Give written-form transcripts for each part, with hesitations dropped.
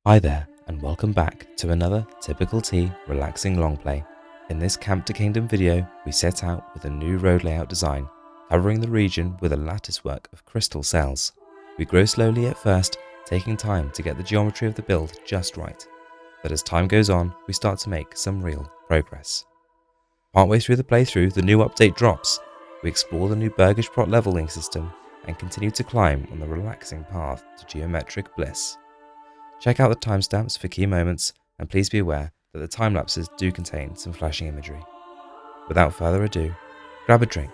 Hi there, and welcome back to another typical tea relaxing long play. In this Camp to Kingdom video, we set out with a new road layout design, covering the region with a lattice work of crystal cells. We grow slowly at first, taking time to get the geometry of the build just right. But as time goes on, we start to make some real progress. Partway through the playthrough, the new update drops. We explore the new Burgage Plot leveling system and continue to climb on the relaxing path to geometric bliss. Check out the timestamps for key moments, and please be aware that the time lapses do contain some flashing imagery. Without further ado, grab a drink,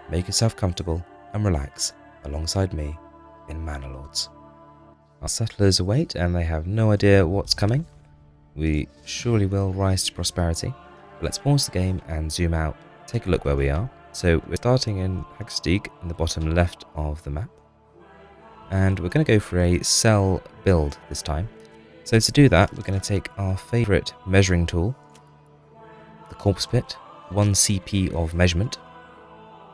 make yourself comfortable, and relax alongside me in Manor Lords. Our settlers await and they have no idea what's coming. We surely will rise to prosperity, but let's pause the game and zoom out, take a look where we are. So we're starting in Hagastig in the bottom left of the map. And we're going to go for a cell build this time. So to do that, we're going to take our favourite measuring tool, the corpse bit, 1 CP of measurement.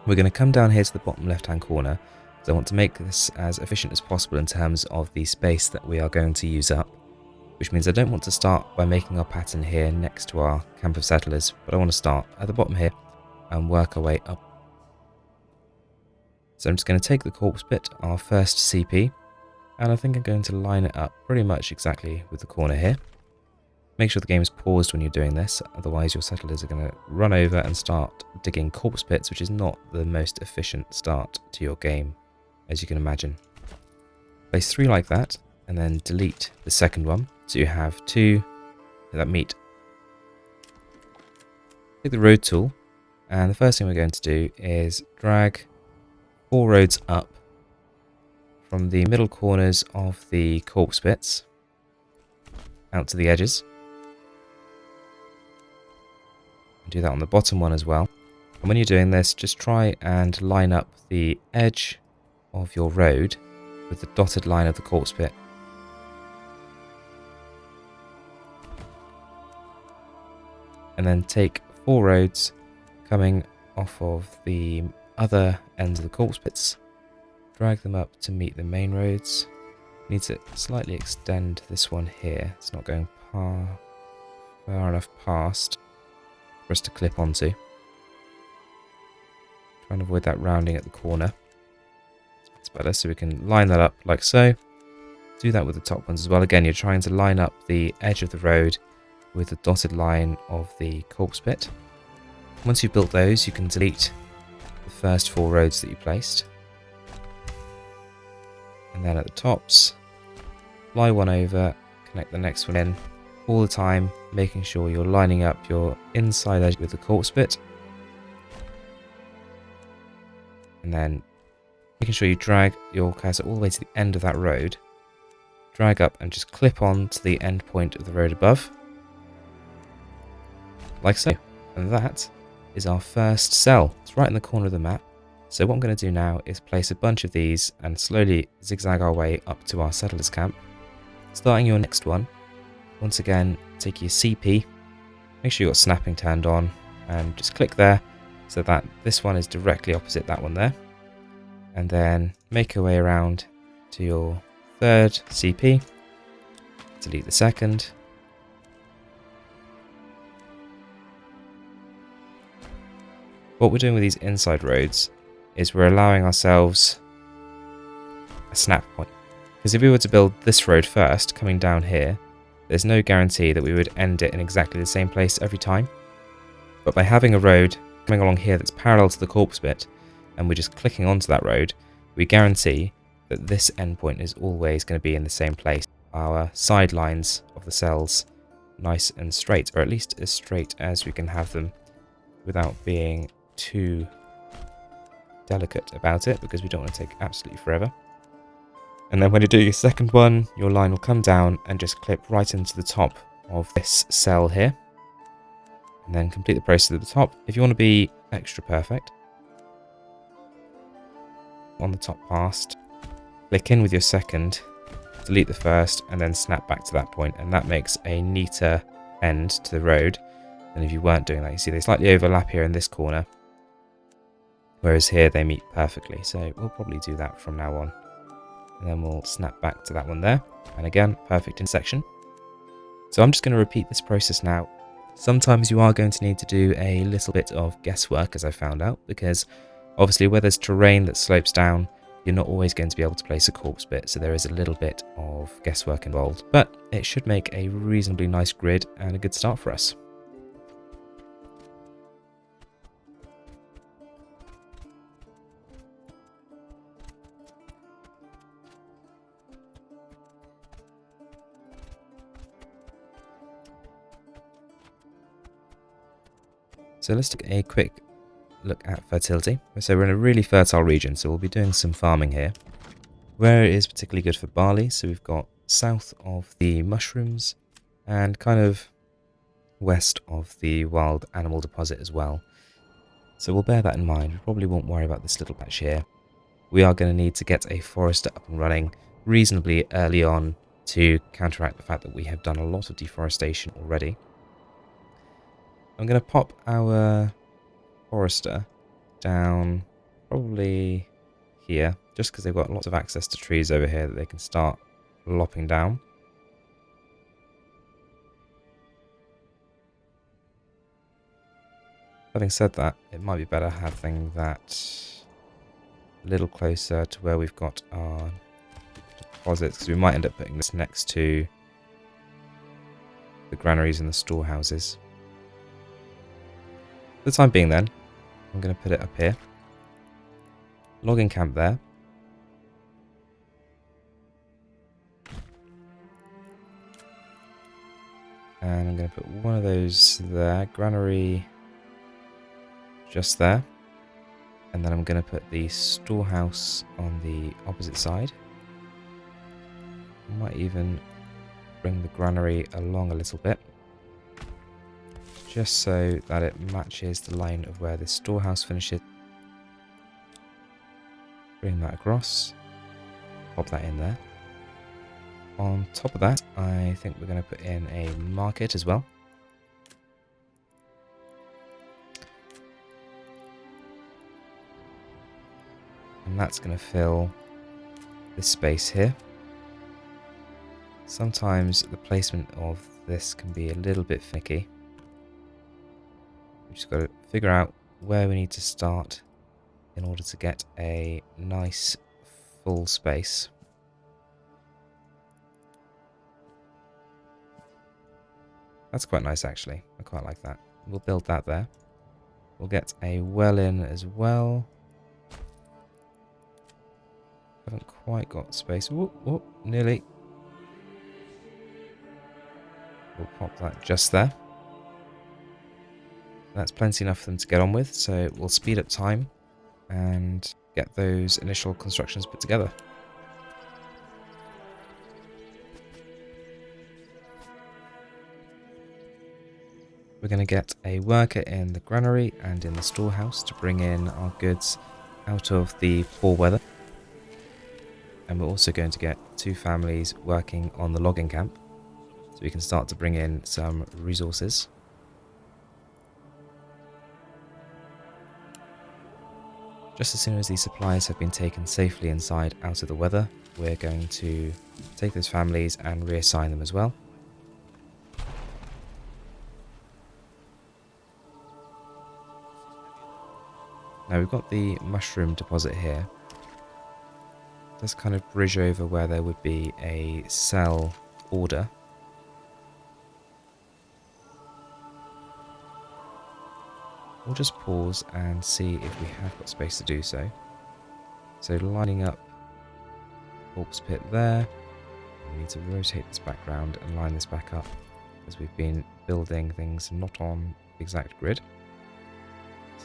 We're going to come down here to the bottom left hand corner, because I want to make this as efficient as possible in terms of the space that we are going to use up, which means I don't want to start by making our pattern here next to our camp of settlers, but I want to start at the bottom here and work our way up. So I'm just going to take the corpse bit, our first CP, and I think I'm going to line it up pretty much exactly with the corner here. Make sure the game is paused when you're doing this, otherwise your settlers are going to run over and start digging corpse pits, which is not the most efficient start to your game, as you can imagine. Place 3 like that, and then delete the second one, so you have 2 that meet. Take the road tool, and the first thing we're going to do is drag 4 roads up from the middle corners of the corpse bits out to the edges. Do that on the bottom one as well. And when you're doing this, just try and line up the edge of your road with the dotted line of the corpse bit. And then take 4 roads coming off of the other ends of the corpse bits, drag them up to meet the main roads. Need to slightly extend this one here. It's not going far enough past for us to clip onto. Try and avoid that rounding at the corner. It's better, so we can line that up like so. Do that with the top ones as well. Again, you're trying to line up the edge of the road with the dotted line of the corpse bit. Once you've built those, you can delete the first 4 roads that you placed. And then at the tops, fly one over, connect the next one in, all the time making sure you're lining up your inside edge with the corpse bit. And then making sure you drag your cursor all the way to the end of that road, drag up and just clip on to the end point of the road above, like so. And that is our first cell. It's right in the corner of the map. So what I'm going to do now is place a bunch of these and slowly zigzag our way up to our settlers camp. Starting your next one, once again take your CP, make sure you've got snapping turned on, and just click there so that this one is directly opposite that one there. And then make your way around to your third CP, delete the second. What we're doing with these inside roads is we're allowing ourselves a snap point. Because if we were to build this road first, coming down here, there's no guarantee that we would end it in exactly the same place every time. But by having a road coming along here that's parallel to the corpse bit, and we're just clicking onto that road, we guarantee that this endpoint is always going to be in the same place. Our sidelines of the cells nice and straight, or at least as straight as we can have them without being too delicate about it, because we don't want to take absolutely forever. And then when you do your second one, your line will come down and just clip right into the top of this cell here, and then complete the process at the top. If you want to be extra perfect, on the top past, click in with your second, delete the first, and then snap back to that point, and that makes a neater end to the road than if you weren't doing that. You see they slightly overlap here in this corner, whereas here they meet perfectly. So we'll probably do that from now on. And then we'll snap back to that one there. And again, perfect intersection. So I'm just going to repeat this process now. Sometimes you are going to need to do a little bit of guesswork, as I found out, because obviously where there's terrain that slopes down, you're not always going to be able to place a corpse bit, so there is a little bit of guesswork involved. But it should make a reasonably nice grid and a good start for us. So let's take a quick look at fertility. So we're in a really fertile region, so we'll be doing some farming here. Where it is particularly good for barley, so we've got south of the mushrooms and kind of west of the wild animal deposit as well. So we'll bear that in mind. We probably won't worry about this little patch here. We are going to need to get a forester up and running reasonably early on to counteract the fact that we have done a lot of deforestation already. I'm going to pop our forester down probably here, just because they've got lots of access to trees over here that they can start lopping down. Having said that, it might be better having that a little closer to where we've got our deposits, because we might end up putting this next to the granaries and the storehouses. For the time being then, I'm going to put it up here. Logging camp there. And I'm going to put one of those there. Granary just there. And then I'm going to put the storehouse on the opposite side. I might even bring the granary along a little bit, just so that it matches the line of where this storehouse finishes. Bring that across, pop that in there. On top of that, I think we're going to put in a market as well. And that's going to fill this space here. Sometimes the placement of this can be a little bit finicky. We've just got to figure out where we need to start in order to get a nice full space. That's quite nice actually. I quite like that. We'll build that there. We'll get a well in as well. Haven't quite got space. Whoop, whoop, nearly. We'll pop that just there. That's plenty enough for them to get on with, so we'll speed up time and get those initial constructions put together. We're going to get a worker in the granary and in the storehouse to bring in our goods out of the poor weather. And we're also going to get 2 families working on the logging camp, so we can start to bring in some resources. Just as soon as these supplies have been taken safely inside out of the weather, we're going to take those families and reassign them as well. Now we've got the mushroom deposit here. Let's kind of bridge over where there would be a cell order. We'll just pause and see if we have got space to do so. So lining up corpse pit there. We need to rotate this background and line this back up, as we've been building things not on the exact grid.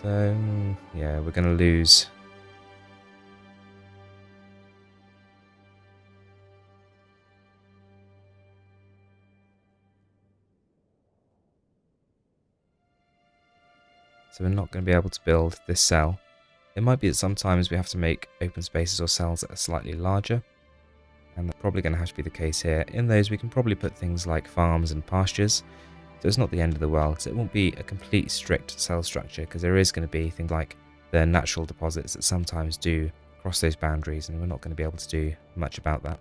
So yeah, we're going to lose so we're not going to be able to build this cell. It might be that sometimes we have to make open spaces or cells that are slightly larger, and that's probably going to have to be the case here. In those we can probably put things like farms and pastures, so it's not the end of the world. So it won't be a complete strict cell structure, because there is going to be things like the natural deposits that sometimes do cross those boundaries, and we're not going to be able to do much about that.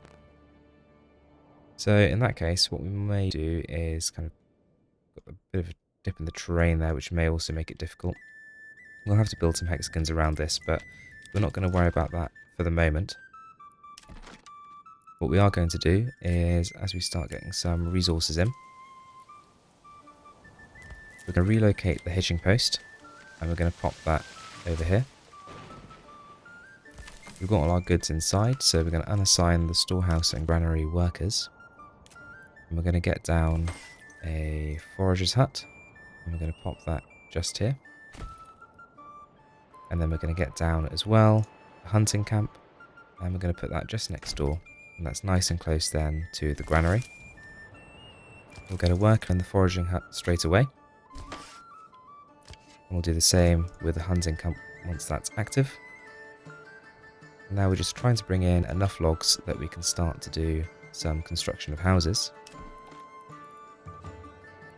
So in that case, what we may do is kind of got a bit of a dip in the terrain there, which may also make it difficult. We'll have to build some hexagons around this, but we're not going to worry about that for the moment. What we are going to do is, as we start getting some resources in, we're going to relocate the hitching post, and we're going to pop that over here. We've got all our goods inside, so we're going to unassign the storehouse and granary workers. And we're going to get down a forager's hut, and we're going to pop that just here. And then we're going to get down as well a hunting camp, and we're going to put that just next door. And that's nice and close then to the granary. We'll get a worker in the foraging hut straight away. And we'll do the same with the hunting camp once that's active. And now we're just trying to bring in enough logs that we can start to do some construction of houses.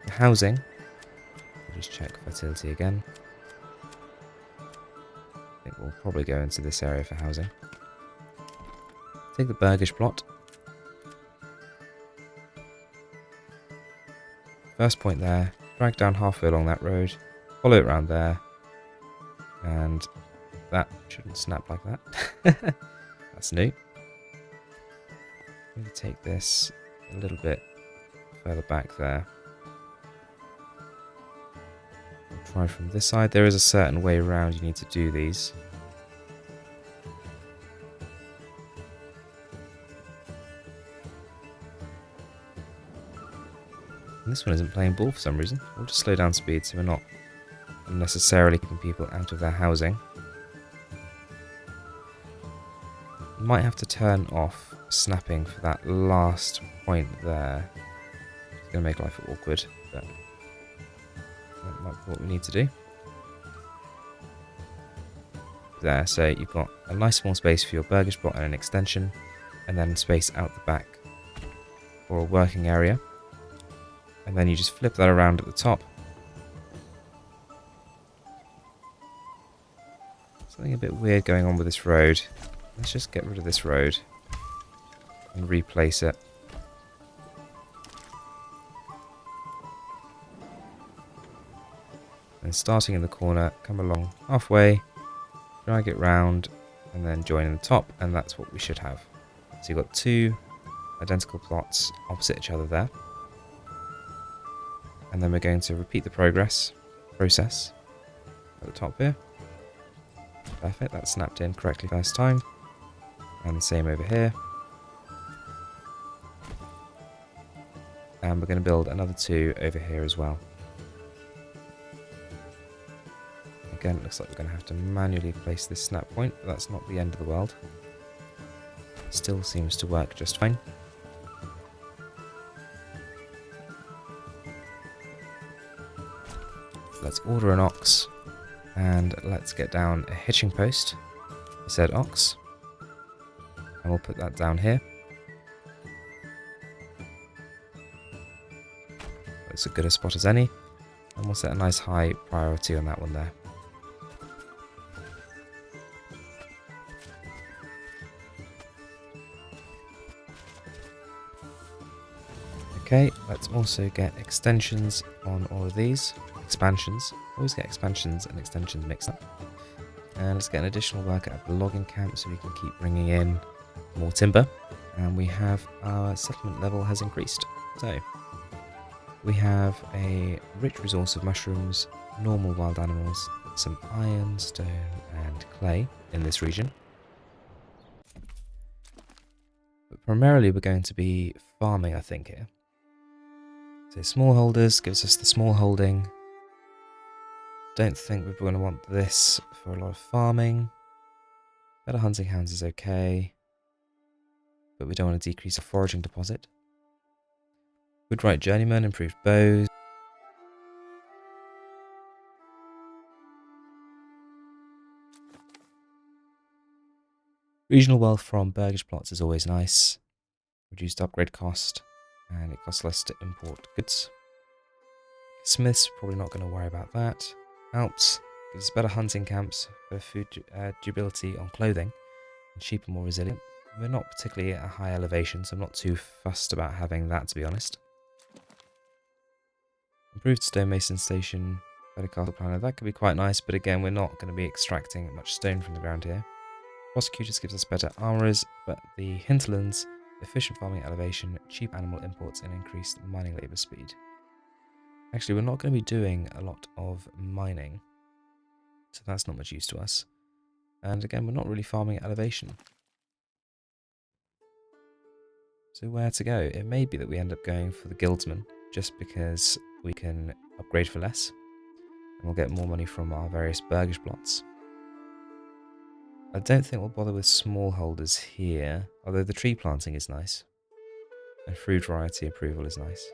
The housing, we'll just check fertility again. I think we'll probably go into this area for housing. Take the Burgage Plot. First point there, drag down halfway along that road, follow it around there, and that shouldn't snap like that. That's new. I'm going to take this a little bit further back there. We'll try from this side. There is a certain way around you need to do these. And this one isn't playing ball for some reason. We'll just slow down speed so we're not unnecessarily keeping people out of their housing. You might have to turn off snapping for that last point there. It's going to make life awkward, but that might be what we need to do. There, so you've got a nice small space for your Burgage Plot and an extension, and then space out the back for a working area. And then you just flip that around at the top. Something a bit weird going on with this road. Let's just get rid of this road and replace it. And starting in the corner, come along halfway, drag it round, and then join in the top, and that's what we should have. So you've got two identical plots opposite each other there. And then we're going to repeat the process at the top here. Perfect, that snapped in correctly first time. And the same over here. And we're going to build another two over here as well. Again, it looks like we're going to have to manually place this snap point, but that's not the end of the world. Still seems to work just fine. Let's order an ox, and let's get down a hitching post for said ox, and we'll put that down here. Looks as good a spot as any, and we'll set a nice high priority on that one there. Okay, let's also get extensions on all of these. Expansions. Always get expansions and extensions mixed up. And let's get an additional worker at the logging camp so we can keep bringing in more timber. And we have our settlement level has increased. So we have a rich resource of mushrooms, normal wild animals, some iron, stone and clay in this region. But primarily we're going to be farming, I think, here. So smallholders gives us the small holding. Don't think we're going to want this for a lot of farming. Better hunting hounds is okay, but we don't want to decrease our foraging deposit. Woodwright journeyman, improved bows. Regional wealth from Burgage Plots is always nice. Reduced upgrade cost, and it costs less to import goods. Smiths, probably not going to worry about that. Alps gives us better hunting camps, better food durability on clothing, and sheep are more resilient. We're not particularly at a high elevation, so I'm not too fussed about having that, to be honest. Improved stonemason station, better castle planner, that could be quite nice, but again, we're not going to be extracting much stone from the ground here. Prosecutors gives us better armourers, but the hinterlands, efficient farming elevation, cheap animal imports, and increased mining labour speed. Actually, we're not going to be doing a lot of mining, so that's not much use to us. And again, we're not really farming at elevation. So where to go? It may be that we end up going for the guildsman, just because we can upgrade for less, and we'll get more money from our various burgage plots. I don't think we'll bother with smallholders here, although the tree planting is nice. And fruit variety approval is nice.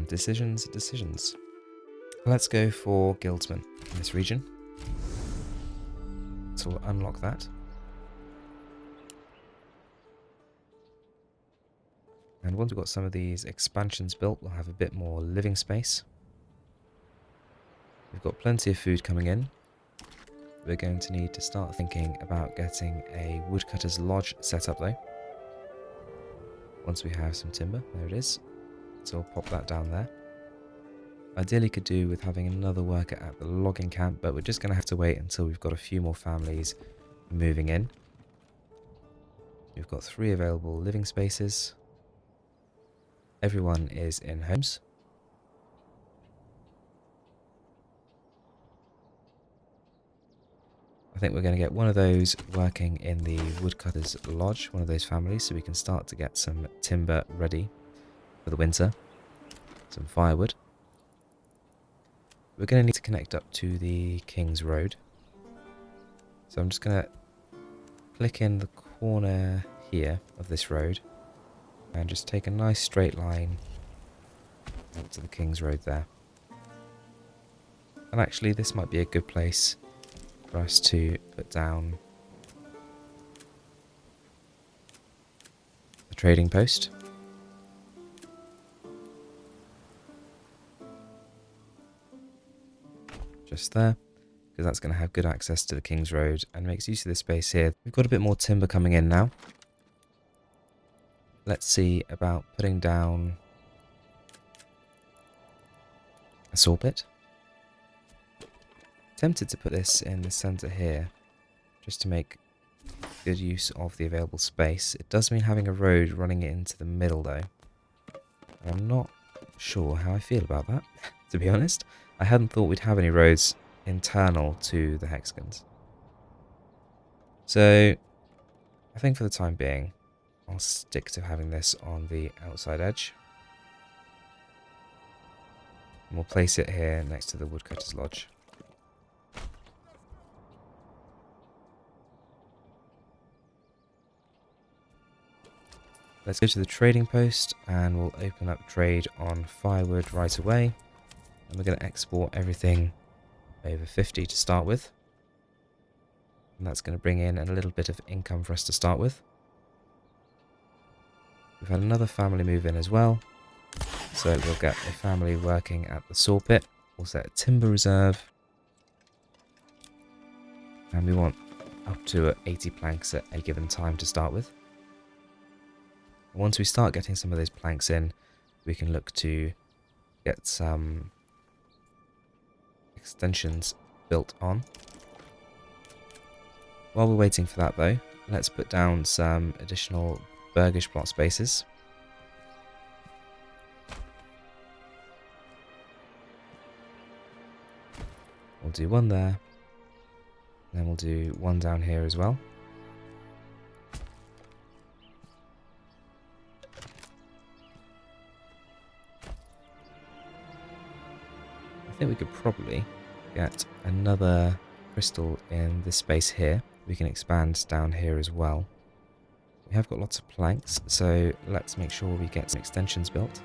Decisions. Let's go for guildsman in this region. So we'll unlock that. And once we've got some of these expansions built, we'll have a bit more living space. We've got plenty of food coming in. We're going to need to start thinking about getting a woodcutter's lodge set up though. Once we have some timber, there it is. So we'll pop that down there. Ideally could do with having another worker at the logging camp, but we're just going to have to wait until we've got a few more families moving in. We've got 3 available living spaces. Everyone is in homes. I think we're going to get one of those working in the woodcutter's lodge, one of those families, so we can start to get some timber ready for the winter. Some firewood. We're going to need to connect up to the King's Road. So I'm just going to click in the corner here of this road and just take a nice straight line up to the King's Road there. And actually this might be a good place for us to put down the trading post. Just there, because that's going to have good access to the King's Road and makes use of this space here. We've got a bit more timber coming in now. Let's see about putting down a saw pit. Tempted to put this in the centre here, just to make good use of the available space. It does mean having a road running it into the middle though. And I'm not sure how I feel about that, to be honest. I hadn't thought we'd have any roads internal to the hexagons. So I think for the time being, I'll stick to having this on the outside edge. And we'll place it here next to the woodcutter's lodge. Let's go to the trading post and we'll open up trade on firewood right away. And we're going to export everything over 50 to start with. And that's going to bring in a little bit of income for us to start with. We've had another family move in as well. So we'll get a family working at the saw pit. We'll set a timber reserve. And we want up to 80 planks at a given time to start with. And once we start getting some of those planks in, we can look to get some extensions built on. While we're waiting for that though, let's put down some additional Burgage Plot spaces. We'll do one there, and then we'll do one down here as well. I think we could probably get another crystal in this space here. We can expand down here as well. We have got lots of planks, so let's make sure we get some extensions built.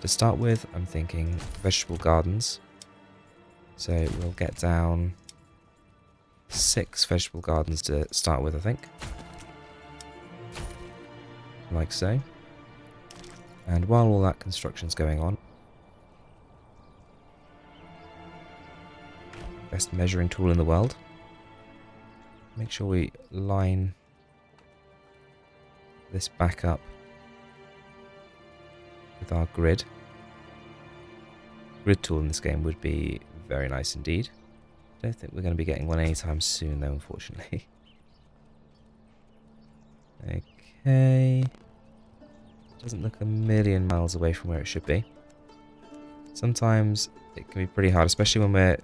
To start with, I'm thinking vegetable gardens. So we'll get down 6 vegetable gardens to start with, I think. Like so. And while all that construction's going on, best measuring tool in the world. Make sure we line this back up with our grid. Grid tool in this game would be very nice indeed. Don't think we're going to be getting one anytime soon though, unfortunately. Okay. Doesn't look a million miles away from where it should be. Sometimes it can be pretty hard, especially when we're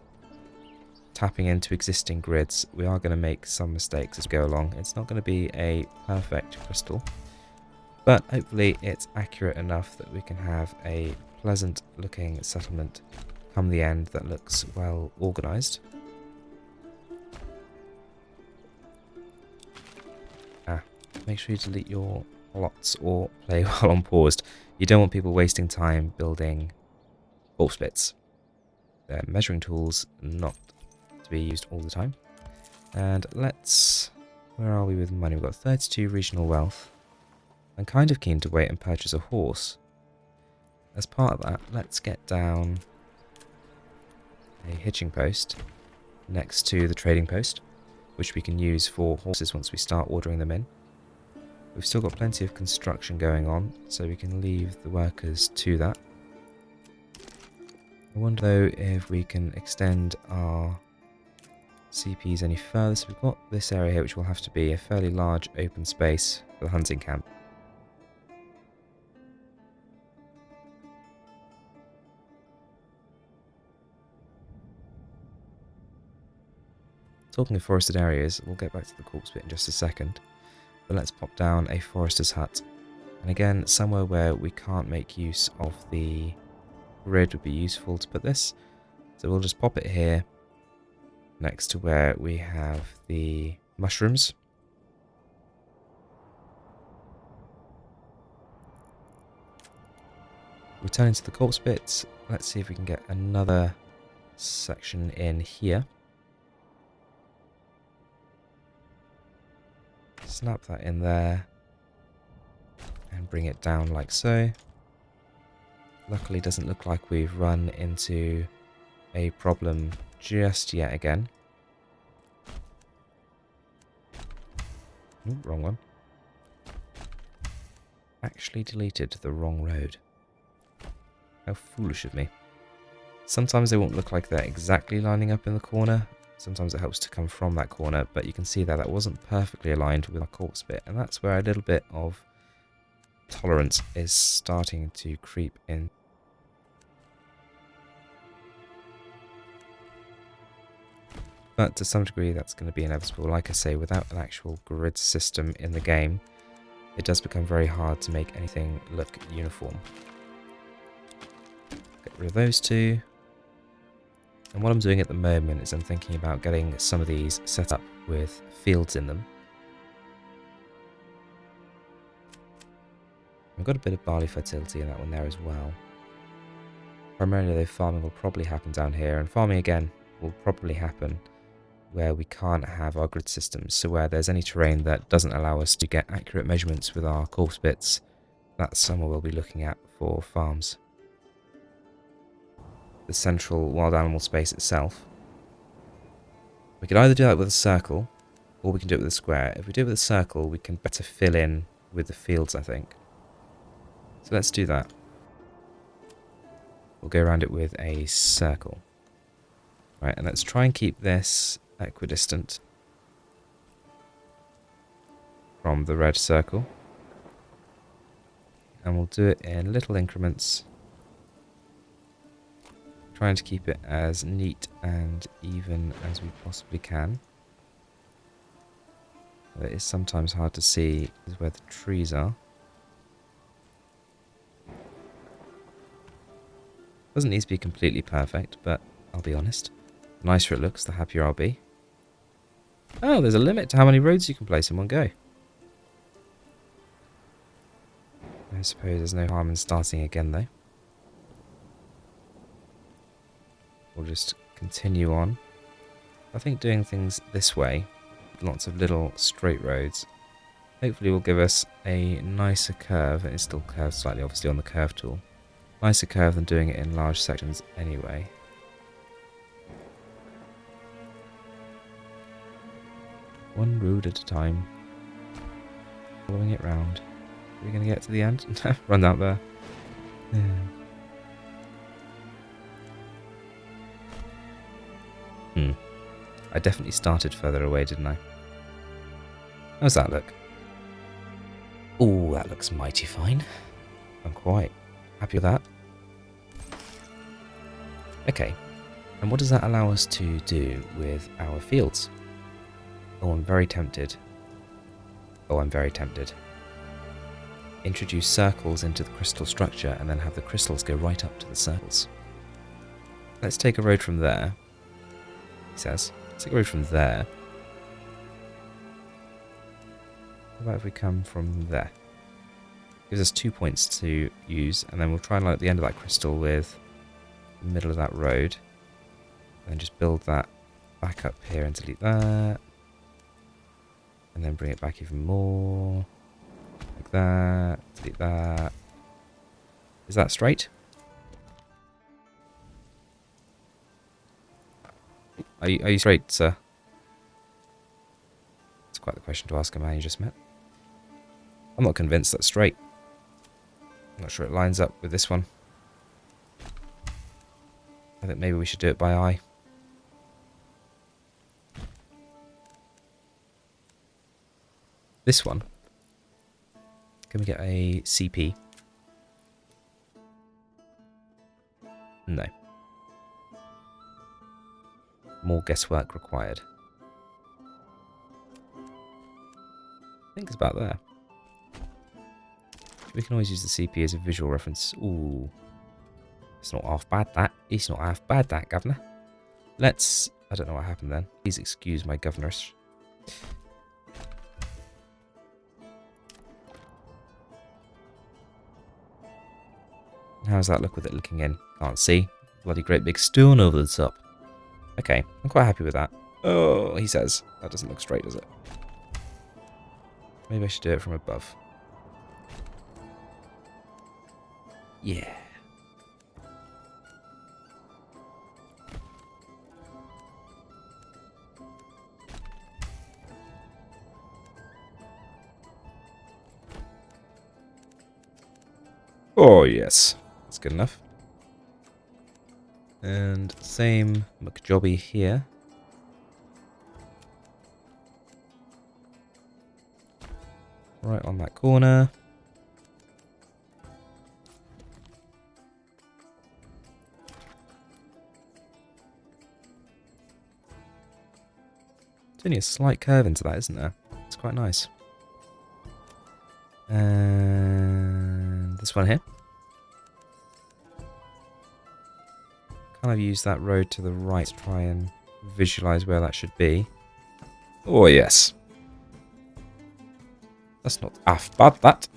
tapping into existing grids. We are going to make some mistakes as we go along. It's not going to be a perfect crystal, but hopefully it's accurate enough that we can have a pleasant looking settlement come the end that looks well organised. Make sure you delete your plots or play while on paused. You don't want people wasting time building bulb splits. They're measuring tools, not to be used all the time. And let's... where are we with money? We've got 32 regional wealth. I'm kind of keen to wait and purchase a horse. As part of that, let's get down a hitching post next to the trading post, which we can use for horses once we start ordering them in. We've still got plenty of construction going on, so we can leave the workers to that. I wonder though if we can extend our CPs any further. So we've got this area here, which will have to be a fairly large open space for the hunting camp. Talking of forested areas, we'll get back to the corpse bit in just a second. But let's pop down a forester's hut. And again, somewhere where we can't make use of the grid would be useful to put this. So we'll just pop it here next to where we have the mushrooms. Returning to the corpse bits, let's see if we can get another section in here. Snap that in there and bring it down like so. Luckily doesn't look like we've run into a problem just yet again. Ooh, wrong one. Actually deleted the wrong road. How foolish of me. Sometimes they won't look like they're exactly lining up in the corner. Sometimes it helps to come from that corner, but you can see that wasn't perfectly aligned with our corpse bit, and that's where a little bit of tolerance is starting to creep in. But to some degree that's going to be inevitable. Like I say, without an actual grid system in the game, it does become very hard to make anything look uniform. Get rid of those two. And what I'm doing at the moment is I'm thinking about getting some of these set up with fields in them. I've got a bit of barley fertility in that one there as well. Primarily though, farming will probably happen down here, and farming again will probably happen where we can't have our grid systems. So where there's any terrain that doesn't allow us to get accurate measurements with our corpse bits, that's somewhere we'll be looking at for farms. The central wild animal space itself. We can either do that with a circle, or we can do it with a square. If we do it with a circle, we can better fill in with the fields, I think. So let's do that. We'll go around it with a circle. Right, and let's try and keep this equidistant from the red circle. And we'll do it in little increments, trying to keep it as neat and even as we possibly can. It is sometimes hard to see where the trees are. Doesn't need to be completely perfect, but I'll be honest. The nicer it looks, the happier I'll be. Oh, there's a limit to how many roads you can place in one go. I suppose there's no harm in starting again though. We'll just continue on. I think doing things this way, lots of little straight roads, hopefully will give us a nicer curve. It's still curved slightly obviously on the curve tool. Nicer curve than doing it in large sections anyway. One road at a time. Following it round. Are we going to get to the end? Run out there. Yeah. I definitely started further away, didn't I? How's that look? Oh, that looks mighty fine. I'm quite happy with that. Okay, and what does that allow us to do with our fields? Oh, I'm very tempted. Oh, I'm very tempted. Introduce circles into the crystal structure and then have the crystals go right up to the circles. Let's take a road from there, he says. Let's take a road from there. How about if we come from there? Gives us 2 points to use, and then we'll try and line up the end of that crystal with the middle of that road. And then just build that back up here and delete that. And then bring it back even more. Like that. Delete that. Is that straight? Are you straight, sir? That's quite the question to ask a man you just met. I'm not convinced that's straight. I'm not sure it lines up with this one. I think maybe we should do it by eye. This one. Can we get a CP? No. More guesswork required. I think it's about there. We can always use the CP as a visual reference. Ooh. It's not half bad, that. It's not half bad, that, Governor. Let's... I don't know what happened then. Please excuse my governors. How does that look with it looking in? Can't see. Bloody great big stone over the top. Okay, I'm quite happy with that. Oh, he says. That doesn't look straight, does it? Maybe I should do it from above. Yeah. Oh, yes. That's good enough. And same McJobby here. Right on that corner. There's only a slight curve into that, isn't there? It's quite nice. And this one here. Kind of use that road to the right to try and visualize where that should be. Oh, yes. That's not half bad, that.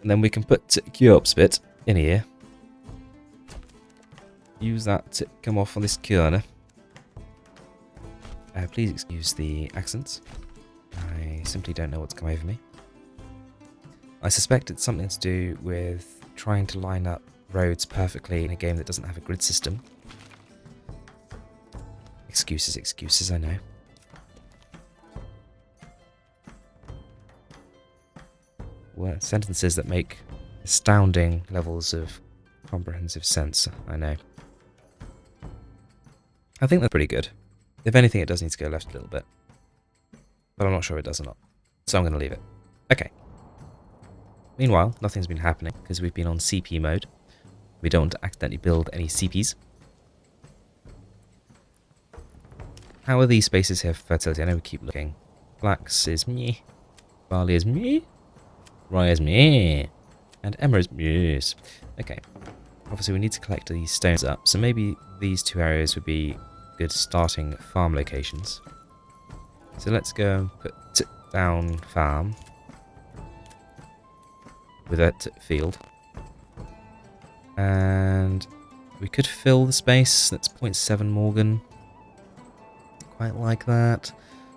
And then we can put Cubes bit in here. Use that to come off on this corner. Please excuse the accents. I simply don't know what's come over me. I suspect it's something to do with trying to line up roads perfectly in a game that doesn't have a grid system. Excuses, excuses, I know. Well, sentences that make astounding levels of comprehensive sense, I know. I think they're pretty good. If anything, it does need to go left a little bit. But I'm not sure it does or not. So I'm going to leave it. Okay. Meanwhile, nothing's been happening because we've been on CP mode. We don't want to accidentally build any CPs. How are these spaces here for fertility? I know we keep looking. Flax is meh. Barley is meh. Rye is meh. And emmer is meh. Okay. Obviously, we need to collect these stones up. So maybe these two areas would be good starting farm locations. So let's go and put down farm with that field. And we could fill the space. That's 0.7 Morgan. Quite like that.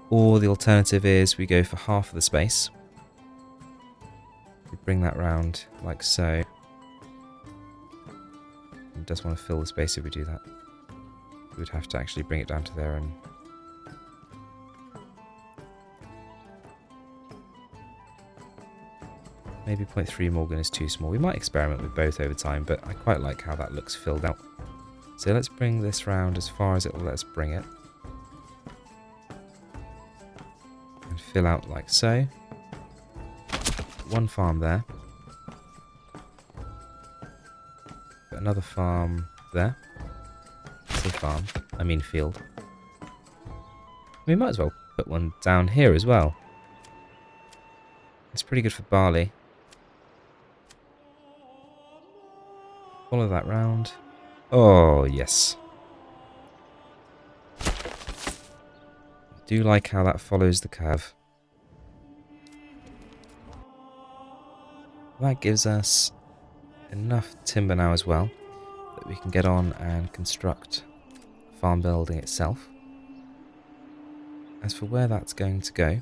Or the alternative is we go for half of the space. We bring that round like so. It does want to fill the space if we do that. We would have to actually bring it down to there and... Maybe 0.3 Morgan is too small. We might experiment with both over time, but I quite like how that looks filled out. So let's bring this round as far as it will let us bring it. And fill out like so. One farm there. Put another farm there. I say farm, I mean field. We might as well put one down here as well. It's pretty good for barley. Follow that round. Oh, yes. I do like how that follows the curve. That gives us enough timber now as well that we can get on and construct the farm building itself. As for where that's going to go,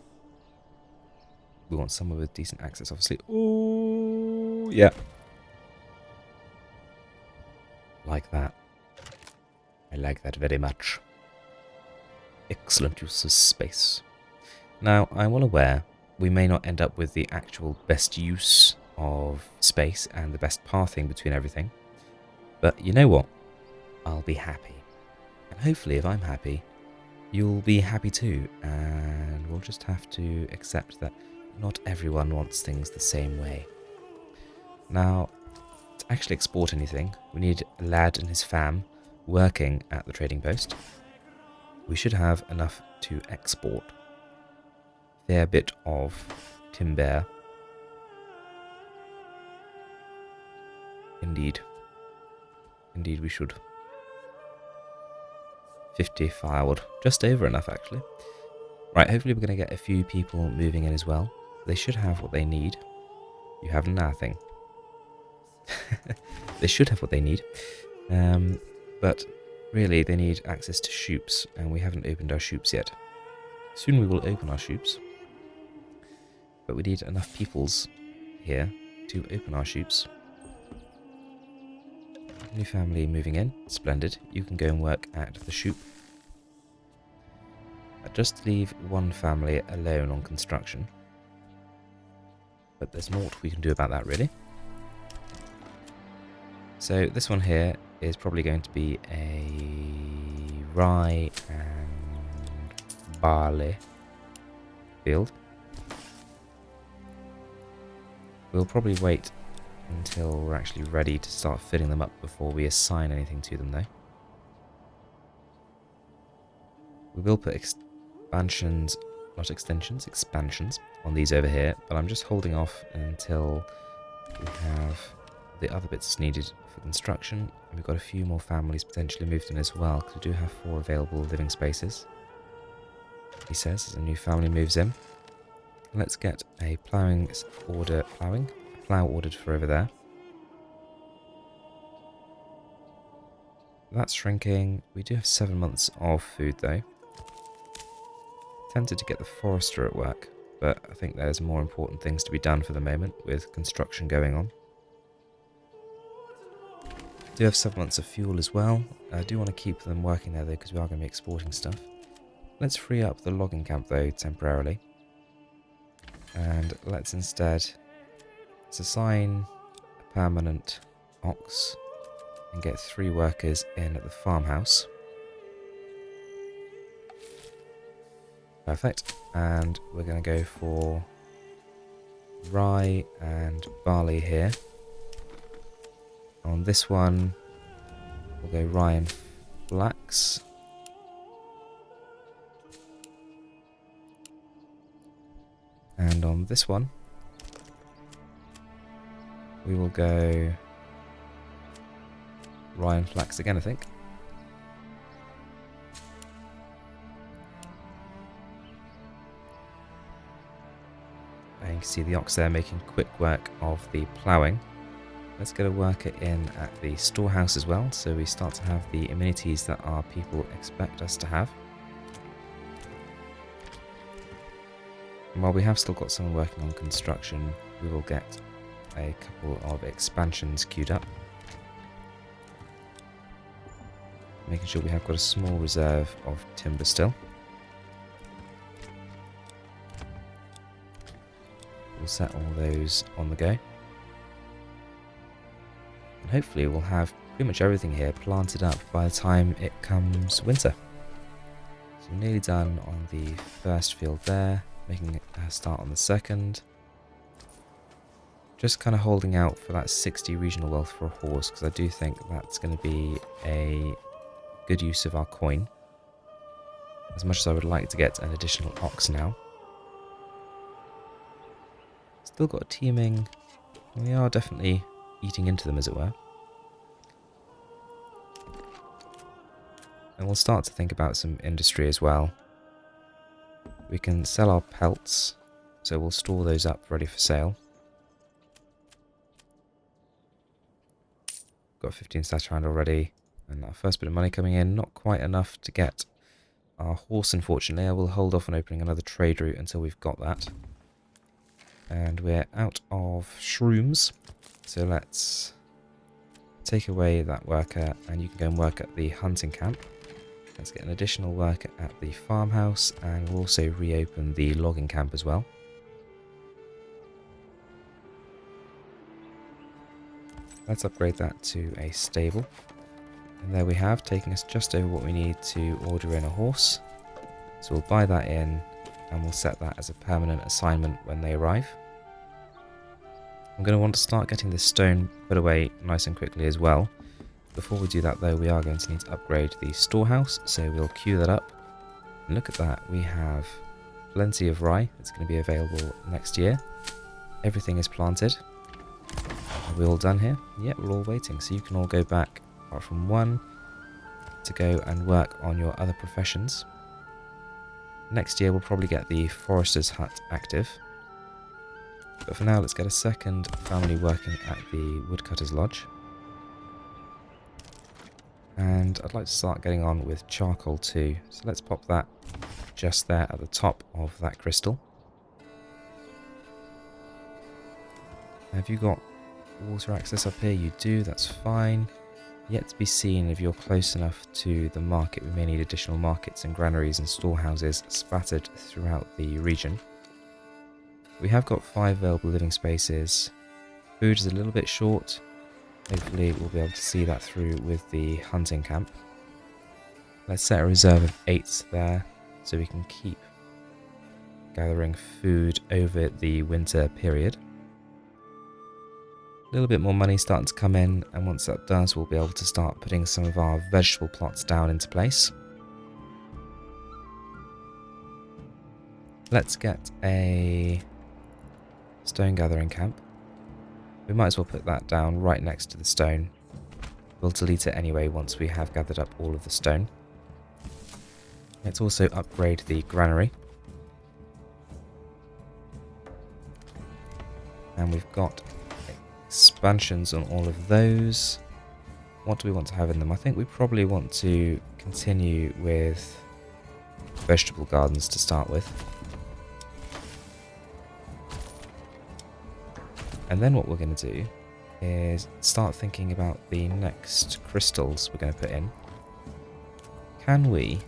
we want somewhere with decent access, obviously. Oh, yeah. Like that. I like that very much. Excellent use of space. Now, I'm well aware we may not end up with the actual best use of space and the best pathing between everything. But you know what? I'll be happy. And hopefully if I'm happy, you'll be happy too. And we'll just have to accept that not everyone wants things the same way. Now, to actually export anything, we need a lad and his fam working at the trading post. We should have enough to export a fair bit of timber. Indeed. Indeed we should. 50 firewood. Just over enough, actually. Right, hopefully we're going to get a few people moving in as well. They should have what they need. You have nothing. They should have what they need. But really, they need access to shoops, and we haven't opened our shoops yet. Soon we will open our shoops. But we need enough peoples here to open our shoops. New family moving in. Splendid. You can go and work at the shoop. Just leave one family alone on construction. But there's naught we can do about that, really. So this one here is probably going to be a rye and barley field. We'll probably wait until we're actually ready to start filling them up before we assign anything to them, though. We will put expansions, not extensions, expansions on these over here, but I'm just holding off until we have the other bits needed for construction. And we've got a few more families potentially moved in as well, because we do have 4 available living spaces. He says as a new family moves in. Let's get a plough ordered for over there. That's shrinking. We do have 7 months of food though. Tempted to get the forester at work, but I think there's more important things to be done for the moment with construction going on. Do have 7 months of fuel as well. I do want to keep them working there though, because we are going to be exporting stuff. Let's free up the logging camp though temporarily. And let's instead assign a permanent ox and get 3 workers in at the farmhouse. Perfect. And we're going to go for rye and barley here. On this one, we'll go rye and flax. And on this one, we will go rye and flax again, I think. And you can see the ox there making quick work of the ploughing. Let's get a worker in at the storehouse as well, so we start to have the amenities that our people expect us to have. And while we have still got someone working on construction, we will get a couple of expansions queued up. Making sure we have got a small reserve of timber still. we'll set all those on the go. And hopefully we'll have pretty much everything here planted up by the time it comes winter. So we're nearly done on the first field there, making a start on the second. Just kind of holding out for that 60 regional wealth for a horse, because I do think that's going to be a good use of our coin. As much as I would like to get an additional ox now. Still got a teeming. We are definitely eating into them, as it were. And we'll start to think about some industry as well. We can sell our pelts, so we'll store those up ready for sale. Got 15 stash around already, and our first bit of money coming in. Not quite enough to get our horse, unfortunately. I will hold off on opening another trade route until we've got that. And we're out of shrooms, so let's take away that worker, and you can go and work at the hunting camp. Let's get an additional worker at the farmhouse, and we'll also reopen the logging camp as well. Let's upgrade that to a stable. And there we have, taking us just over what we need to order in a horse. So we'll buy that in, and we'll set that as a permanent assignment when they arrive. I'm going to want to start getting this stone put away nice and quickly as well. Before we do that though, we are going to need to upgrade the storehouse, so we'll queue that up. And look at that, we have plenty of rye that's going to be available next year. Everything is planted. Are we all done here? Yeah, we're all waiting, so you can all go back, apart from one, to go and work on your other professions. Next year we'll probably get the forester's hut active. But for now, let's get a second family working at the woodcutter's lodge. And I'd like to start getting on with charcoal too. So let's pop that just there at the top of that crystal. Have you got water access up here? You do, that's fine. Yet to be seen if you're close enough to the market. We may need additional markets and granaries and storehouses spattered throughout the region. We have got 5 available living spaces. Food is a little bit short. Hopefully we'll be able to see that through with the hunting camp. Let's set a reserve of 8 there, so we can keep gathering food over the winter period. A little bit more money starting to come in, and once that does, we'll be able to start putting some of our vegetable plots down into place. Let's get a stone gathering camp. We might as well put that down right next to the stone. We'll delete it anyway once we have gathered up all of the stone. Let's also upgrade the granary. And we've got expansions on all of those. What do we want to have in them? I think we probably want to continue with vegetable gardens to start with. And then what we're going to do is start thinking about the next crystals we're going to put in. Can we,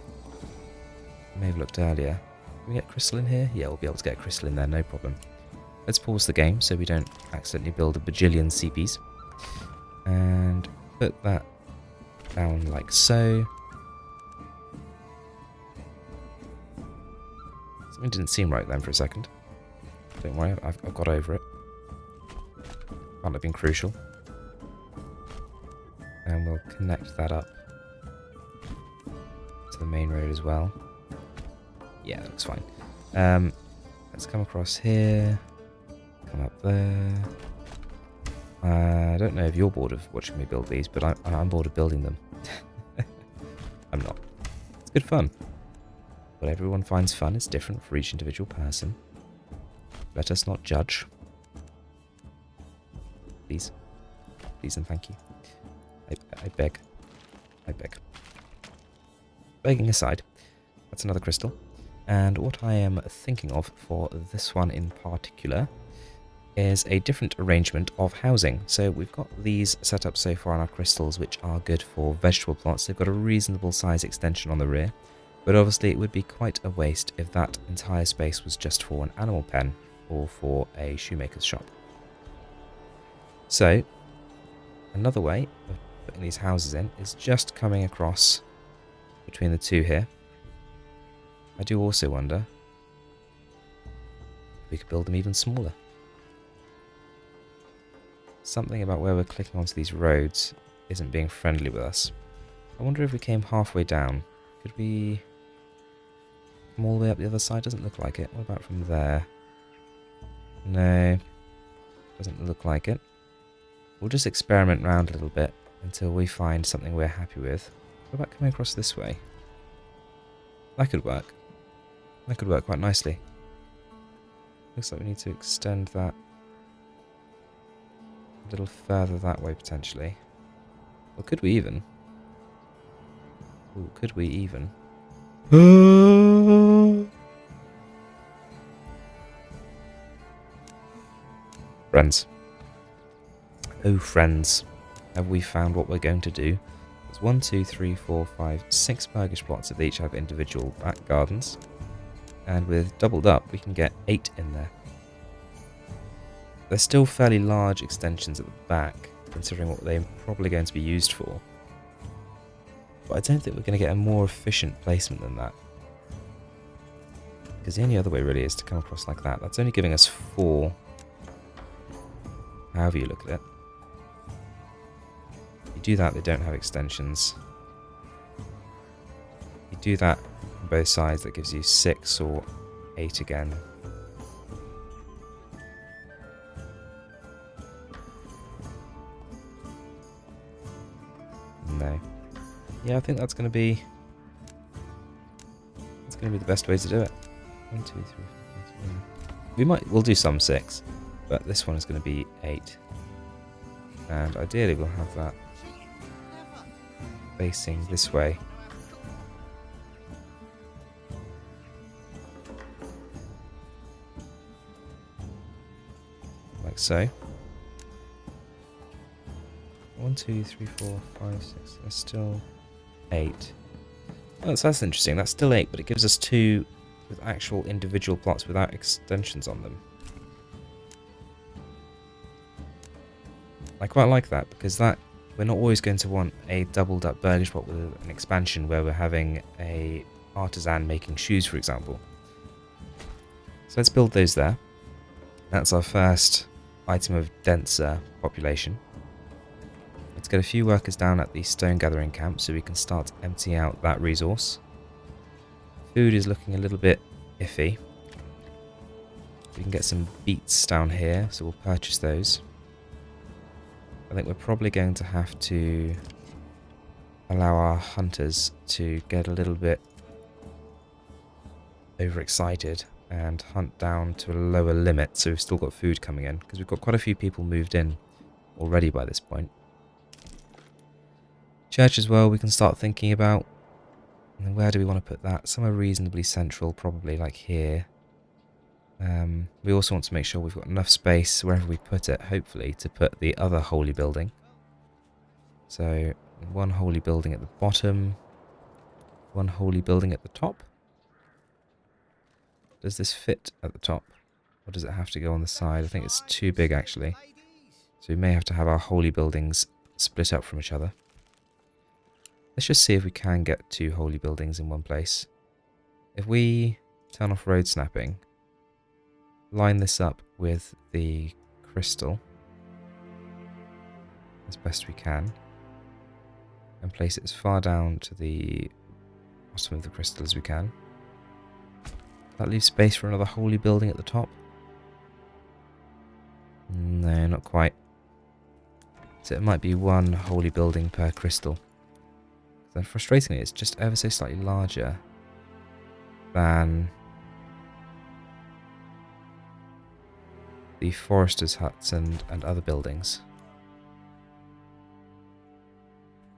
I may have looked earlier, can we get crystal in here? Yeah, we'll be able to get crystal in there, no problem. Let's pause the game so we don't accidentally build a bajillion CPs. And put that down like so. Something didn't seem right then for a second. Don't worry, I've got over it. Can't have been crucial. And we'll connect that up to the main road as well. Yeah, that looks fine. Let's come across here. Come up there. I don't know if you're bored of watching me build these, but I'm bored of building them. I'm not. It's good fun. What everyone finds fun is different for each individual person. Let us not judge. Please. Please and thank you. I beg. I beg. Begging aside, that's another crystal. And what I am thinking of for this one in particular is a different arrangement of housing. So we've got these set up so far on our crystals, which are good for vegetable plots. They've got a reasonable size extension on the rear, but obviously it would be quite a waste if that entire space was just for an animal pen. or for a shoemaker's shop. So, another way of putting these houses in is just coming across between the two here. I do also wonder if we could build them even smaller. Something about where we're clicking onto these roads isn't being friendly with us. I wonder if we came halfway down. Could we come all the way up the other side? Doesn't look like it. What about from there? No, doesn't look like it. We'll just experiment around a little bit until we find something we're happy with. What about coming across this way? That could work. That could work quite nicely. Looks like we need to extend that a little further that way potentially. Or could we even? Ooh, could we even? Friends. Oh, friends. Have we found what we're going to do? There's 1, 2, 3, 4, 5, 6 Burgage Plots that each have individual back gardens. And with doubled up, we can get 8 in there. They're still fairly large extensions at the back, considering what they're probably going to be used for. But I don't think we're going to get a more efficient placement than that. Because the only other way really is to come across like that. That's only giving us 4. However you look at it. You do that, they don't have extensions. You do that on both sides, that gives you 6 or 8 again. No. Yeah, I think that's going to be the best way to do it. 1, 2, 3, 4, 5, we'll do some 6, but this one is going to be 8. And ideally we'll have that facing this way. Like so. 1, 2, 3, 4, 5, 6. There's still 8. Oh, so that's interesting. That's still 8, but it gives us 2 with actual individual plots without extensions on them. I quite like that, because that we're not always going to want a doubled up Burgage Plot with an expansion where we're having a artisan making shoes, for example. So let's build those there. That's our first item of denser population. Let's get a few workers down at the stone gathering camp so we can start emptying out that resource. Food is looking a little bit iffy. We can get some beets down here, so we'll purchase those. I think we're probably going to have to allow our hunters to get a little bit overexcited and hunt down to a lower limit so we've still got food coming in, because we've got quite a few people moved in already by this point. Church as well we can start thinking about. And then where do we want to put that? Somewhere reasonably central, probably like here. We also want to make sure we've got enough space wherever we put it, hopefully, to put the other holy building. So, one holy building at the bottom, one holy building at the top. Does this fit at the top? Or does it have to go on the side? I think it's too big, actually. So we may have to have our holy buildings split up from each other. Let's just see if we can get 2 holy buildings in one place. If we turn off road snapping, line this up with the crystal as best we can, and place it as far down to the bottom of the crystal as we can. That leaves space for another holy building at the top. No, not quite. So it might be 1 holy building per crystal. Then frustratingly, it's just ever so slightly larger than the foresters' huts and other buildings.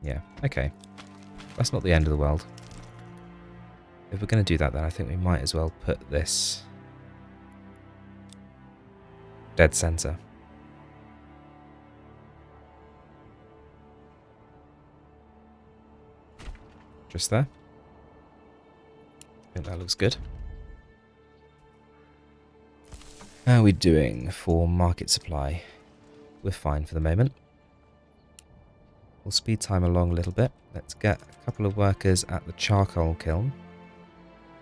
Yeah, okay. That's not the end of the world. If we're going to do that, then I think we might as well put this dead center. Just there. I think that looks good. How are we doing for market supply? We're fine for the moment. We'll speed time along a little bit. Let's get a couple of workers at the charcoal kiln.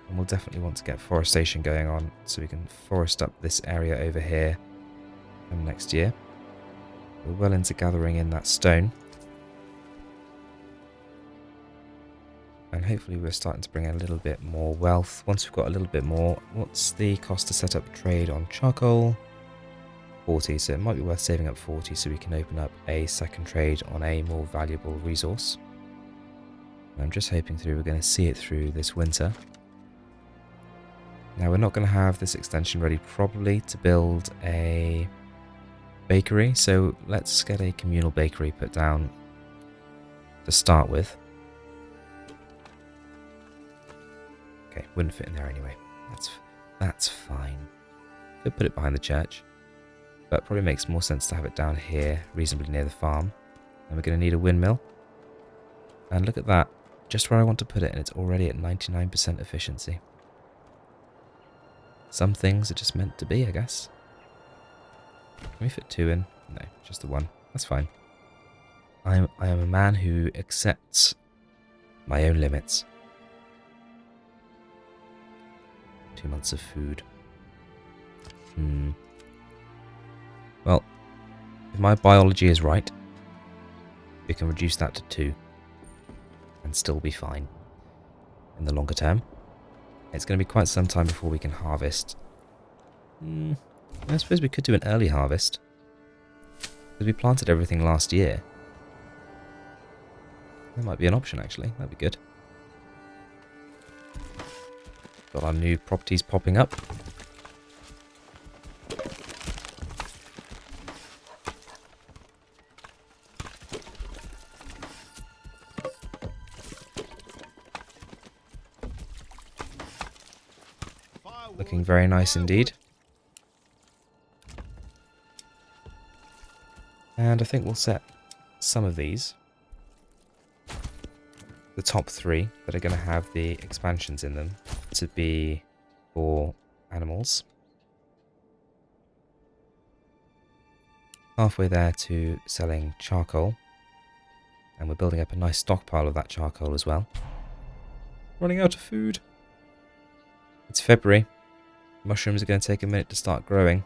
And we'll definitely want to get forestation going on so we can forest up this area over here next year. We're well into gathering in that stone. And hopefully we're starting to bring in a little bit more wealth. Once we've got a little bit more, what's the cost to set up trade on charcoal? 40, so it might be worth saving up 40 so we can open up a second trade on a more valuable resource. And I'm just hoping we're going to see it through this winter. Now we're not going to have this extension ready probably to build a bakery, so let's get a communal bakery put down to start with. Okay, wouldn't fit in there anyway. That's fine. Could put it behind the church, but probably makes more sense to have it down here, reasonably near the farm. And we're going to need a windmill. And look at that, just where I want to put it, and it's already at 99% efficiency. Some things are just meant to be, I guess. Can we fit 2 in? No, just the 1. That's fine. I am a man who accepts my own limits. 2 months of food. Well, if my biology is right, we can reduce that to 2 and still be fine in the longer term. It's going to be quite some time before we can harvest. I suppose we could do an early harvest, because we planted everything last year. That might be an option actually, that'd be good. Got our new properties popping up. Looking very nice indeed. And I think we'll set some of these, the top 3 that are going to have the expansions in them, to be for animals. Halfway there to selling charcoal. And we're building up a nice stockpile of that charcoal as well. Running out of food. It's February. Mushrooms are going to take a minute to start growing.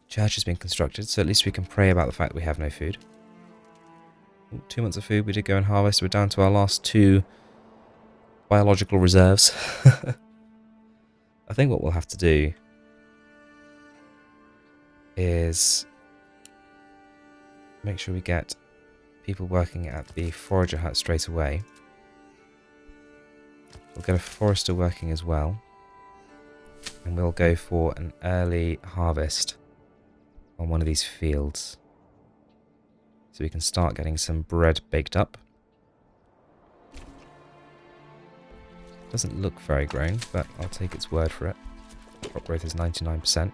Church has been constructed, so at least we can pray about the fact that we have no food. 2 months of food, we did go and harvest. We're down to our last 2 biological reserves. I think what we'll have to do is make sure we get people working at the forager hut straight away. We'll get a forester working as well. And we'll go for an early harvest on one of these fields, so we can start getting some bread baked up. Doesn't look very grown, but I'll take its word for it. Crop growth is 99%.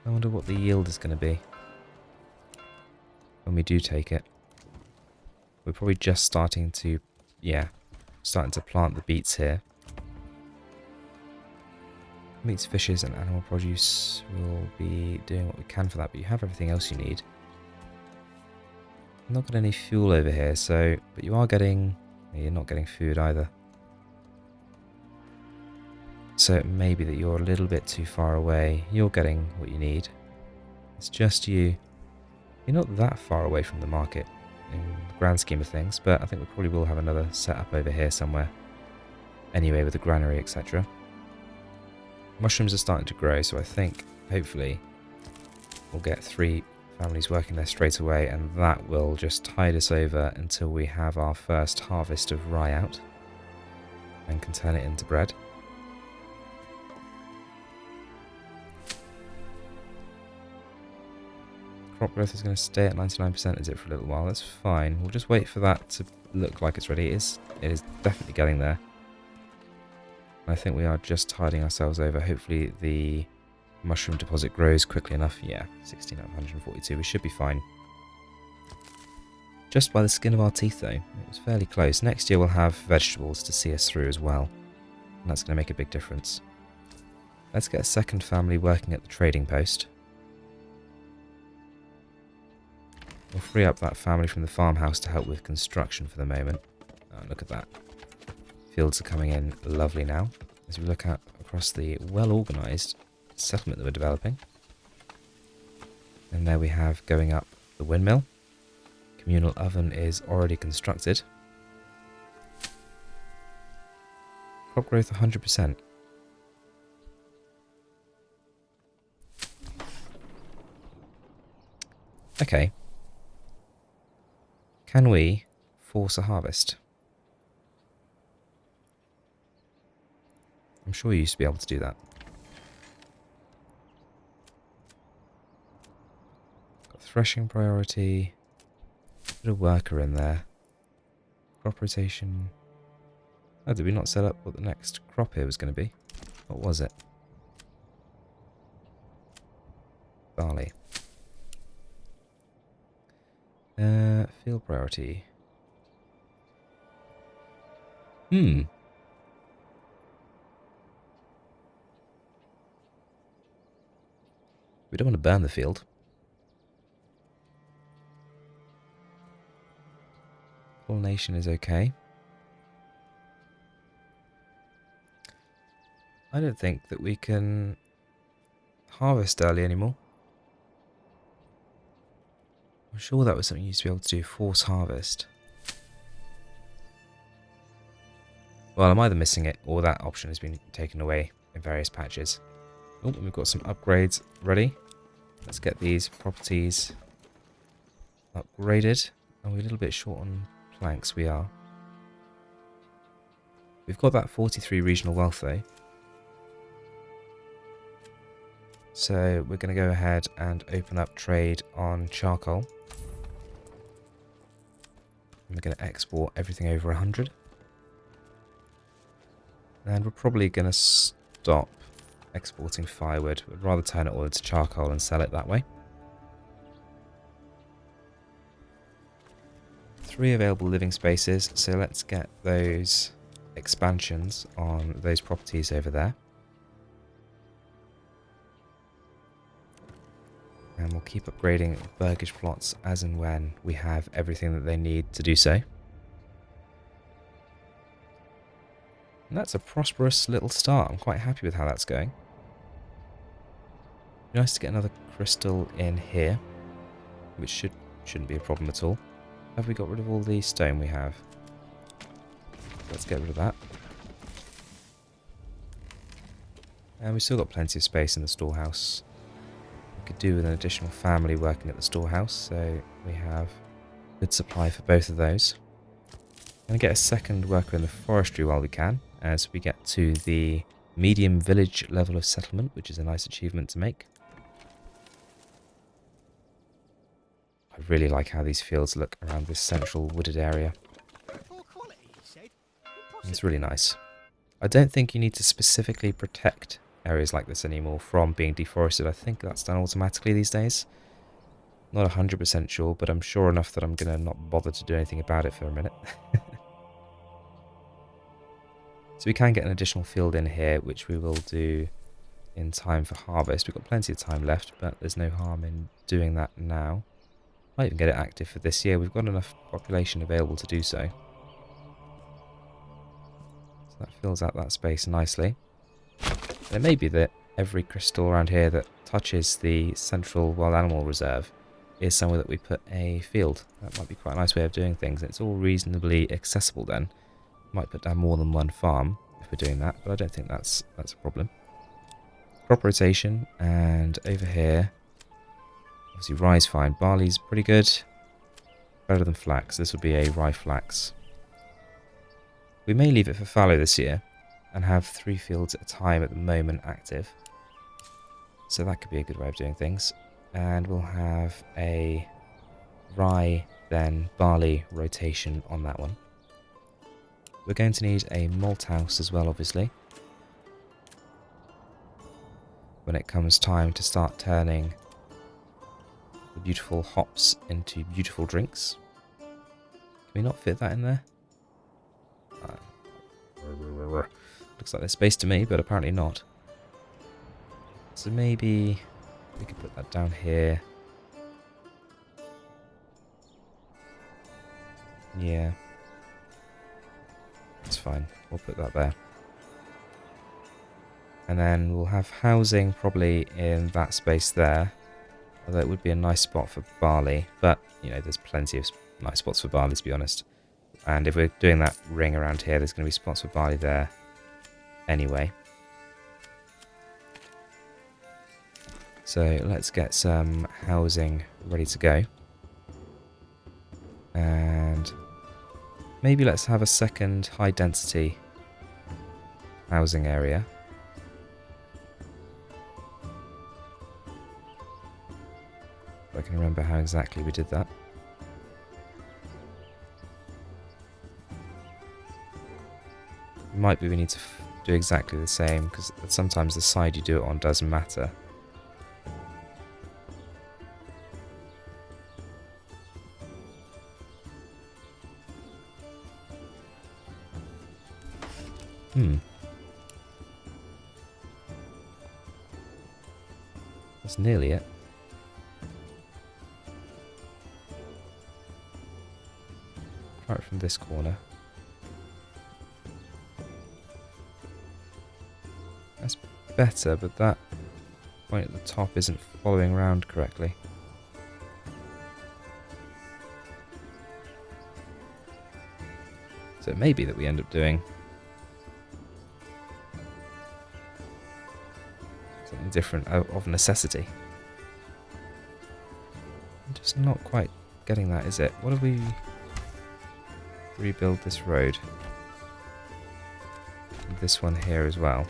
I wonder what the yield is going to be when we do take it. We're probably just starting to, plant the beets here. Meats, fishes and animal produce will be doing what we can for that, but you have everything else you need. Not got any fuel over here, so, but you are getting, you're not getting food either. So it may be that you're a little bit too far away. You're getting what you need. It's just you. You're not that far away from the market in the grand scheme of things, but I think we probably will have another setup over here somewhere. Anyway, with the granary, etc. Mushrooms are starting to grow, so I think, hopefully, we'll get 3 families working there straight away, and that will just tide us over until we have our first harvest of rye out and can turn it into bread. Crop growth is going to stay at 99%, is it, for a little while? That's fine. We'll just wait for that to look like it's ready. It is definitely getting there. I think we are just tiding ourselves over. Hopefully the mushroom deposit grows quickly enough. Yeah, 16 out of 142. We should be fine. Just by the skin of our teeth though. It was fairly close. Next year we'll have vegetables to see us through as well. And that's going to make a big difference. Let's get a second family working at the trading post. We'll free up that family from the farmhouse to help with construction for the moment. Oh, look at that. Fields are coming in lovely now. As we look at across the well-organised settlement that we're developing. And there we have going up the windmill. Communal oven is already constructed. Crop growth 100%. Okay. Can we force a harvest? I'm sure you used to be able to do that. Got threshing priority. Bit of worker in there. Crop rotation. Oh, did we not set up what the next crop here was going to be? What was it? Barley. Field priority. We don't want to burn the field. Pollination is okay. I don't think that we can harvest early anymore. I'm sure that was something you used to be able to do, force harvest. Well, I'm either missing it or that option has been taken away in various patches. Oh, and we've got some upgrades ready. Let's get these properties upgraded. Are we a little bit short on planks? We are. We've got that 43 regional wealth though. So we're going to go ahead and open up trade on charcoal. And we're going to export everything over 100. And we're probably going to stop exporting firewood. We'd rather turn it all into charcoal and sell it that way. 3 available living spaces, so let's get those expansions on those properties over there. And we'll keep upgrading Burgage Plots as and when we have everything that they need to do so. And that's a prosperous little start. I'm quite happy with how that's going. Nice to get another crystal in here, which shouldn't be a problem at all. Have we got rid of all the stone we have? Let's get rid of that. And we've still got plenty of space in the storehouse. We could do with an additional family working at the storehouse, so we have good supply for both of those. Going to get a second worker in the forestry while we can, as we get to the medium village level of settlement, which is a nice achievement to make. I really like how these fields look around this central wooded area. It's really nice. I don't think you need to specifically protect areas like this anymore from being deforested. I think that's done automatically these days. Not 100% sure, but I'm sure enough that I'm going to not bother to do anything about it for a minute. So we can get an additional field in here, which we will do in time for harvest. We've got plenty of time left, but there's no harm in doing that now. Might even get it active for this year. We've got enough population available to do so. So that fills out that space nicely. And it may be that every crystal around here that touches the central wild animal reserve is somewhere that we put a field. That might be quite a nice way of doing things. It's all reasonably accessible then. Might put down more than one farm if we're doing that, but I don't think that's a problem. Crop rotation, and over here, obviously rye's fine. Barley's pretty good. Better than flax. This would be a rye flax. We may leave it for fallow this year and have 3 fields at a time at the moment active. So that could be a good way of doing things. And we'll have a rye, then barley rotation on that one. We're going to need a malt house as well, obviously, when it comes time to start turning the beautiful hops into beautiful drinks. we not fit that in there? Looks like there's space to me, but apparently not. So maybe we could put that down here. Yeah. That's fine. We'll put that there. And then we'll have housing probably in that space there. Although it would be a nice spot for barley. But, you know, there's plenty of nice spots for barley, to be honest. And if we're doing that ring around here, there's going to be spots for barley there anyway. So let's get some housing ready to go. And maybe let's have a second high density housing area. If I can remember how exactly we did that. Might be we need to do exactly the same, because sometimes the side you do it on doesn't matter. That's nearly it. Try it from this corner. That's better, but that point at the top isn't following around correctly. So it may be that we end up doing something different of necessity. I'm just not quite getting that, is it? What if we rebuild this road? And this one here as well.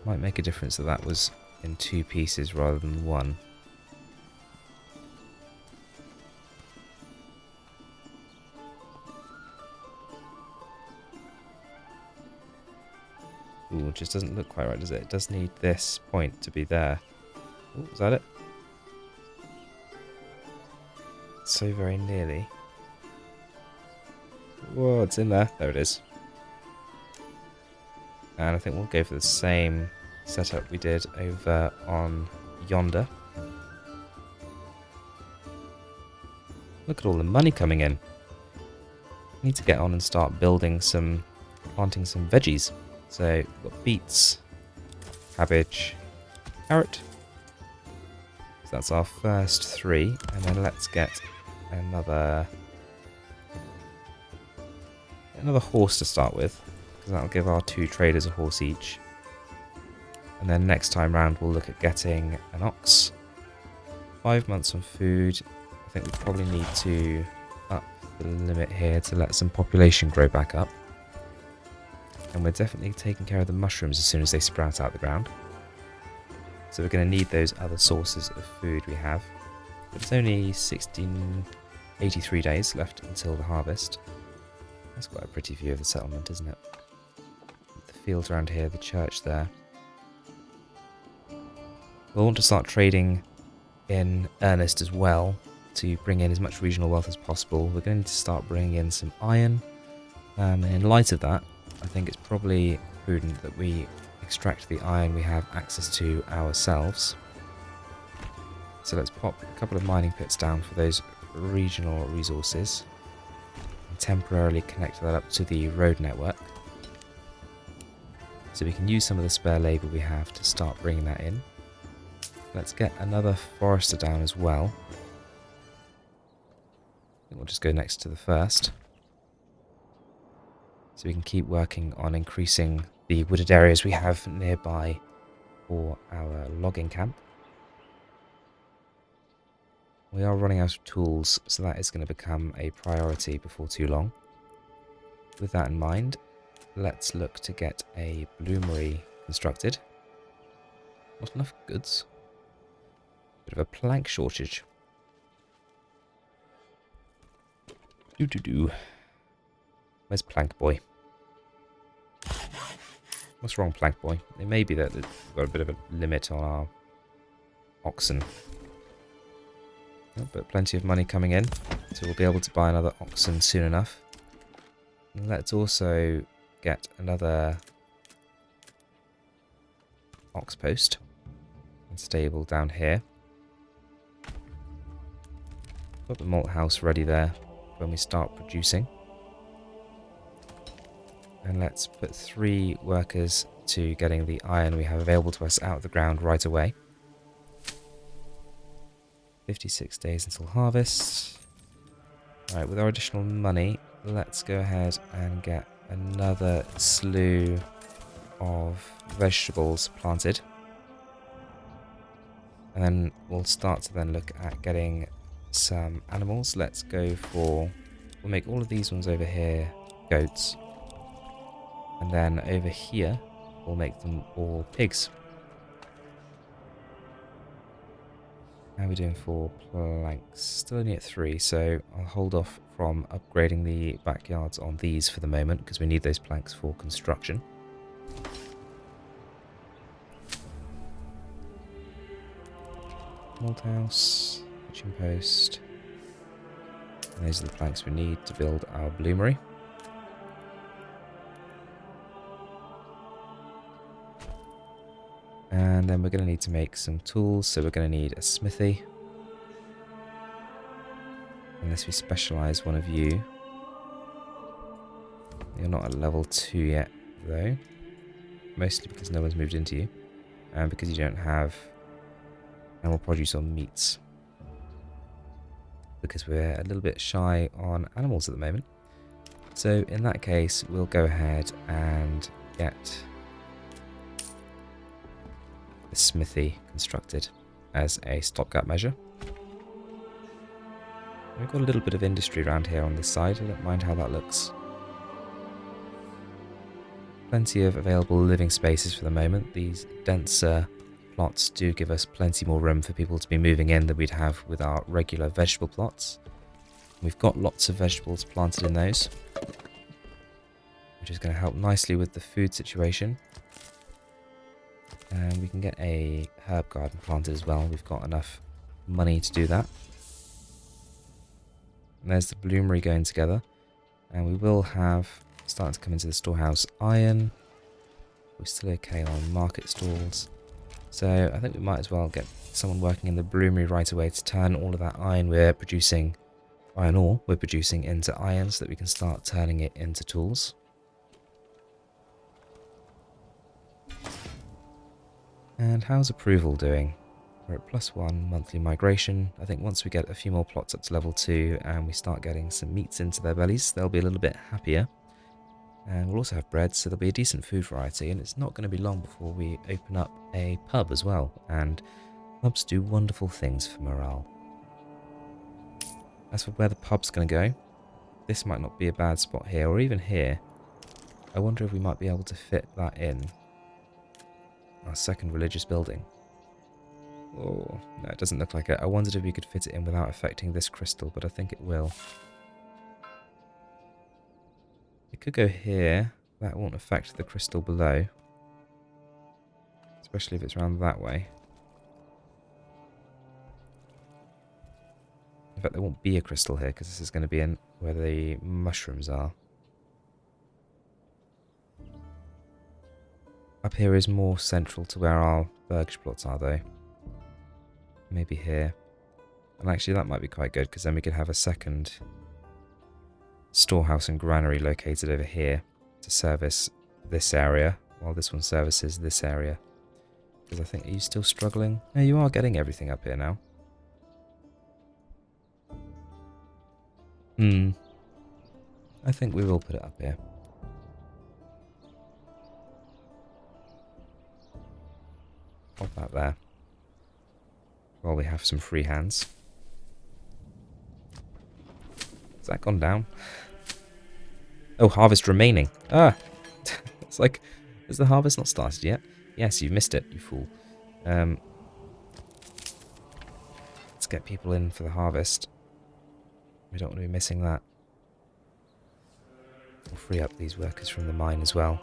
Might make a difference that that was in two pieces rather than one. Ooh, it just doesn't look quite right, does it? It does need this point to be there. Ooh, is that it? So very nearly. Whoa, it's in there. There it is. And I think we'll go for the same setup we did over on yonder. Look at all the money coming in. Need to get on and start planting some veggies. So we've got beets, cabbage, carrot. So that's our first three, and then let's get another horse to start with, because that'll give our two traders a horse each. And then next time round we'll look at getting an ox. 5 months on food. I think we probably need to up the limit here to let some population grow back up. And we're definitely taking care of the mushrooms as soon as they sprout out the ground. So we're going to need those other sources of food we have. But it's only 83 days left until the harvest. That's quite a pretty view of the settlement, isn't it? The fields around here, the church there. We'll want to start trading in earnest as well to bring in as much regional wealth as possible. We're going to start bringing in some iron. And in light of that, I think it's probably prudent that we extract the iron we have access to ourselves. So let's pop a couple of mining pits down for those regional resources and temporarily connect that up to the road network. So we can use some of the spare labour we have to start bringing that in. Let's get another forester down as well. I think we'll just go next to the first. So we can keep working on increasing the wooded areas we have nearby for our logging camp. We are running out of tools, so that is going to become a priority before too long. With that in mind, let's look to get a bloomery constructed. Not enough goods. Bit of a plank shortage. Where's Plank Boy? What's wrong, Plank Boy? It may be that we've got a bit of a limit on our oxen. Oh, but plenty of money coming in, so we'll be able to buy another oxen soon enough. And let's also get another ox post and stable down here. Got the malt house ready there when we start producing. And let's put 3 workers to getting the iron we have available to us out of the ground right away. 56 days until harvest. Alright, with our additional money, let's go ahead and get another slew of vegetables planted. And then we'll start to then look at getting some animals. Let's go for... we'll make all of these ones over here goats. And then over here, we'll make them all pigs. How are we doing for planks? Still only at 3, so I'll hold off from upgrading the backyards on these for the moment, because we need those planks for construction. Malt house, kitchen post. And those are the planks we need to build our bloomery. And then we're going to need to make some tools, so we're going to need a smithy. Unless we specialise one of you. You're not at level 2 yet, though. Mostly because no one's moved into you. And because you don't have animal produce or meats. Because we're a little bit shy on animals at the moment. So in that case, we'll go ahead and get the smithy constructed as a stopgap measure. We've got a little bit of industry around here on this side. I don't mind how that looks. Plenty of available living spaces for the moment. These denser plots do give us plenty more room for people to be moving in than we'd have with our regular vegetable plots. We've got lots of vegetables planted in those, which is going to help nicely with the food situation. And we can get a herb garden planted as well. We've got enough money to do that. And there's the bloomery going together. And we will have, starting to come into the storehouse, iron. We're still okay on market stalls. So I think we might as well get someone working in the bloomery right away to turn all of that iron we're producing, iron ore we're producing, into iron, so that we can start turning it into tools. And how's approval doing? We're at +1 monthly migration. I think once we get a few more plots up to level 2 and we start getting some meats into their bellies, they'll be a little bit happier. And we'll also have bread, so there'll be a decent food variety, and it's not going to be long before we open up a pub as well, and pubs do wonderful things for morale. As for where the pub's going to go, this might not be a bad spot here, or even here. I wonder if we might be able to fit that in. Our second religious building. Oh, no, it doesn't look like it. I wondered if we could fit it in without affecting this crystal, but I think it will. It could go here. That won't affect the crystal below. Especially if it's around that way. In fact, there won't be a crystal here, because this is going to be in where the mushrooms are. Up here is more central to where our Burgage Plots are, though. Maybe here. And actually that might be quite good, because then we could have a second storehouse and granary located over here to service this area, while this one services this area. Because I think, are you still struggling? No, you are getting everything up here now. I think we will put it up here. Pop that there. While we have some free hands. Has that gone down? Oh, harvest remaining. Ah! It's like, has the harvest not started yet? Yes, you've missed it, you fool. Let's get people in for the harvest. We don't want to be missing that. We'll free up these workers from the mine as well.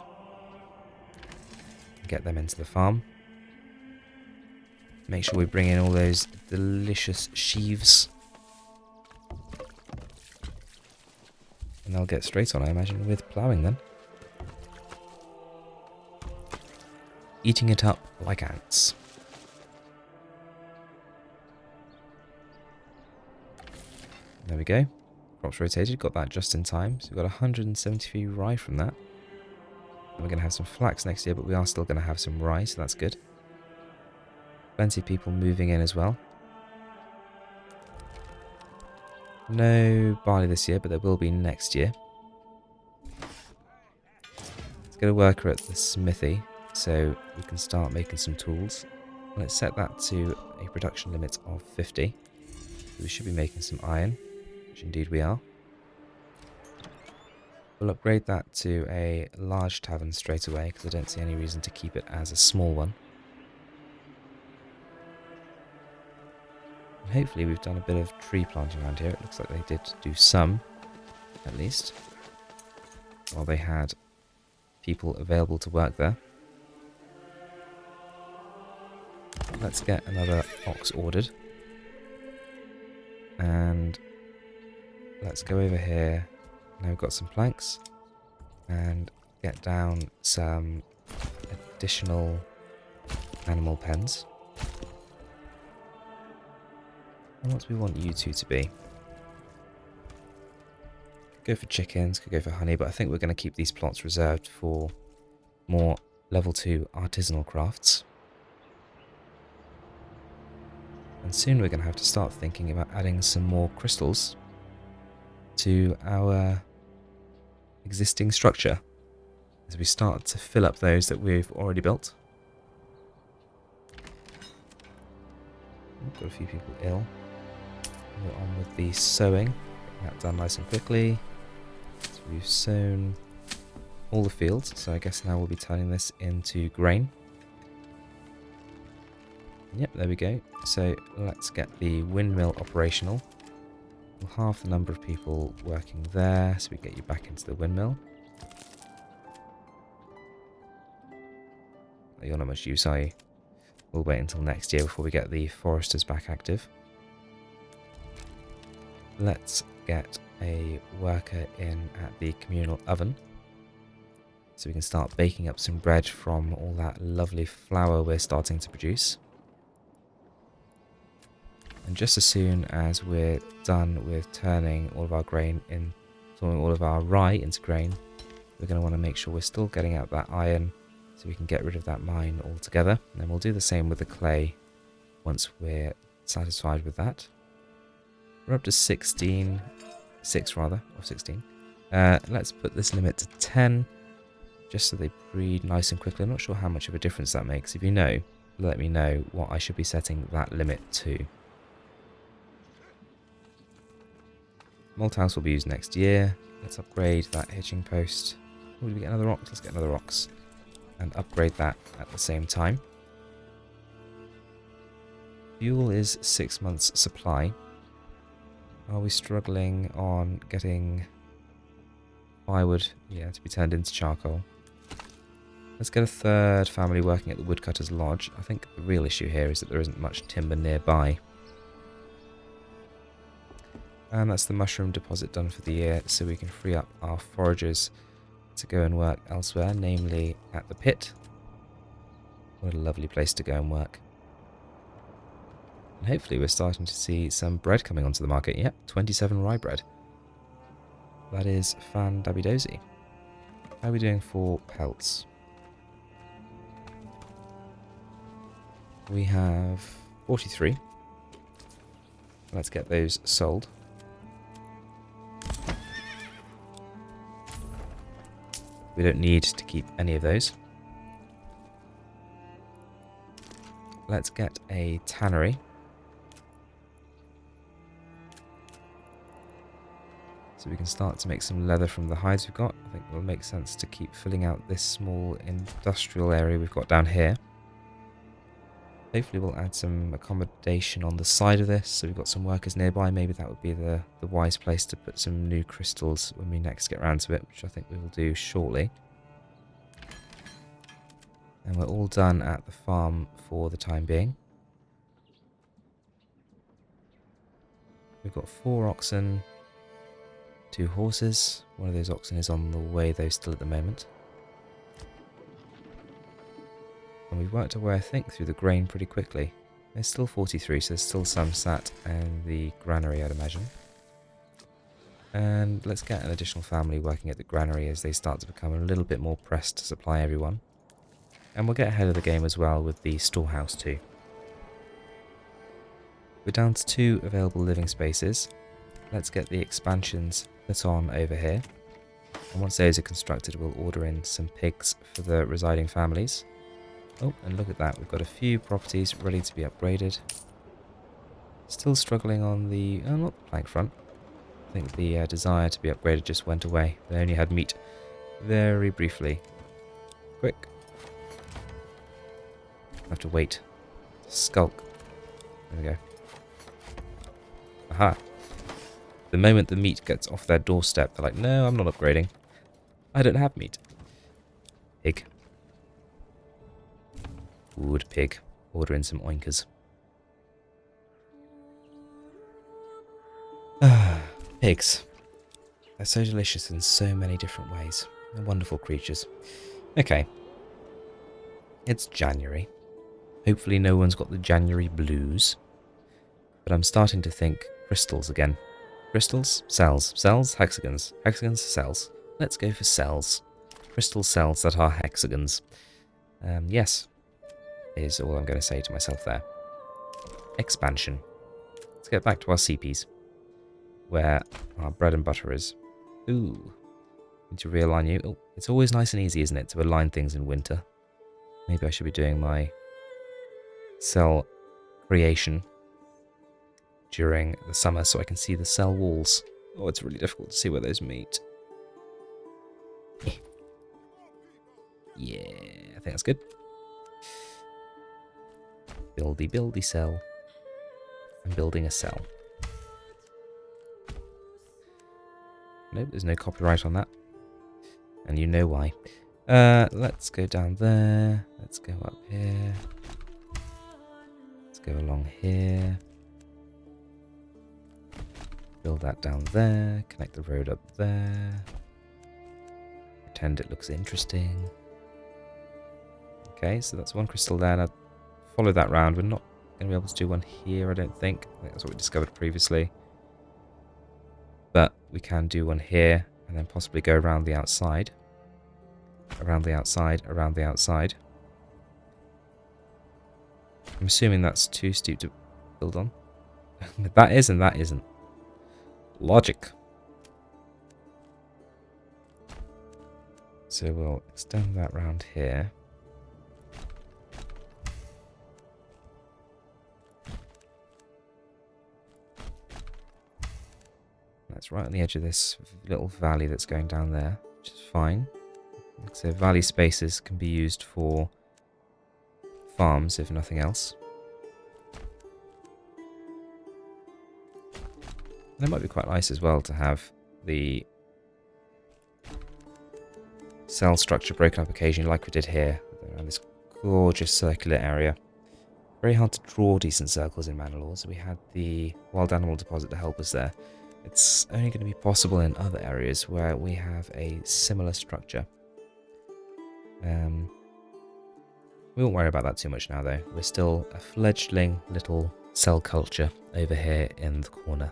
Get them into the farm. Make sure we bring in all those delicious sheaves they'll get straight on, I imagine, with ploughing then. Eating it up like ants. There we go. Crops rotated, got that just in time. So we've got 173 rye from that. And we're going to have some flax next year, but we are still going to have some rye, so that's good. Plenty of people moving in as well. No barley this year, but there will be next year. Let's get a worker at the smithy so we can start making some tools. Let's set that to a production limit of 50. We should be making some iron, which indeed we are. We'll upgrade that to a large tavern straight away because I don't see any reason to keep it as a small one. And hopefully we've done a bit of tree planting around here. It looks like they did do some, at least. While they had people available to work there. Let's get another ox ordered. And let's go over here. Now we've got some planks. And get down some additional animal pens. And what do we want you two to be? Could go for chickens, could go for honey, but I think we're going to keep these plots reserved for more level 2 artisanal crafts. And soon we're going to have to start thinking about adding some more crystals to our existing structure as we start to fill up those that we've already built. Got a few people ill. We're on with the sowing. Getting that done nice and quickly. So we've sown all the fields, so I guess now we'll be turning this into grain. Yep, there we go. So let's get the windmill operational. We'll halve the number of people working there, so we get you back into the windmill. You're not much use, are you? We'll wait until next year before we get the foresters back active. Let's get a worker in at the communal oven so we can start baking up some bread from all that lovely flour we're starting to produce. And just as soon as we're done with turning all of our rye into grain, we're going to want to make sure we're still getting out that iron so we can get rid of that mine altogether. And then we'll do the same with the clay once we're satisfied with that. We're up to 16. Let's put this limit to 10, just so they breed nice and quickly. I'm not sure how much of a difference that makes. If you know, let me know what I should be setting that limit to. Malthouse will be used next year. Let's upgrade that hitching post. Oh, did we get another ox? Let's get another ox. And upgrade that at the same time. Fuel is 6 months supply. Are we struggling on getting firewood? Yeah, to be turned into charcoal. Let's get a third family working at the woodcutter's lodge. I think the real issue here is that there isn't much timber nearby. And that's the mushroom deposit done for the year, so we can free up our foragers to go and work elsewhere, namely at the pit. What a lovely place to go and work. And hopefully we're starting to see some bread coming onto the market. Yep, 27 rye bread. That is fan-dabby-dozy. How are we doing for pelts? We have 43. Let's get those sold. We don't need to keep any of those. Let's get a tannery. So we can start to make some leather from the hides we've got. I think it'll make sense to keep filling out this small industrial area we've got down here. Hopefully we'll add some accommodation on the side of this, so we've got some workers nearby. Maybe that would be the wise place to put some new crystals when we next get around to it, which I think we will do shortly. And we're all done at the farm for the time being. We've got 4 oxen, 2 horses. One of those oxen is on the way though still at the moment. And we've worked our way, I think, through the grain pretty quickly. There's still 43, so there's still some sat in the granary, I'd imagine. And let's get an additional family working at the granary as they start to become a little bit more pressed to supply everyone. And we'll get ahead of the game as well with the storehouse too. We're down to 2 available living spaces. Let's get the expansions put on over here. And once those are constructed, we'll order in some pigs for the residing families. Oh, and look at that. We've got a few properties ready to be upgraded. Still struggling on the... oh, not the plank front. I think the desire to be upgraded just went away. They only had meat very briefly. Quick. I have to wait. Skulk. There we go. Aha. The moment the meat gets off their doorstep, they're like, no, I'm not upgrading. I don't have meat. Pig. Wood pig. Order in some oinkers. Pigs. They're so delicious in so many different ways. They're wonderful creatures. Okay. It's January. Hopefully no one's got the January blues. But I'm starting to think crystals again. Crystals? Cells. Cells? Hexagons. Hexagons? Cells. Let's go for cells. Crystal cells that are hexagons. Yes. Is all I'm going to say to myself there. Expansion. Let's get back to our CPs. Where our bread and butter is. Ooh. Need to realign you. Oh, it's always nice and easy, isn't it, to align things in winter. Maybe I should be doing my cell creation during the summer so I can see the cell walls. Oh, it's really difficult to see where those meet. Yeah, I think that's good. Buildy cell. I'm building a cell. Nope, there's no copyright on that. And you know why. Let's go down there. Let's go up here. Let's go along here. Build that down there. Connect the road up there. Pretend it looks interesting. Okay, so that's one crystal there. Now follow that round. We're not going to be able to do one here, I don't think. I think that's what we discovered previously. But we can do one here, and then possibly go around the outside. Around the outside, around the outside. I'm assuming that's too steep to build on. That is and that isn't. Logic. So we'll extend that round here. That's right on the edge of this little valley that's going down there, which is fine. So valley spaces can be used for farms, if nothing else. And it might be quite nice as well to have the cell structure broken up occasionally, like we did here, around this gorgeous circular area. Very hard to draw decent circles in Manor Lords. We had the wild animal deposit to help us there. It's only going to be possible in other areas where we have a similar structure. We won't worry about that too much now though. We're still a fledgling little cell culture over here in the corner.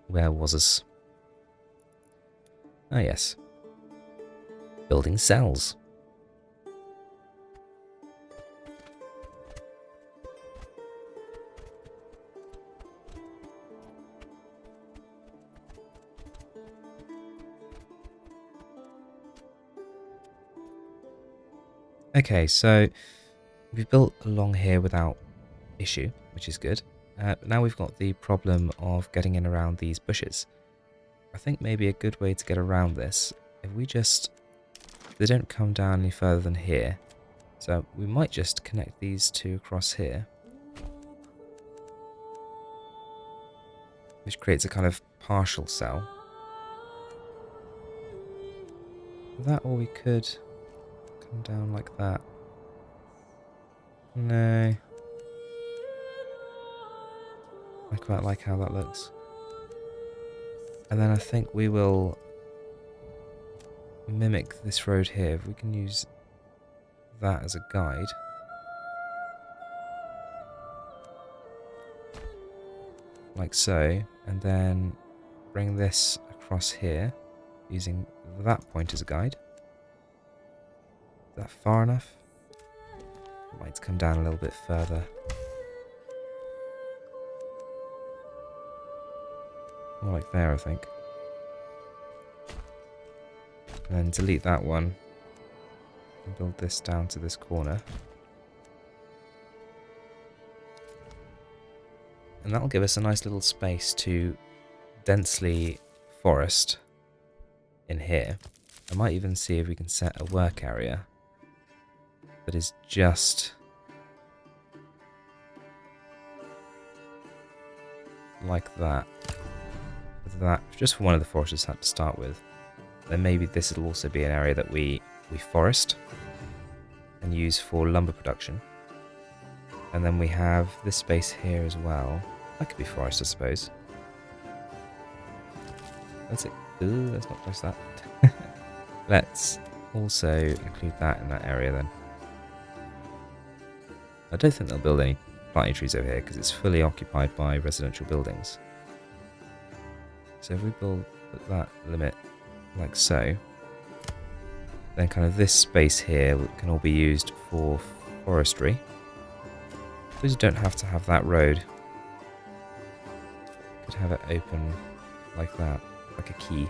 Where was us? Ah yes. Building cells. Okay, so we've built along here without issue, which is good. Now we've got the problem of getting in around these bushes. I think maybe a good way to get around this, if we just... they don't come down any further than here. So we might just connect these two across here. Which creates a kind of partial cell. That, or we could... down like that. No. I quite like how that looks. And then I think we will mimic this road here. If we can use that as a guide. Like so. And then bring this across here using that point as a guide. Is that far enough? Might come down a little bit further. More like there, I think. And then delete that one. And build this down to this corner. And that'll give us a nice little space to densely forest in here. I might even see if we can set a work area that is just like that. With that, just for one of the foresters had to start with. Then maybe this will also be an area that we forest and use for lumber production. And then we have this space here as well. That could be forest, I suppose. Let's not place that. Let's also include that in that area then. I don't think they'll build any planting trees over here because it's fully occupied by residential buildings. So if we build that limit like so, then kind of this space here can all be used for forestry. But you don't have to have that road. You could have it open like that, like a key.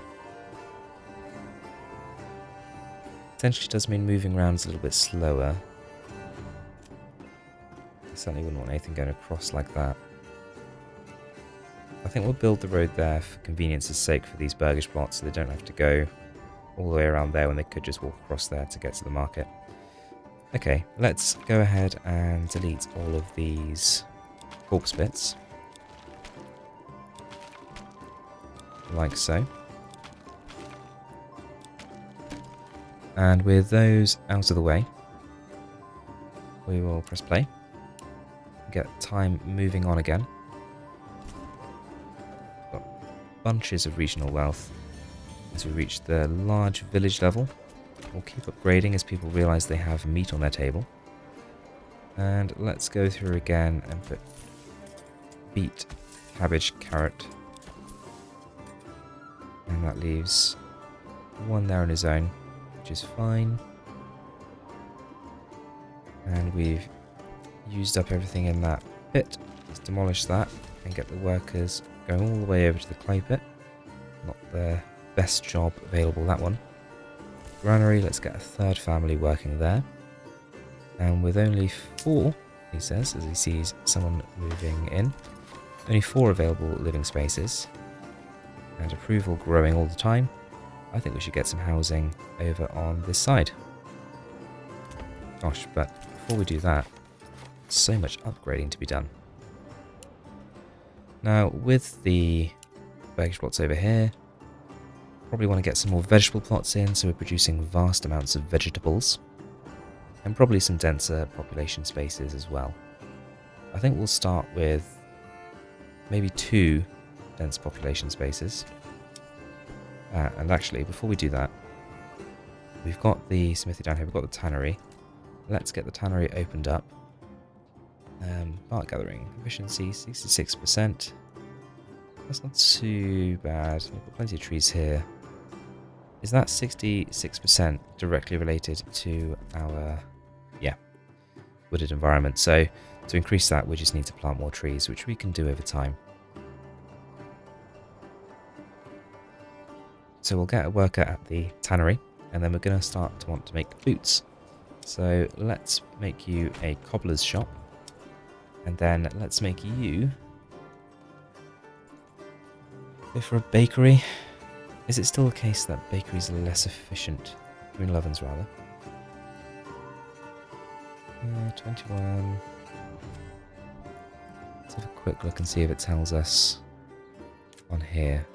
Potentially does mean moving around is a little bit slower. I certainly wouldn't want anything going across like that. I think we'll build the road there for convenience's sake for these Burgage Plots, so they don't have to go all the way around there when they could just walk across there to get to the market. Okay, let's go ahead and delete all of these corpse bits. Like so. And with those out of the way, we will press play. Get time moving on again. Got bunches of regional wealth as we reach the large village level. We'll keep upgrading as people realise they have meat on their table. And let's go through again and put beet, cabbage, carrot. And that leaves one there on his own, which is fine. And we've used up everything in that pit. Let's demolish that and get the workers going all the way over to the clay pit. Not the best job available, that one. Granary, let's get a third family working there. And with only 4, he says, as he sees someone moving in, only 4 available living spaces, and approval growing all the time, I think we should get some housing over on this side. Gosh, but before we do that, so much upgrading to be done. Now, with the Burgage Plots over here, probably want to get some more vegetable plots in, so we're producing vast amounts of vegetables. And probably some denser population spaces as well. I think we'll start with maybe 2 dense population spaces. And actually, before we do that, we've got the smithy down here, we've got the tannery. Let's get the tannery opened up. Bark gathering, efficiency 66%. That's not too bad. We've got plenty of trees here. Is that 66% directly related to our, wooded environment? So to increase that, we just need to plant more trees, which we can do over time. So we'll get a worker at the tannery, and then we're going to start to want to make boots. So let's make you a cobbler's shop, and then let's make you go for a bakery. Is it still the case that bakeries are less efficient? Green ovens, rather. 21. Let's have a quick look and see if it tells us on here.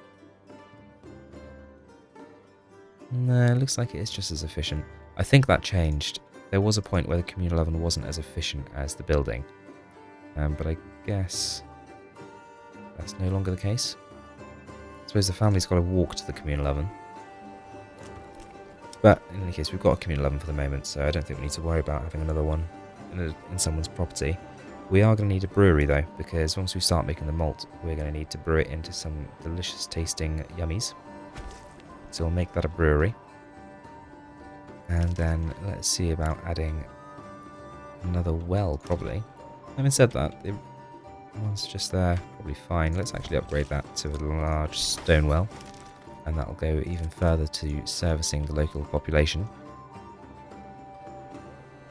No, it looks like it is just as efficient. I think that changed. There was a point where the communal oven wasn't as efficient as the building. But I guess that's no longer the case. I suppose the family's got to walk to the communal oven. But in any case, we've got a communal oven for the moment, so I don't think we need to worry about having another one in someone's property. We are going to need a brewery though, because once we start making the malt, we're going to need to brew it into some delicious tasting yummies. So we'll make that a brewery. And then let's see about adding another well, probably. Having said that, the one's just there, probably fine. Let's actually upgrade that to a large stone well. And that'll go even further to servicing the local population.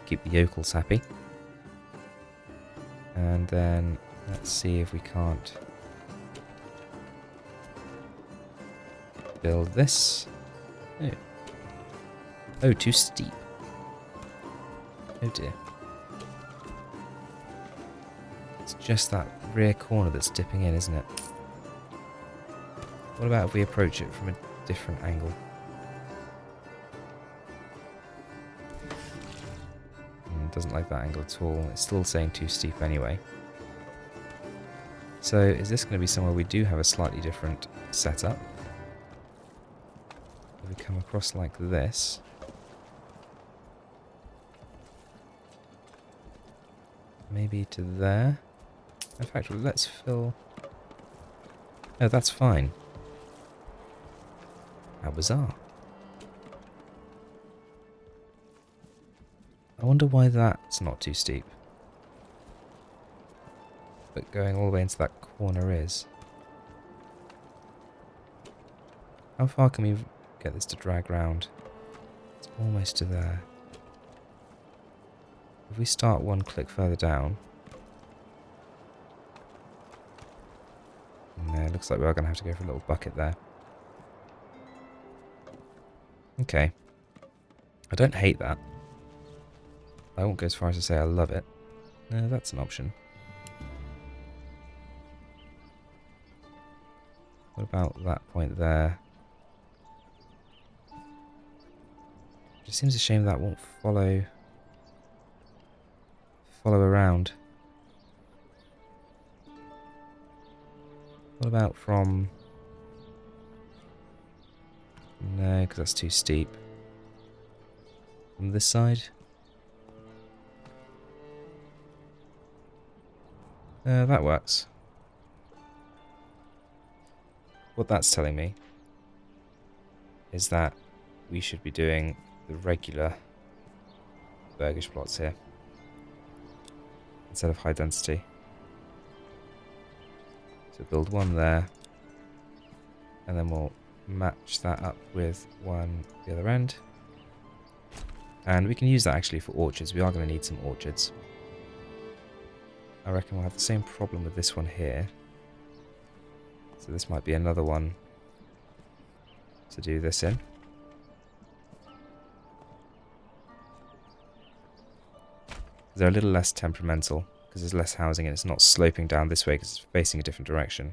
Keep the yokels happy. And then let's see if we can't build this. Oh, oh, too steep. Oh dear. It's just that rear corner that's dipping in, isn't it? What about if we approach it from a different angle? Doesn't like that angle at all. It's still saying too steep anyway. So is this going to be somewhere we do have a slightly different setup? If we come across like this. Maybe to there. In fact, let's fill... Oh, that's fine. How bizarre. I wonder why that's not too steep. But going all the way into that corner is. How far can we get this to drag round? It's almost to there. If we start one click further down... No, it looks like we are going to have to go for a little bucket there. Okay. I don't hate that. I won't go as far as to say I love it. No, that's an option. What about that point there? It just seems a shame that won't follow around. What about from... No, because that's too steep. From this side? That works. What that's telling me is that we should be doing the regular Burgage plots here instead of high density. So build one there, and then we'll match that up with one at the other end. And we can use that actually for orchards. We are going to need some orchards. I reckon we'll have the same problem with this one here. So this might be another one to do this in. They're a little less temperamental because there's less housing and it's not sloping down this way because it's facing a different direction.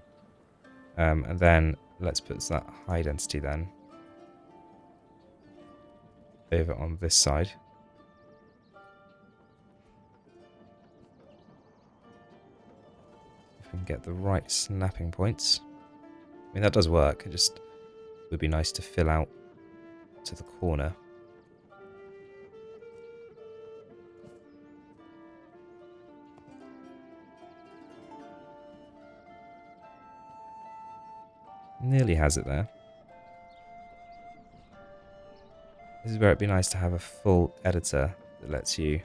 And then let's put that high density then over on this side. If we can get the right snapping points. I mean, that does work. It just would be nice to fill out to the corner. Nearly has it there. This is where it'd be nice to have a full editor that lets you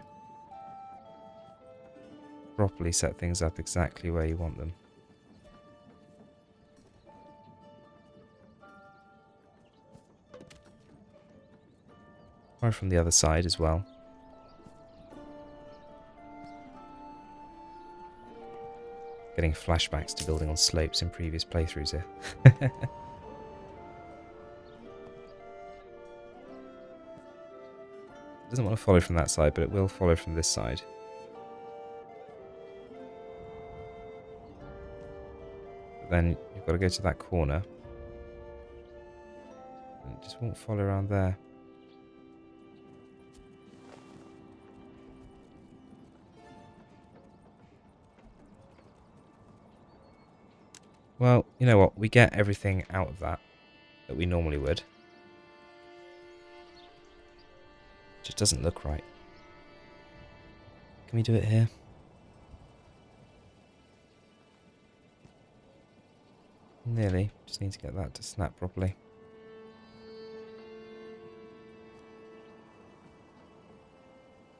properly set things up exactly where you want them. Or from the other side as well. Getting flashbacks to building on slopes in previous playthroughs here. It doesn't want to follow from that side, but it will follow from this side. But then you've got to go to that corner. And it just won't follow around there. Well, you know what? We get everything out of that we normally would. Just doesn't look right. Can we do it here? Nearly. Just need to get that to snap properly.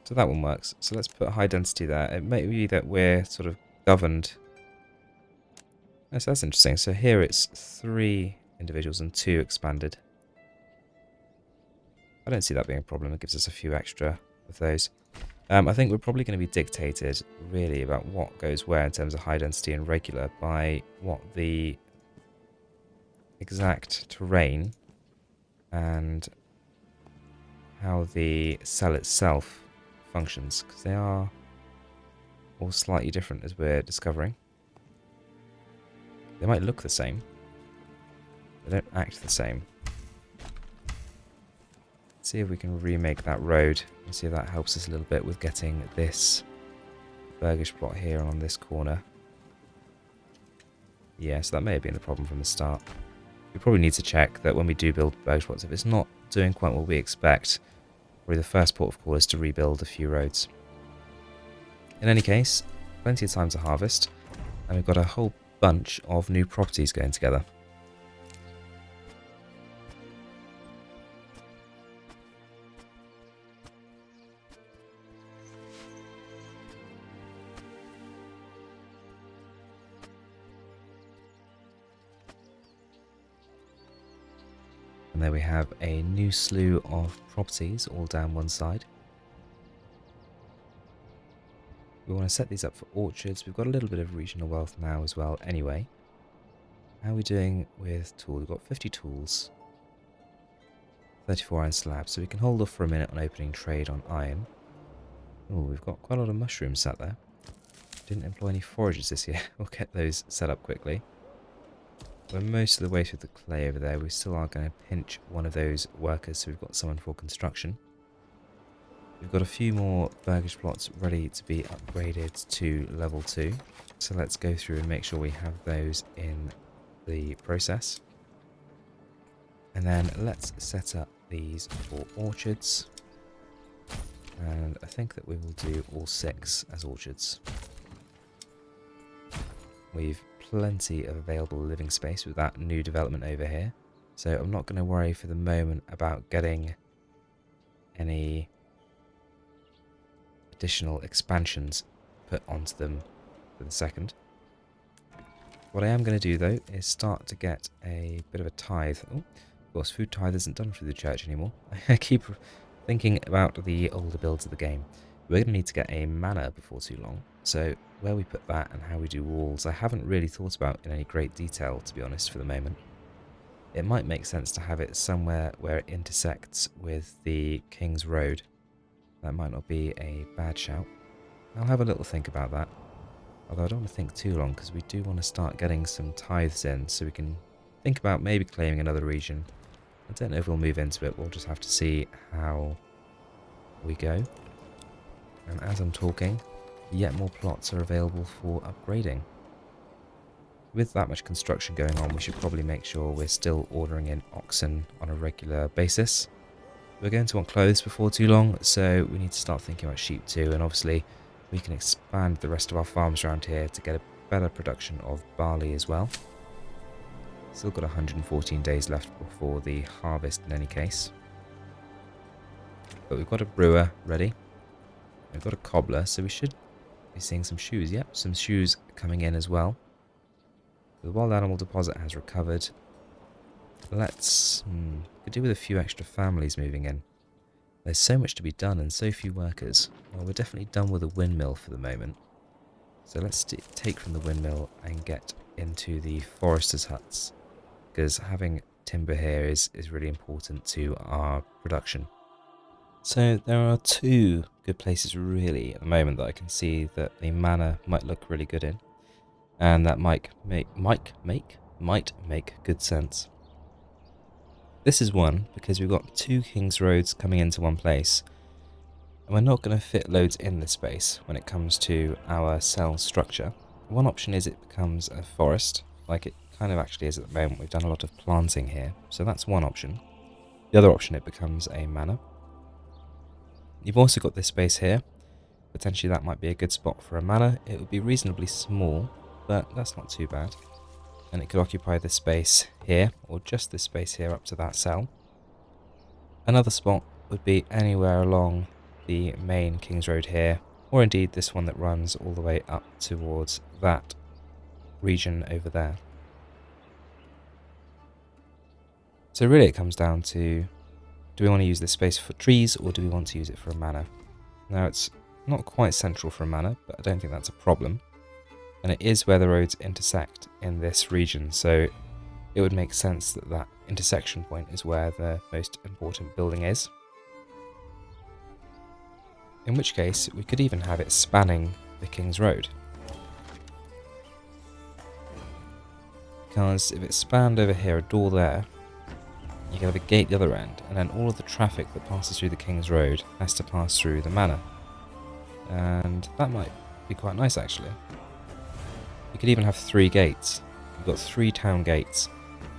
So that one works. So let's put high density there. It may be that we're sort of governed. Yes, that's interesting. So here it's 3 individuals and 2 expanded. I don't see that being a problem. It gives us a few extra of those. I think we're probably going to be dictated really about what goes where in terms of high density and regular by what the exact terrain and how the cell itself functions, because they are all slightly different as we're discovering. They might look the same. They don't act the same. Let's see if we can remake that road and see if that helps us a little bit with getting this Burgage Plot here on this corner. Yeah, so that may have been the problem from the start. We probably need to check that when we do build Burgage Plots, if it's not doing quite what we expect, probably the first port of call is to rebuild a few roads. In any case, plenty of time to harvest, and we've got a whole bunch of new properties going together. And there we have a new slew of properties all down one side. We want to set these up for orchards. We've got a little bit of regional wealth now as well anyway. How are we doing with tools? We've got 50 tools, 34 iron slabs, so we can hold off for a minute on opening trade on iron. Oh, we've got quite a lot of mushrooms sat there. Didn't employ any foragers this year. We'll get those set up quickly. We're most of the way through the clay over there. We still are going to pinch one of those workers, so we've got someone for construction. We've got a few more Burgage Plots ready to be upgraded to level 2. So let's go through and make sure we have those in the process. And then let's set up these for orchards. And I think that we will do all 6 as orchards. We've plenty of available living space with that new development over here. So I'm not going to worry for the moment about getting any additional expansions put onto them for the second. What I am going to do though is start to get a bit of a tithe. Oh, of course, food tithe isn't done through the church anymore. I keep thinking about the older builds of the game. We're going to need to get a manor before too long. So where we put that and how we do walls, I haven't really thought about in any great detail, to be honest, for the moment. It might make sense to have it somewhere where it intersects with the King's Road. That might not be a bad shout. I'll have a little think about that. Although I don't want to think too long, because we do want to start getting some tithes in, so we can think about maybe claiming another region. I don't know if we'll move into it, we'll just have to see how we go. And as I'm talking, yet more plots are available for upgrading. With that much construction going on, we should probably make sure we're still ordering in oxen on a regular basis. We're going to want clothes before too long, so we need to start thinking about sheep too, and obviously we can expand the rest of our farms around here to get a better production of barley as well. Still got 114 days left before the harvest in any case. But we've got a brewer ready. We've got a cobbler, so we should be seeing some shoes. Yep, some shoes coming in as well. The wild animal deposit has recovered. Let's could do with a few extra families moving in. There's so much to be done and so few workers. Well, we're definitely done with a windmill for the moment. So let's take from the windmill and get into the foresters' huts, because having timber here is really important to our production. So there are 2 good places really at the moment that I can see that the manor might look really good in, and that might make good sense. This is one because we've got 2 King's Roads coming into one place, and we're not going to fit loads in this space when it comes to our cell structure. One option is it becomes a forest, like it kind of actually is at the moment. We've done a lot of planting here, so that's one option. The other option, it becomes a manor. You've also got this space here. Potentially that might be a good spot for a manor. It would be reasonably small, but that's not too bad. And it could occupy this space here, or just this space here up to that cell. Another spot would be anywhere along the main King's Road here, or indeed this one that runs all the way up towards that region over there. So really it comes down to, do we want to use this space for trees, or do we want to use it for a manor? Now it's not quite central for a manor, but I don't think that's a problem. And it is where the roads intersect in this region, so it would make sense that that intersection point is where the most important building is. In which case, we could even have it spanning the King's Road. Because if it spanned over here, a door there, you can have a gate the other end, and then all of the traffic that passes through the King's Road has to pass through the manor. And that might be quite nice, actually. You could even have 3 gates. You've got 3 town gates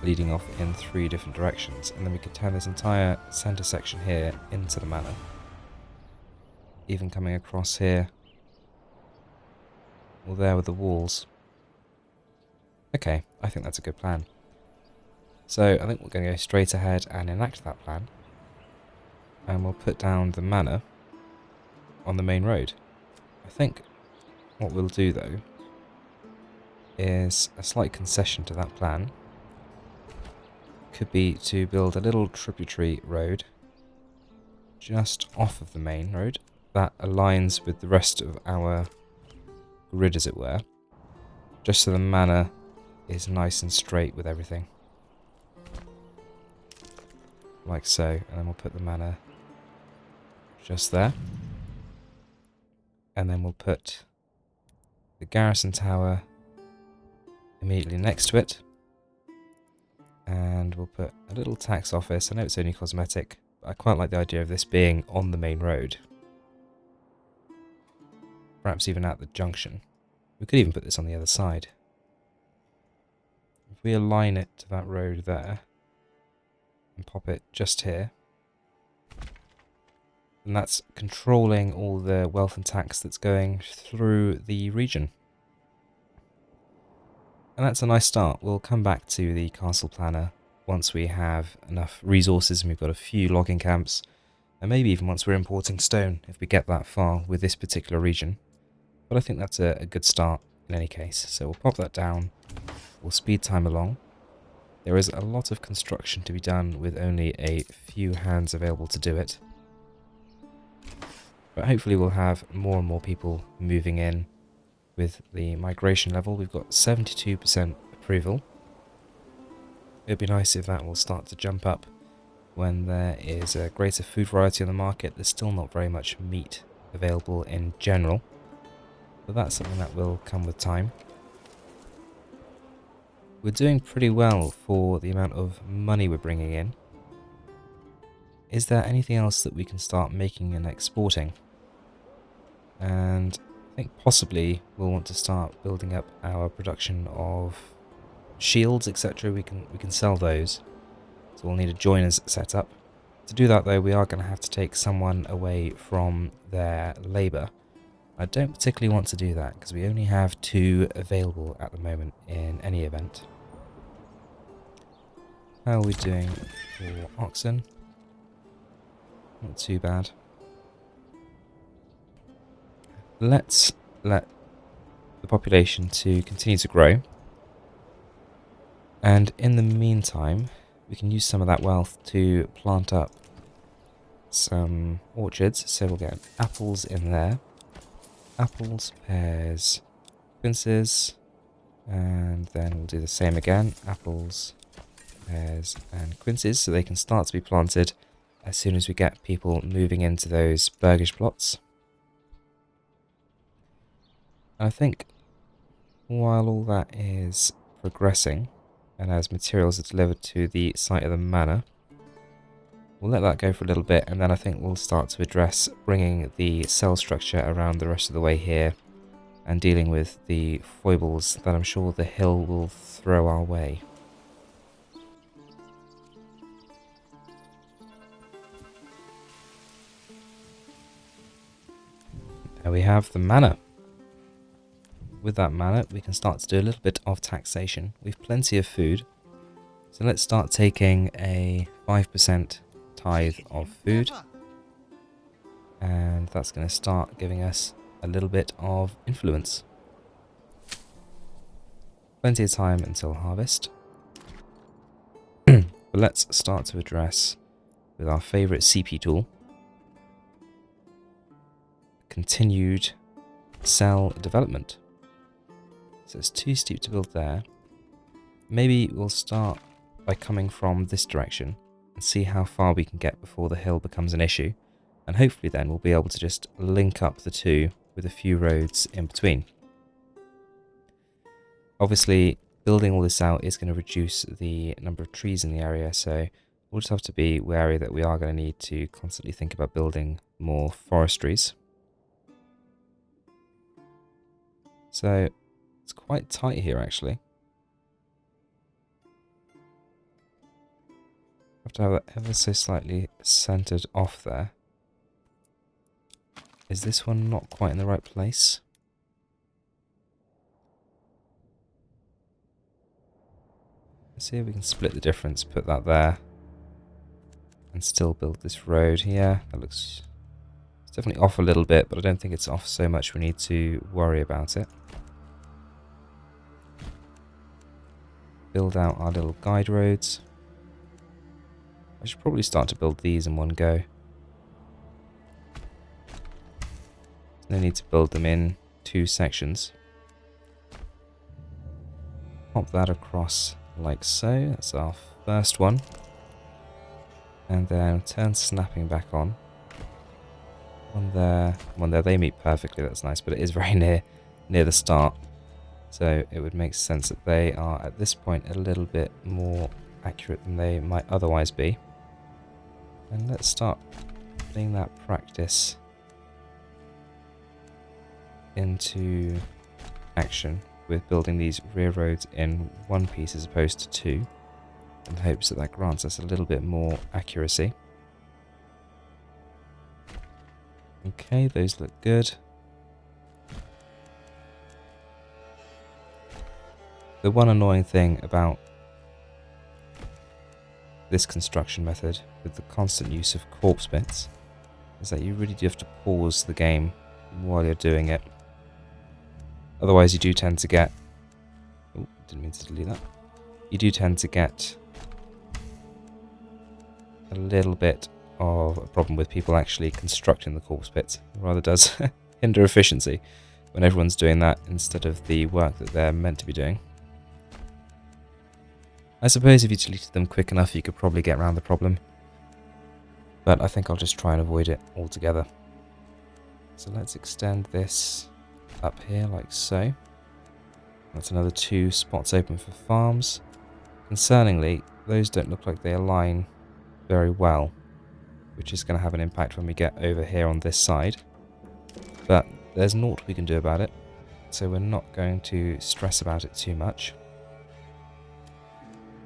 leading off in 3 different directions, and then we could turn this entire centre section here into the manor. Even coming across here, or there with the walls. Okay, I think that's a good plan. So I think we're going to go straight ahead and enact that plan, and we'll put down the manor on the main road. I think what we'll do though is a slight concession to that plan. Could be to build a little tributary road just off of the main road that aligns with the rest of our grid, as it were, just so the manor is nice and straight with everything. Like so, and then we'll put the manor just there. And then we'll put the garrison tower immediately next to it. And we'll put a little tax office. I know it's only cosmetic, but I quite like the idea of this being on the main road. Perhaps even at the junction. We could even put this on the other side. If we align it to that road there, and pop it just here, and that's controlling all the wealth and tax that's going through the region. And that's a nice start. We'll come back to the castle planner once we have enough resources and we've got a few logging camps, and maybe even once we're importing stone, if we get that far with this particular region. But I think that's a good start in any case. So we'll pop that down, we'll speed time along. There is a lot of construction to be done with only a few hands available to do it. But hopefully we'll have more and more people moving in with the migration level. We've got 72% approval. It'd be nice if that will start to jump up when there is a greater food variety on the market. There's still not very much meat available in general, but that's something that will come with time. We're doing pretty well for the amount of money we're bringing in. Is there anything else that we can start making and exporting? And I think possibly we'll want to start building up our production of shields, etc. We can sell those. So we'll need a joiner's setup. To do that though, we are going to have to take someone away from their labour. I don't particularly want to do that because we only have 2 available at the moment in any event. How are we doing for oxen? Not too bad. Let's let the population to continue to grow. And in the meantime, we can use some of that wealth to plant up some orchards. So we'll get apples in there. Apples, pears, quinces, and then we'll do the same again. Apples, pears, and quinces, so they can start to be planted as soon as we get people moving into those Burgage plots. And I think while all that is progressing, and as materials are delivered to the site of the manor, we'll let that go for a little bit, and then I think we'll start to address bringing the cell structure around the rest of the way here and dealing with the foibles that I'm sure the hill will throw our way. There we have the manor. With that manor, we can start to do a little bit of taxation. We've plenty of food, so let's start taking a 5% tithe of food, and that's going to start giving us a little bit of influence. Plenty of time until harvest. But let's start to address with our favourite CP tool. Continued cell development. So it's too steep to build there. Maybe we'll start by coming from this direction and see how far we can get before the hill becomes an issue. And hopefully then we'll be able to just link up the two with a few roads in between. Obviously, building all this out is going to reduce the number of trees in the area, so we'll just have to be wary that we are going to need to constantly think about building more forestries. So it's quite tight here actually. Have to have it ever so slightly centered off there. Is this one not quite in the right place? Let's see if we can split the difference, put that there, and still build this road here. That looks... it's definitely off a little bit, but I don't think it's off so much we need to worry about it. Build out our little guide roads. I should probably start to build these in one go. No need to build them in two sections. Pop that across like so. That's our first one. And then turn snapping back on. One there. They meet perfectly. That's nice, but it is very near the start. So it would make sense that they are at this point a little bit more accurate than they might otherwise be. And let's start putting that practice into action with building these rear roads in one piece as opposed to two, in the hopes that that grants us a little bit more accuracy. Okay, those look good. The one annoying thing about this construction method with the constant use of corpse bits is that you really do have to pause the game while you're doing it. Otherwise you do tend to get... oh, didn't mean to delete that. You do tend to get a little bit of a problem with people actually constructing the corpse bits. It rather does hinder efficiency when everyone's doing that instead of the work that they're meant to be doing. I suppose if you deleted them quick enough you could probably get around the problem, but I think I'll just try and avoid it altogether. So let's extend this up here like so. That's another 2 spots open for farms. Concerningly, those don't look like they align very well, which is going to have an impact when we get over here on this side. But there's naught we can do about it, so we're not going to stress about it too much.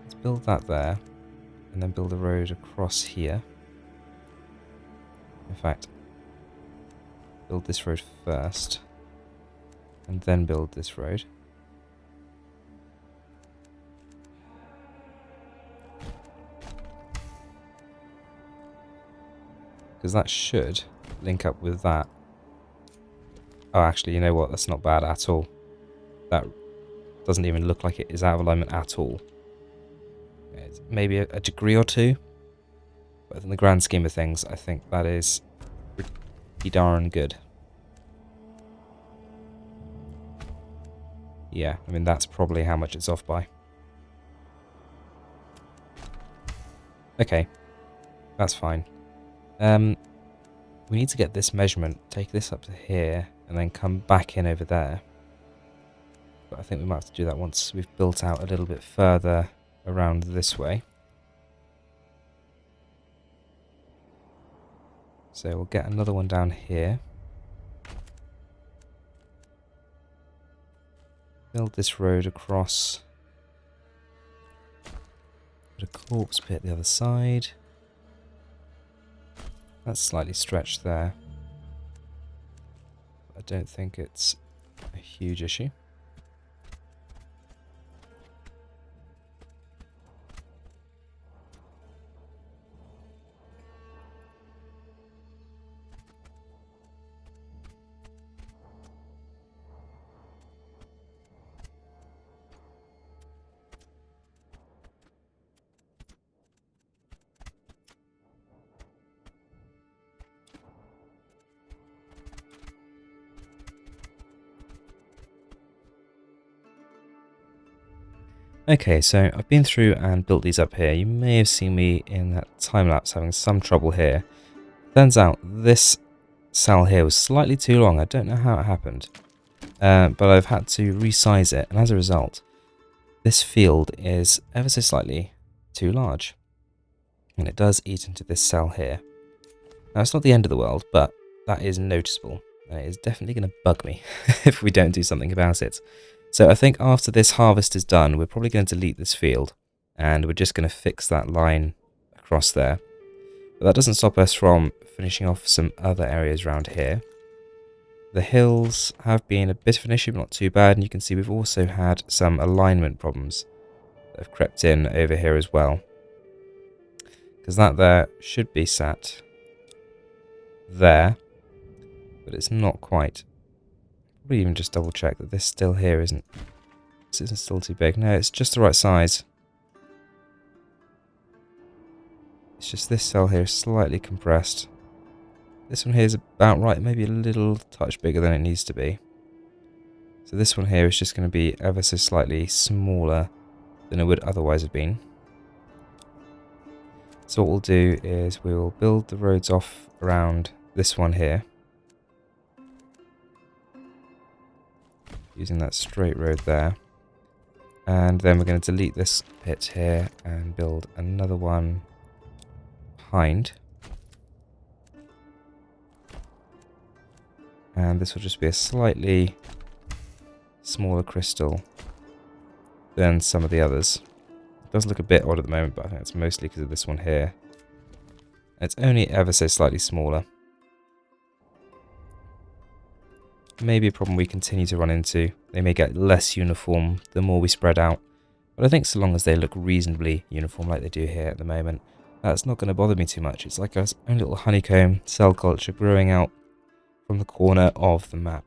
Let's build that there, and then build a road across here. In fact, build this road first, and then build this road. Because that should link up with that. Oh, actually, you know what? That's not bad at all. That doesn't even look like it is out of alignment at all. It's maybe a degree or two, but in the grand scheme of things, I think that is pretty darn good. Yeah, I mean, that's probably how much it's off by. Okay, that's fine. We need to get this measurement, take this up to here, and then come back in over there. But I think we might have to do that once we've built out a little bit further around this way. So we'll get another one down here. build this road across. Put a corpse pit the other side. That's slightly stretched there. I don't think it's a huge issue. Okay, so I've been through and built these up here. You may have seen me in that time lapse having some trouble here. Turns out this cell here was slightly too long. I don't know how it happened, but I've had to resize it, and as a result, this field is ever so slightly too large. And it does eat into this cell here. Now, it's not the end of the world, but that is noticeable. And it is definitely going to bug me if we don't do something about it. So I think after this harvest is done, we're probably going to delete this field. And we're just going to fix that line across there. But that doesn't stop us from finishing off some other areas around here. The hills have been a bit of an issue, but not too bad. And you can see we've also had some alignment problems that have crept in over here as well. Because that there should be sat there, but it's not quite. Probably even just double check that this still here isn't still too big. No, it's just the right size. It's just this cell here is slightly compressed. This one here is about right, maybe a little touch bigger than it needs to be. So this one here is just going to be ever so slightly smaller than it would otherwise have been. So what we'll do is we will build the roads off around this one here. Using that straight road there. And then we're going to delete this pit here and build another one behind. And this will just be a slightly smaller crystal than some of the others. It does look a bit odd at the moment, but I think it's mostly because of this one here. It's only ever so slightly smaller. Maybe a problem we continue to run into. They may get less uniform the more we spread out. But I think so long as they look reasonably uniform like they do here at the moment, that's not going to bother me too much. It's like our own little honeycomb cell culture growing out from the corner of the map.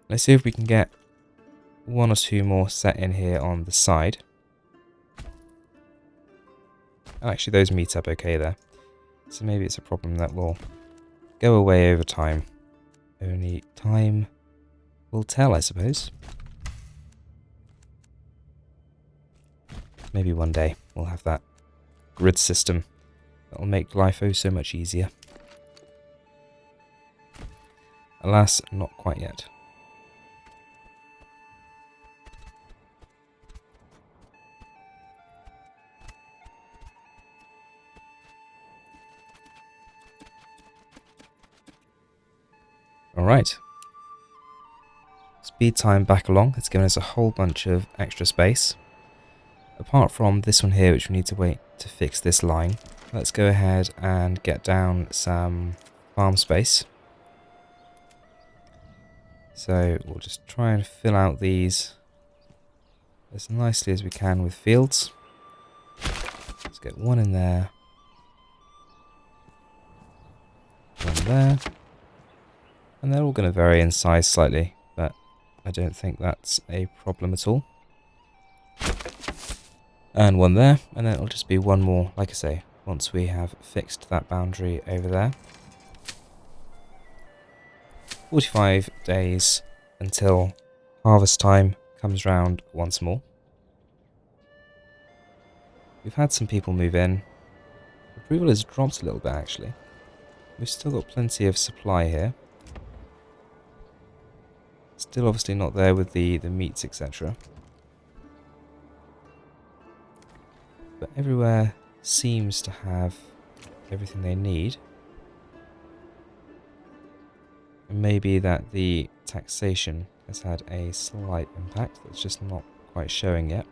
Let's see if we can get one or two more set in here on the side. Actually, those meet up okay there. So maybe it's a problem that will go away over time. Only time will tell, I suppose. Maybe one day we'll have that grid system that will make life oh so much easier. Alas, not quite yet. Alright. Speed time back along. It's given us a whole bunch of extra space. Apart from this one here, which we need to wait to fix this line, let's go ahead and get down some farm space. So we'll just try and fill out these as nicely as we can with fields. Let's get one in there. One there. And they're all going to vary in size slightly, but I don't think that's a problem at all. And one there, and then it'll just be one more, like I say, once we have fixed that boundary over there. 45 days until harvest time comes round once more. We've had some people move in. Approval has dropped a little bit actually. We've still got plenty of supply here. Still obviously not there with the meats, etc. But everywhere seems to have everything they need. And maybe that the taxation has had a slight impact that's just not quite showing yet.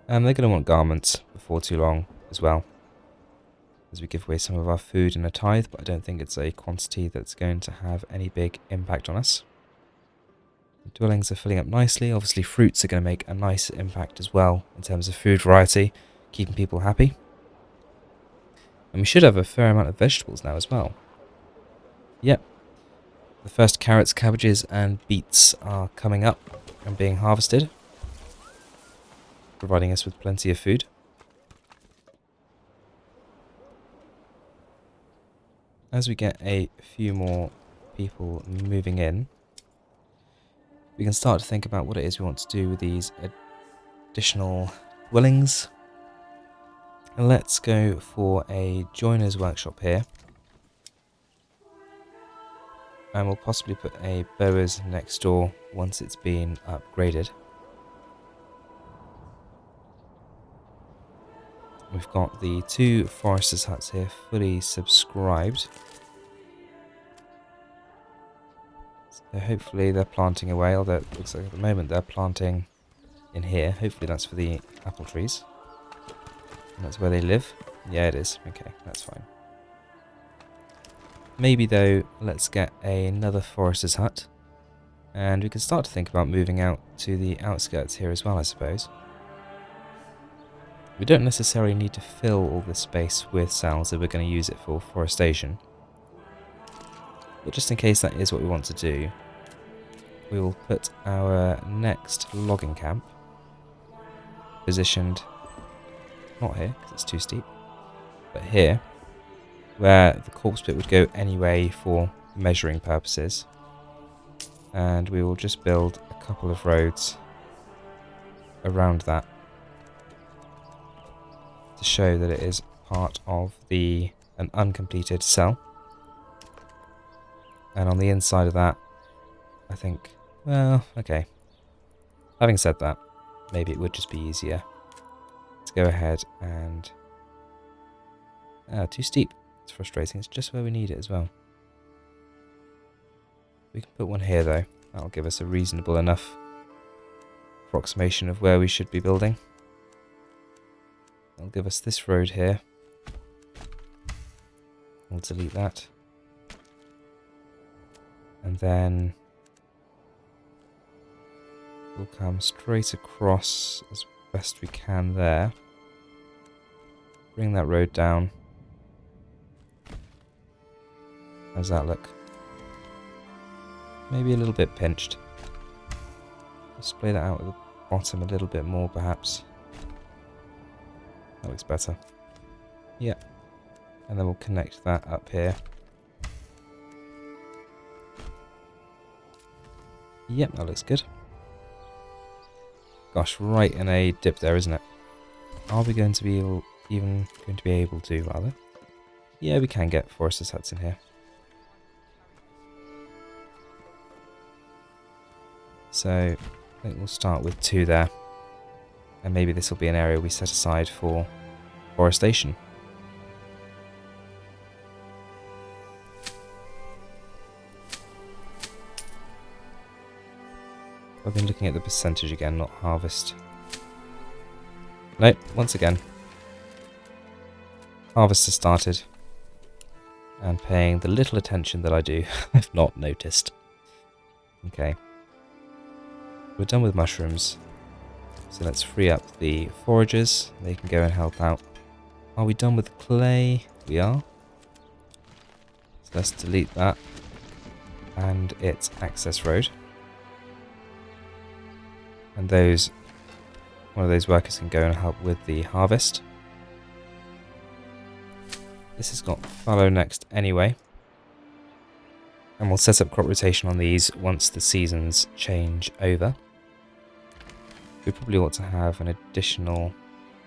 And they're going to want garments before too long as well, as we give away some of our food in a tithe, but I don't think it's a quantity that's going to have any big impact on us. The dwellings are filling up nicely. Obviously fruits are going to make a nice impact as well in terms of food variety, keeping people happy. And we should have a fair amount of vegetables now as well. Yep. The first carrots, cabbages and beets are coming up and being harvested, providing us with plenty of food. As we get a few more people moving in, we can start to think about what it is we want to do with these additional dwellings. And let's go for a joiner's workshop here. And we'll possibly put a bower's next door once it's been upgraded. We've got the 2 forester's huts here fully subscribed. So hopefully they're planting away, although it looks like at the moment they're planting in here. Hopefully that's for the apple trees. And that's where they live. Yeah, it is. Okay, that's fine. Maybe though, let's get another forester's hut. And we can start to think about moving out to the outskirts here as well, I suppose. We don't necessarily need to fill all this space with cells if we're going to use it for forestation. But just in case that is what we want to do, we will put our next logging camp positioned, not here because it's too steep, but here, where the corpse pit would go anyway for measuring purposes. And we will just build a couple of roads around that to show that it is part of an uncompleted cell. And on the inside of that, I think, well, okay. Having said that, maybe it would just be easier to go ahead and... too steep. It's frustrating. It's just where we need it as well. We can put one here though. That'll give us a reasonable enough approximation of where we should be building. That'll give us this road here. We'll delete that. And then we'll come straight across as best we can there. Bring that road down. How's that look? Maybe a little bit pinched. Splay that out at the bottom a little bit more perhaps. That looks better. Yeah. And then we'll connect that up here. Yep, that looks good. Gosh, right in a dip there, isn't it? Are we going to be able to, rather? Yeah, we can get forester's huts in here. So, I think we'll start with 2 there. And maybe this will be an area we set aside for forestation. I've been looking at the percentage again, not harvest. Nope, once again. Harvest has started. And paying the little attention that I do, I've not noticed. Okay. We're done with mushrooms. So let's free up the foragers. They can go and help out. Are we done with clay? We are. So let's delete that. And its access road. And one of those workers can go and help with the harvest. This has got fallow next anyway. And we'll set up crop rotation on these once the seasons change over. We probably ought to have an additional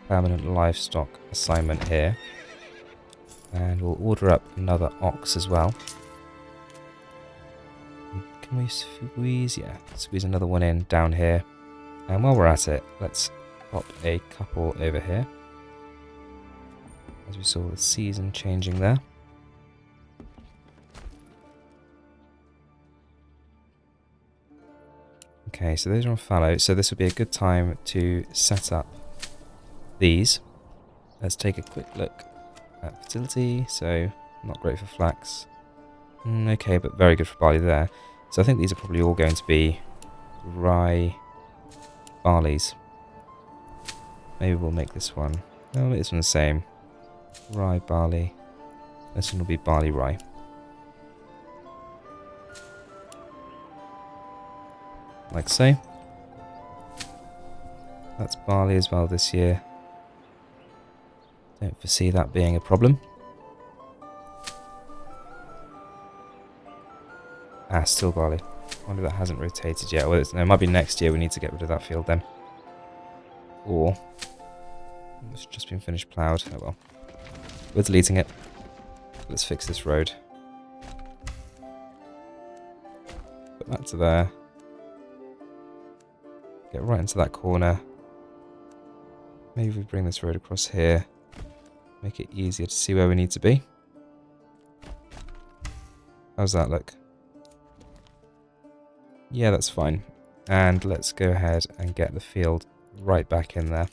permanent livestock assignment here. And we'll order up another ox as well. Can we squeeze? Yeah, squeeze another one in down here. And while we're at it, let's pop a couple over here. as we saw the season changing there. Okay, so those are on fallow, so this would be a good time to set up these. Let's take a quick look at fertility. So, not great for flax. Okay, but very good for barley there. So I think these are probably all going to be rye barleys. Maybe we'll make this one. No, make this one the same. Rye barley. This one will be barley rye. Like so. That's barley as well this year. Don't foresee that being a problem. Ah, still barley. I wonder if that hasn't rotated yet. Well, no, it might be next year we need to get rid of that field then. Or it's just been finished ploughed. Oh well. We're deleting it. Let's fix this road. Put that to there. Get right into that corner. Maybe we bring this road across here. Make it easier to see where we need to be. How's that look? Yeah, that's fine. And let's go ahead and get the field right back in there.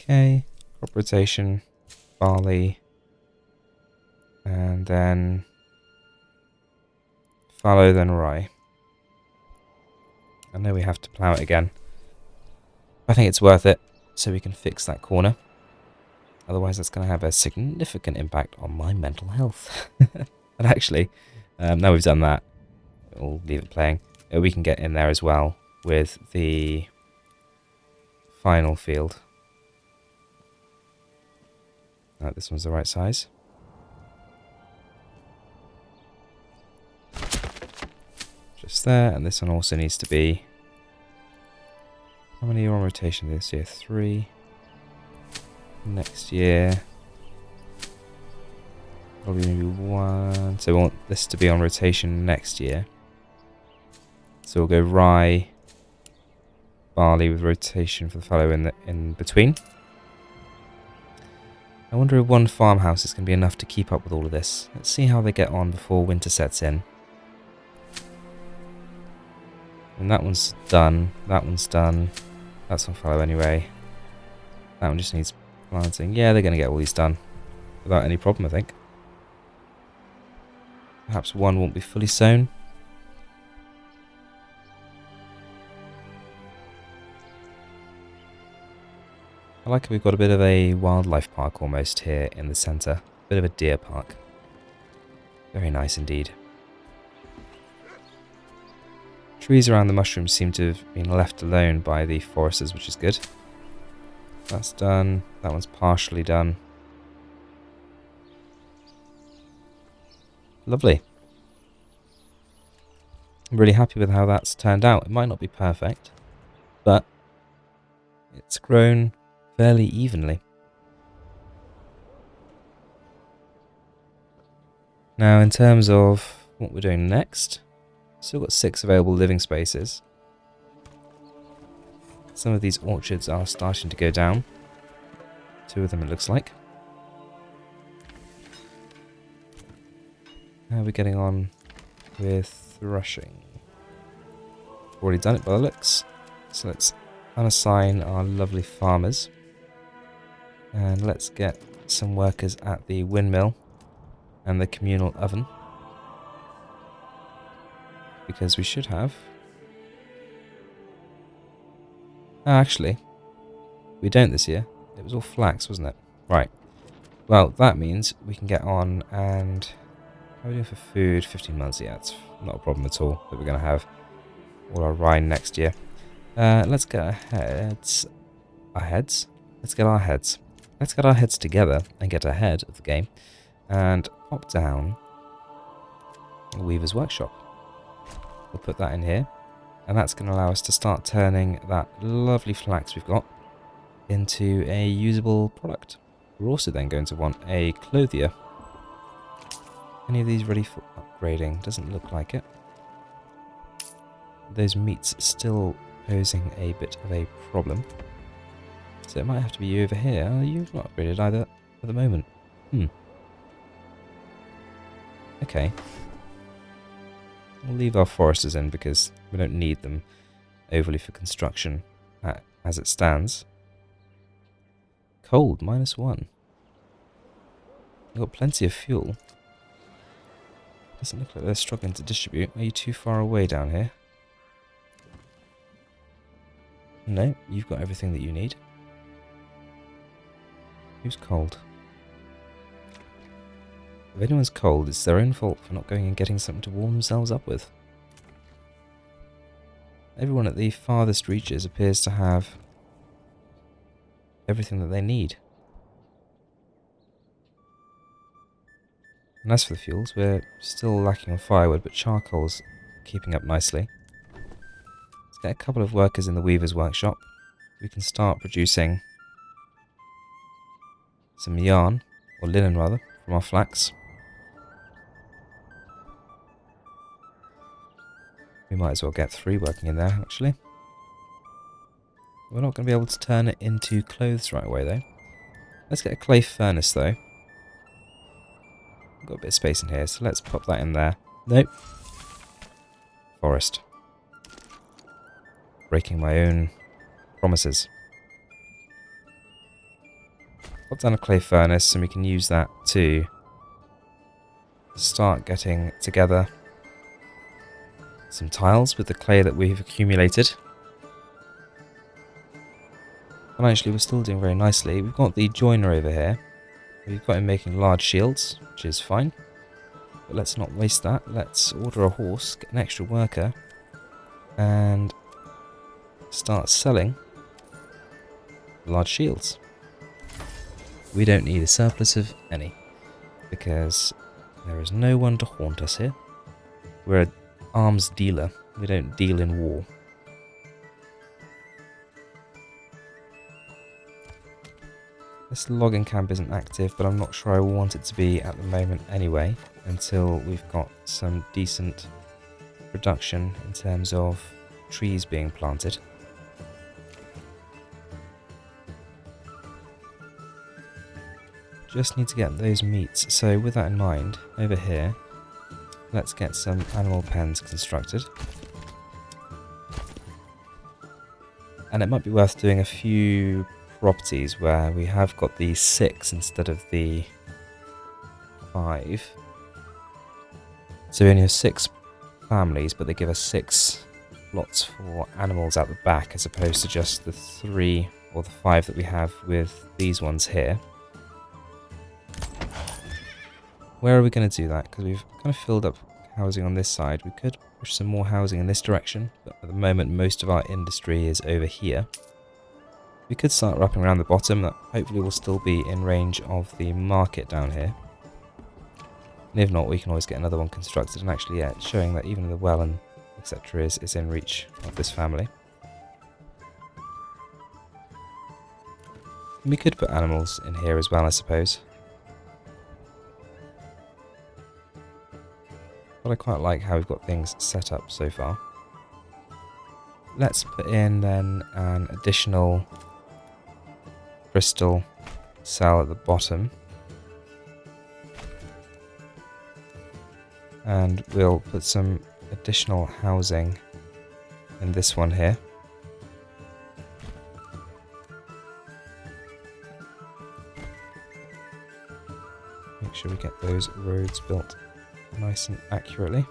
Okay, crop rotation, barley, and then fallow, then rye. I know we have to plough it again. I think it's worth it, so we can fix that corner. Otherwise, that's going to have a significant impact on my mental health. And actually, now we've done that, we'll leave it playing. We can get in there as well with the final field. This one's the right size. Just there, and this one also needs to be... How many are on rotation this year? 3. Next year... Probably maybe 1. So we want this to be on rotation next year. So we'll go rye, barley with rotation for the fallow in between. I wonder if one farmhouse is going to be enough to keep up with all of this. Let's see how they get on before winter sets in. And that one's done. That one's done. That's on fallow anyway. That one just needs planting. Yeah, they're going to get all these done without any problem, I think. Perhaps one won't be fully sown. I like how we've got a bit of a wildlife park almost here in the centre. A bit of a deer park. Very nice indeed. Trees around the mushrooms seem to have been left alone by the foresters, which is good. That's done. That one's partially done. Lovely. I'm really happy with how that's turned out. It might not be perfect, but it's grown fairly evenly. Now, in terms of what we're doing next, still got 6 available living spaces. Some of these orchards are starting to go down. 2 of them, it looks like. How are we getting on with threshing? Already done it by the looks. So let's unassign our lovely farmers. And let's get some workers at the windmill and the communal oven. Because we should have... Oh, actually, we don't this year. It was all flax, wasn't it? Right. Well, that means we can get on and... How are we doing for food? 15 months, yeah, it's not a problem at all that we're going to have all our rye next year. Let's get our heads... Let's get our heads. Let's get our heads together and get ahead of the game and pop down the Weaver's Workshop. We'll put that in here, and that's going to allow us to start turning that lovely flax we've got into a usable product. We're also then going to want a clothier. Any of these ready for upgrading? Doesn't look like it. Those meats still posing a bit of a problem. So it might have to be you over here. Oh, you've not upgraded either at the moment. Okay. We'll leave our foresters in because we don't need them overly for construction as it stands. Cold, -1. We've got plenty of fuel. Doesn't look like they're struggling to distribute. Are you too far away down here? No, you've got everything that you need. Who's cold? If anyone's cold, it's their own fault for not going and getting something to warm themselves up with. Everyone at the farthest reaches appears to have everything that they need. And as for the fuels, we're still lacking on firewood, but charcoal's keeping up nicely. Let's get a couple of workers in the weaver's workshop. We can start producing some yarn, or linen rather, from our flax. We might as well get 3 working in there, actually. We're not going to be able to turn it into clothes right away, though. Let's get a clay furnace, though. We've got a bit of space in here, so let's pop that in there. Nope. Forest. Breaking my own promises. Pop down a clay furnace, and we can use that to start getting together some tiles with the clay that we've accumulated. Financially, we're still doing very nicely. We've got the joiner over here. We've got him making large shields, which is fine. But let's not waste that. Let's order a horse, get an extra worker, and start selling large shields. We don't need a surplus of any, because there is no one to haunt us here. We're an arms dealer. We don't deal in war. This logging camp isn't active, but I'm not sure I want it to be at the moment anyway, until we've got some decent production in terms of trees being planted. Just need to get those meats, so with that in mind, over here, let's get some animal pens constructed. And it might be worth doing a few properties where we have got the 6 instead of the 5. So we only have 6 families, but they give us 6 lots for animals out the back, as opposed to just the 3 or the 5 that we have with these ones here. Where are we going to do that? Because we've kind of filled up housing on this side. We could push some more housing in this direction, but at the moment most of our industry is over here. We could start wrapping around the bottom. That hopefully will still be in range of the market down here. And if not, we can always get another one constructed. And actually, yeah, it's showing that even the well and etc. is in reach of this family. And we could put animals in here as well, I suppose. But I quite like how we've got things set up so far. Let's put in then an additional crystal cell at the bottom. And we'll put some additional housing in this one here. Make sure we get those roads built nice and accurately.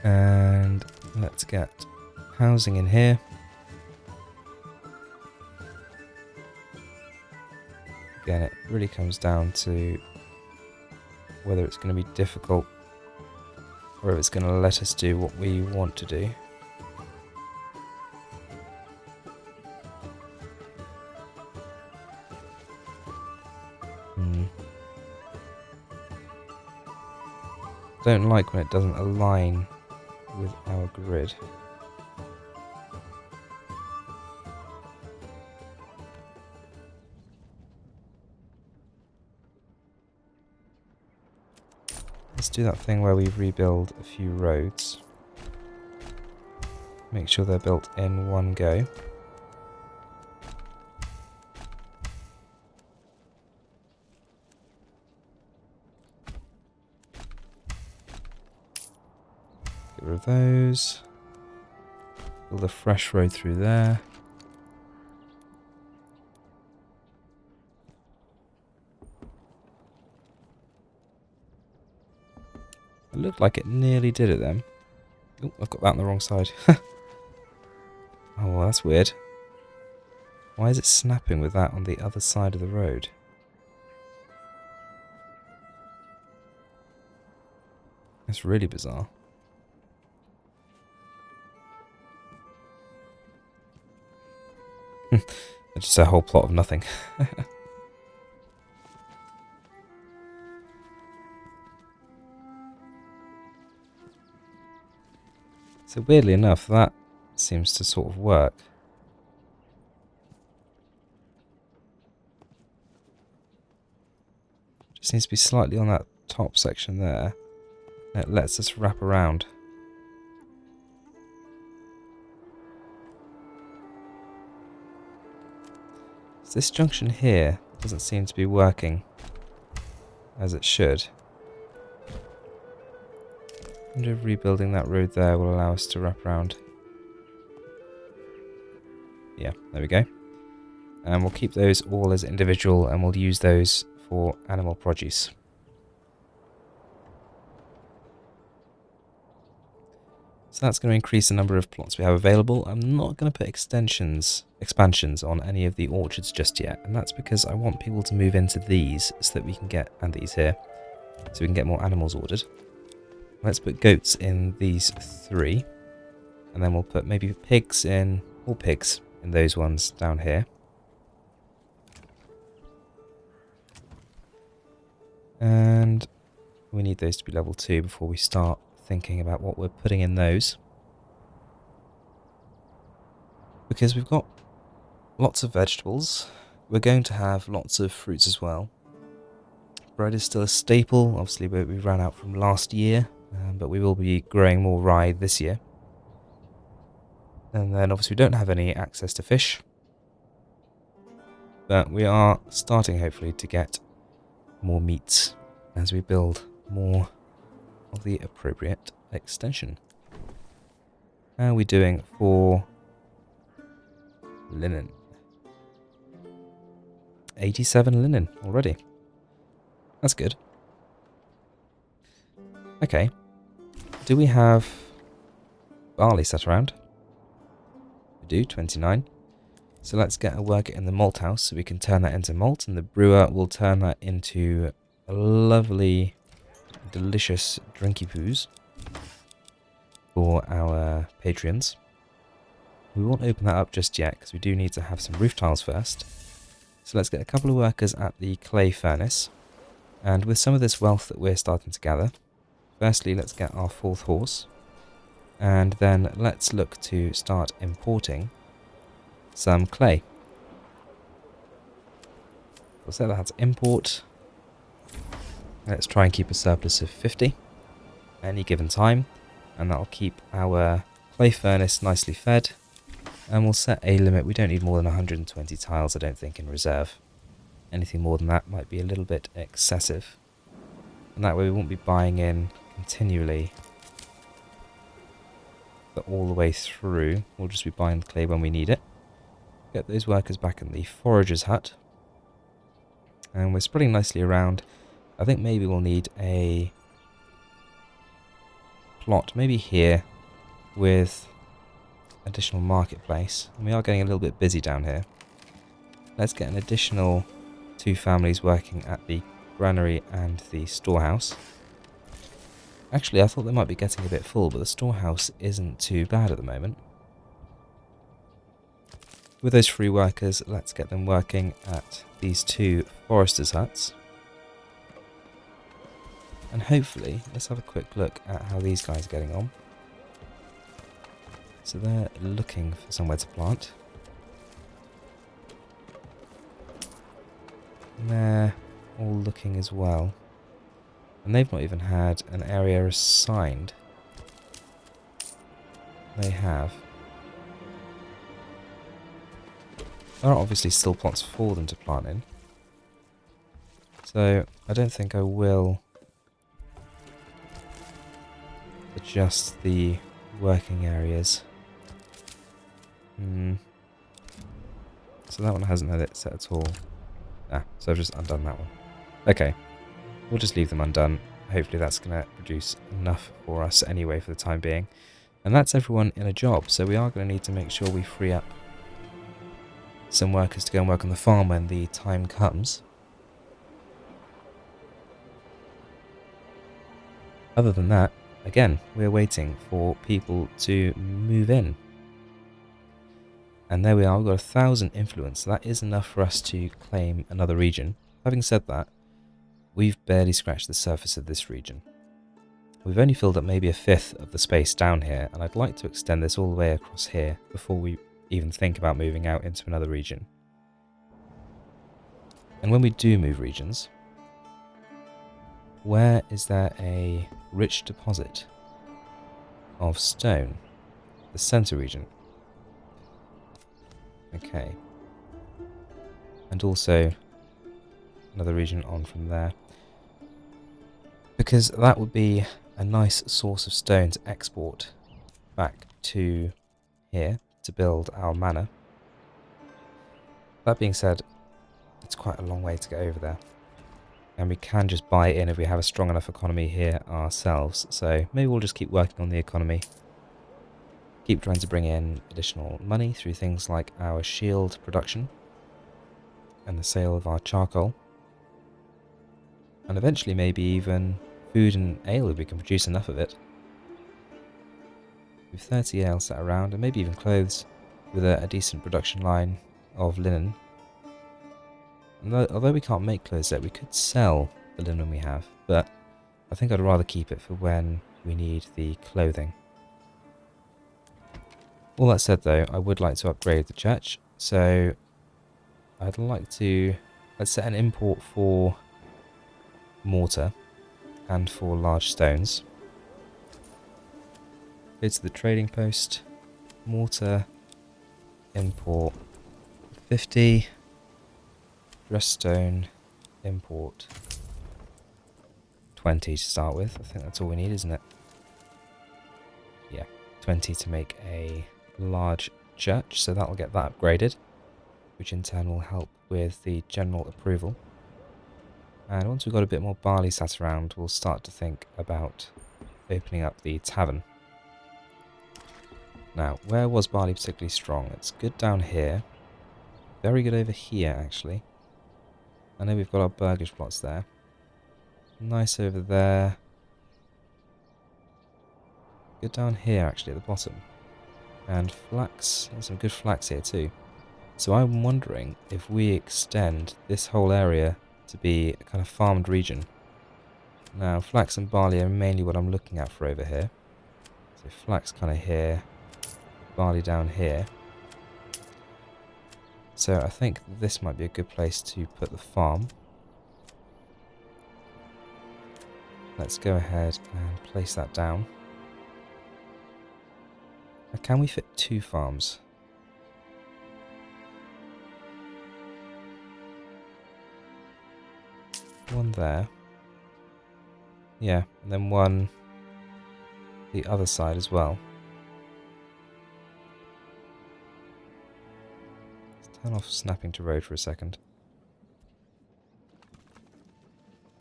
And let's get housing in here. Again, it really comes down to whether it's going to be difficult or if it's going to let us do what we want to do. Don't like when it doesn't align with our grid. Let's do that thing where we rebuild a few roads. Make sure they're built in one go. Get rid of those. Build a fresh road through there. It looked like it nearly did it then. Oh, I've got that on the wrong side. Oh, that's weird. Why is it snapping with that on the other side of the road? That's really bizarre. It's just a whole plot of nothing. So weirdly enough, that seems to sort of work. Just needs to be slightly on that top section there. And it lets us wrap around. So this junction here doesn't seem to be working as it should. I wonder if rebuilding that road there will allow us to wrap around. Yeah, there we go. And we'll keep those all as individual and we'll use those for animal produce. So that's going to increase the number of plots we have available. I'm not going to put expansions on any of the orchards just yet, and that's because I want people to move into these so that we can get, and these here, so we can get more animals ordered. Let's put goats in these 3, and then we'll put maybe pigs in, all pigs in those ones down here. And we need those to be level 2 before we start thinking about what we're putting in those. Because we've got lots of vegetables, we're going to have lots of fruits as well. Bread is still a staple, obviously we ran out from last year, but we will be growing more rye this year. And then obviously we don't have any access to fish, but we are starting hopefully to get more meats as we build more of the appropriate extension. How are we doing for linen? 87 linen already. That's good. Okay. Do we have barley set around? We do, 29. So let's get a worker in the malt house so we can turn that into malt, and the brewer will turn that into a lovely, delicious drinky poos for our Patreons. We won't open that up just yet because we do need to have some roof tiles first. So let's get a couple of workers at the clay furnace. And with some of this wealth that we're starting to gather, firstly let's get our 4th horse. And then let's look to start importing some clay. We'll set that to import. Let's try and keep a surplus of 50 any given time, and that'll keep our clay furnace nicely fed. And we'll set a limit. We don't need more than 120 tiles, I don't think, in reserve. Anything more than that might be a little bit excessive. And that way we won't be buying in continually all the way through. We'll just be buying the clay when we need it. Get those workers back in the forager's hut. And we're spreading nicely around. I think maybe we'll need a plot, maybe here, with additional marketplace. And we are getting a little bit busy down here. Let's get an additional 2 families working at the granary and the storehouse. Actually, I thought they might be getting a bit full, but the storehouse isn't too bad at the moment. With those 3 workers, let's get them working at these 2 foresters' huts. And hopefully, let's have a quick look at how these guys are getting on. So they're looking for somewhere to plant. And they're all looking as well. And they've not even had an area assigned. They have. There are obviously still plots for them to plant in. So I don't think I will adjust the working areas. So that one hasn't had it set at all. So I've just undone that one. Okay, we'll just leave them undone. Hopefully that's going to produce enough for us anyway for the time being. And that's everyone in a job, so we are going to need to make sure we free up some workers to go and work on the farm when the time comes. Other than that, again, we're waiting for people to move in. And there we are, we've got 1,000 influence, so that is enough for us to claim another region. Having said that, we've barely scratched the surface of this region. We've only filled up maybe a fifth of the space down here, and I'd like to extend this all the way across here before we even think about moving out into another region. And when we do move regions, where is there a rich deposit of stone? The center region. Okay. And also another region on from there. Because that would be a nice source of stone to export back to here to build our manor. That being said, it's quite a long way to get over there. And we can just buy it in if we have a strong enough economy here ourselves. So maybe we'll just keep working on the economy. Keep trying to bring in additional money through things like our shield production and the sale of our charcoal. And eventually maybe even food and ale if we can produce enough of it. With 30 ale sat around, and maybe even clothes with a decent production line of linen. And although we can't make clothes yet, we could sell the linen we have, but I think I'd rather keep it for when we need the clothing. All that said though, I would like to upgrade the church, so I'd like to, let's set an import for mortar and for large stones. Go to the trading post, mortar, import 50, dressed stone, import 20 to start with. I think that's all we need, isn't it? Yeah, 20 to make a large church, so that'll get that upgraded, which in turn will help with the general approval. And once we've got a bit more barley sat around, we'll start to think about opening up the tavern. Now, where was barley particularly strong? It's good down here. Very good over here, actually. I know we've got our Burgage Plots there. Nice over there. Good down here, actually, at the bottom. And flax. There's some good flax here, too. So I'm wondering if we extend this whole area to be a kind of farmed region. Now, flax and barley are mainly what I'm looking at for over here. So flax kind of here, barley down here. So I think this might be a good place to put the farm. Let's go ahead and place that down. Now, can we fit 2 farms? One there. Yeah, and then one the other side as well. Let's turn off snapping to road for a second.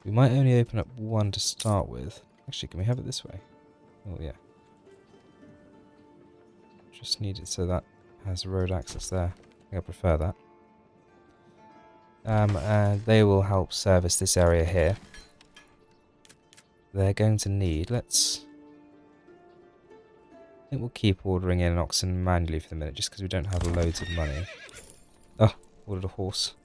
We might only open up one to start with. Actually, can we have it this way? Oh, yeah. Just need it so that has road access there. I think I prefer that. And they will help service this area here. They're going to need, I think we'll keep ordering in oxen manually for the minute, just because we don't have loads of money. Oh, ordered a horse.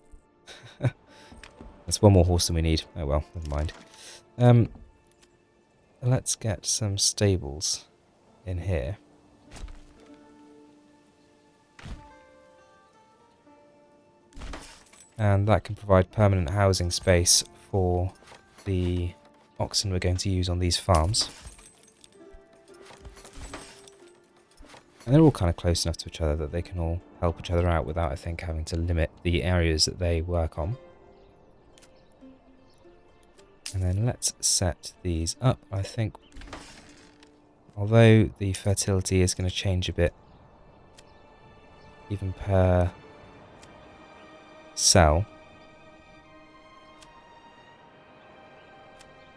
That's one more horse than we need. Oh well, never mind. Let's get some stables in here. And that can provide permanent housing space for the oxen we're going to use on these farms. And they're all kind of close enough to each other that they can all help each other out without, I think, having to limit the areas that they work on. And then let's set these up. I think, although the fertility is going to change a bit, even per cell,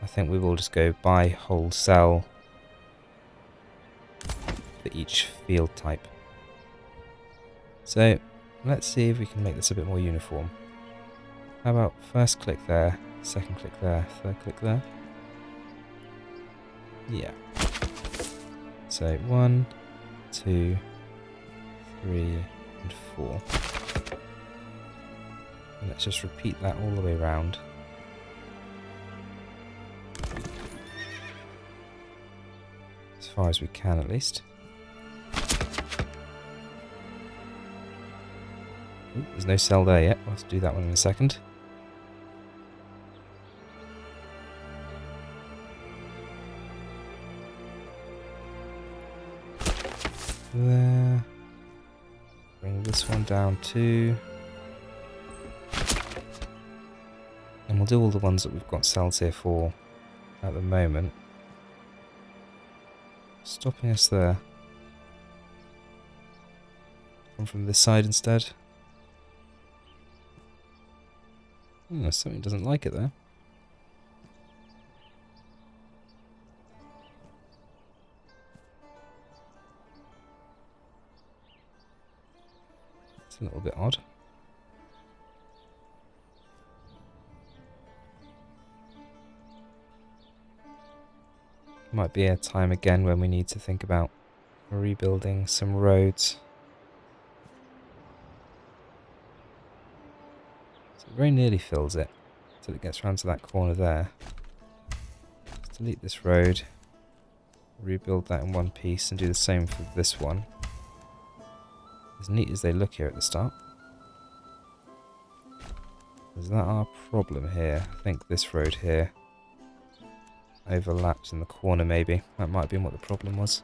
I think we will just go by whole cell for each field type. So let's see if we can make this a bit more uniform. How about first click there, second click there, third click there? Yeah. So 1, 2, 3, and 4. And let's just repeat that all the way around. As far as we can, at least. Ooh, there's no cell there yet. We'll have to do that one in a second. There. Bring this one down too. And we'll do all the ones that we've got cells here for at the moment. Stopping us there. Come from this side instead. Something doesn't like it there. It's a little bit odd. Might be a time again when we need to think about rebuilding some roads. So it very nearly fills it until it gets round to that corner there. Let's delete this road, rebuild that in one piece, and do the same for this one. As neat as they look here at the start. Is that our problem here? I think this road here overlaps in the corner maybe. That might have been what the problem was.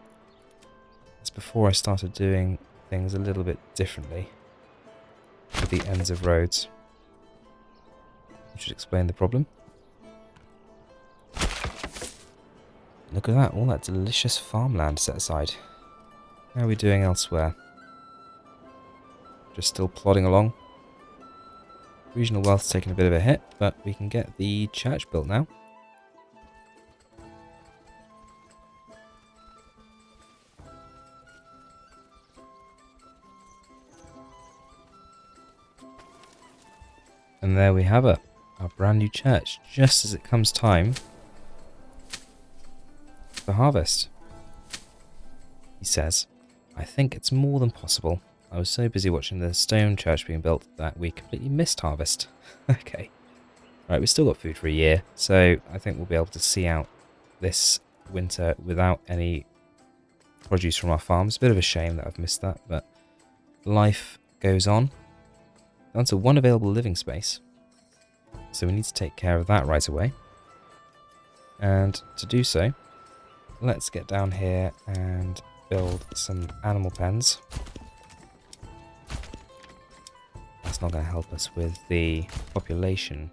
It's before I started doing things a little bit differently with the ends of roads. Which should explain the problem. Look at that, all that delicious farmland set aside. How are we doing elsewhere? Just still plodding along. Regional wealth's taking a bit of a hit, but we can get the church built now. And there we have it, our brand new church, just as it comes time for harvest. He says, I think it's more than possible. I was so busy watching the stone church being built that we completely missed harvest. Okay. Right, we've still got food for a year, so I think we'll be able to see out this winter without any produce from our farms. A bit of a shame that I've missed that, but life goes on. Down to one available living space, so we need to take care of that right away. And to do so, let's get down here and build some animal pens. That's not going to help us with the population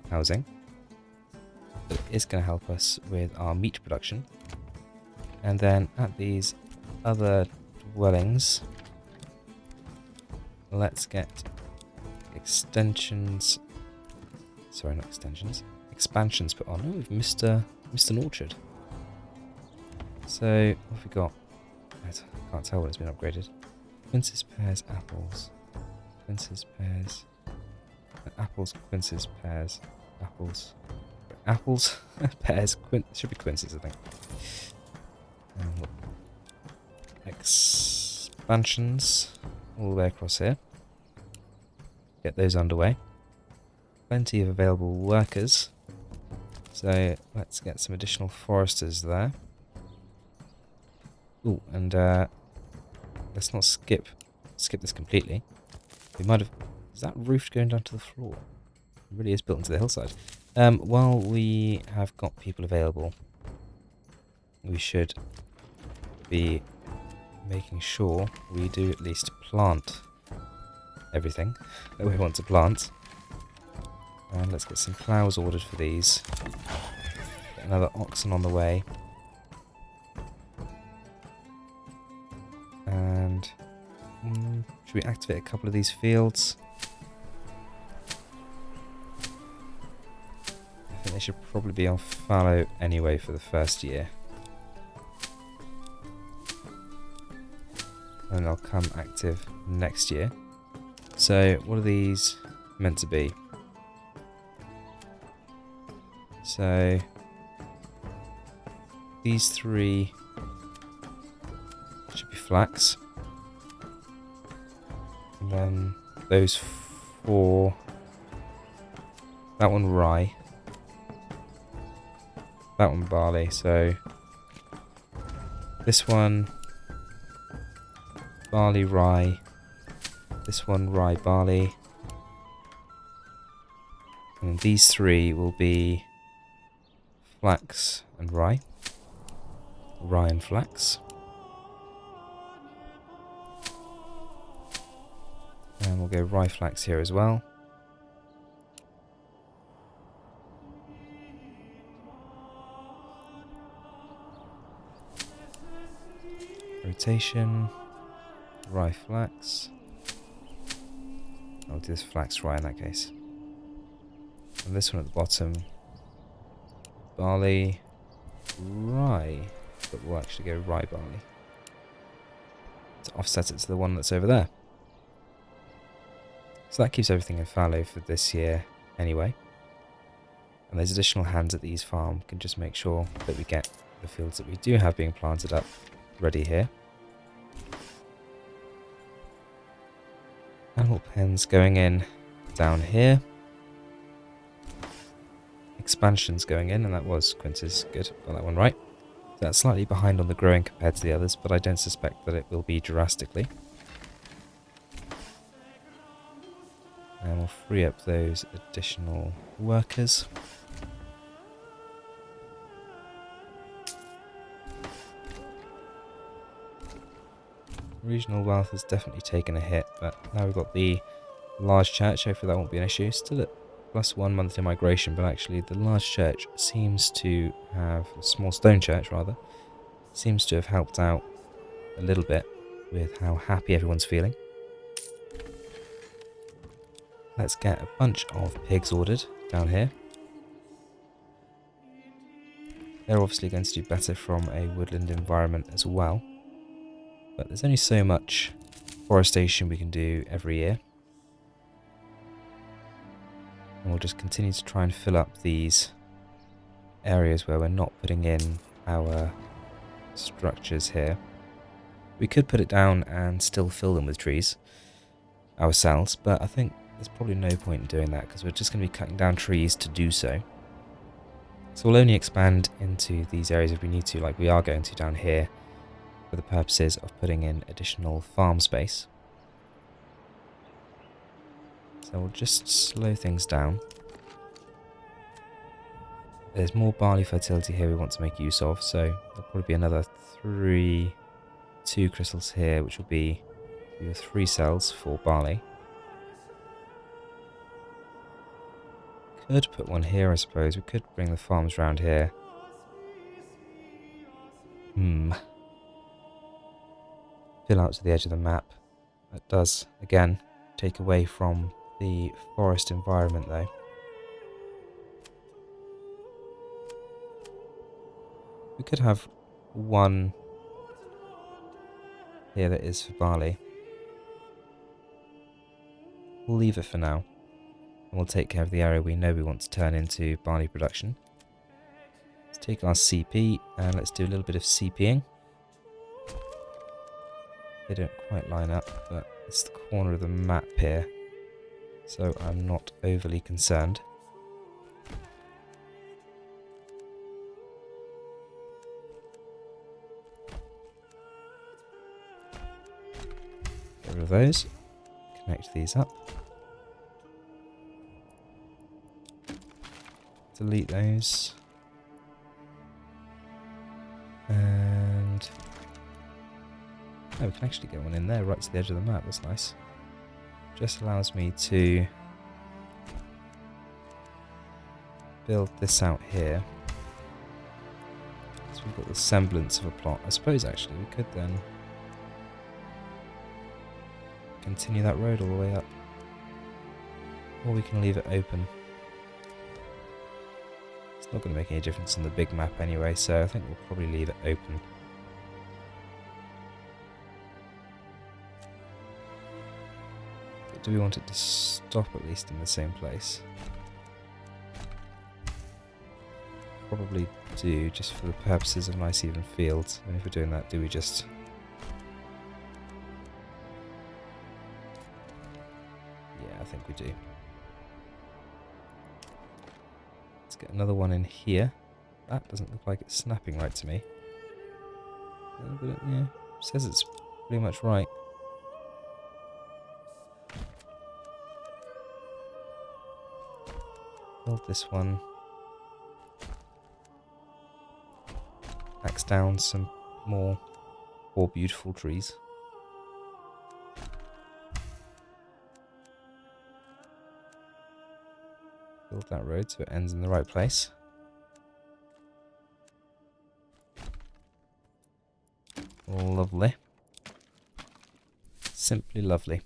housing, but it is going to help us with our meat production. And then at these other dwellings, let's get expansions put on. Oh, we've missed an orchard. So what have we got? I can't tell when it's been upgraded. Quinces, pears, apples. Quinces, pears. Apples, quinces, pears. Apples, pears, should be quinces, I think. Expansions all the way across here. Get those underway. Plenty of available workers. So let's get some additional foresters there. Ooh, and let's not skip this completely. We might have... Is that roof going down to the floor? It really is built into the hillside. While we have got people available, we should be making sure we do at least plant everything that we want to plant. And let's get some ploughs ordered for these. Get another oxen on the way. And should we activate a couple of these fields? I think they should probably be on fallow anyway for the first year. And they'll come active next year. So what are these meant to be? So these three should be flax. And then those four, that one rye, that one barley. So this one barley, rye, this one rye, barley, and these three will be flax and rye, rye and flax, and we'll go rye flax here as well. Rotation, rye flax. I'll do this flax rye in that case. And this one at the bottom, barley, rye, but we'll actually go rye barley to offset it to the one that's over there. So that keeps everything in fallow for this year anyway. And those additional hands at the East Farm can just make sure that we get the fields that we do have being planted up ready here. Animal pens going in down here. Expansions going in, and that was Quintus. Good, got that one right. So that's slightly behind on the growing compared to the others, but I don't suspect that it will be drastically. And we'll free up those additional workers. Regional wealth has definitely taken a hit, but now we've got the large church. Hopefully that won't be an issue. Still at +1 monthly migration, but actually the large church seems to have, a small stone church rather, seems to have helped out a little bit with how happy everyone's feeling. Let's get a bunch of pigs ordered down here. They're obviously going to do better from a woodland environment as well. But there's only so much forestation we can do every year. And we'll just continue to try and fill up these areas where we're not putting in our structures here. We could put it down and still fill them with trees ourselves, but I think there's probably no point in doing that because we're just going to be cutting down trees to do so. So we'll only expand into these areas if we need to, like we are going to down here, for the purposes of putting in additional farm space. So we'll just slow things down. There's more barley fertility here we want to make use of, so there'll probably be another 2 crystals here, which will be your 3 cells for barley. Could put one here, I suppose. We could bring the farms round here. Fill out to the edge of the map. That does, again, take away from the forest environment though. We could have one here that is for barley. We'll leave it for now. And we'll take care of the area we know we want to turn into barley production. Let's take our CP and let's do a little bit of CPing. They don't quite line up, but it's the corner of the map here, so I'm not overly concerned. Get rid of those. Connect these up. delete those. And oh, we can actually get one in there right to the edge of the map. That's nice. Just allows me to build this out here. So we've got the semblance of a plot. I suppose actually we could then continue that road all the way up. Or we can leave it open. It's not going to make any difference on the big map anyway, so I think we'll probably leave it open. But do we want it to stop at least in the same place? Probably do, just for the purposes of nice even fields. And if we're doing that, do we just... yeah, I think we do. Let's get another one in here. That doesn't look like it's snapping right to me. But it, yeah, says it's pretty much right. Build this one. Axe down some more beautiful trees. Build that road so it ends in the right place. Lovely. Simply lovely.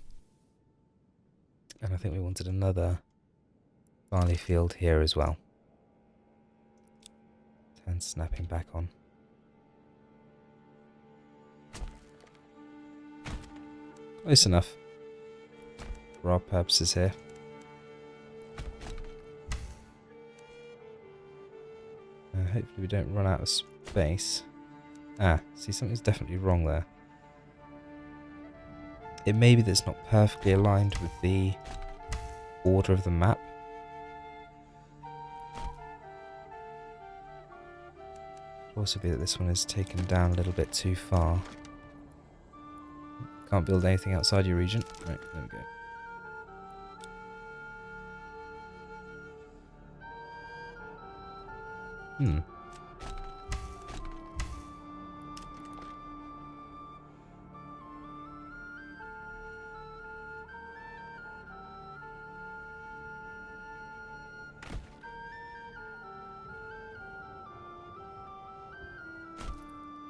And I think we wanted another barley field here as well. Turn snapping back on. Close enough for our purposes here. Hopefully we don't run out of space. Ah, see, something's definitely wrong there. It may be that it's not perfectly aligned with the order of the map. Could also be that this one is taken down a little bit too far. Can't build anything outside your region. Right, there we go.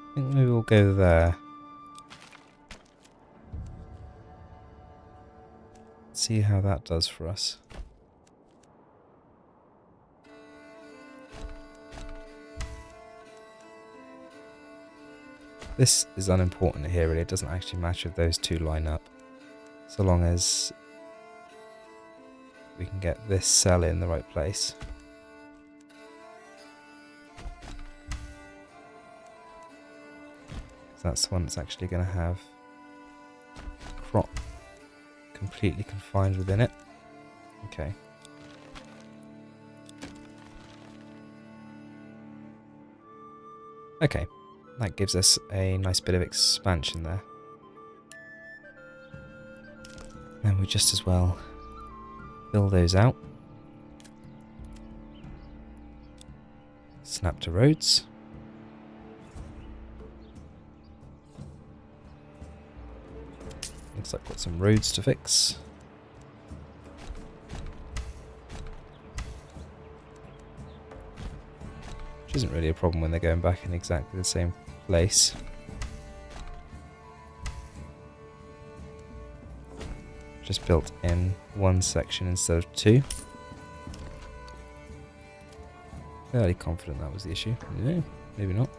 I think maybe we'll go there. See how that does for us. This is unimportant here, really. It doesn't actually match if those two line up. So long as we can get this cell in the right place. So that's the one that's actually going to have crop completely confined within it. Okay. Okay. That gives us a nice bit of expansion there. And we just as well fill those out. Snap to roads. Looks like we've got some roads to fix. Which isn't really a problem when they're going back in exactly the same place. Just built in one section instead of two. Fairly confident that was the issue. Yeah, maybe not.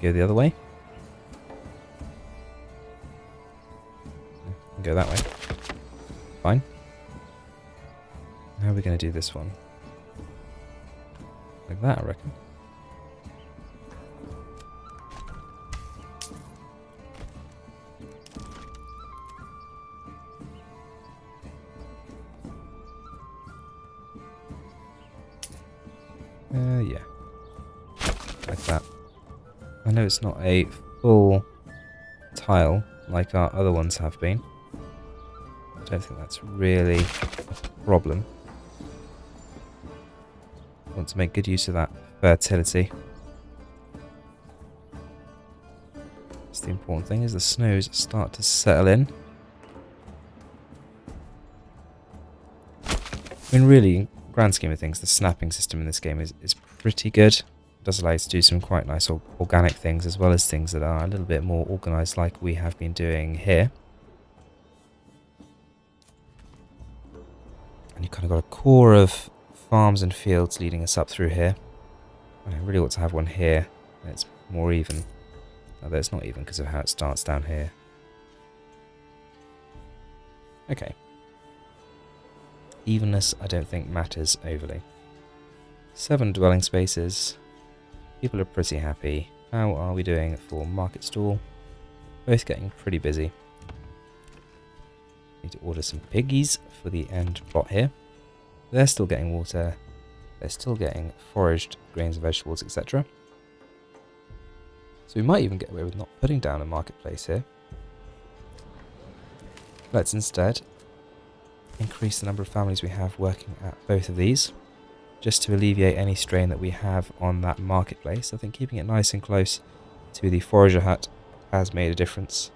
Go the other way. Go that way. Fine. How are we going to do this one? Like that, I reckon. Yeah. Like that. I know it's not a full tile like our other ones have been. I don't think that's really a problem. Want to make good use of that fertility. That's the important thing, is the snows start to settle in. I mean, really, grand scheme of things, the snapping system in this game is pretty good. It does allow you to do some quite nice organic things, as well as things that are a little bit more organised like we have been doing here. And you've kind of got a core of farms and fields leading us up through here. I really ought to have one here that's more even. Although it's not even because of how it starts down here. Okay. Evenness, I don't think, matters overly. 7 dwelling spaces. People are pretty happy. How are we doing for market stall? Both getting pretty busy. Need to order some piggies for the end plot here. They're still getting water. They're still getting foraged grains and vegetables, etc. So we might even get away with not putting down a marketplace here. Let's instead increase the number of families we have working at both of these, just to alleviate any strain that we have on that marketplace. I think keeping it nice and close to the forager hut has made a difference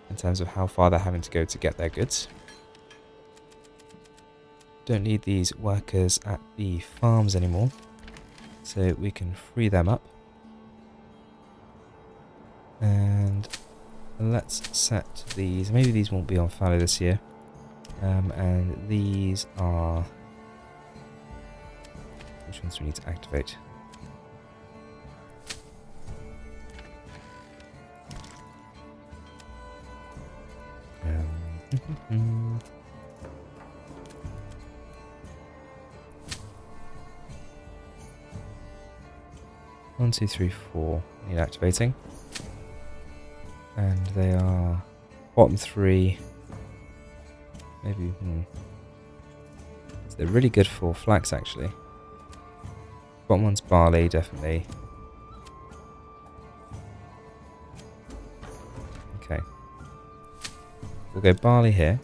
in terms of how far they're having to go to get their goods. Don't need these workers at the farms anymore, so we can free them up. And let's set these, maybe these won't be on fallow this year. And these are... which ones do we need to activate? One, two, three, four need activating. And they are bottom 3. Maybe, So they're really good for flax, actually. Bottom one's barley, definitely. Okay. We'll go barley here.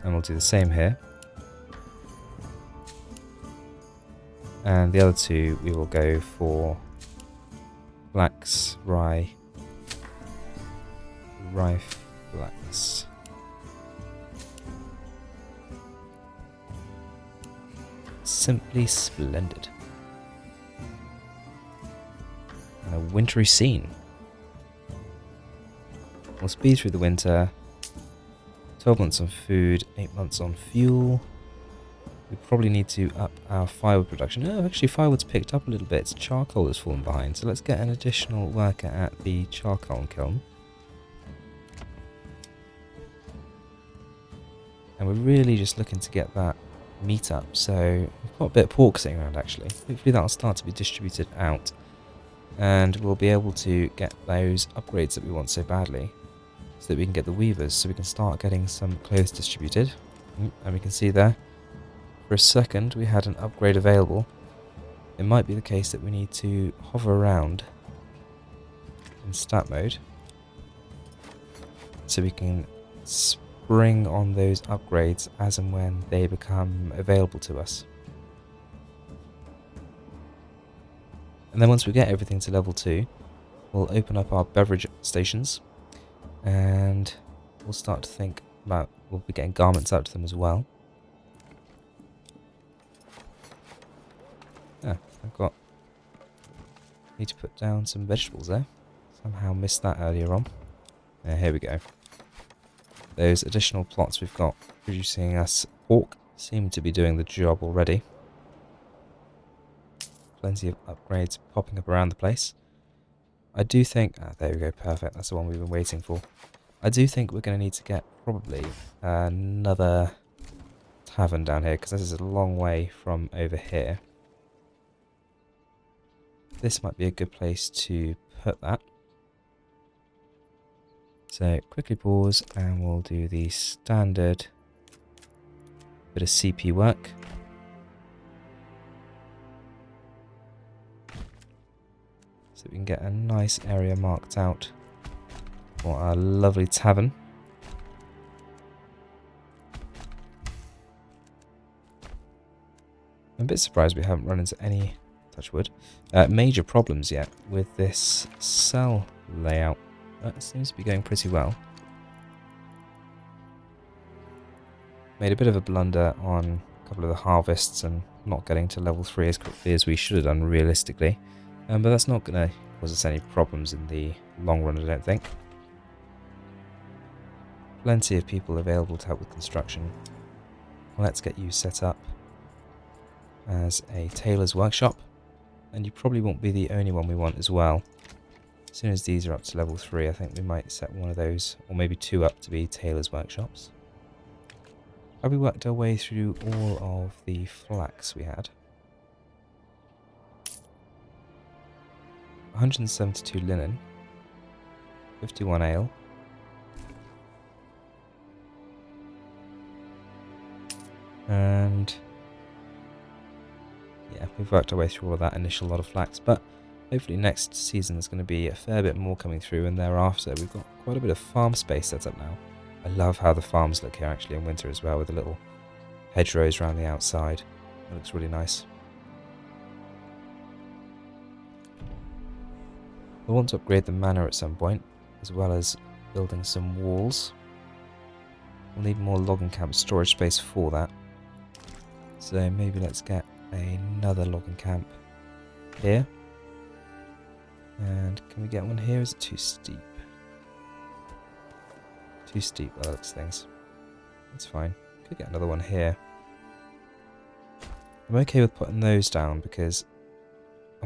And we'll do the same here. And the other 2 we will go for flax, rye, flax. Simply splendid. And a wintry scene. We'll speed through the winter. 12 months on food, 8 months on fuel. We probably need to up our firewood production. Oh, actually firewood's picked up a little bit. Charcoal has fallen behind. So let's get an additional worker at the charcoal kiln. And we're really just looking to get that meat up. So we've got a bit of pork sitting around actually. Hopefully that'll start to be distributed out. And we'll be able to get those upgrades that we want so badly. So that we can get the weavers. So we can start getting some clothes distributed. And we can see there. For a second we had an upgrade available. It might be the case that we need to hover around in stat mode so we can spring on those upgrades as and when they become available to us. And then once we get everything to level 2, we'll open up our beverage stations and we'll start to think about, we'll be getting garments out to them as well. Need to put down some vegetables there. Somehow missed that earlier on. Here we go. Those additional plots we've got producing us pork seem to be doing the job already. Plenty of upgrades popping up around the place. I do think... there we go, perfect. That's the one we've been waiting for. I do think we're going to need to get probably another tavern down here, because this is a long way from over here. This might be a good place to put that. So quickly pause and we'll do the standard bit of CP work. So we can get a nice area marked out for our lovely tavern. I'm a bit surprised we haven't run into any, touch wood, major problems yet with this cell layout. It seems to be going pretty well. Made a bit of a blunder on a couple of the harvests and not getting to level 3 as quickly as we should have done realistically. But that's not going to cause us any problems in the long run, I don't think. Plenty of people available to help with construction. Let's get you set up as a tailor's workshop. And you probably won't be the only one we want as well. As soon as these are up to level 3, I think we might set one of those, or maybe 2 up to be tailor's workshops. Have we worked our way through all of the flax we had? 172 linen, 51 ale, and yeah, we've worked our way through all of that initial lot of flax, but hopefully next season there's going to be a fair bit more coming through, and thereafter we've got quite a bit of farm space set up now. I love how the farms look here actually in winter as well, with the little hedgerows around the outside. It looks really nice. I want to upgrade the manor at some point, as well as building some walls. We'll need more logging camp storage space for that. So maybe let's get another logging camp here. And can we get one here? Is it too steep? Too steep by those things. That's fine. Could get another one here. I'm okay with putting those down because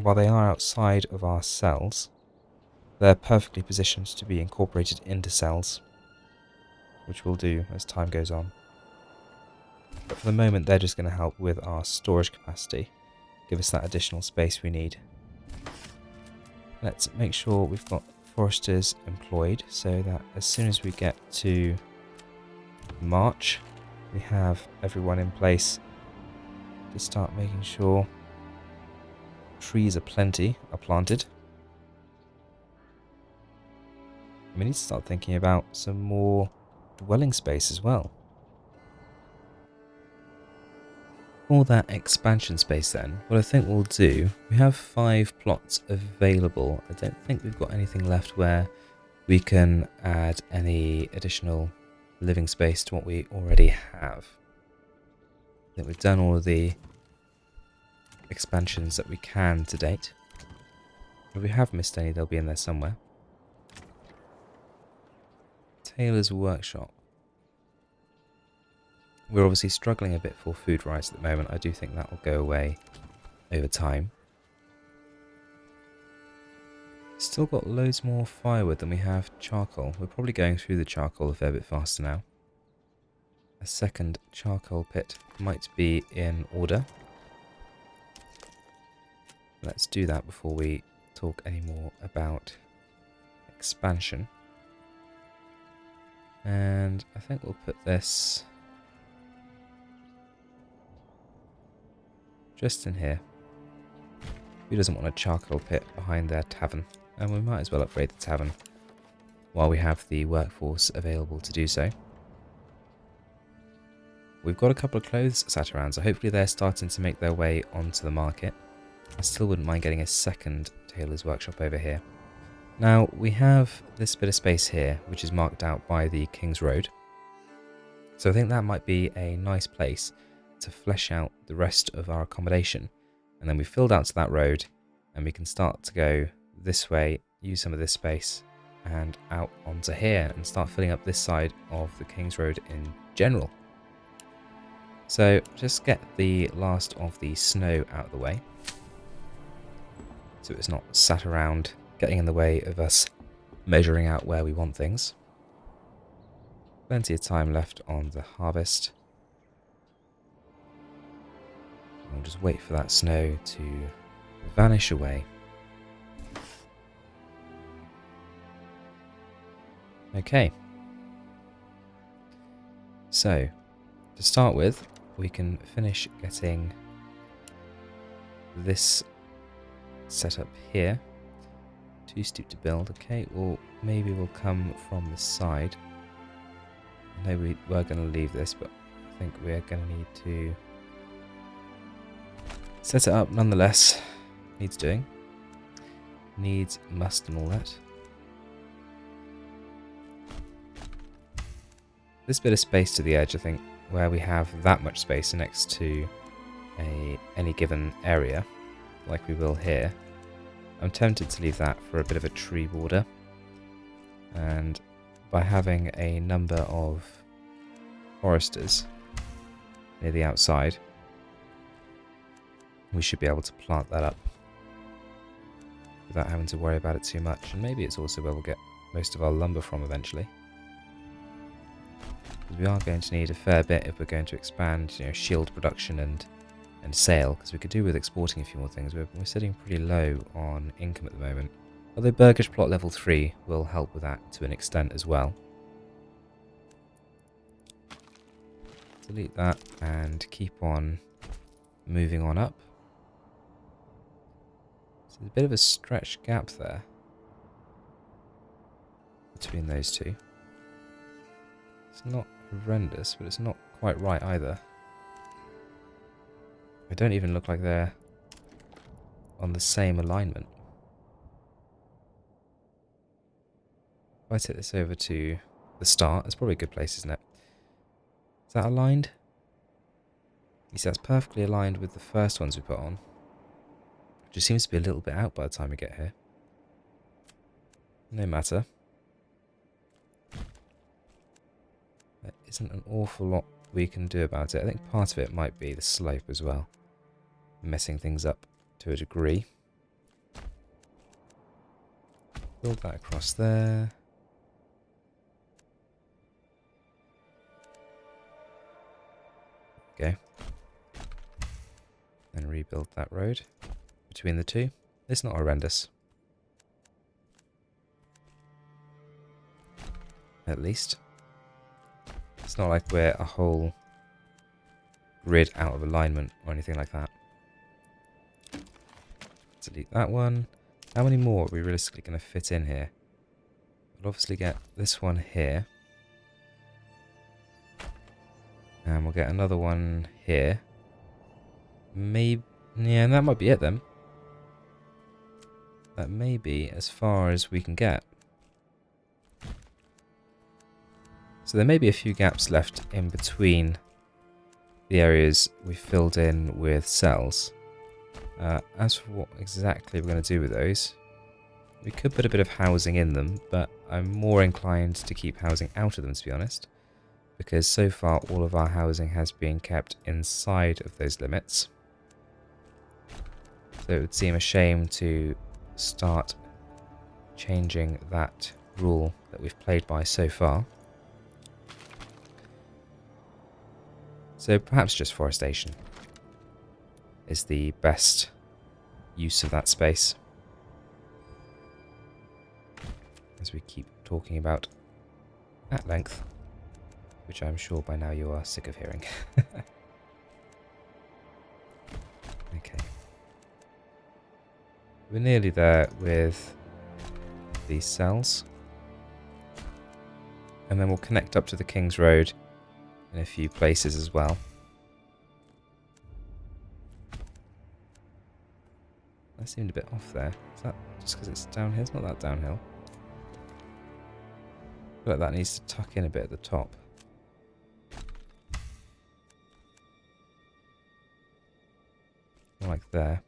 while they are outside of our cells, they're perfectly positioned to be incorporated into cells, which we'll do as time goes on. But for the moment, they're just going to help with our storage capacity, give us that additional space we need. Let's make sure we've got foresters employed so that as soon as we get to March, we have everyone in place to start making sure trees are planted. We need to start thinking about some more dwelling space as well. For that expansion space then, what I think we'll do, we have 5 plots available. I don't think we've got anything left where we can add any additional living space to what we already have. I think we've done all of the expansions that we can to date. If we have missed any, they'll be in there somewhere. Tailor's workshop. We're obviously struggling a bit for food rice at the moment. I do think that will go away over time. Still got loads more firewood than we have charcoal. We're probably going through the charcoal a fair bit faster now. A second charcoal pit might be in order. Let's do that before we talk any more about expansion. And I think we'll put this just in here. Who doesn't want a charcoal pit behind their tavern? And we might as well upgrade the tavern while we have the workforce available to do so. We've got a couple of clothes sat around, so hopefully they're starting to make their way onto the market. I still wouldn't mind getting a second tailor's workshop over here. Now, we have this bit of space here, which is marked out by the King's Road. So I think that might be a nice place to flesh out the rest of our accommodation. And then we filled out to that road, and we can start to go this way, use some of this space, and out onto here, and start filling up this side of the King's Road in general. So just get the last of the snow out of the way, so it's not sat around getting in the way of us measuring out where we want things. Plenty of time left on the harvest. We'll just wait for that snow to vanish away. Okay. So, to start with, we can finish getting this set up here. Too steep to build. Okay, well, maybe we'll come from the side. I know we were going to leave this, but I think we're going to need to Set it up nonetheless. Needs doing. Needs must and all that. This bit of space to the edge, I think, where we have that much space next to any given area, like we will here, I'm tempted to leave that for a bit of a tree border. And by having a number of foresters near the outside, we should be able to plant that up without having to worry about it too much. And maybe it's also where we'll get most of our lumber from eventually. Because we are going to need a fair bit if we're going to expand, shield production and sale, because we could do with exporting a few more things. We're sitting pretty low on income at the moment. Although Burgage Plot level 3 will help with that to an extent as well. Delete that and keep on moving on up. So there's a bit of a stretched gap there between those two. It's not horrendous, but it's not quite right either. They don't even look like they're on the same alignment. If I take this over to the start, it's probably a good place, isn't it? Is that aligned? You see, that's perfectly aligned with the first ones we put on. It just seems to be a little bit out by the time we get here. No matter. There isn't an awful lot we can do about it. I think part of it might be the slope as well, messing things up to a degree. Build that across there. Go. Then rebuild that road between the two. It's not horrendous. At least. It's not like we're a whole grid out of alignment or anything like that. Delete that one. How many more are we realistically going to fit in here? We'll obviously get this one here. And we'll get another one here. Maybe, yeah, and that might be it then. That may be as far as we can get. So there may be a few gaps left in between the areas we filled in with cells. As for what exactly we're going to do with those, we could put a bit of housing in them, but I'm more inclined to keep housing out of them, to be honest, because so far all of our housing has been kept inside of those limits. So it would seem a shame to start changing that rule that we've played by so far. So perhaps just forestation is the best use of that space, as we keep talking about at length, which I'm sure by now you are sick of hearing. Okay. We're nearly there with these cells. And then we'll connect up to the King's Road in a few places as well. That seemed a bit off there. Is that just because it's downhill? It's not that downhill. I feel like that needs to tuck in a bit at the top. Like there.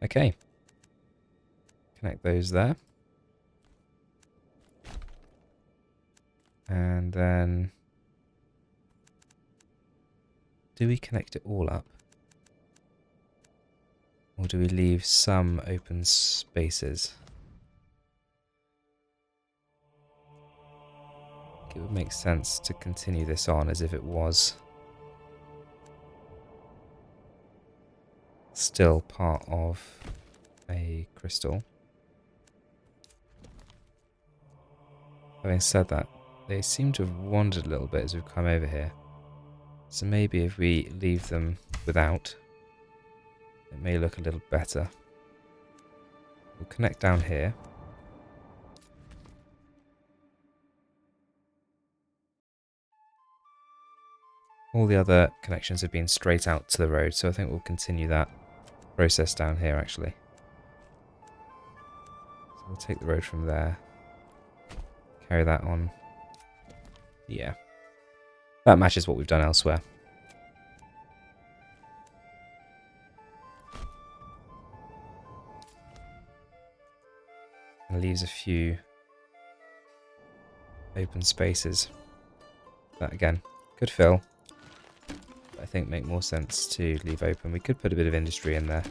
Okay. Connect those there. And then... do we connect it all up? Or do we leave some open spaces? I think it would make sense to continue this on as if it was still part of a crystal. Having said that, they seem to have wandered a little bit as we've come over here. So maybe if we leave them without, it may look a little better. We'll connect down here. All the other connections have been straight out to the road, so I think we'll continue that process down here actually. So we'll take the road from there, carry that on. Yeah, that matches what we've done elsewhere. And leaves a few open spaces that again could fill, but I think make more sense to leave open. We could put a bit of industry in there,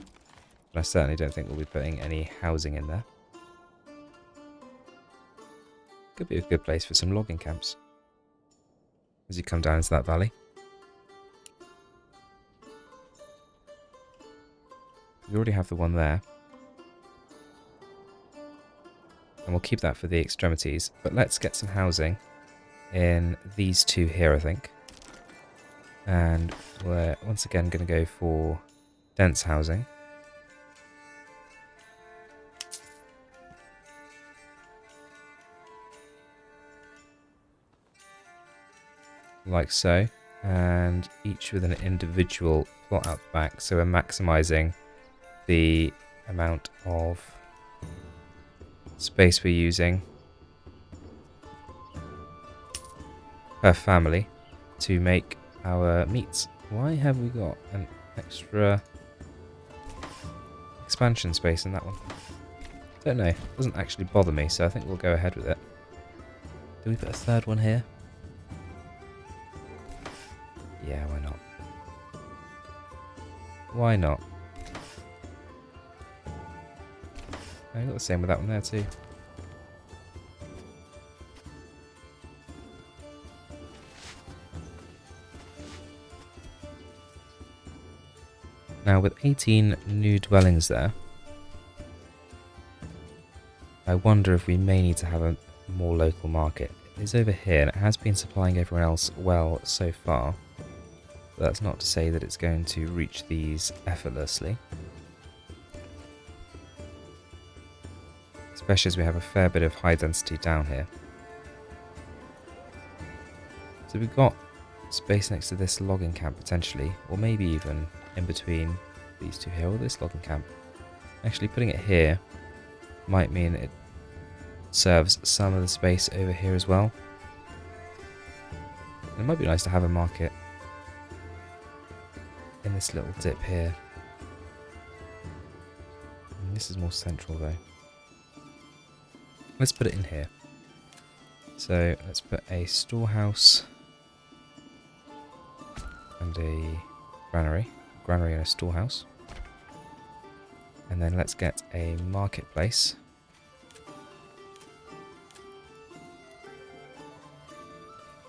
but I certainly don't think we'll be putting any housing in there. Could be a good place for some logging camps as you come down into that valley. We already have the one there, and we'll keep that for the extremities, but let's get some housing in these two here, I think. And we're once again going to go for dense housing. Like so, and each with an individual plot out the back, so we're maximising the amount of space we're using per family to make our meats. Why have we got an extra expansion space in that one? Don't know, it doesn't actually bother me, so I think we'll go ahead with it. Do we put a third one here? Yeah, why not? Why not? I got the same with that one there too. Now with 18 new dwellings there, I wonder if we may need to have a more local market. It is over here and it has been supplying everyone else well so far. But that's not to say that it's going to reach these effortlessly. Especially as we have a fair bit of high density down here. So we've got space next to this logging camp potentially, or maybe even in between these two here, or this logging camp. Actually putting it here might mean it serves some of the space over here as well. And it might be nice to have a market in this little dip here. And this is more central though. Let's put it in here. So let's put a storehouse and a granary and a storehouse. And then let's get a marketplace.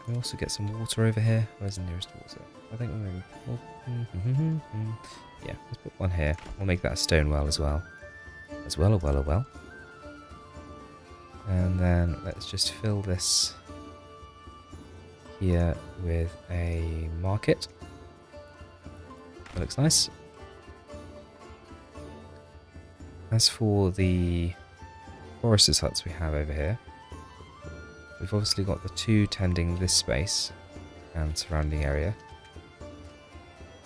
Can we also get some water over here? Where's the nearest water? I think we're maybe... yeah, let's put one here. We'll make that a stone well as well. A well. And then let's just fill this here with a market. That looks nice. As for the foresters' huts we have over here, we've obviously got the two tending this space and surrounding area.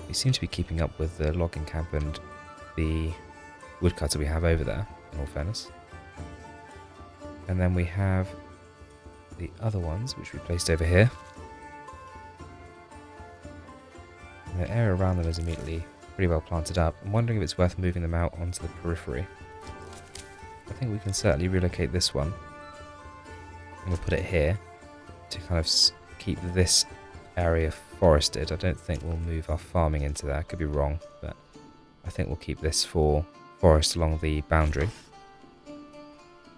We seem to be keeping up with the logging camp and the woodcutter we have over there, in all fairness. And then we have the other ones, which we placed over here. And the area around them is immediately pretty well planted up. I'm wondering if it's worth moving them out onto the periphery. I think we can certainly relocate this one. And we'll put it here to kind of keep this area forested. I don't think we'll move our farming into there. I could be wrong, but I think we'll keep this for forest along the boundary.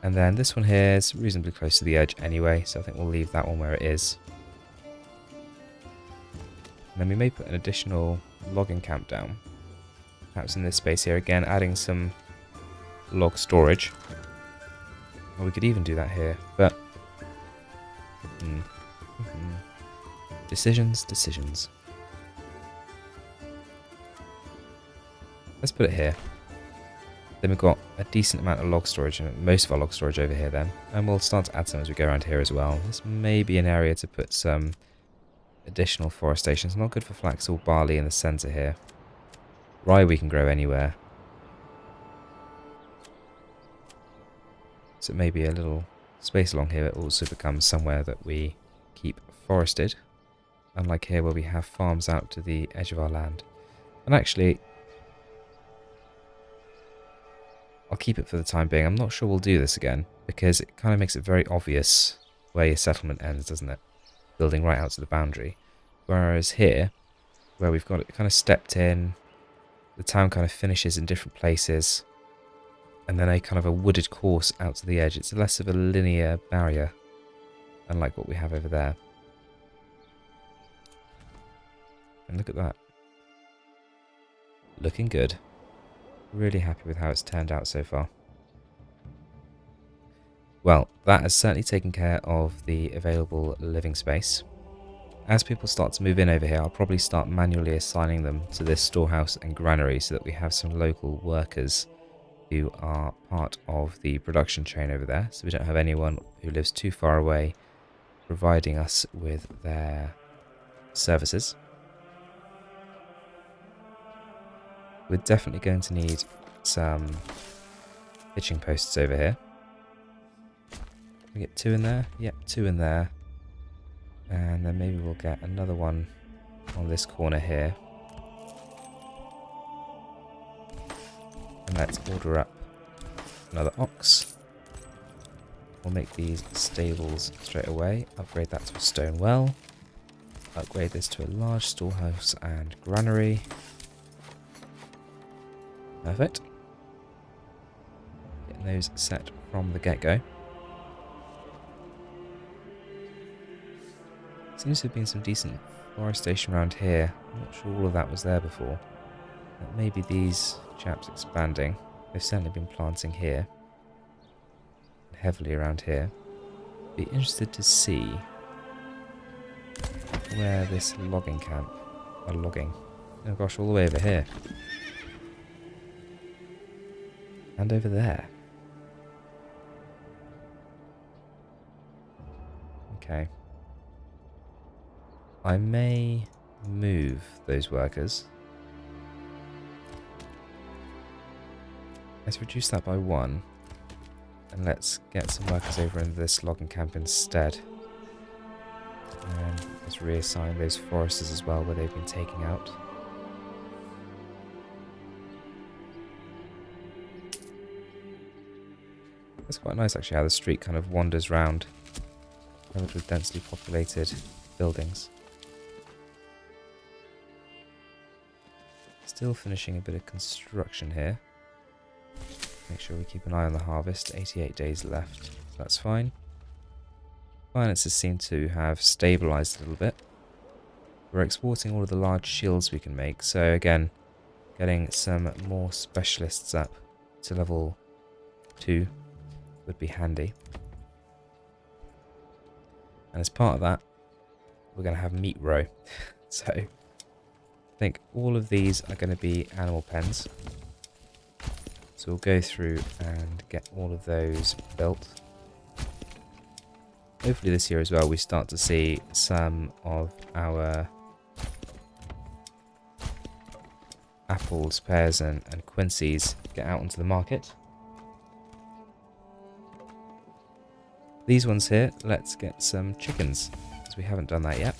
And then this one here is reasonably close to the edge anyway, so I think we'll leave that one where it is. And then we may put an additional logging camp down. Perhaps in this space here again, adding some log storage. Or we could even do that here, but... Decisions. Let's put it here. Then we've got a decent amount of log storage, and most of our log storage over here then. And we'll start to add some as we go around here as well. This may be an area to put some additional forestation. It's not good for flax or barley in the centre here. Rye we can grow anywhere. So maybe a little space along here also becomes somewhere that we keep forested. Unlike here where we have farms out to the edge of our land. And actually, I'll keep it for the time being. I'm not sure we'll do this again, because it kind of makes it very obvious where your settlement ends, doesn't it? Building right out to the boundary. Whereas here, where we've got it kind of stepped in, the town kind of finishes in different places, and then a kind of a wooded course out to the edge. It's less of a linear barrier, unlike what we have over there. And look at that. Looking good. Really happy with how it's turned out so far. Well, that has certainly taken care of the available living space. As people start to move in over here, I'll probably start manually assigning them to this storehouse and granary so that we have some local workers who are part of the production chain over there. So we don't have anyone who lives too far away providing us with their services. We're definitely going to need some hitching posts over here. Can we get 2 in there? Yep, 2 in there. And then maybe we'll get another one on this corner here. And let's order up another ox. We'll make these stables straight away. Upgrade that to a stone well. Upgrade this to a large storehouse and granary. Perfect. Getting those set from the get-go. Seems to have been some decent forestation around here. I'm not sure all of that was there before. But maybe these chaps expanding. They've certainly been planting here. Heavily around here. Be interested to see where this logging camp are logging. Oh gosh, all the way over here. And over there. Okay. I may move those workers. Let's reduce that by 1. And let's get some workers over in this logging camp instead. And let's reassign those foresters as well where they've been taking out. It's quite nice actually how the street kind of wanders round, covered with densely populated buildings. Still finishing a bit of construction here. Make sure we keep an eye on the harvest. 88 days left, so that's fine. Finances seem to have stabilised a little bit. We're exporting all of the large shields we can make, so again, getting some more specialists up to level 2 would be handy. And as part of that, we're going to have meat row. So I think all of these are going to be animal pens. So we'll go through and get all of those built. Hopefully this year as well we start to see some of our apples, pears and quinces get out onto the market. These ones here, let's get some chickens, because we haven't done that yet.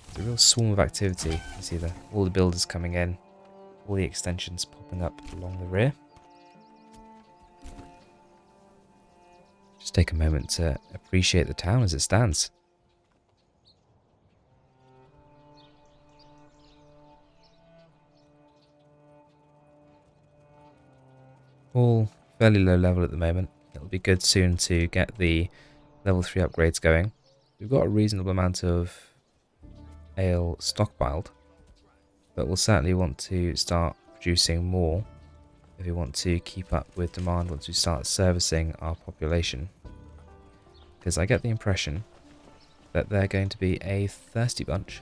It's a real swarm of activity. You see all the builders coming in, all the extensions popping up along the rear. Just take a moment to appreciate the town as it stands. All fairly low level at the moment. It'll be good soon to get the level 3 upgrades going. We've got a reasonable amount of ale stockpiled, but we'll certainly want to start producing more if we want to keep up with demand once we start servicing our population. Because I get the impression that they're going to be a thirsty bunch.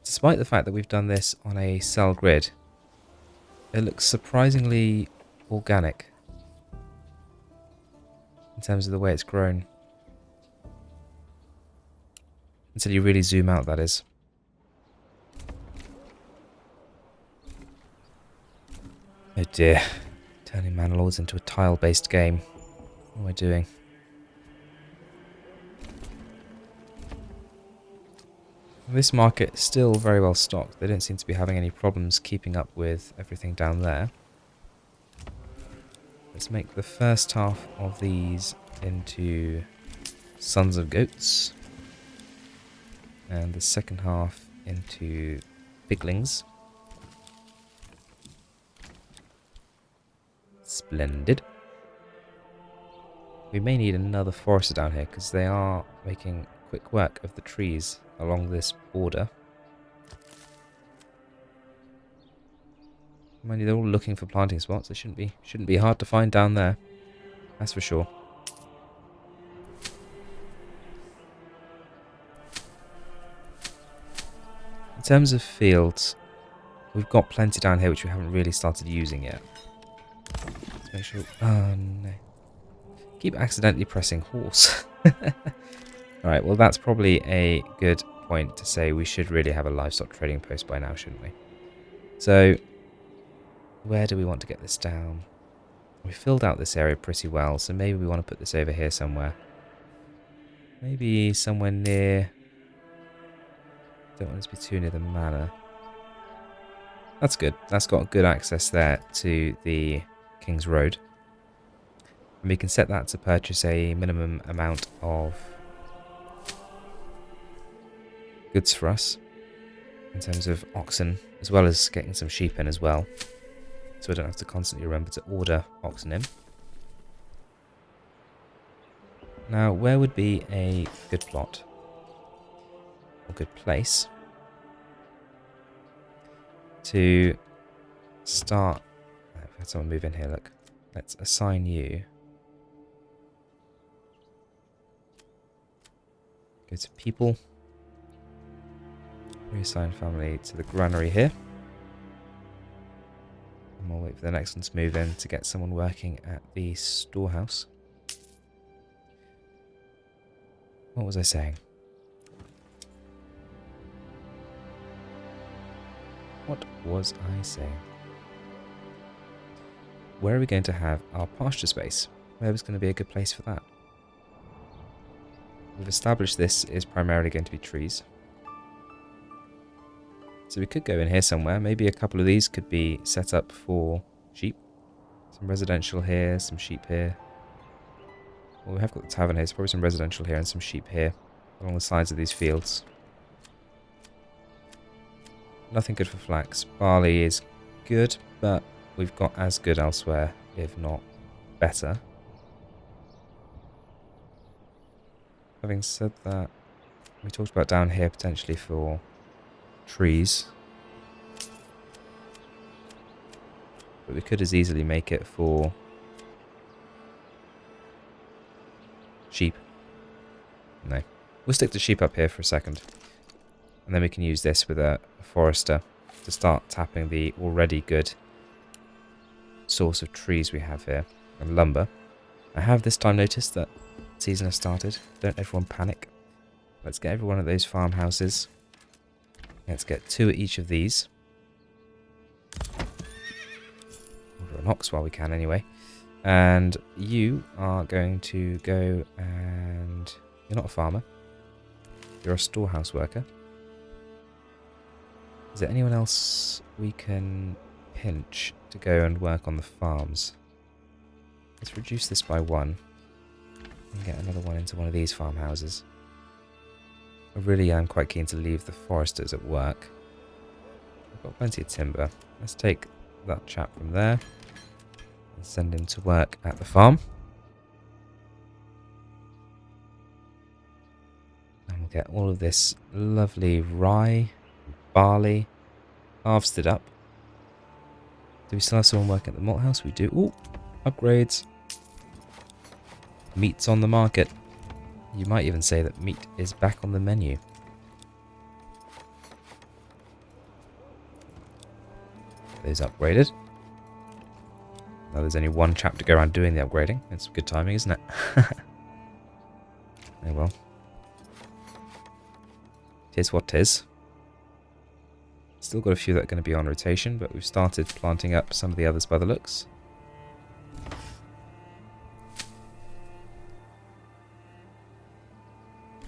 Despite the fact that we've done this on a cell grid, It looks surprisingly organic in terms of the way it's grown. Until you really zoom out, that is. Oh dear. Turning Manor Lords into a tile-based game. What am I doing? This market is still very well stocked. They don't seem to be having any problems keeping up with everything down there. Let's make the first half of these into Sons of Goats. And the second half into Piglings. Splendid. We may need another forester down here because they are making quick work of the trees along this border. Mind you, they're all looking for planting spots. They shouldn't be hard to find down there. That's for sure. In terms of fields, we've got plenty down here which we haven't really started using yet. Let's make sure... Oh no. Keep accidentally pressing horse. Alright, well that's probably a good point to say we should really have a livestock trading post by now, shouldn't we? So, where do we want to get this down? We filled out this area pretty well, so maybe we want to put this over here somewhere. Maybe somewhere near... Don't want it to be too near the manor. That's good. That's got good access there to the King's Road. And we can set that to purchase a minimum amount of goods for us in terms of oxen, as well as getting some sheep in as well. So I don't have to constantly remember to order oxen in. Now, where would be a good plot? Or good place to start... I've had someone move in here, look. Let's assign you. Go to people. Reassign family to the granary here. And we'll wait for the next one to move in to get someone working at the storehouse. What was I saying? What was I saying? Where are we going to have our pasture space? Where was going to be a good place for that? We've established this is primarily going to be trees. So we could go in here somewhere. Maybe a couple of these could be set up for sheep. Some residential here, some sheep here. Well, we have got the tavern here, so probably some residential here and some sheep here along the sides of these fields. Nothing good for flax. Barley is good, but we've got as good elsewhere, if not better. Having said that, we talked about down here potentially for trees. But we could as easily make it for sheep. No. We'll stick to sheep up here for a second. And then we can use this with a forester to start tapping the already good source of trees we have here. And lumber. I have this time noticed that season has started. Don't everyone panic. Let's get every one of those farmhouses. Let's get 2 at each of these. Order an ox while we can anyway. And you are going to go and... You're not a farmer. You're a storehouse worker. Is there anyone else we can pinch to go and work on the farms? Let's reduce this by 1. And get another one into one of these farmhouses. I really am quite keen to leave the foresters at work. I've got plenty of timber. Let's take that chap from there and send him to work at the farm. And we'll get all of this lovely rye, barley, harvested up. Do we still have someone working at the malt house? We do. Ooh, upgrades. Meat's on the market. You might even say that meat is back on the menu. Those upgraded. Well, there's only one chap to go around doing the upgrading. It's good timing, isn't it? Oh well. Tis what tis. Still got a few that are going to be on rotation, but we've started planting up some of the others by the looks.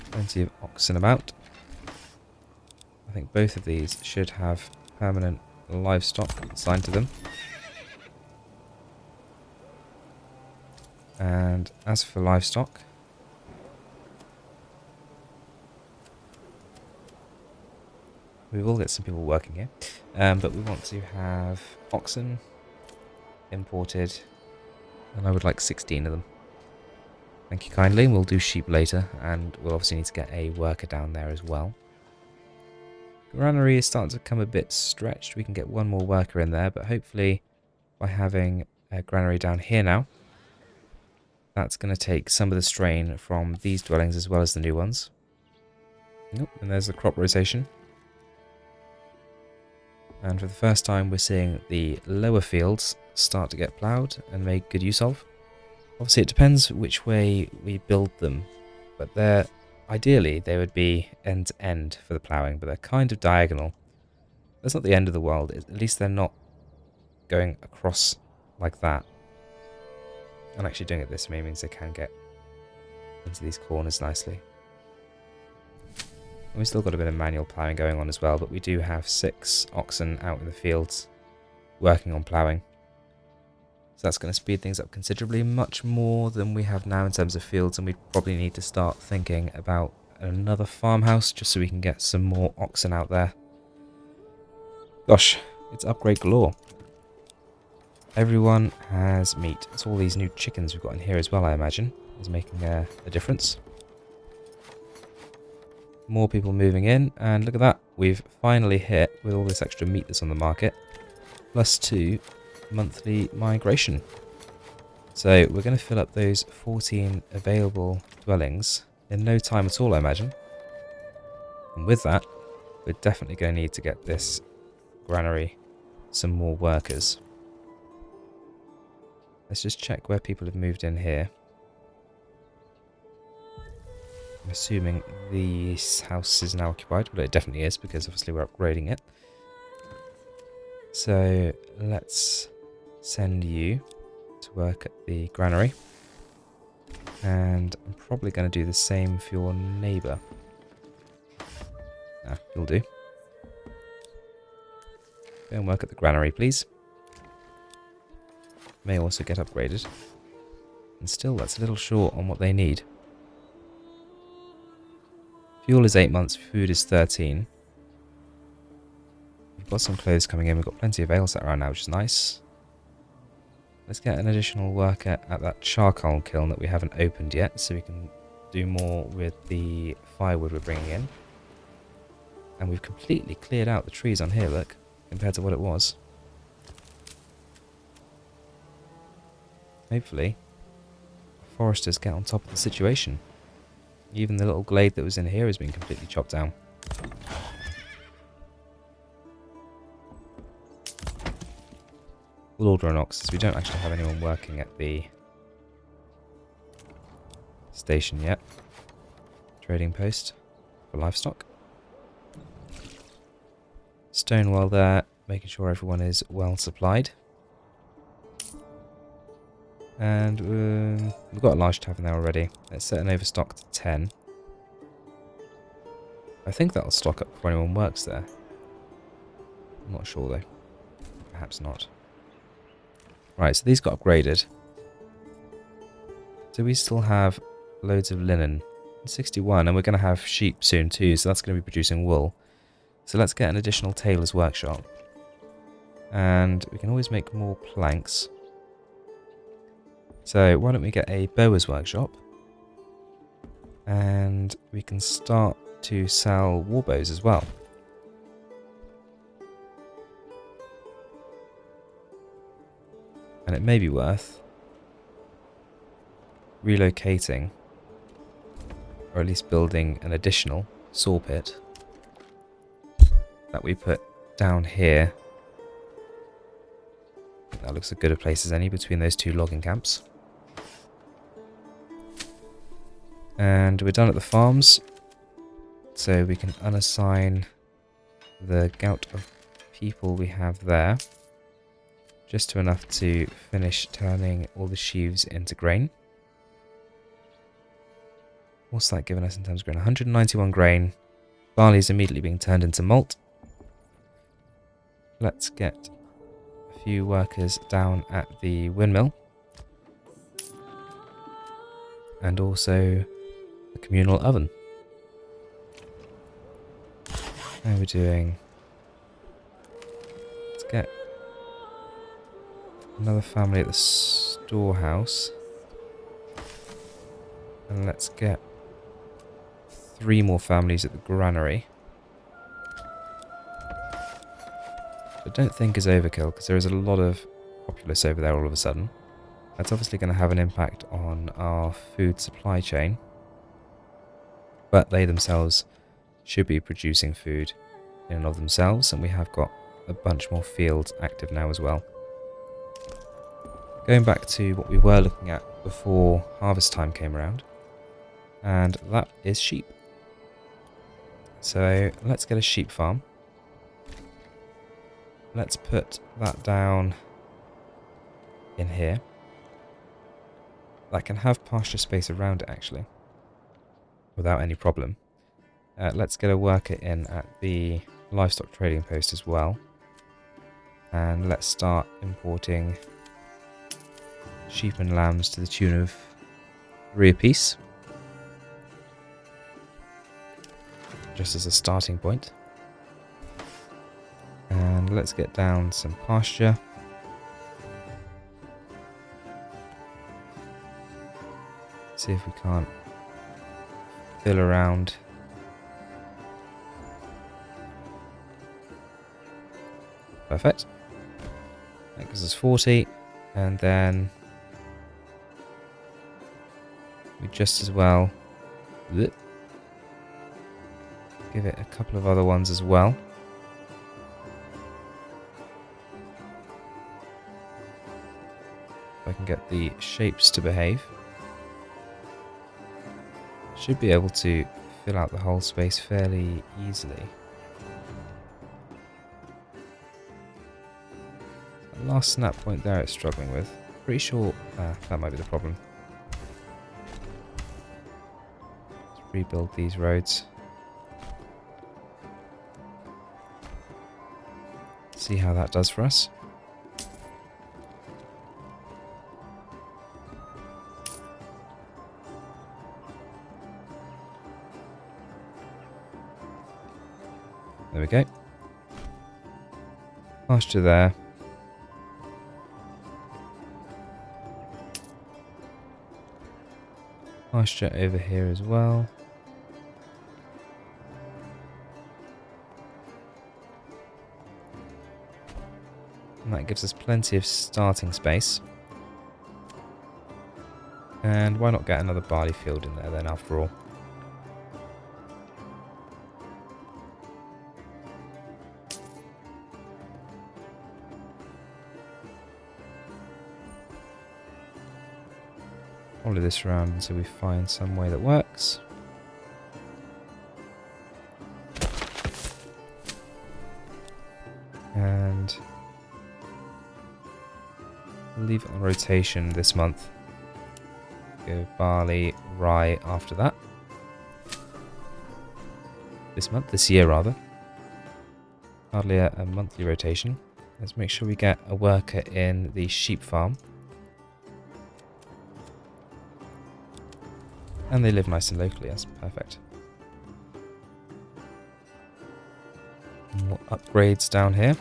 Plenty of oxen about. I think both of these should have permanent livestock assigned to them. And as for livestock, we will get some people working here, but we want to have oxen imported, and I would like 16 of them. Thank you kindly. We'll do sheep later, and we'll obviously need to get a worker down there as well. Granary is starting to become a bit stretched. We can get one more worker in there, but hopefully by having a granary down here now, that's going to take some of the strain from these dwellings as well as the new ones. Nope, and there's the crop rotation. And for the first time we're seeing the lower fields start to get ploughed and made good use of. Obviously it depends which way we build them, but ideally they would be end to end for the ploughing, but they're kind of diagonal. That's not the end of the world, at least they're not going across like that. And actually doing it this way means they can get into these corners nicely. And we've still got a bit of manual ploughing going on as well, but we do have 6 oxen out in the fields working on ploughing. So that's going to speed things up considerably, much more than we have now in terms of fields, and we probably need to start thinking about another farmhouse just so we can get some more oxen out there. Gosh, it's upgrade galore. Everyone has meat. It's all these new chickens we've got in here as well, I imagine, is making a difference. More people moving in, and look at that. We've finally hit, with all this extra meat that's on the market, +2 monthly migration. So we're going to fill up those 14 available dwellings in no time at all, I imagine. And with that, we're definitely going to need to get this granary some more workers. Let's just check where people have moved in here. I'm assuming this house is now occupied. Well, it definitely is, because obviously we're upgrading it. So let's send you to work at the granary. And I'm probably going to do the same for your neighbour. Ah, you'll do. Go and work at the granary, please. May also get upgraded. And still, that's a little short on what they need. Fuel is 8 months, food is 13. We've got some clothes coming in, we've got plenty of ale set around now, which is nice. Let's get an additional worker at that charcoal kiln that we haven't opened yet, so we can do more with the firewood we're bringing in. And we've completely cleared out the trees on here, look, compared to what it was. Hopefully, foresters get on top of the situation. Even the little glade that was in here has been completely chopped down. We'll order an ox, as we don't actually have anyone working at the station yet. Trading post for livestock. Stonewall there, making sure everyone is well supplied. And we've got a large tavern there already. Let's set an overstock to 10. I think that'll stock up before anyone works there. I'm not sure though. Perhaps not. Right, so these got upgraded. Do we still have loads of linen? 61, and we're going to have sheep soon too, so that's going to be producing wool. So let's get an additional tailor's workshop. And we can always make more planks. So why don't we get a bower's workshop, and we can start to sell war bows as well. And it may be worth relocating, or at least building an additional saw pit that we put down here That looks as good a place as any between those two logging camps. And we're done at the farms, so we can unassign the gout of people we have there, just to enough to finish turning all the sheaves into grain. What's that giving us in terms of grain? 191 grain. Barley is immediately being turned into malt. Let's get a few workers down at the windmill. And also the communal oven. How are we doing? Let's get another family at the storehouse. And let's get 3 more families at the granary. I don't think is overkill, because there is a lot of populace over there all of a sudden. That's obviously going to have an impact on our food supply chain. But they themselves should be producing food in and of themselves, and we have got a bunch more fields active now as well. Going back to what we were looking at before harvest time came around, and that is sheep. So let's get a sheep farm. Let's put that down in here. That can have pasture space around it actually, without any problem. Let's get a worker in at the livestock trading post as well. And let's start importing sheep and lambs to the tune of 3 apiece. Just as a starting point. And let's get down some pasture. See if we can't fill around. Perfect. That gives us 40, and then we just as well give it a couple of other ones as well. If I can get the shapes to behave. Should be able to fill out the whole space fairly easily. That last snap point there it's struggling with. Pretty sure that might be the problem. Let's rebuild these roads. See how that does for us. There we go. Pasture there. Pasture over here as well. And that gives us plenty of starting space. And why not get another barley field in there then after all? Follow this around until we find some way that works. And we'll leave it on rotation this month. Go barley, rye after that. This year rather. Hardly a monthly rotation. Let's make sure we get a worker in the sheep farm. And they live nice and locally, that's perfect. More upgrades down here.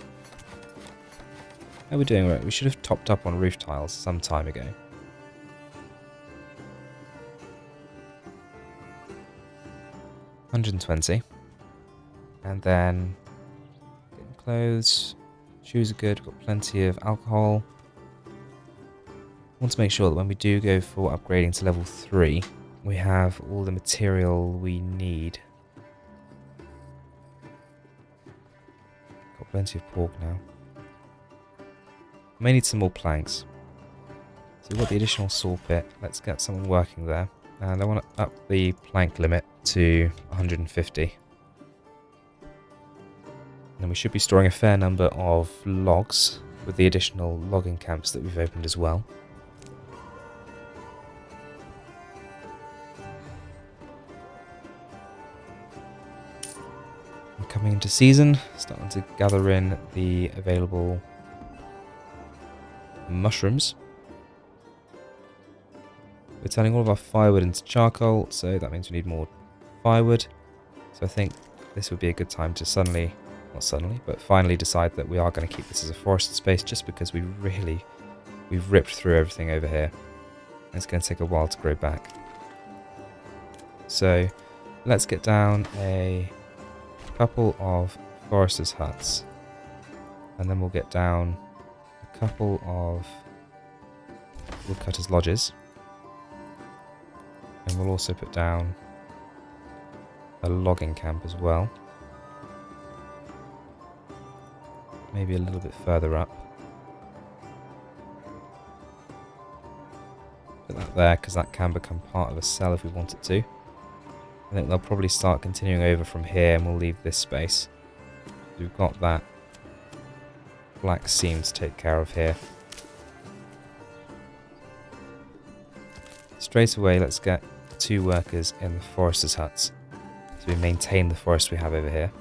How are we doing? Right, we should have topped up on roof tiles some time ago. $120. And then getting clothes. Shoes are good, we've got plenty of alcohol. Want to make sure that when we do go for upgrading to level 3, we have all the material we need. Got plenty of pork now. May need some more planks. So we've got the additional saw pit. Let's get someone working there. And I want to up the plank limit to 150. And then we should be storing a fair number of logs with the additional logging camps that we've opened as well. And coming into season, starting to gather in the available mushrooms. We're turning all of our firewood into charcoal, so that means we need more firewood. So I think this would be a good time to finally decide that we are going to keep this as a forested space, just because we've ripped through everything over here. And it's going to take a while to grow back. So let's get down a couple of foresters' huts. And then we'll get down a couple of woodcutters' lodges. And we'll also put down a logging camp as well. Maybe a little bit further up. Put that there, because that can become part of a cell if we want it to. I think they'll probably start continuing over from here, and we'll leave this space. We've got that black seam to take care of here. Straight away, let's get 2 workers in the foresters' huts, so we maintain the forest we have over here.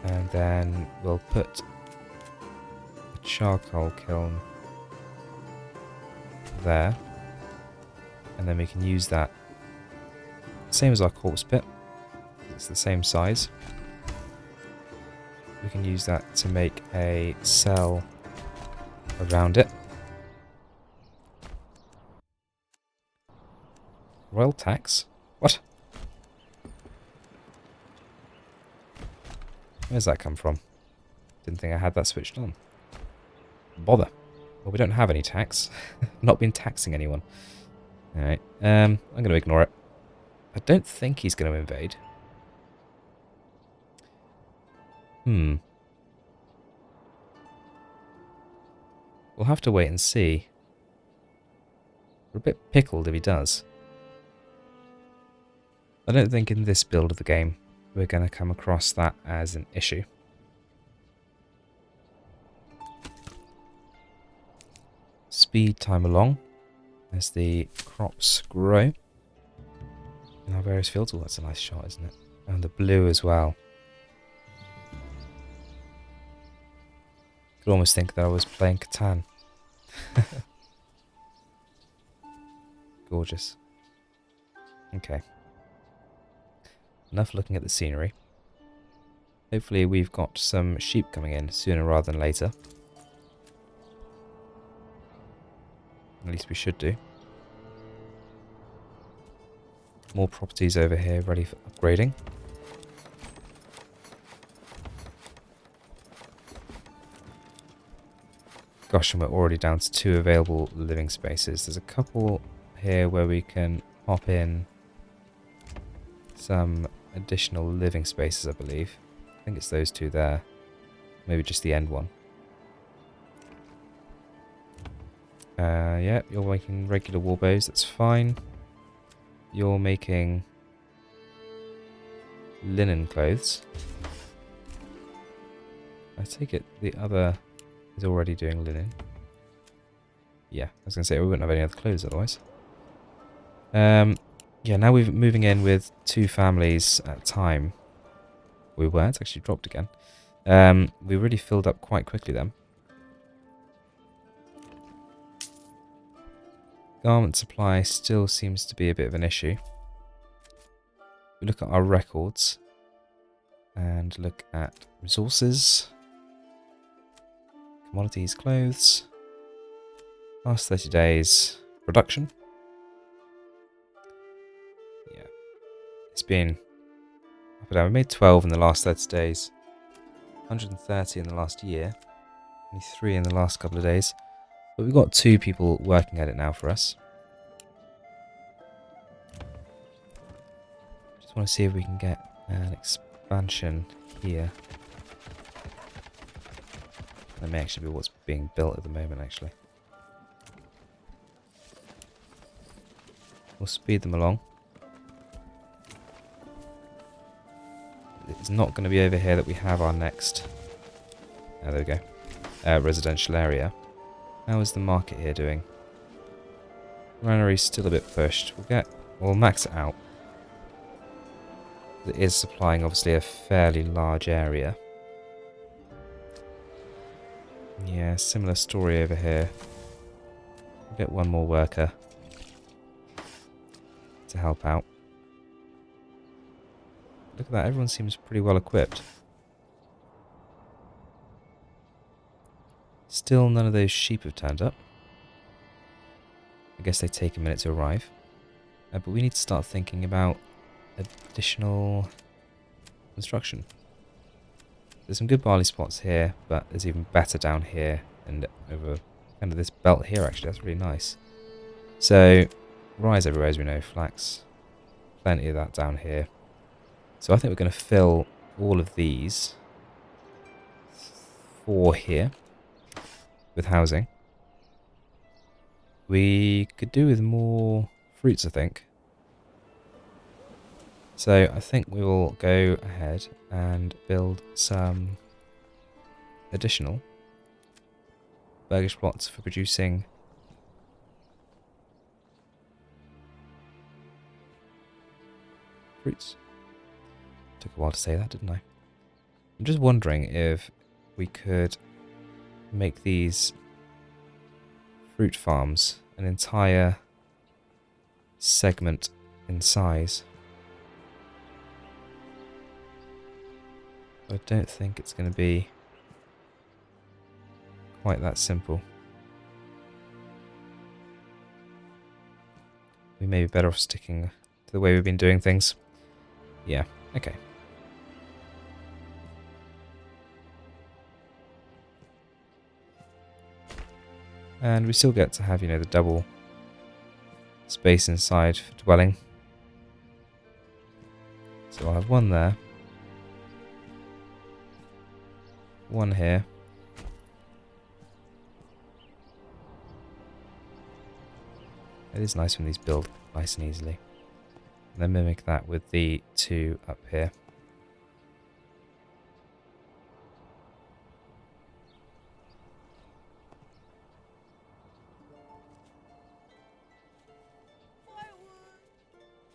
And then we'll put a charcoal kiln there, and then we can use that, same as our corpse pit, it's the same size. We can use that to make a cell around it. Royal tax? What? Where's that come from? Didn't think I had that switched on. Bother. Well, we don't have any tax. Not been taxing anyone. Alright, I'm going to ignore it. I don't think he's going to invade. We'll have to wait and see. We're a bit pickled if he does. I don't think in this build of the game we're going to come across that as an issue. Speed time along as the crops grow in our various fields. Oh, that's a nice shot, isn't it? And the blue as well. Could almost think that I was playing Catan. Gorgeous. Okay. Enough looking at the scenery. Hopefully we've got some sheep coming in sooner rather than later. At least we should do. More properties over here ready for upgrading. Gosh, and we're already down to 2 available living spaces. There's a couple here where we can pop in some additional living spaces, I believe. I think it's those 2 there. Maybe just the end one. Yeah, you're making regular war bows, that's fine. You're making linen clothes. I take it the other is already doing linen. Yeah, I was going to say we wouldn't have any other clothes otherwise. Yeah, now we're moving in with 2 families at a time. We were, it's actually dropped again. We really filled up quite quickly then. Garment supply still seems to be a bit of an issue. We look at our records and look at resources, commodities, clothes, last 30 days, production. Yeah, it's been up and down. We made 12 in the last 30 days, 130 in the last year, only 3 in the last couple of days. But we've got 2 people working at it now for us. Just want to see if we can get an expansion here. That may actually be what's being built at the moment, actually. We'll speed them along. It's not going to be over here that we have our next... Oh, there we go. Residential area. How is the market here doing? Granary's still a bit pushed. We'll max it out. It is supplying, obviously, a fairly large area. Yeah, similar story over here. We'll get one more worker to help out. Look at that, everyone seems pretty well equipped. Still none of those sheep have turned up. I guess they take a minute to arrive. But we need to start thinking about additional construction. There's some good barley spots here, but there's even better down here and over kind of this belt here, actually. That's really nice. So, rye everywhere, as we know, flax. Plenty of that down here. So I think we're going to fill all of these 4 here with housing. We could do with more fruits, I think. So I think we will go ahead and build some additional Burgage plots for producing fruits. Took a while to say that, didn't I? I'm just wondering if we could make these fruit farms an entire segment in size. I don't think it's going to be quite that simple. We may be better off sticking to the way we've been doing things. Yeah, okay. And we still get to have, the double space inside for dwelling. So I'll have one there. One here. It is nice when these build nice and easily. And then mimic that with the 2 up here.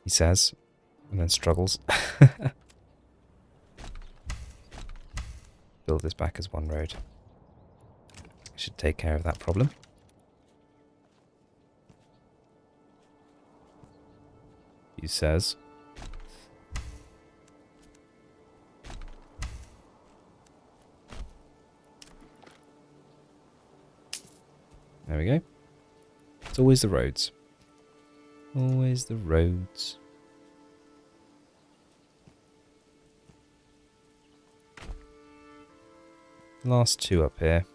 He says, and then struggles. Build this back as one road. I should take care of that problem. He says. There we go. It's always the roads. Always the roads. Last 2 up here.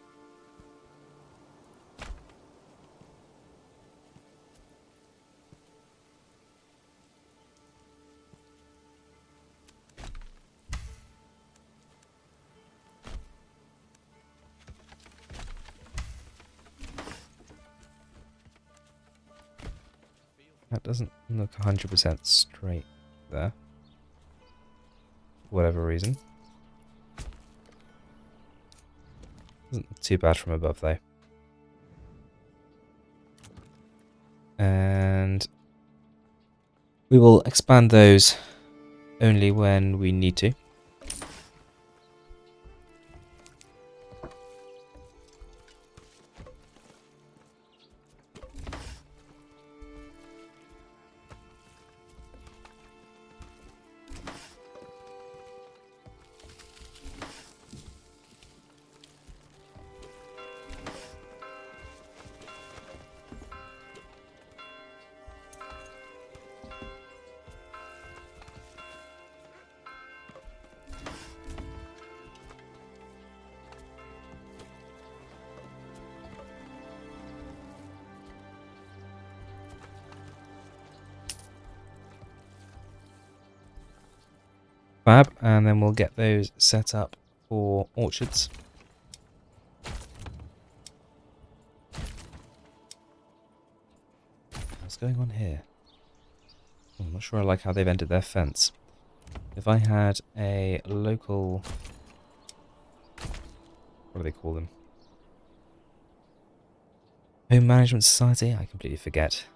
That doesn't look 100% straight there. For whatever reason. Doesn't look too bad from above though. And we will expand those only when we need to. Fab, and then we'll get those set up for orchards. going on here? I'm not sure I like how they've ended their fence. If I had a local... what do they call them? Home Management Society? I completely forget.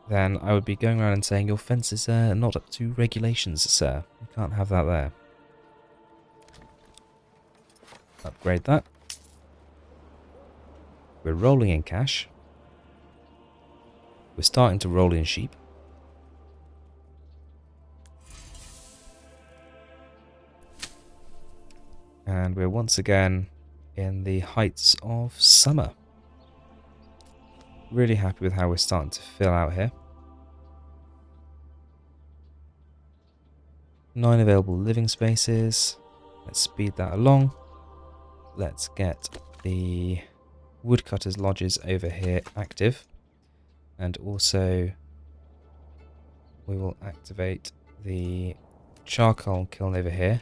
Then I would be going around and saying, your fence is not up to regulations, sir. You can't have that there. Upgrade that. We're rolling in cash. We're starting to roll in sheep. And we're once again in the heights of summer. Really happy with how we're starting to fill out here. 9 available living spaces. Let's speed that along. Let's get the woodcutters' lodges over here active. And also we will activate the charcoal kiln over here.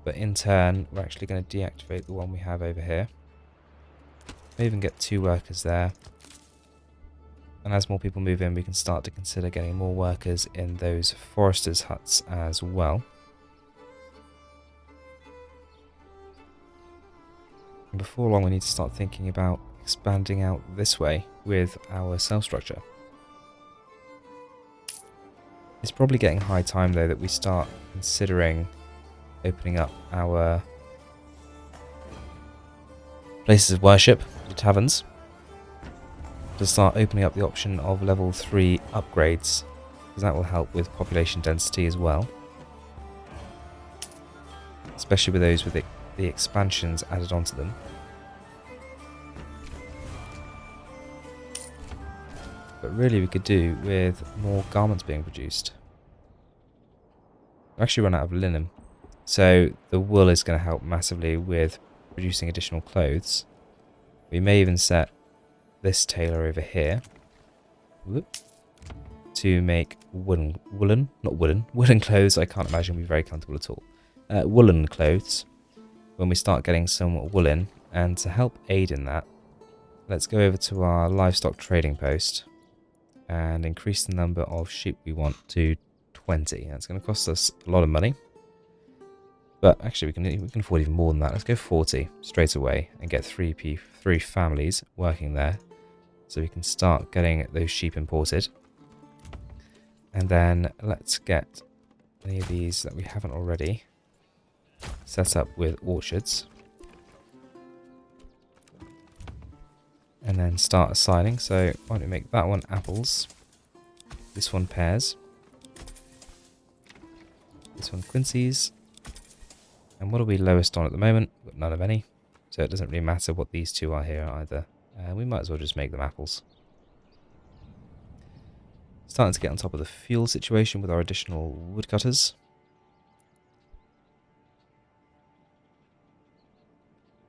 But in turn, we're actually going to deactivate the one we have over here. May even get 2 workers there. And as more people move in, we can start to consider getting more workers in those foresters' huts as well. And before long, we need to start thinking about expanding out this way with our cell structure. It's probably getting high time, though, that we start considering opening up our places of worship, the taverns, to start opening up the option of level 3 upgrades, because that will help with population density as well, especially with those with the expansions added onto them. But really we could do with more garments being produced. We've actually run out of linen, so the wool is going to help massively with producing additional clothes. We may even set this tailor over here to make woolen clothes. I can't imagine we'd be very comfortable at all. Woolen clothes when we start getting some wool in. And to help aid in that, let's go over to our livestock trading post and increase the number of sheep we want to 20. That's going to cost us a lot of money. But actually, we can afford even more than that. Let's go 40 straight away and get 3 families working there. So we can start getting those sheep imported. And then let's get any of these that we haven't already set up with orchards. And then start assigning. So why don't we make that one apples, this one pears, this one quinces. And what are we lowest on at the moment? We've got none of any. So it doesn't really matter what these 2 are here either. We might as well just make them apples. Starting to get on top of the fuel situation with our additional woodcutters.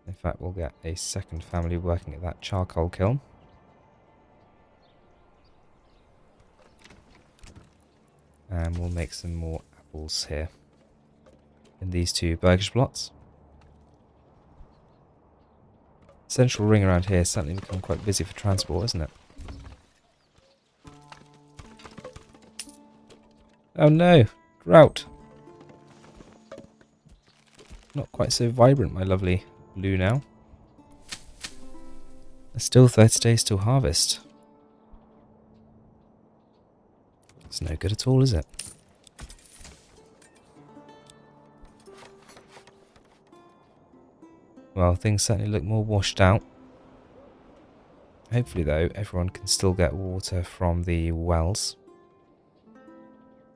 In fact, we'll get a second family working at that charcoal kiln. And we'll make some more apples here in these 2 Burgage Plots. Central ring around here has certainly become quite busy for transport, isn't it? Oh no! Drought! Not quite so vibrant, my lovely blue now. There's still 30 days till harvest. It's no good at all, is it? Well, things certainly look more washed out. Hopefully, though, everyone can still get water from the wells.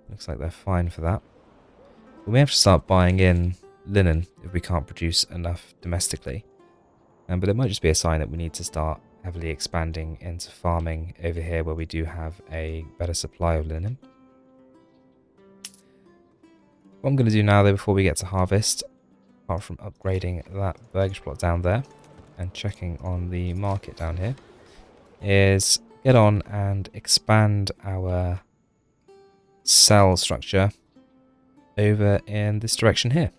Looks like they're fine for that. We may have to start buying in linen if we can't produce enough domestically. But it might just be a sign that we need to start heavily expanding into farming over here where we do have a better supply of linen. What I'm going to do now, though, before we get to harvest, apart from upgrading that Burgage Plot down there and checking on the market down here, is get on and expand our cell structure over in this direction here.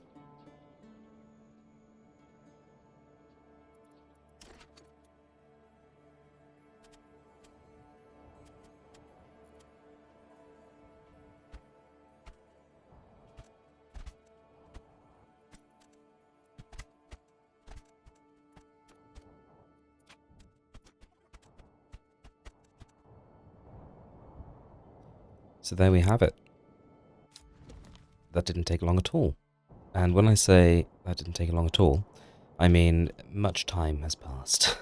So there we have it. That didn't take long at all. And when I say that didn't take long at all, I mean much time has passed.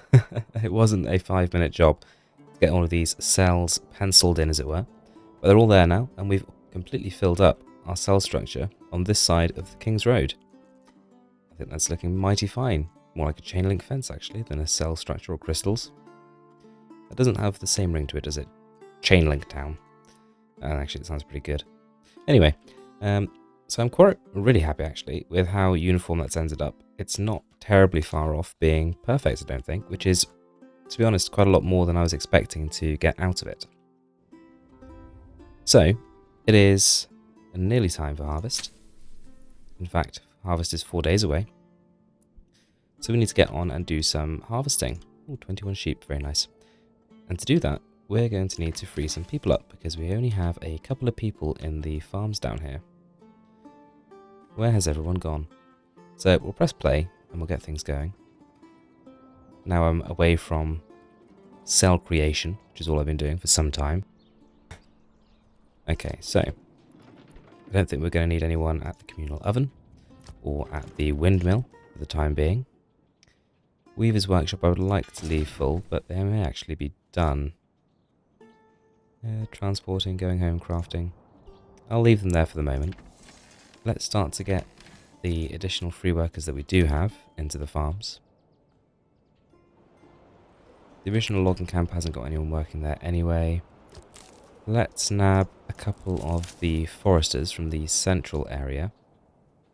It wasn't a 5-minute job to get all of these cells penciled in, as it were. But they're all there now, and we've completely filled up our cell structure on this side of the King's Road. I think that's looking mighty fine. More like a chain link fence, actually, than a cell structure or crystals. That doesn't have the same ring to it, does it? Chain link town. And actually, it sounds pretty good. Anyway, so I'm really happy, actually, with how uniform that's ended up. It's not terribly far off being perfect, I don't think, which is, to be honest, quite a lot more than I was expecting to get out of it. So, it is nearly time for harvest. In fact, harvest is 4 days away. So we need to get on and do some harvesting. Oh, 21 sheep, very nice. And to do that, we're going to need to free some people up, because we only have a couple of people in the farms down here. Where has everyone gone? So we'll press play and we'll get things going. Now I'm away from cell creation, which is all I've been doing for some time. Okay, so I don't think we're going to need anyone at the communal oven or at the windmill for the time being. Weaver's workshop I would like to leave full, but they may actually be done. Transporting, going home, crafting. I'll leave them there for the moment. Let's start to get the additional free workers that we do have into the farms. The original logging camp hasn't got anyone working there anyway. Let's nab a couple of the foresters from the central area.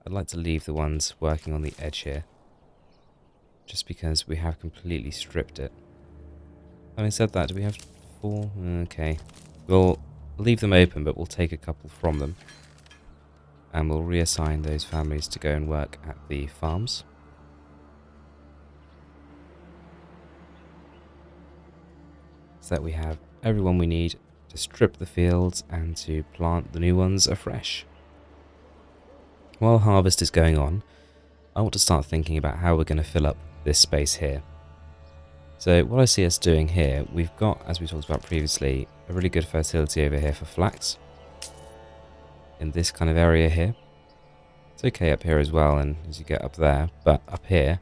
I'd like to leave the ones working on the edge here, just because we have completely stripped it. Having said that, do we have 4? Okay. We'll leave them open, but we'll take a couple from them. And we'll reassign those families to go and work at the farms. So that we have everyone we need to strip the fields and to plant the new ones afresh. While harvest is going on, I want to start thinking about how we're going to fill up this space here. So what I see us doing here, we've got, as we talked about previously, a really good fertility over here for flax. In this kind of area here. It's okay up here as well, and as you get up there, but up here,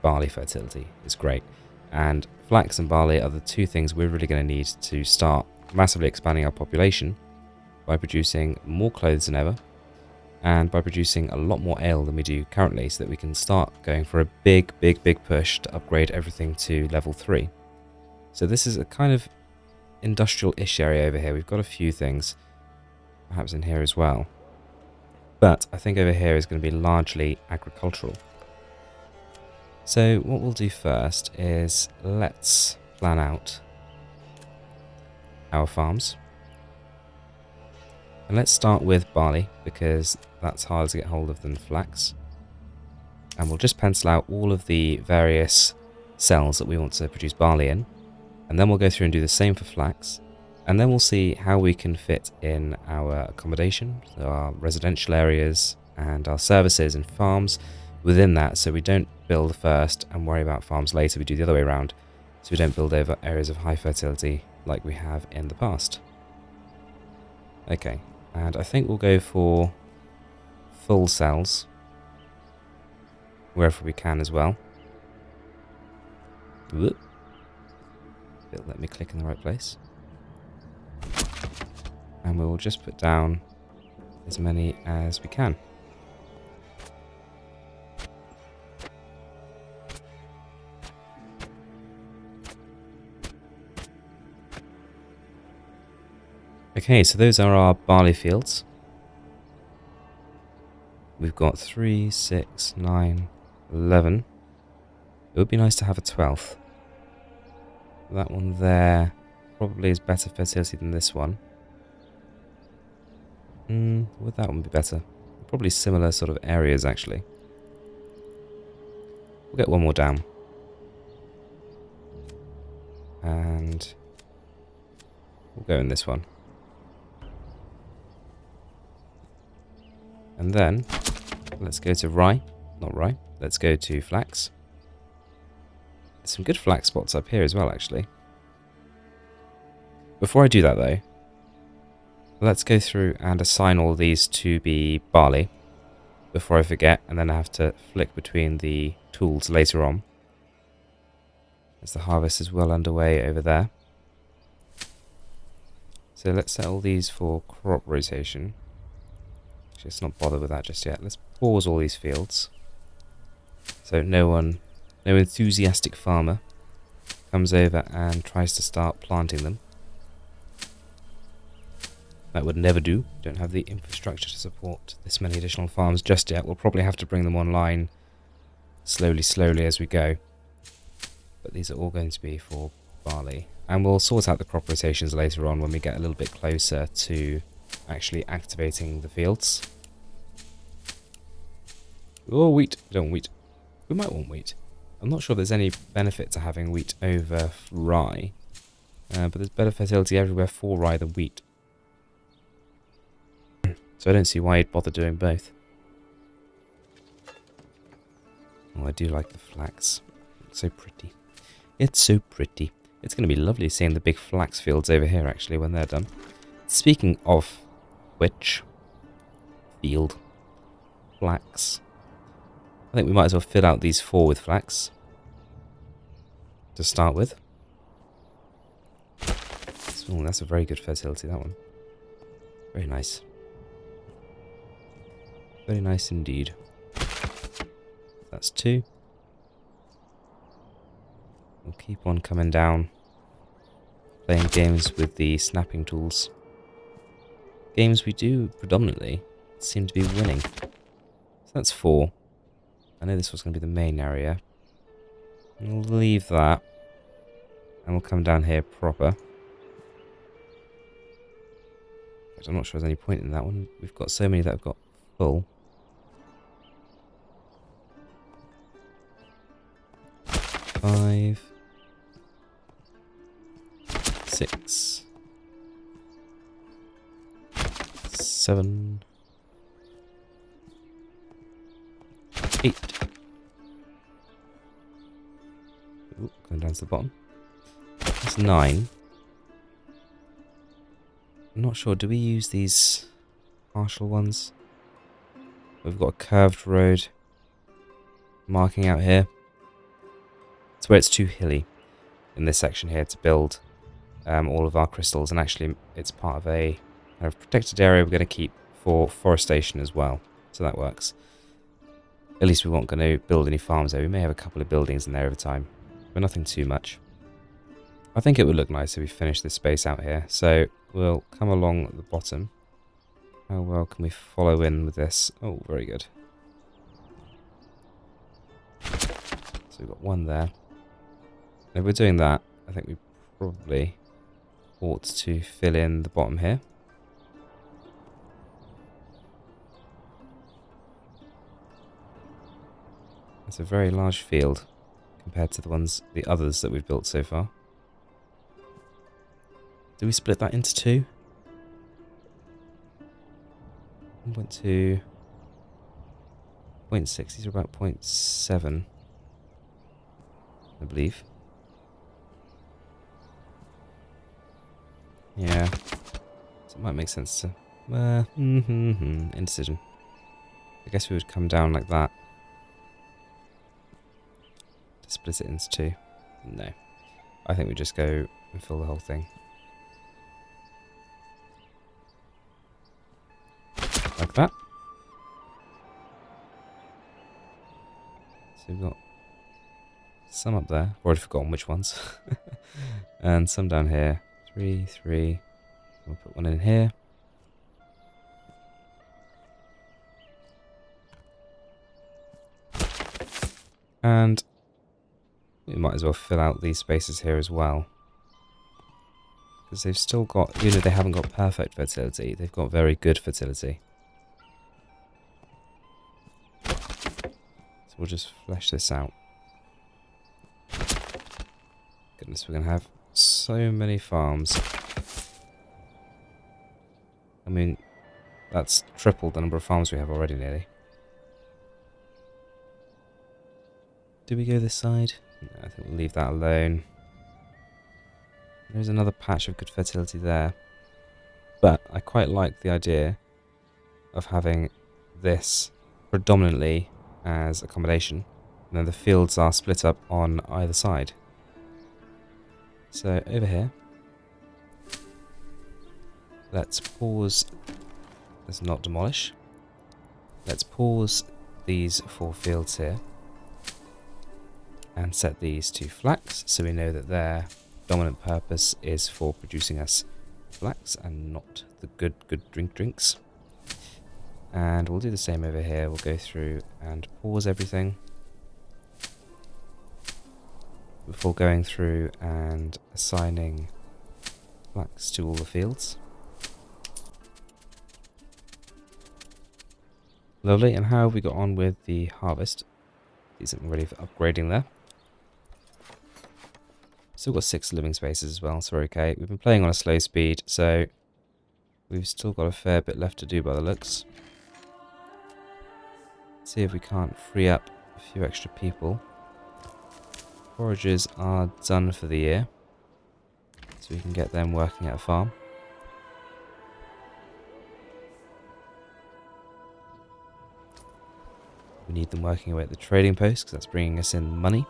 barley fertility is great. And flax and barley are the two things we're really going to need to start massively expanding our population by producing more clothes than ever, and by producing a lot more ale than we do currently, so that we can start going for a big push to upgrade everything to level 3. So this is a kind of industrial-ish area over here. We've got a few things, perhaps in here as well. But I think over here is going to be largely agricultural. So what we'll do first is let's plan out our farms. And let's start with barley, because that's harder to get hold of than flax. And we'll just pencil out all of the various cells that we want to produce barley in. And then we'll go through and do the same for flax. And then we'll see how we can fit in our accommodation, so our residential areas and our services and farms within that, so we don't build first and worry about farms later. We do the other way around, so we don't build over areas of high fertility like we have in the past. Okay, and I think we'll go for full cells wherever we can as well. Whoop. It'll let me click in the right place. And we'll just put down as many as we can. Okay, so those are our barley fields. We've got 3, 6, 9, 11. It would be nice to have a 12th. That one there probably is better fertility than this one. Would that one be better? Probably similar sort of areas, actually. We'll get one more down. And we'll go in this one. And then, let's go to rye. Not rye. Let's go to flax. There's some good flax spots up here as well, actually. Before I do that, though, Let's go through and assign all these to be barley before I forget, and then I have to flick between the tools later on, as the harvest is well underway over there. So let's set all these for crop rotation. Actually, let's not bother with that just yet. Let's pause all these fields, so no enthusiastic farmer comes over and tries to start planting them. That would never do. Don't have the infrastructure to support this many additional farms just yet. We'll probably have to bring them online slowly as we go. But these are all going to be for barley. And we'll sort out the crop rotations later on when we get a little bit closer to actually activating the fields. Oh, wheat. We don't want wheat. We might want wheat. I'm not sure there's any benefit to having wheat over rye. But there's better fertility everywhere for rye than wheat. So I don't see why you'd bother doing both. Oh, I do like the flax. It's so pretty. It's so pretty. It's going to be lovely seeing the big flax fields over here, actually, when they're done. Speaking of which, field, flax. I think we might as well fill out these 4 with flax to start with. Oh, that's a very good fertility, that one. Very nice. Very nice indeed. That's 2. We'll keep on coming down, playing games with the snapping tools. Games we do predominantly seem to be winning. So that's 4. I know this was going to be the main area. We'll leave that, and we'll come down here proper. I'm not sure there's any point in that one. We've got so many that have got full. 5, 6, 7, 8. Ooh, going down to the bottom. That's 9. I'm not sure, do we use these partial ones? We've got a curved road marking out here. It's where it's too hilly in this section here to build all of our crystals, and actually it's part of a kind of protected area we're going to keep for forestation as well, so that works. At least we weren't going to build any farms there. We may have a couple of buildings in there over time, but nothing too much. I think it would look nice if we finish this space out here, so we'll come along at the bottom. How well can we follow in with this? Oh, very good. So we've got 1 there. If we're doing that, I think we probably ought to fill in the bottom here. It's a very large field compared to the others that we've built so far. Do we split that into 2? 1.2, 0.6, these are about 0.7, I believe. Yeah, so it might make sense to... indecision. I guess we would come down like that to split it into 2. No, I think we just go and fill the whole thing. Like that. So we've got some up there. I've already forgotten which ones. And some down here. 3, 3. We'll put 1 in here. And we might as well fill out these spaces here as well. Because they've still got, even though they haven't got perfect fertility, they've got very good fertility. So we'll just flesh this out. Goodness, we're going to have so many farms. I mean, that's tripled the number of farms we have already, nearly. Do we go this side? No, I think we'll leave that alone. There's another patch of good fertility there. But I quite like the idea of having this predominantly as accommodation, and then the fields are split up on either side. So over here, let's pause. Let's not demolish. Let's pause these 4 fields here and set these to flax, so we know that their dominant purpose is for producing us flax and not the good drinks. And we'll do the same over here. We'll go through and pause everything before going through and assigning flax to all the fields. Lovely. And how have we got on with the harvest? Is something ready for upgrading there? Still got 6 living spaces as well, so we're okay. We've been playing on a slow speed, so we've still got a fair bit left to do by the looks. Let's see if we can't free up a few extra people. Foragers are done for the year, so we can get them working at a farm. We need them working away at the trading post, because that's bringing us in money.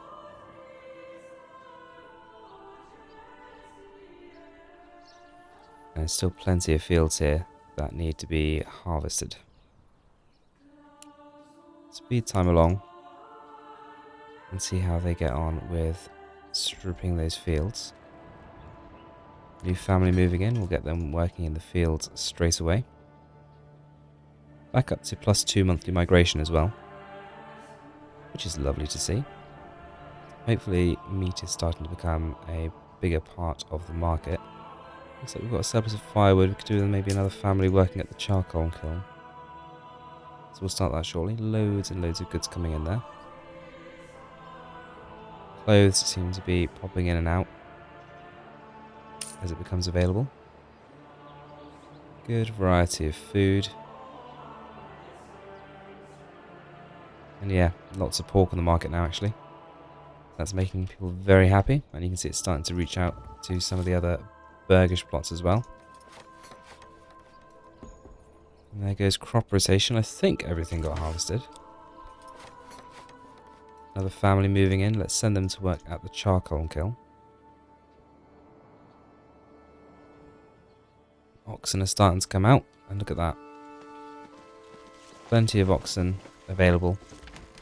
And there's still plenty of fields here that need to be harvested. Speed time along and see how they get on with stripping those fields. New family moving in, we'll get them working in the fields straight away. Back up to +2 monthly migration as well, which is lovely to see. Hopefully meat is starting to become a bigger part of the market. Looks like we've got a surplus of firewood. We could do with maybe another family working at the charcoal kiln. So we'll start that shortly. Loads and loads of goods coming in there. Clothes seem to be popping in and out as it becomes available. Good variety of food. And yeah, lots of pork on the market now actually. That's making people very happy, and you can see it's starting to reach out to some of the other Burgage plots as well. And there goes crop rotation. I think everything got harvested. Another family moving in. Let's send them to work at the charcoal kiln. Oxen are starting to come out, and look at that. Plenty of oxen available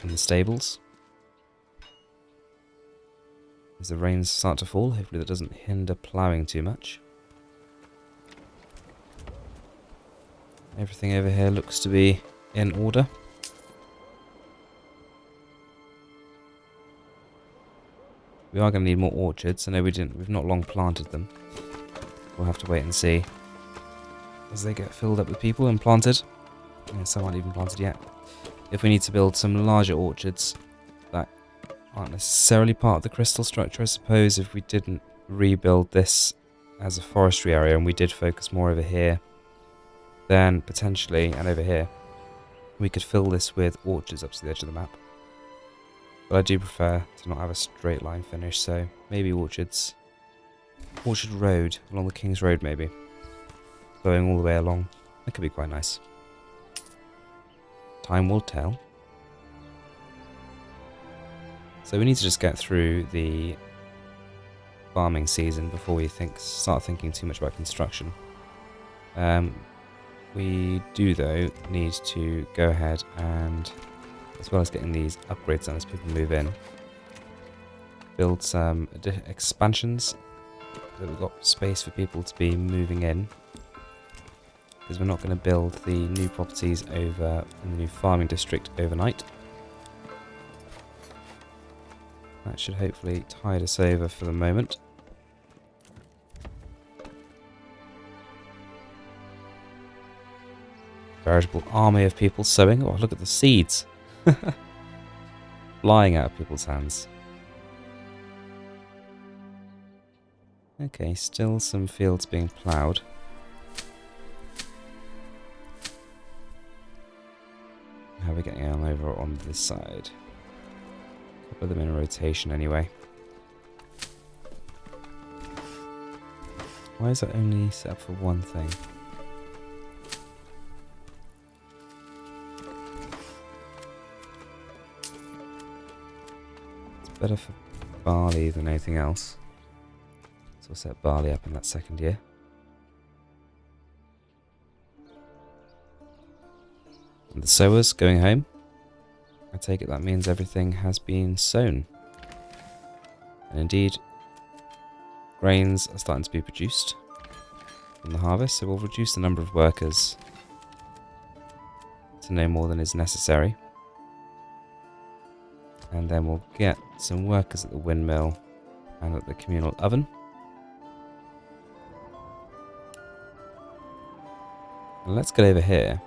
in the stables. As the rains start to fall, hopefully that doesn't hinder ploughing too much. Everything over here looks to be in order. We are going to need more orchards. I know we've not long planted them. We'll have to wait and see as they get filled up with people and planted. Yeah, some aren't even planted yet. If we need to build some larger orchards that aren't necessarily part of the crystal structure, I suppose if we didn't rebuild this as a forestry area and we did focus more over here, then potentially, and over here, we could fill this with orchards up to the edge of the map. But I do prefer to not have a straight line finish, so maybe orchards. Orchard Road, along the King's Road maybe. Going all the way along. That could be quite nice. Time will tell. So we need to just get through the farming season before we start thinking too much about construction. We do though need to go ahead and, as well as getting these upgrades done as people move in, build some expansions so that we've got space for people to be moving in, because we're not going to build the new properties over in the new farming district overnight. That should hopefully tide us over for the moment. Veritable army of people sowing. Oh, look at the seeds flying out of people's hands. Okay, still some fields being ploughed. How are we getting on over on this side? A couple of them in rotation anyway. Why is that only set up for one thing? better for barley than anything else. So we'll set barley up in that second year. And the sowers going home. I take it that means everything has been sown. And indeed, grains are starting to be produced from the harvest, so we'll reduce the number of workers to no more than is necessary. And then we'll get some workers at the windmill and at the communal oven. And let's get over here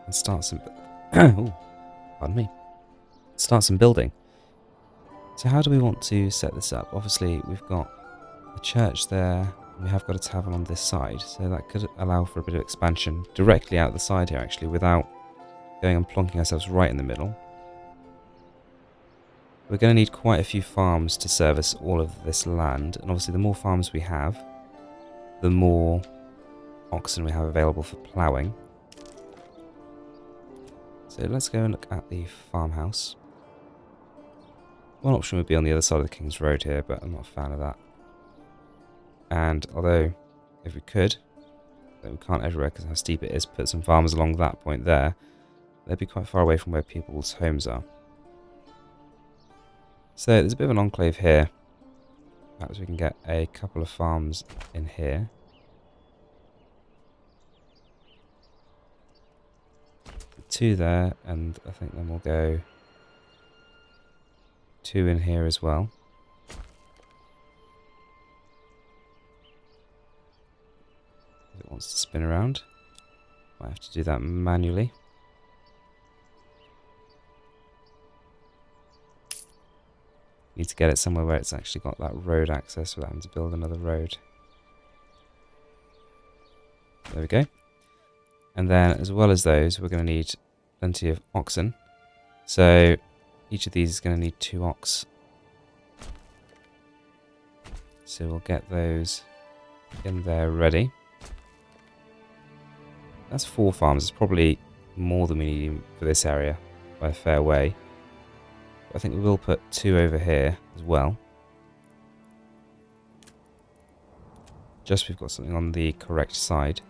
and start some... Ooh, pardon me. Start some building. So how do we want to set this up? Obviously, we've got a church there. We have got a tavern on this side, so that could allow for a bit of expansion directly out the side here, actually, without going and plonking ourselves right in the middle. We're going to need quite a few farms to service all of this land, and obviously the more farms we have, the more oxen we have available for ploughing. So let's go and look at the farmhouse. One option would be on the other side of the King's Road here, but I'm not a fan of that. And although, if we could, though we can't everywhere because of how steep it is, put some farmers along that point there, they'd be quite far away from where people's homes are. So there's a bit of an enclave here. Perhaps we can get a couple of farms in here. Two there, and I think then we'll go two in here as well. If it wants to spin around, might have to do that manually. Need to get it somewhere where it's actually got that road access without having to build another road. There we go. And then, as well as those, we're going to need plenty of oxen. So each of these is going to need 2 ox. So we'll get those in there ready. That's 4 farms. It's probably more than we need for this area by a fair way. But I think we will put 2 over here as well. Just so we've got something on the correct side.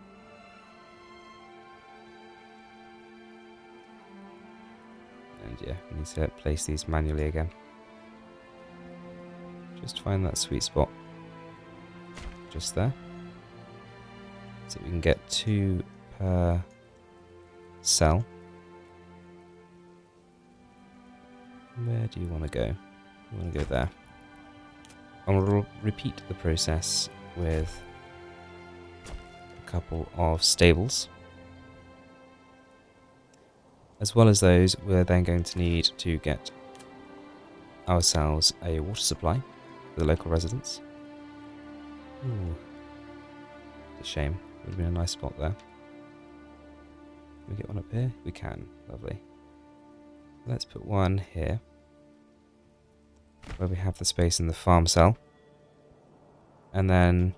And yeah, we need to place these manually again. Just find that sweet spot. Just there. So we can get 2 per cell. Where do you want to go? You want to go there. And we'll repeat the process with a couple of stables. As well as those, we're then going to need to get ourselves a water supply for the local residents. Ooh. It's a shame. Would have been a nice spot there. Can we get one up here? We can. Lovely. Let's put one here, where we have the space in the farm cell. And then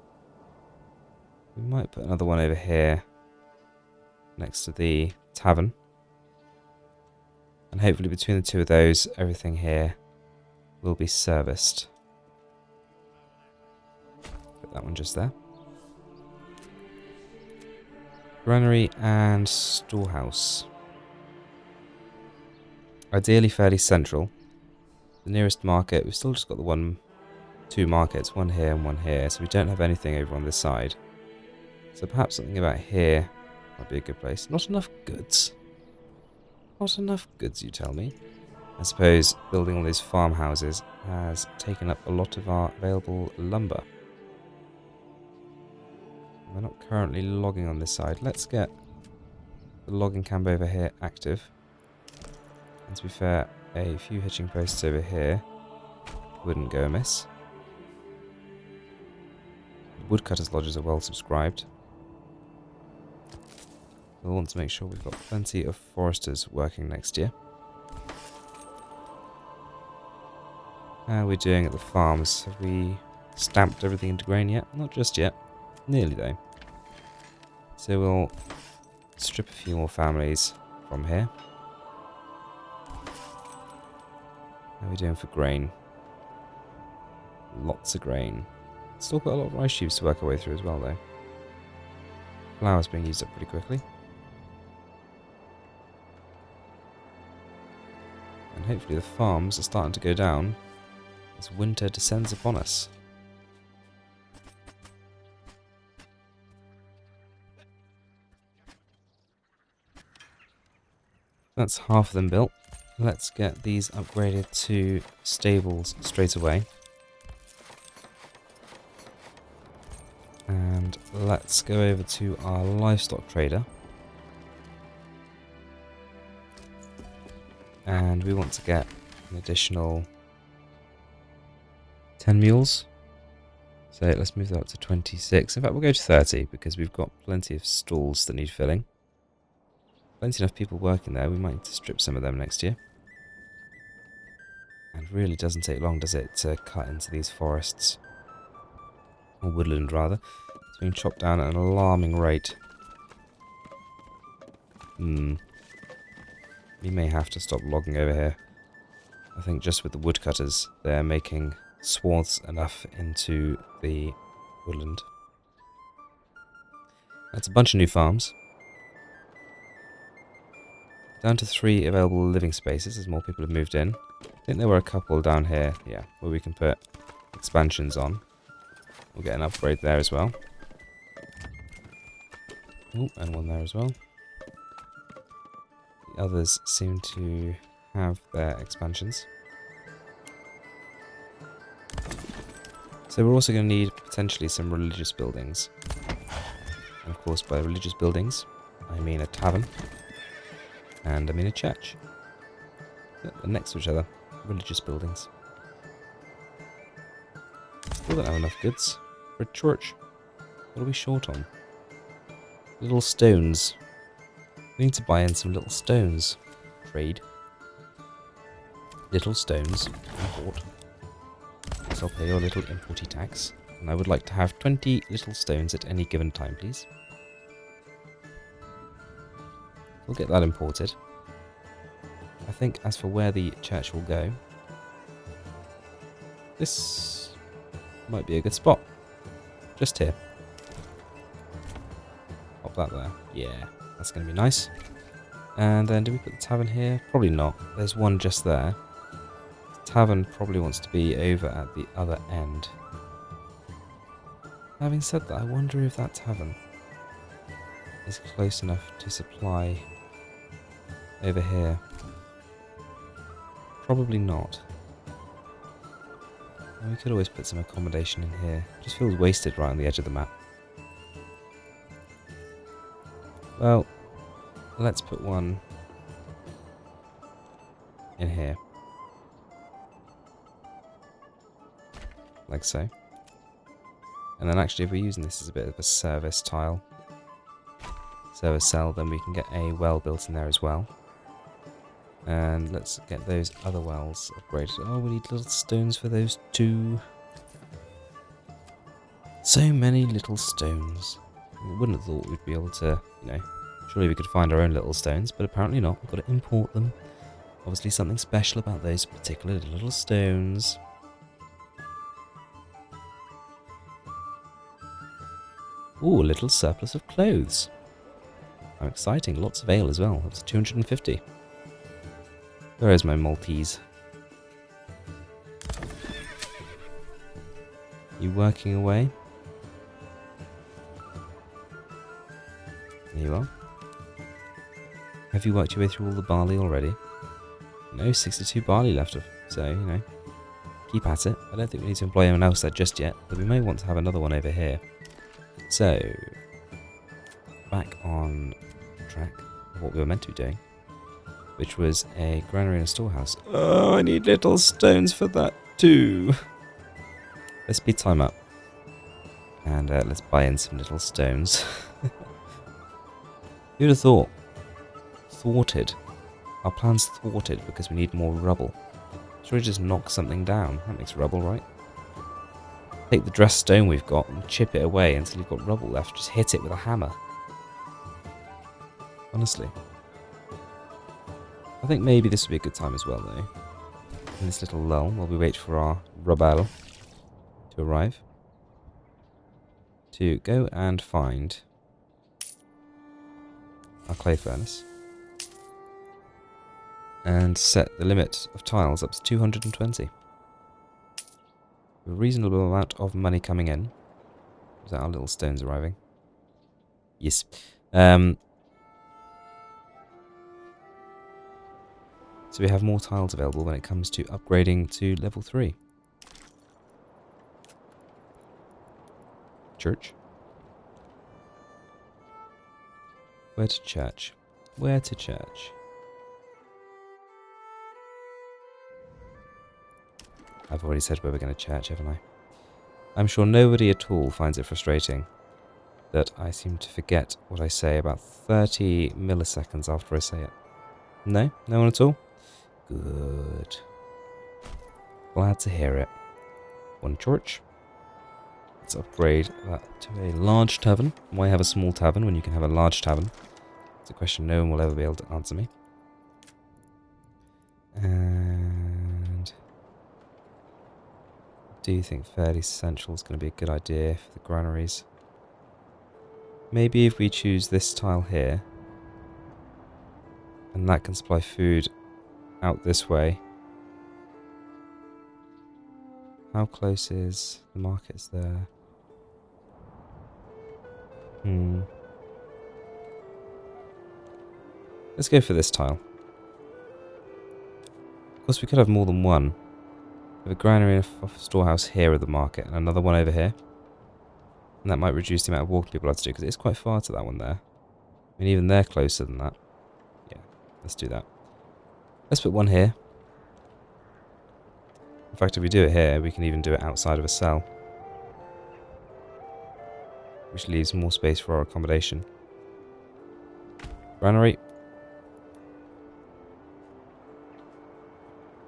we might put another one over here next to the tavern. And hopefully between the 2 of those, everything here will be serviced. Put that one just there. Granary and storehouse. Ideally fairly central. The nearest market, we've still just got the 2 markets, one here and one here, so we don't have anything over on this side. So perhaps something about here might be a good place. Not enough goods. Not enough goods, you tell me. I suppose building all these farmhouses has taken up a lot of our available lumber. We're not currently logging on this side. Let's get the logging camp over here active. And to be fair, a few hitching posts over here wouldn't go amiss. The woodcutters' lodges are well subscribed. We'll want to make sure we've got plenty of foresters working next year. How are we doing at the farms? Have we stamped everything into grain yet? Not just yet. Nearly though. So we'll strip a few more families from here. How are we doing for grain? Lots of grain. Still got a lot of rice sheaves to work our way through as well, though. Flour's being used up pretty quickly. And hopefully the farms are starting to go down as winter descends upon us. That's half of them built. Let's get these upgraded to stables straight away. And let's go over to our livestock trader. And we want to get an additional 10 mules. So let's move that up to 26. In fact, we'll go to 30 because we've got plenty of stalls that need filling. Plenty enough people working there. We might need to strip some of them next year. And really doesn't take long, does it, to cut into these forests. Or woodland, rather. It's being chopped down at an alarming rate. We may have to stop logging over here. I think just with the woodcutters, they're making swaths enough into the woodland. That's a bunch of new farms. Down to 3 available living spaces as more people have moved in. I think there were a couple down here, yeah, where we can put expansions on. We'll get an upgrade there as well. Oh, and one there as well. The others seem to have their expansions. So we're also going to need potentially some religious buildings. And of course by religious buildings, I mean a tavern. And I mean a church. They're next to each other. Religious buildings. Still don't have enough goods for a church. What are we short on? Little stones. We need to buy in some little stones. Trade. Little stones. Import. So I'll pay your little importy tax. And I would like to have 20 little stones at any given time, please. We'll get that imported. I think as for where the church will go, this might be a good spot. Just here. Pop that there. Yeah, that's going to be nice. And then do we put the tavern here? Probably not. There's one just there. The tavern probably wants to be over at the other end. Having said that, I wonder if that tavern is close enough to supply over here. Probably not. We could always put some accommodation in here. Just feels wasted right on the edge of the map. Well, let's put one in here. Like so. And then actually if we're using this as a bit of a service tile, service cell, then we can get a well built in there as well. And let's get those other wells upgraded. Oh, we need little stones for those too. So many little stones. We wouldn't have thought we'd be able to, surely we could find our own little stones, but apparently not. We've got to import them. Obviously something special about those particular little stones. Ooh, a little surplus of clothes. How exciting. Lots of ale as well. That's 250. Where is my Maltese? You working away? There you are. Have you worked your way through all the barley already? No, 62 barley left, so, keep at it. I don't think we need to employ anyone else there just yet, but we may want to have another one over here. So, back on track of what we were meant to be doing, which was a granary and a storehouse. Oh, I need little stones for that too. Let's speed time up. And let's buy in some little stones. Who'd have thought? Thwarted. Our plan's thwarted because we need more rubble. Should we just knock something down? That makes rubble, right? Take the dressed stone we've got and chip it away until you've got rubble left. Just hit it with a hammer. Honestly. I think maybe this would be a good time as well, though. in this little lull while we wait for our rebel to arrive, to go and find our clay furnace and set the limit of tiles up to 220. A reasonable amount of money coming in. Is that our little stones arriving? Yes. So we have more tiles available when it comes to upgrading to level 3. Church. Where to church? Where to church? I've already said where we're going to church, haven't I? I'm sure nobody at all finds it frustrating that I seem to forget what I say about 30 milliseconds after I say it. No? No one at all? Good. Glad to hear it. One church. Let's upgrade that to a large tavern. Why have a small tavern when you can have a large tavern? It's a question no one will ever be able to answer me. And do you think fairly central is going to be a good idea for the granaries? Maybe if we choose this tile here, and that can supply food out this way. How close is the markets there? Let's go for this tile. Of course, we could have more than one. We have a granary and a storehouse here at the market, and another one over here. And that might reduce the amount of walking people have to do, because it's quite far to that one there. I mean, even they're closer than that. Yeah, let's do that. Let's put one here. In fact, if we do it here, we can even do it outside of a cell, which leaves more space for our accommodation. Granary.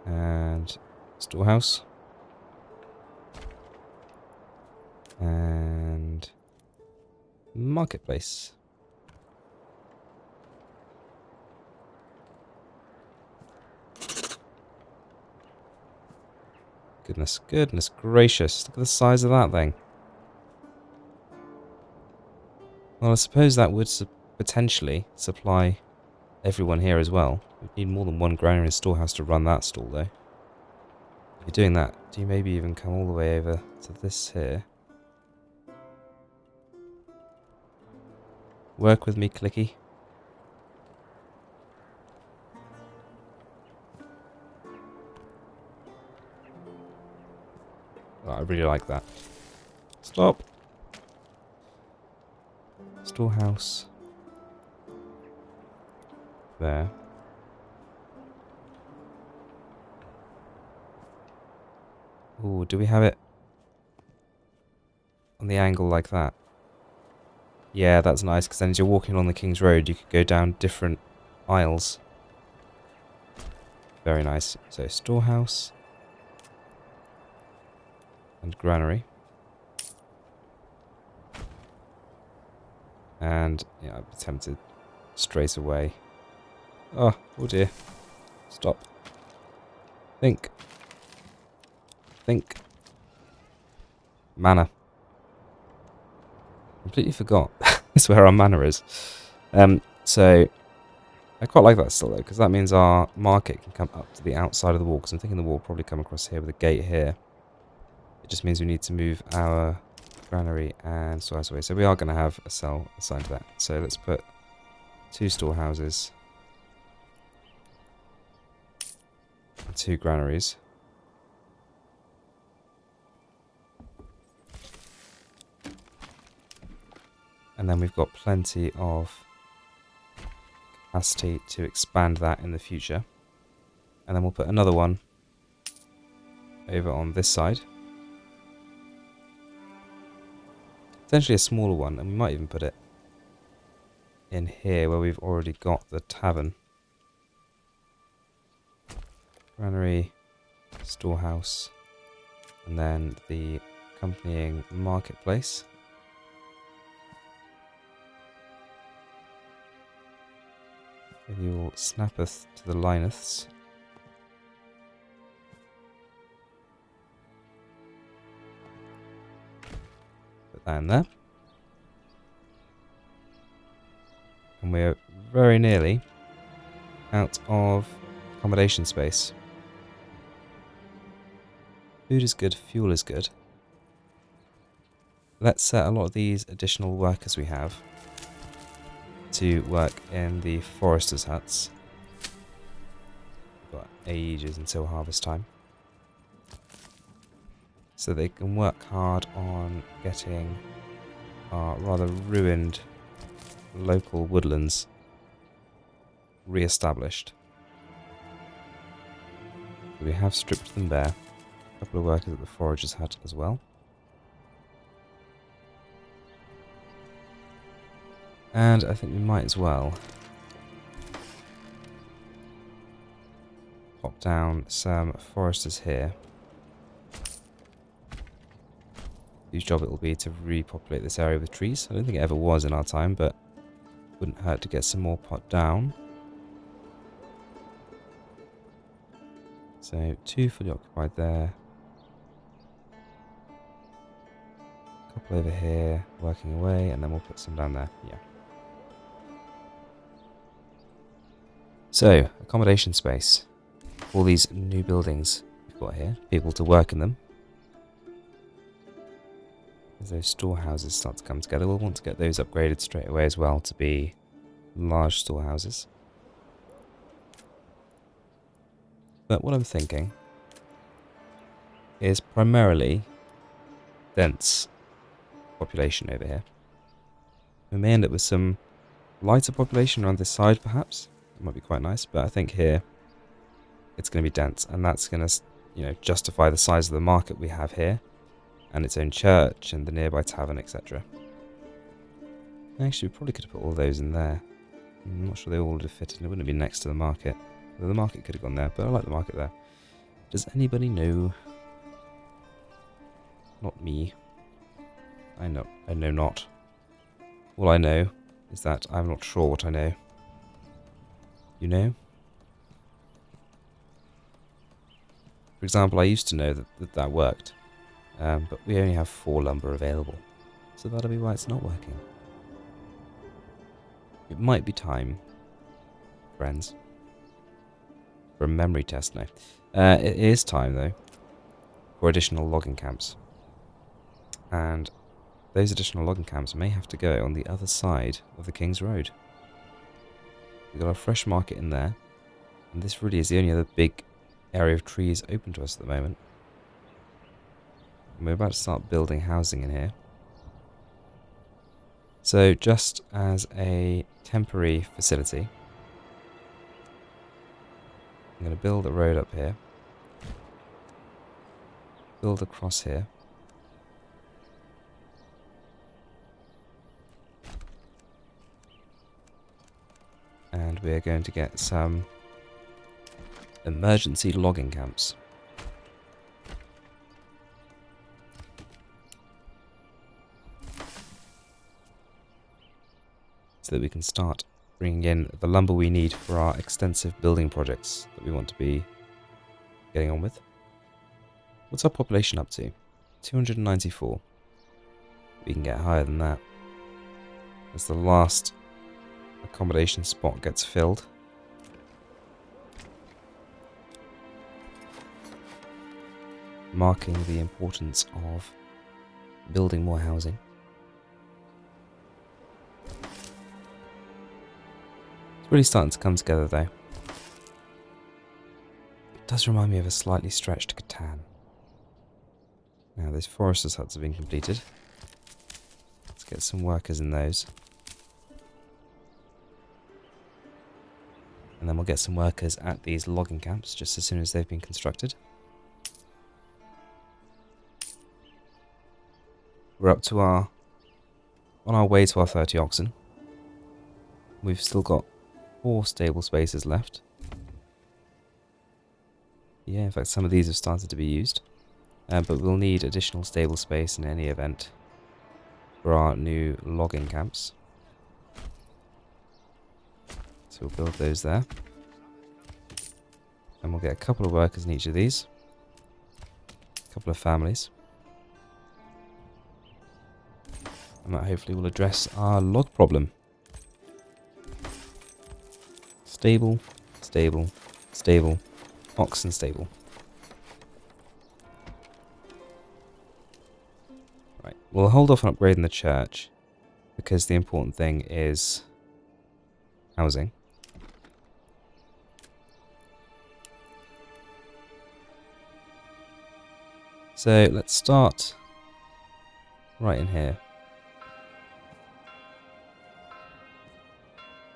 And storehouse. And marketplace. Goodness gracious. Look at the size of that thing. Well, I suppose that would potentially supply everyone here as well. We'd need more than one granary and storehouse to run that stall, though. If you're doing that, do you maybe even come all the way over to this here? Work with me, Clicky. Oh, I really like that. Stop! Storehouse. There. Ooh, do we have it on the angle like that? Yeah, that's nice, because then as you're walking along the King's Road, you could go down different aisles. Very nice. So, storehouse. And granary. And, yeah, I'm tempted straight away. Oh dear. Stop. Think. Manor. Completely forgot. That's where our manor is. So, I quite like that still though, because that means our market can come up to the outside of the wall, because I'm thinking the wall will probably come across here with a gate here. It just means we need to move our granary and storehouse away. So we are going to have a cell assigned to that. So let's put 2 storehouses and 2 granaries. And then we've got plenty of capacity to expand that in the future. And then we'll put another one over on this side. Potentially a smaller one, and we might even put it in here where we've already got the tavern. Granary, storehouse, and then the accompanying marketplace. Maybe we'll snap us to the lineths. that in there. And we're very nearly out of accommodation space. Food is good, fuel is good. Let's set a lot of these additional workers we have to work in the foresters' huts. We've got ages until harvest time. So they can work hard on getting our rather ruined local woodlands re-established. We have stripped them bare. A couple of workers at the foragers' hut as well. And I think we might as well pop down some foresters here, whose job it will be to repopulate this area with trees. I don't think it ever was in our time, but wouldn't hurt to get some more pot down. So 2 fully occupied there. A couple over here working away, and then we'll put some down there. Yeah. So, accommodation space. All these new buildings we've got here. People to work in them. As those storehouses start to come together, we'll want to get those upgraded straight away as well to be large storehouses. But what I'm thinking is primarily dense population over here. We may end up with some lighter population around this side perhaps. It might be quite nice, but I think here it's going to be dense, and that's going to, justify the size of the market we have here, and its own church, and the nearby tavern, etc. Actually, we probably could have put all those in there. I'm not sure they all would have fitted. It wouldn't have been next to the market. Well, the market could have gone there, but I like the market there. Does anybody know? Not me. I know not. All I know is that I'm not sure what I know. You know? For example, I used to know that worked, but we only have 4 lumber available, so that'll be why it's not working. It might be time, friends, for a memory test now. It is time, though, for additional logging camps. And those additional logging camps may have to go on the other side of the King's Road. We've got a fresh market in there, and this really is the only other big area of trees open to us at the moment. And we're about to start building housing in here. So just as a temporary facility, I'm going to build a road up here, build across here, and we're going to get some emergency logging camps. So that we can start bringing in the lumber we need for our extensive building projects that we want to be getting on with. What's our population up to? 294. We can get higher than that. As the last accommodation spot gets filled. Marking the importance of building more housing. It's really starting to come together though. It does remind me of a slightly stretched Catan. Now those foresters' huts have been completed. Let's get some workers in those. And then we'll get some workers at these logging camps just as soon as they've been constructed. We're up to on our way to our 30 oxen. We've still got 4 stable spaces left. Yeah, in fact some of these have started to be used. But we'll need additional stable space in any event for our new logging camps. So we'll build those there. And we'll get a couple of workers in each of these. A couple of families. And that hopefully will address our log problem. Stable, stable, stable, oxen stable. Right, we'll hold off on upgrading the church because the important thing is housing. So let's start right in here.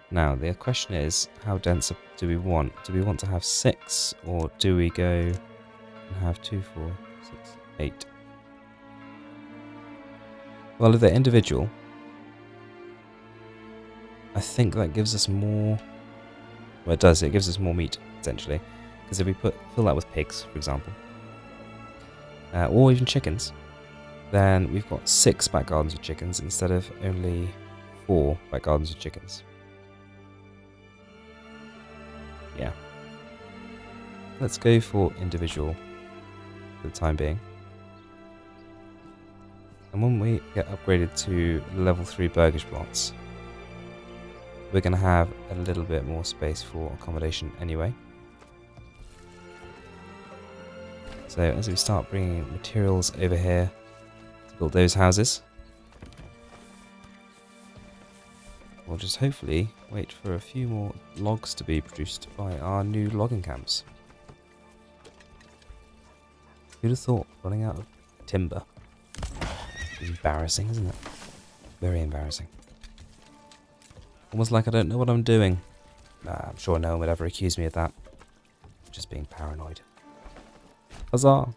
Now the question is, how dense do we want? Do we want to have 6 or do we go and have 2, 4, 6, 8? Well, if they're individual, I think that gives us more. Well, it does. It gives us more meat potentially, because if we fill that with pigs, for example, or even chickens, then we've got 6 back gardens with chickens instead of only 4 back gardens with chickens. Yeah. Let's go for individual for the time being. And when we get upgraded to level 3 Burgage Plots, we're going to have a little bit more space for accommodation anyway. So as we start bringing materials over here to build those houses, we'll just hopefully wait for a few more logs to be produced by our new logging camps. Who'd have thought running out of timber? It's embarrassing, isn't it? Very embarrassing. Almost like I don't know what I'm doing. Nah, I'm sure no one would ever accuse me of that. Just being paranoid. Huzzah!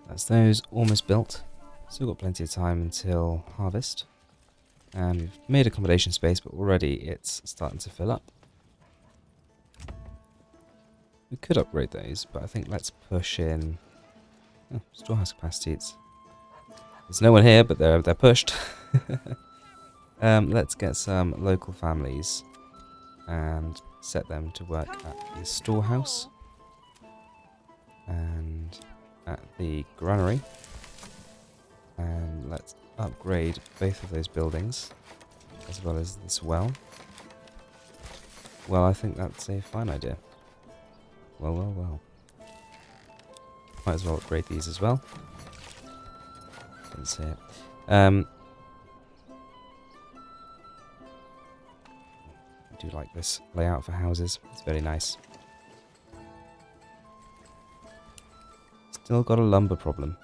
That's those almost built. Still got plenty of time until harvest. And we've made accommodation space, but already it's starting to fill up. We could upgrade those, but I think let's push in. Oh, storehouse capacity. There's no one here, but they're pushed. Let's get some local families and set them to work at the storehouse and at the granary. And let's upgrade both of those buildings as well as this well. Well, I think that's a fine idea. Well, well, well. Might as well upgrade these as well. Didn't see it. I do like this layout for houses. It's very nice. Still got a lumber problem.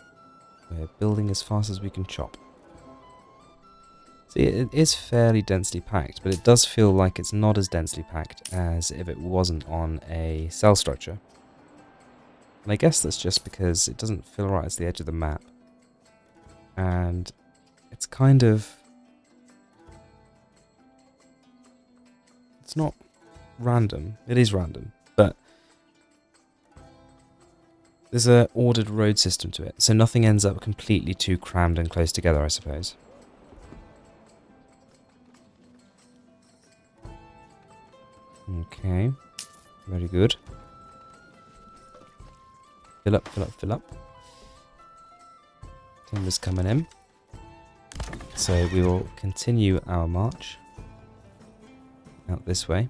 We're building as fast as we can chop. See, it is fairly densely packed, but it does feel like it's not as densely packed as if it wasn't on a cell structure. And I guess that's just because it doesn't feel right as the edge of the map. And it's kind of... It's not random. It is random, but there's an ordered road system to it, so nothing ends up completely too crammed and close together, I suppose. Okay, very good. Fill up, fill up, fill up. Timber's coming in. So we will continue our march out this way.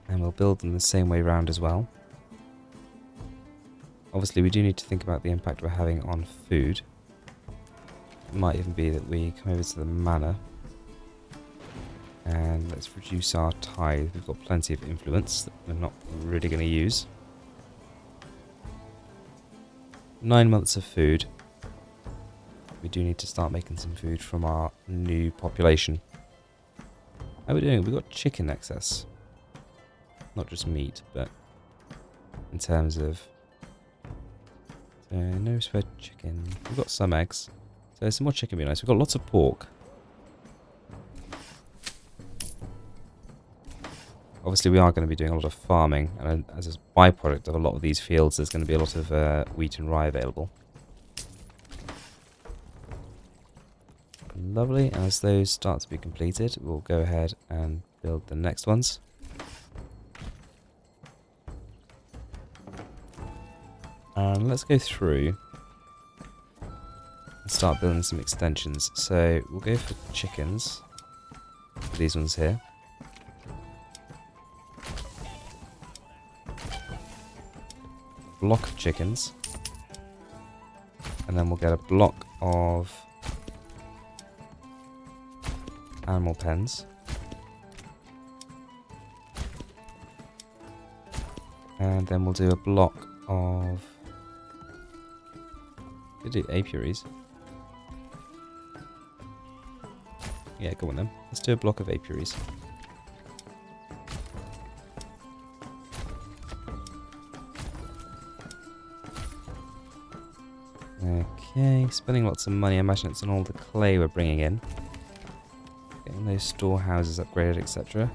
And we'll build them the same way round as well. Obviously we do need to think about the impact we're having on food. It might even be that we come over to the manor. And let's reduce our tithe. We've got plenty of influence that we're not really going to use. 9 months of food. We do need to start making some food from our new population. How are we doing? We've got chicken excess. Not just meat, but in terms of... So no spread chicken. We've got some eggs. So some more chicken would be nice. We've got lots of pork. Obviously we are going to be doing a lot of farming, and as a byproduct of a lot of these fields there's going to be a lot of wheat and rye available. Lovely, and as those start to be completed we'll go ahead and build the next ones. And let's go through and start building some extensions. So we'll go for chickens. For these ones here. Block of chickens. And then we'll get a block of animal pens. And then we'll do a block of... We'll do apiaries. Yeah, go on then. Let's do a block of apiaries. Okay, spending lots of money. I imagine it's on all the clay we're bringing in. Getting those storehouses upgraded, etc.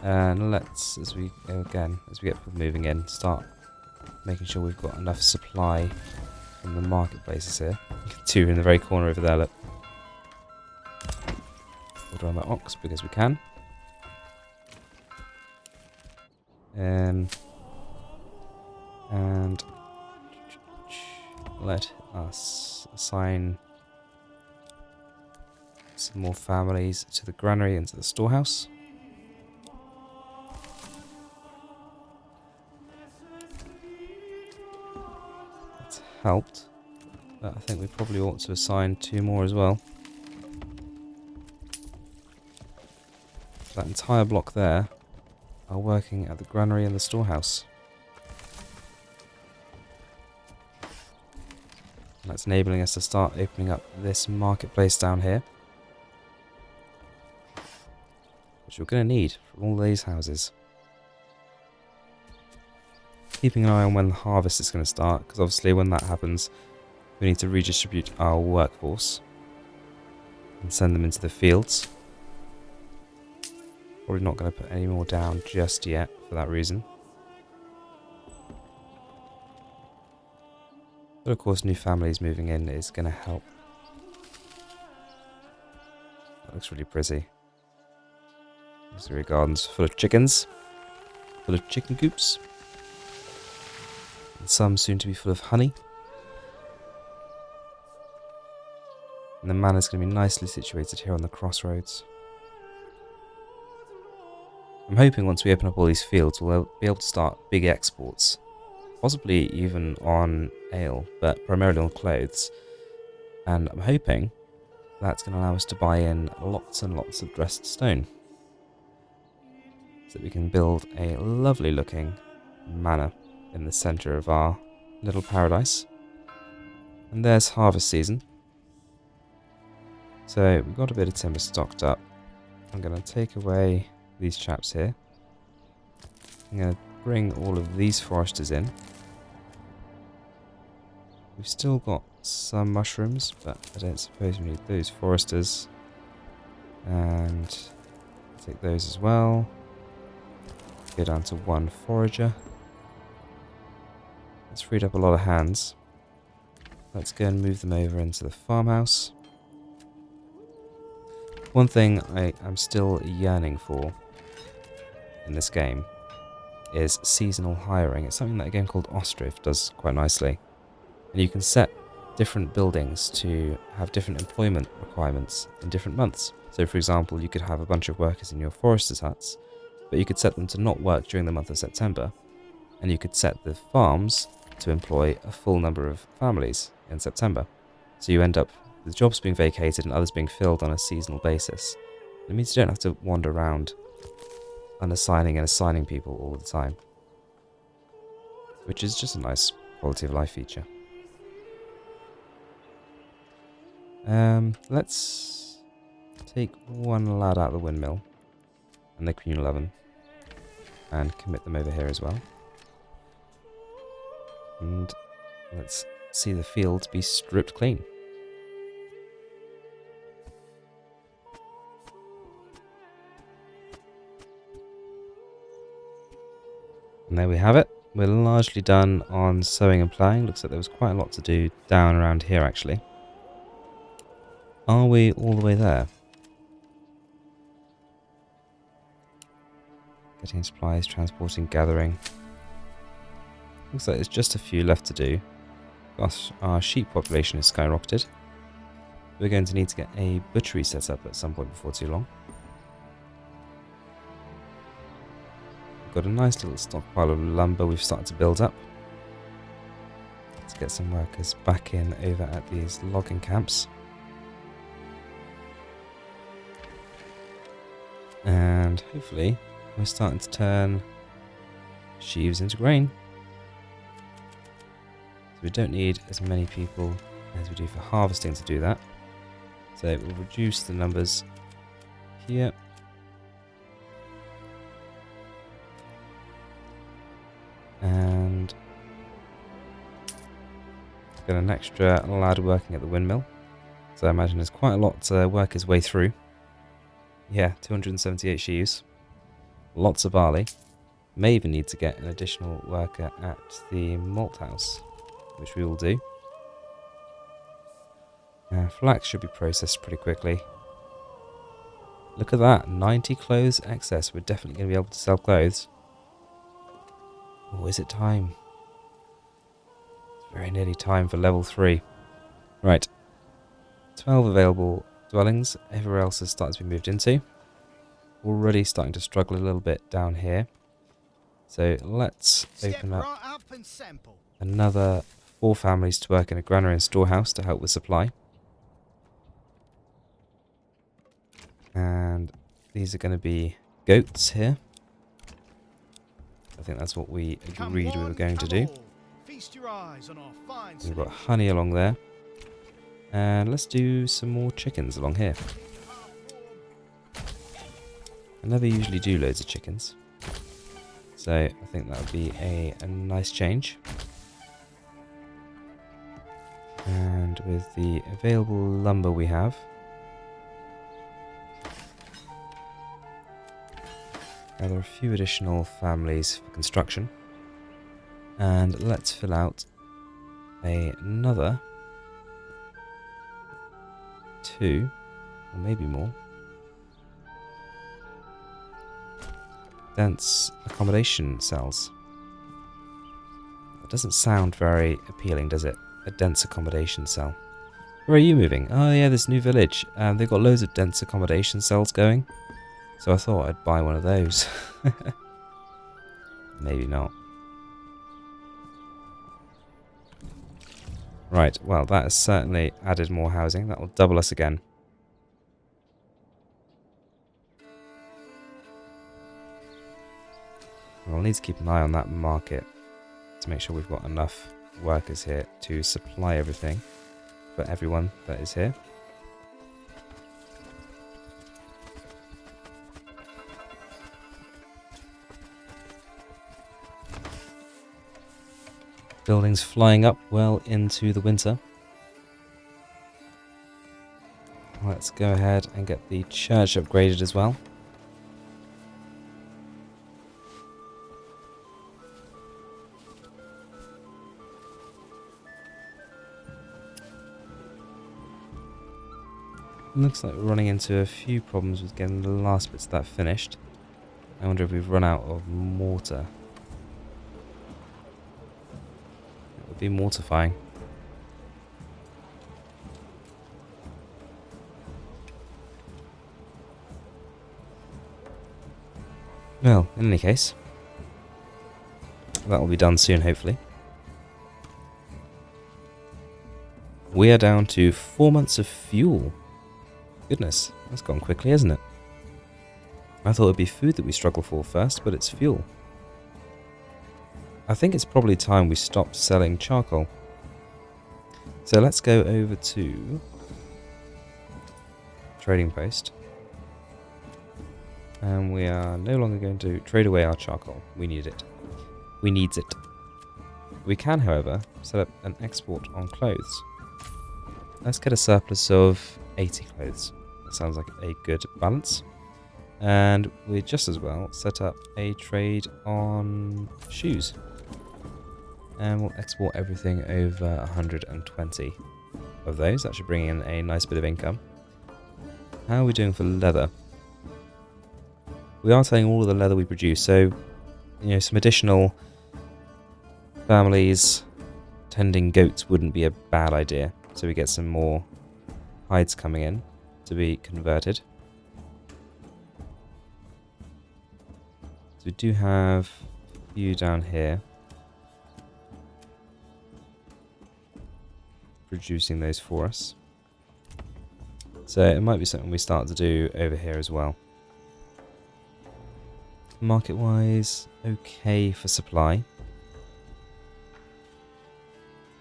And let's, as we get people moving in, start making sure we've got enough supply from the marketplaces here. 2 in the very corner over there, look. Order on the ox because we can. And let us assign some more families to the granary and to the storehouse. That's helped. But I think we probably ought to assign 2 more as well. That entire block there are working at the granary and the storehouse. And that's enabling us to start opening up this marketplace down here. Which we're going to need for all these houses. Keeping an eye on when the harvest is going to start, because obviously when that happens, we need to redistribute our workforce and send them into the fields. Probably not going to put any more down just yet for that reason. But of course, new families moving in is going to help. That looks really pretty. Auxiliary gardens full of chickens, full of chicken coops, and some soon to be full of honey. And the manor's going to be nicely situated here on the crossroads. I'm hoping once we open up all these fields, we'll be able to start big exports. Possibly even on ale, but primarily on clothes. And I'm hoping that's going to allow us to buy in lots and lots of dressed stone. So that we can build a lovely looking manor in the centre of our little paradise. And there's harvest season. So we've got a bit of timber stocked up. I'm going to take away these chaps here. I'm going to bring all of these foresters in. We've still got some mushrooms, but I don't suppose we need those foresters. And take those as well. Go down to 1 forager. It's freed up a lot of hands. Let's go and move them over into the farmhouse. One thing I am still yearning for in this game is seasonal hiring. It's something that a game called Ostriv does quite nicely. And you can set different buildings to have different employment requirements in different months. So for example, you could have a bunch of workers in your forester's huts, but you could set them to not work during the month of September. And you could set the farms to employ a full number of families in September. So you end up with jobs being vacated and others being filled on a seasonal basis. It means you don't have to wander around unassigning and assigning people all the time. Which is just a nice quality of life feature. Let's take 1 lad out of the windmill and the communal oven and commit them over here as well. And let's see the fields be stripped clean. And there we have it. We're largely done on sowing and ploughing. Looks like there was quite a lot to do down around here actually. Are we all the way there? Getting supplies, transporting, gathering. Looks like there's just a few left to do. Gosh, our sheep population is skyrocketed. We're going to need to get a butchery set up at some point before too long. We've got a nice little stockpile of lumber we've started to build up. Let's get some workers back in over at these logging camps. And hopefully we're starting to turn sheaves into grain. So we don't need as many people as we do for harvesting to do that. So we'll reduce the numbers here. And got an extra lad working at the windmill. So I imagine there's quite a lot to work his way through. Yeah, 278 sheaves. Lots of barley. May even need to get an additional worker at the malt house, which we will do. Flax should be processed pretty quickly. Look at that, 90 clothes excess. We're definitely going to be able to sell clothes. Oh, is it time? It's very nearly time for level 3. Right. 12 available dwellings. Everywhere else has started to be moved into. Already starting to struggle a little bit down here. So let's open up another 4 families to work in a granary and storehouse to help with supply. And these are going to be goats here. I think that's what we agreed we were going to do. We've got honey along there. And let's do some more chickens along here. I never usually do loads of chickens. So I think that would be a nice change. And with the available lumber we have, gather a few additional families for construction. And let's fill out another 2, or maybe more, dense accommodation cells. That doesn't sound very appealing, does it? A dense accommodation cell. Where are you moving? Oh yeah, this new village. They've got loads of dense accommodation cells going. So I thought I'd buy one of those. Maybe not. Right, well that has certainly added more housing. That will double us again. We'll need to keep an eye on that market to make sure we've got enough workers here to supply everything for everyone that is here. Buildings flying up well into the winter. Let's go ahead and get the church upgraded as well. Looks like we're running into a few problems with getting the last bits of that finished. I wonder if we've run out of mortar. It would be mortifying. Well, in any case, that will be done soon, hopefully. We are down to 4 months of fuel. Goodness, that's gone quickly, hasn't it? I thought it would be food that we struggle for first, but it's fuel. I think it's probably time we stopped selling charcoal. So let's go over to Trading Post. And we are no longer going to trade away our charcoal. We need it. We needs it. We can, however, set up an export on clothes. Let's get a surplus of 80 clothes. That sounds like a good balance. And we just as well set up a trade on shoes. And we'll export everything over 120 of those. That should bring in a nice bit of income. How are we doing for leather? we are selling all of the leather we produce, so some additional families tending goats wouldn't be a bad idea. So we get some more hides coming in to be converted. So we do have a few down here producing those for us. So it might be something we start to do over here as well. Market-wise, okay for supply.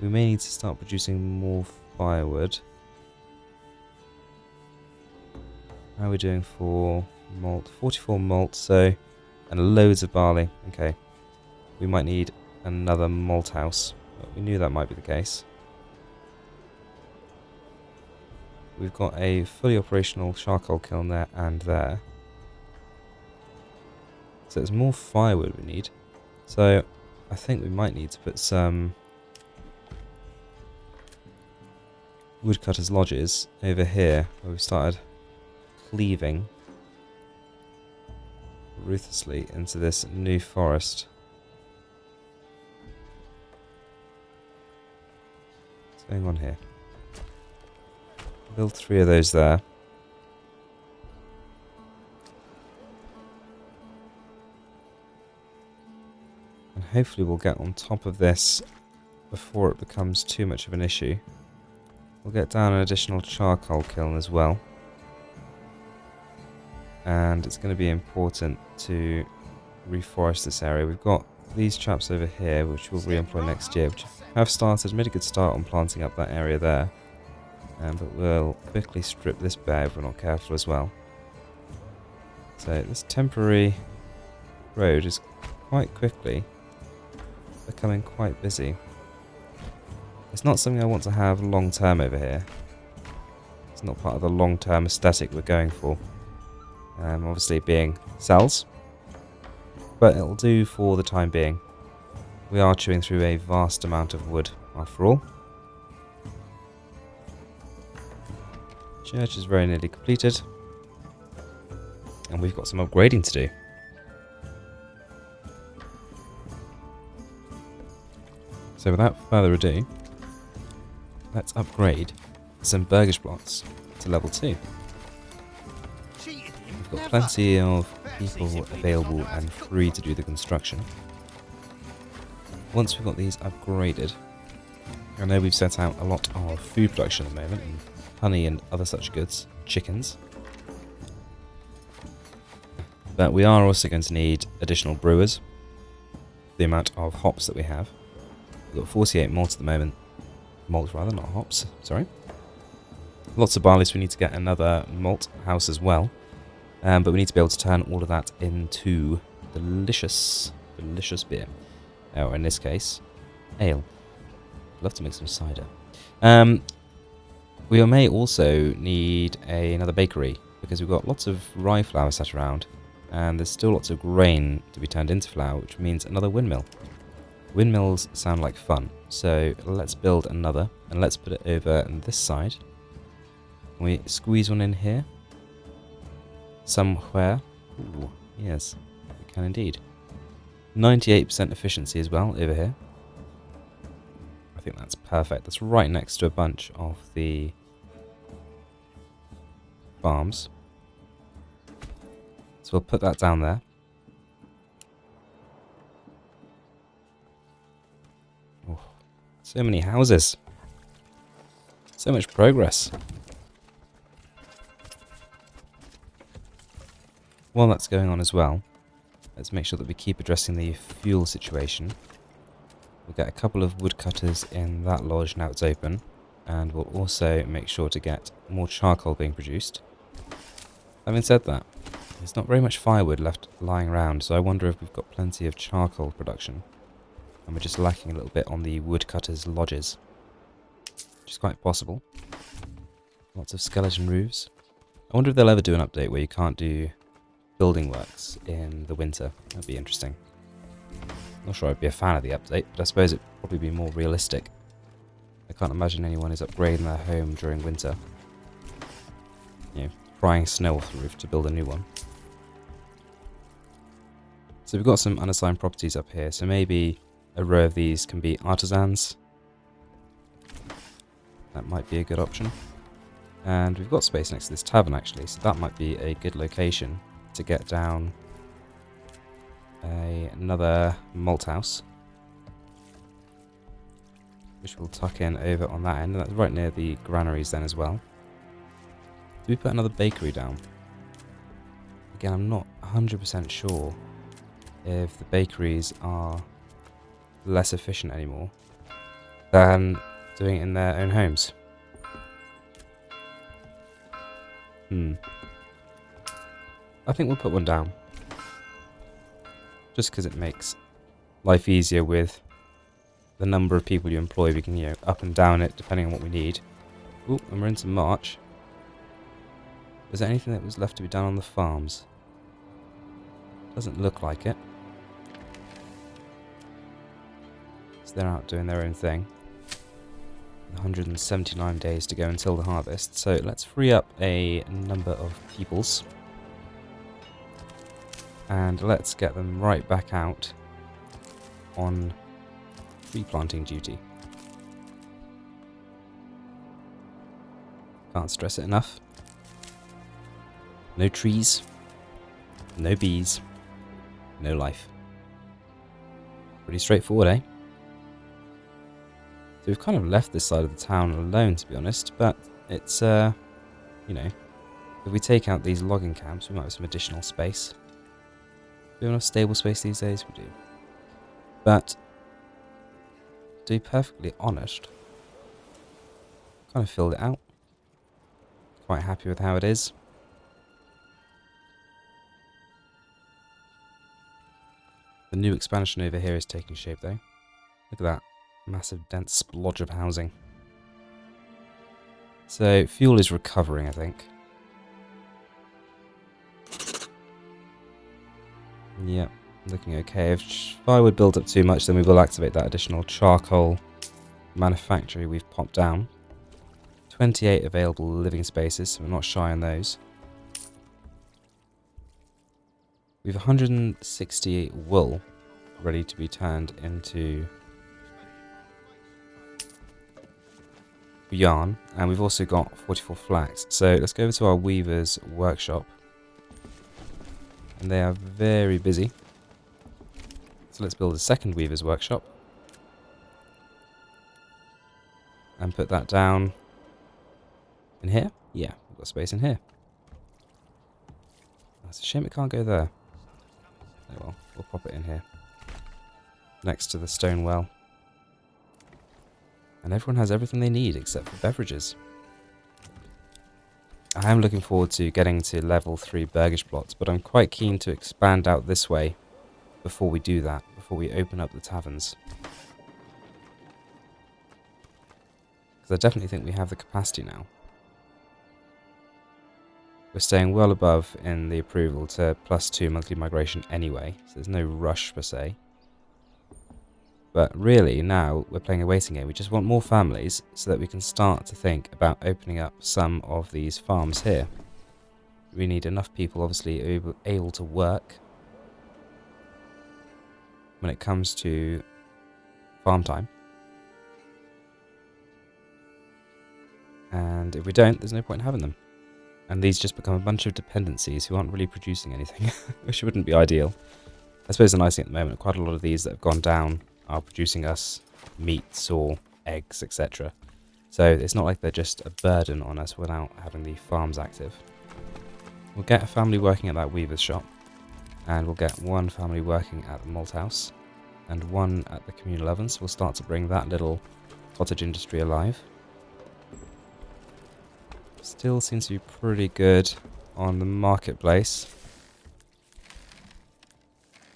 We may need to start producing more firewood. How are we doing for malt? 44 malt, so, and loads of barley. Okay. We might need another malt house. We knew that might be the case. We've got a fully operational charcoal kiln there and there. So there's more firewood we need. So I think we might need to put some woodcutters' lodges over here where we've started cleaving ruthlessly into this new forest. What's going on here? Build 3 of those there. And hopefully we'll get on top of this before it becomes too much of an issue. We'll get down an additional charcoal kiln as well. And it's going to be important to reforest this area. We've got these chaps over here which we'll re-employ next year, which have started, made a good start on planting up that area there. But we'll quickly strip this bare if we're not careful as well. So this temporary road is quite quickly becoming quite busy. It's not something I want to have long term over here. It's not part of the long term aesthetic we're going for. Obviously being cells, but it'll do for the time being. We are chewing through a vast amount of wood after all. Church is very nearly completed, and we've got some upgrading to do. So without further ado, let's upgrade some Burgage Plots to level 2. We've got plenty of people available and free to do the construction. Once we've got these upgraded, I know we've set out a lot of food production at the moment, and honey and other such goods, chickens. But we are also going to need additional brewers, the amount of hops that we have. We've got 48 malt at the moment. Malt rather, not hops, sorry. Lots of barley, so we need to get another malt house as well. But we need to be able to turn all of that into delicious beer. Or in this case, ale. I'd love to make some cider. We may also need another bakery, because we've got lots of rye flour sat around, and there's still lots of grain to be turned into flour, which means another windmill. Windmills sound like fun, so let's build another, and let's put it over on this side. Can we squeeze one in here? Somewhere? Ooh, yes, we can indeed. 98% efficiency as well over here. I think that's perfect. That's right next to a bunch of the farms. So we'll put that down there. Oh, so many houses. So much progress. While that's going on as well, let's make sure that we keep addressing the fuel situation. We'll get a couple of woodcutters in that lodge now it's open, and we'll also make sure to get more charcoal being produced. Having said that, there's not very much firewood left lying around, so I wonder if we've got plenty of charcoal production, and we're just lacking a little bit on the woodcutters' lodges, which is quite possible. Lots of skeleton roofs. I wonder if they'll ever do an update where you can't do building works in the winter. That'd be interesting. Not sure I'd be a fan of the update, but I suppose it'd probably be more realistic. I can't imagine anyone is upgrading their home during winter. Prying snow off the roof to build a new one. So we've got some unassigned properties up here, so maybe a row of these can be artisans. That might be a good option. And we've got space next to this tavern actually, so that might be a good location to get down another malt house, which we'll tuck in over on that end, and that's right near the granaries then as well. Do we put another bakery down? Again, I'm not 100% sure if the bakeries are less efficient anymore than doing it in their own homes. I think we'll put one down. Just because it makes life easier with the number of people you employ. We can, you know, up and down it depending on what we need. Ooh, and we're into March. Is there anything that was left to be done on the farms? Doesn't look like it. So they're out doing their own thing. 179 days to go until the harvest. So let's free up a number of peoples. And let's get them right back out on tree planting duty. Can't stress it enough. No trees, no bees, no life. Pretty straightforward, eh? So we've kind of left this side of the town alone, to be honest, but it's, you know, if we take out these logging camps, we might have some additional space. Do we have enough stable space these days? We do. But, to be perfectly honest, kind of filled it out. Quite happy with how it is. The new expansion over here is taking shape though. Look at that massive dense splodge of housing. So fuel is recovering, I think. Yep, looking okay. If firewood builds up too much, then we will activate that additional charcoal manufactory we've popped down. 28 available living spaces, so we're not shy on those. We have 168 wool ready to be turned into yarn, and we've also got 44 flax. So let's go over to our weaver's workshop, and they are very busy. So let's build a second weaver's workshop and put that down in here. Yeah, we've got space in here. That's a shame it can't go there. Oh well, we'll pop it in here next to the stone well. And everyone has everything they need except for beverages. I am looking forward to getting to level 3 Burgage Plot, but I'm quite keen to expand out this way before we do that, before we open up the taverns. Because I definitely think we have the capacity now. We're staying well above in the approval to +2 monthly migration anyway, so there's no rush per se. But really, now we're playing a waiting game. We just want more families so that we can start to think about opening up some of these farms here. We need enough people, obviously, able to work when it comes to farm time. And if we don't, there's no point in having them. And these just become a bunch of dependencies who aren't really producing anything, which wouldn't be ideal. I suppose the nice thing at the moment, quite a lot of these that have gone down are producing us meats or eggs, etc. So it's not like they're just a burden on us without having the farms active. We'll get a family working at that weaver's shop, and we'll get one family working at the malt house, and one at the communal ovens. We'll start to bring that little cottage industry alive. Still seems to be pretty good on the marketplace.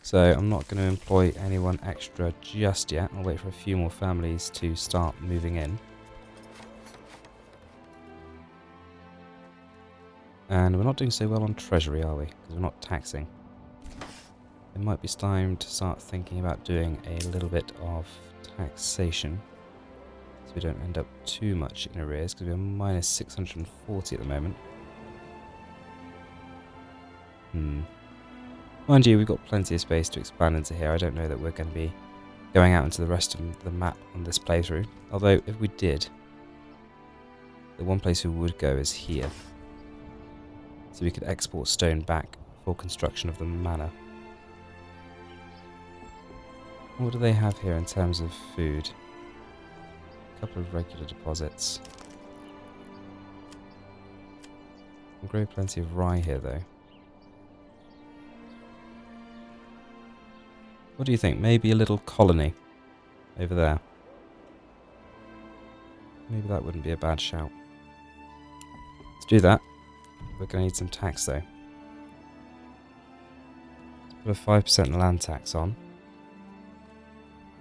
So I'm not going to employ anyone extra just yet. I'll wait for a few more families to start moving in. And we're not doing so well on treasury, are we? Because we're not taxing. It might be time to start thinking about doing a little bit of taxation, so we don't end up too much in arrears, because we're minus 640 at the moment. Mind you, we've got plenty of space to expand into here. I don't know that we're going to be going out into the rest of the map on this playthrough. Although, if we did, the one place we would go is here. So we could export stone back for construction of the manor. What do they have here in terms of food? A couple of regular deposits. We can grow plenty of rye here though. What do you think? Maybe a little colony over there. Maybe that wouldn't be a bad shout. Let's do that. We're going to need some tax though. Let's put a 5% land tax on.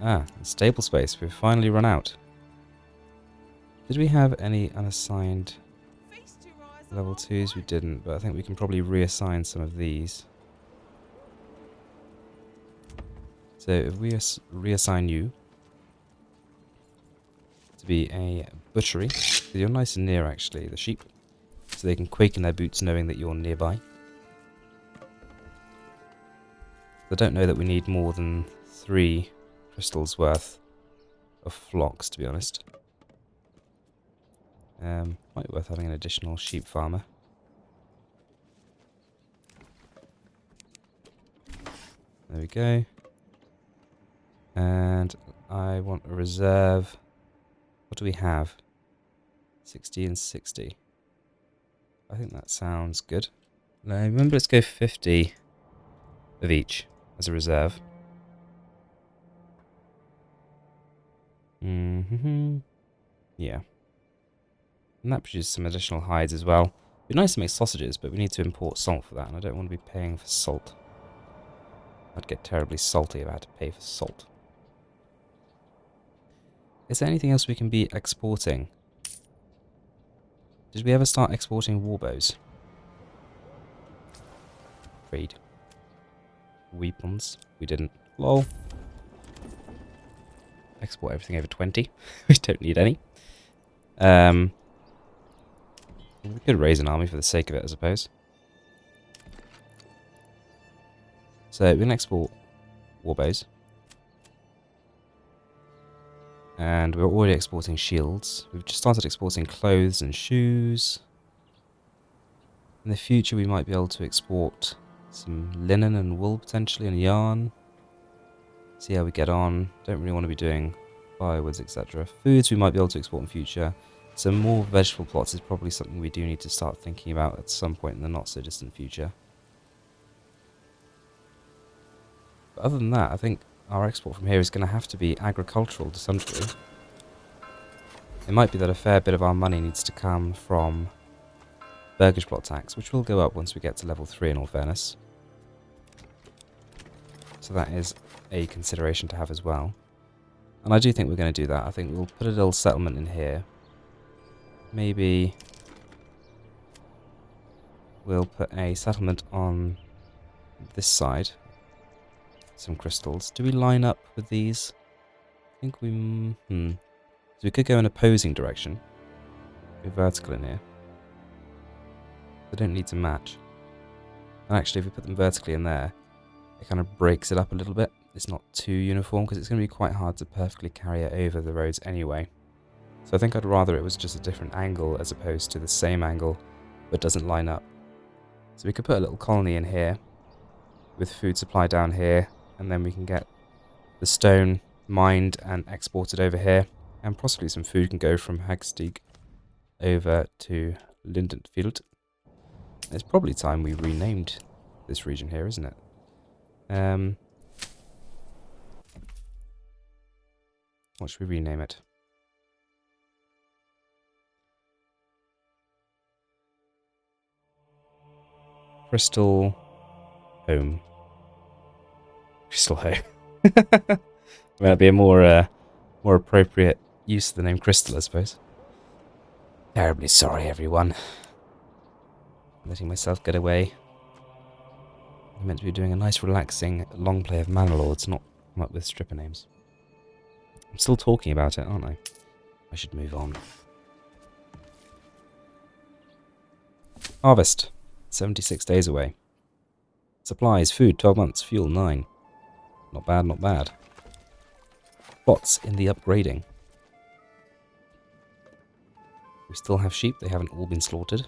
Ah, and stable space. We've finally run out. Did we have any unassigned level 2s? We didn't, but I think we can probably reassign some of these. So if we reassign you to be a butchery, so you're nice and near actually, the sheep, so they can quake in their boots knowing that you're nearby. I don't know that we need more than 3 crystals worth of flocks, to be honest. Might be worth having an additional sheep farmer. There we go. And I want a reserve. What do we have? 60 and 60. I think that sounds good. Now remember, let's go 50 of each as a reserve. Yeah. And that produces some additional hides as well. It'd be nice to make sausages, but we need to import salt for that, and I don't want to be paying for salt. I'd get terribly salty if I had to pay for salt. Is there anything else we can be exporting? Did we ever start exporting warbows? Trade. Weapons. We didn't. Lol. Export everything over 20. We don't need any. We could raise an army for the sake of it, I suppose. So we can export warbows. And we're already exporting shields. We've just started exporting clothes and shoes. In the future we might be able to export some linen and wool potentially, and yarn. See how we get on. Don't really want to be doing firewoods, etc. Foods we might be able to export in future. Some more vegetable plots is probably something we do need to start thinking about at some point in the not so distant future. But other than that, I think our export from here is going to have to be agricultural to some degree. It might be that a fair bit of our money needs to come from Burgage Plot tax, which will go up once we get to level 3 in all fairness. So that is a consideration to have as well. And I do think we're going to do that. I think we'll put a little settlement in here. Maybe we'll put a settlement on this side. Some crystals. Do we line up with these? I think we... So we could go in opposing direction. Go vertical in here. They don't need to match. And actually, if we put them vertically in there, it kind of breaks it up a little bit. It's not too uniform, because it's going to be quite hard to perfectly carry it over the roads anyway. So I think I'd rather it was just a different angle as opposed to the same angle, but doesn't line up. So we could put a little colony in here, with food supply down here, and then we can get the stone mined and exported over here, and possibly some food can go from Hagastig over to Lindenfield. It's probably time we renamed this region here, isn't it? What should we rename it? Crystal Home. Crystal Home. That'd be a more appropriate use of the name Crystal, I suppose. Terribly sorry, everyone. Letting myself get away. I'm meant to be doing a nice, relaxing long play of Manor Lords, not come up with stripper names. I'm still talking about it, aren't I? I should move on. Harvest. 76 days away. It's Supplies, food, 12 months, fuel, 9. Not bad, not bad. Plots in the upgrading. We still have sheep, they haven't all been slaughtered.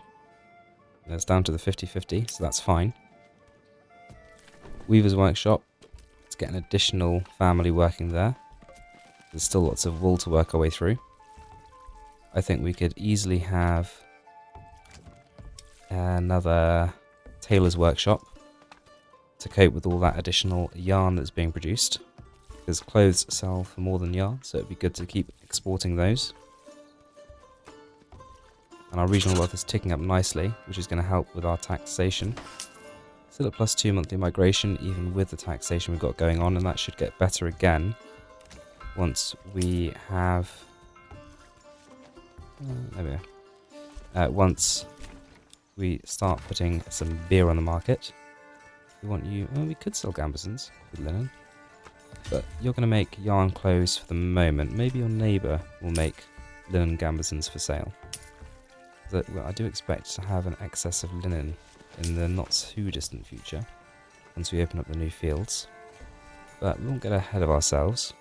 And it's down to the 50-50, so that's fine. Weaver's workshop. Let's get an additional family working there. There's still lots of wool to work our way through. I think we could easily have another tailor's workshop to cope with all that additional yarn that's being produced. Because clothes sell for more than yarn, so it'd be good to keep exporting those. And our regional wealth is ticking up nicely, which is going to help with our taxation. Still at +2 monthly migration, even with the taxation we've got going on, and that should get better again once we have... there we go. Once we start putting some beer on the market. We want you... Well, we could sell gambesons with linen. But you're going to make yarn clothes for the moment. Maybe your neighbour will make linen gambesons for sale. Well, I do expect to have an excess of linen in the not too distant future once we open up the new fields. But we won't get ahead of ourselves.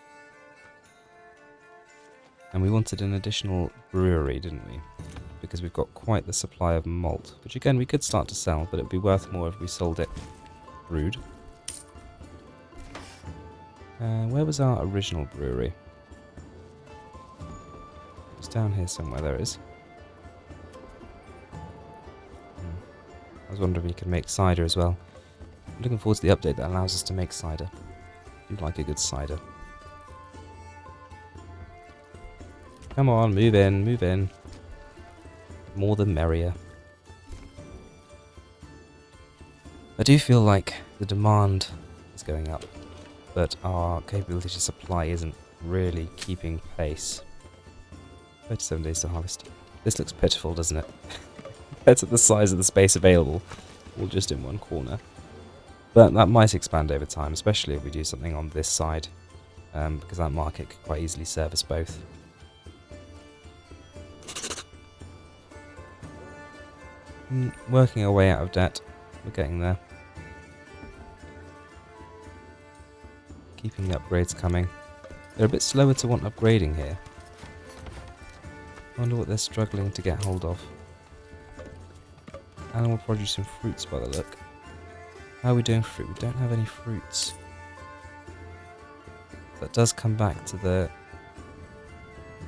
And we wanted an additional brewery, didn't we? Because we've got quite the supply of malt, which again we could start to sell, but it would be worth more if we sold it brewed. Where was our original brewery? It's down here somewhere, there it is. I was wondering if we could make cider as well. I'm looking forward to the update that allows us to make cider. I do like a good cider. Come on, move in, move in. More the merrier. I do feel like the demand is going up, but our capability to supply isn't really keeping pace. 37 days to harvest. This looks pitiful, doesn't it? Compared to the size of the space available, all just in one corner. But that might expand over time, especially if we do something on this side, because that market could quite easily serve us both. Working our way out of debt, we're getting there. Keeping the upgrades coming. They're a bit slower to want upgrading here. I wonder what they're struggling to get hold of. Animal produce and fruits by the look. How are we doing for fruit? We don't have any fruits. That does come back to the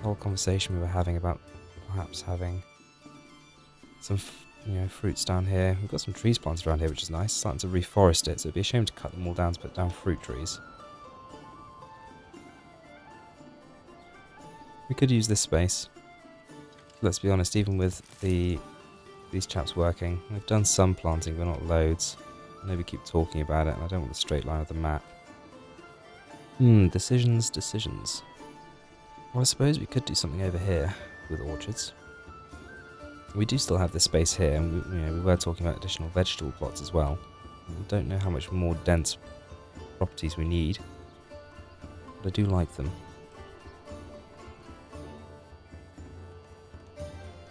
whole conversation we were having about perhaps having some fruits down here. We've got some trees planted around here, which is nice. Starting to reforest it, so it'd be a shame to cut them all down to put down fruit trees. We could use this space. Let's be honest, even with these chaps working, we've done some planting, but not loads. I know we keep talking about it, and I don't want the straight line of the map. Decisions. Well, I suppose we could do something over here with orchards. We do still have this space here, and we were talking about additional vegetable plots as well. I don't know how much more dense properties we need, but I do like them.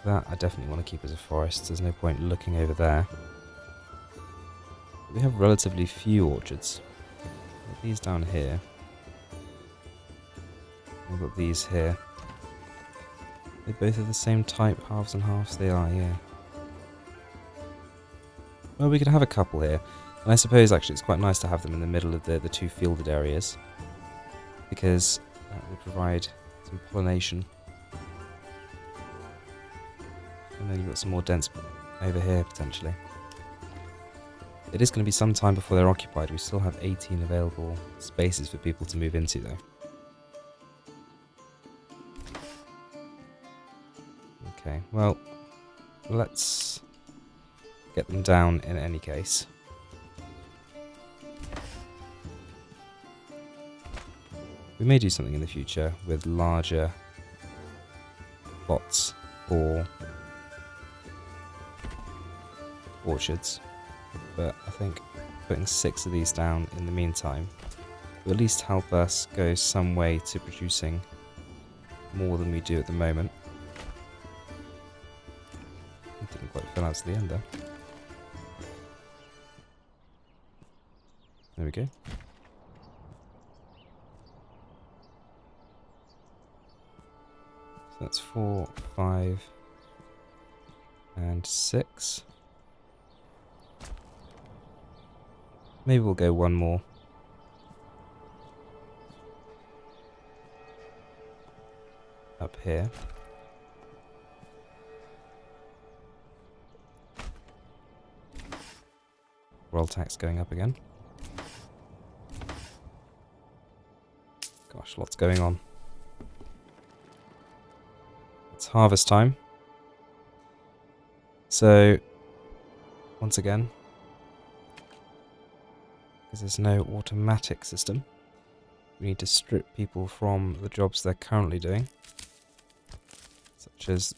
That I definitely want to keep as a forest. There's no point looking over there. We have relatively few orchards. We've got these down here. We've got these here. They both are the same type, halves and halves. They are, yeah. Well, we could have a couple here. And I suppose actually it's quite nice to have them in the middle of the two fielded areas, because that will provide some pollination. And then you've got some more dense over here, potentially. It is going to be some time before they're occupied. We still have 18 available spaces for people to move into, though. Okay, well, let's get them down in any case. We may do something in the future with larger plots for orchards, but I think putting 6 of these down in the meantime will at least help us go some way to producing more than we do at the moment. It didn't quite fill out to the end there. There we go. So that's 4, 5, and 6. Maybe we'll go one more. Up here. Roll tax going up again. Gosh, lots going on. It's harvest time. So, once again, because there's no automatic system, we need to strip people from the jobs they're currently doing, such as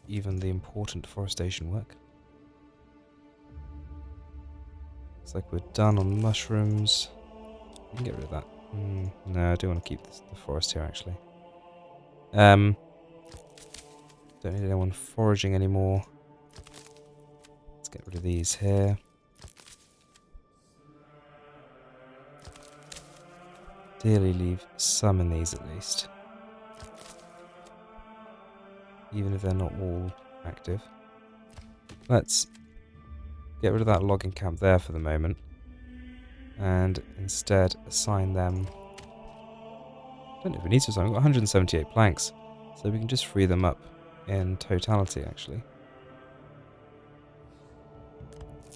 even the important forestation work. Looks like we're done on mushrooms. We can get rid of that. No, I do want to keep the forest here, actually. Don't need anyone foraging anymore. Let's get rid of these here. Ideally leave some in these at least. Even if they're not all active. Let's get rid of that logging camp there for the moment. And instead assign them... I don't know if we need to assign. We've got 178 planks. So we can just free them up in totality, actually.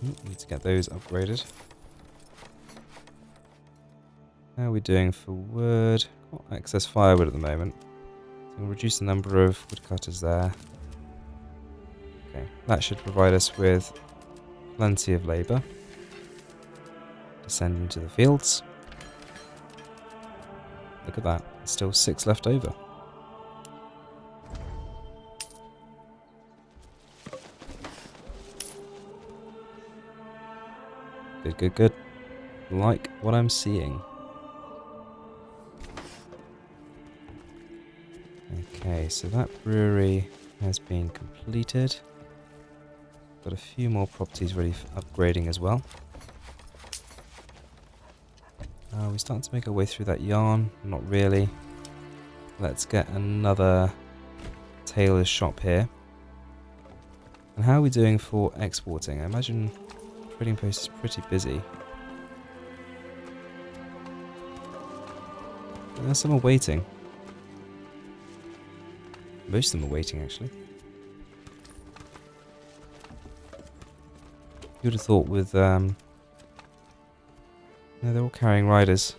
Need to get those upgraded. How are we doing for wood? Got excess firewood at the moment. So we'll reduce the number of woodcutters there. Okay, that should provide us with plenty of labour. Descend into the fields. Look at that, there's still 6 left over. Good, good, good. Like what I'm seeing. Okay, so that brewery has been completed. Got a few more properties ready for upgrading as well. We're starting to make our way through that yarn. Not really. Let's get another tailor's shop here. And how are we doing for exporting? I imagine trading post is pretty busy. Some are waiting. Most of them are waiting, actually. You would have thought with... No, they're all carrying riders.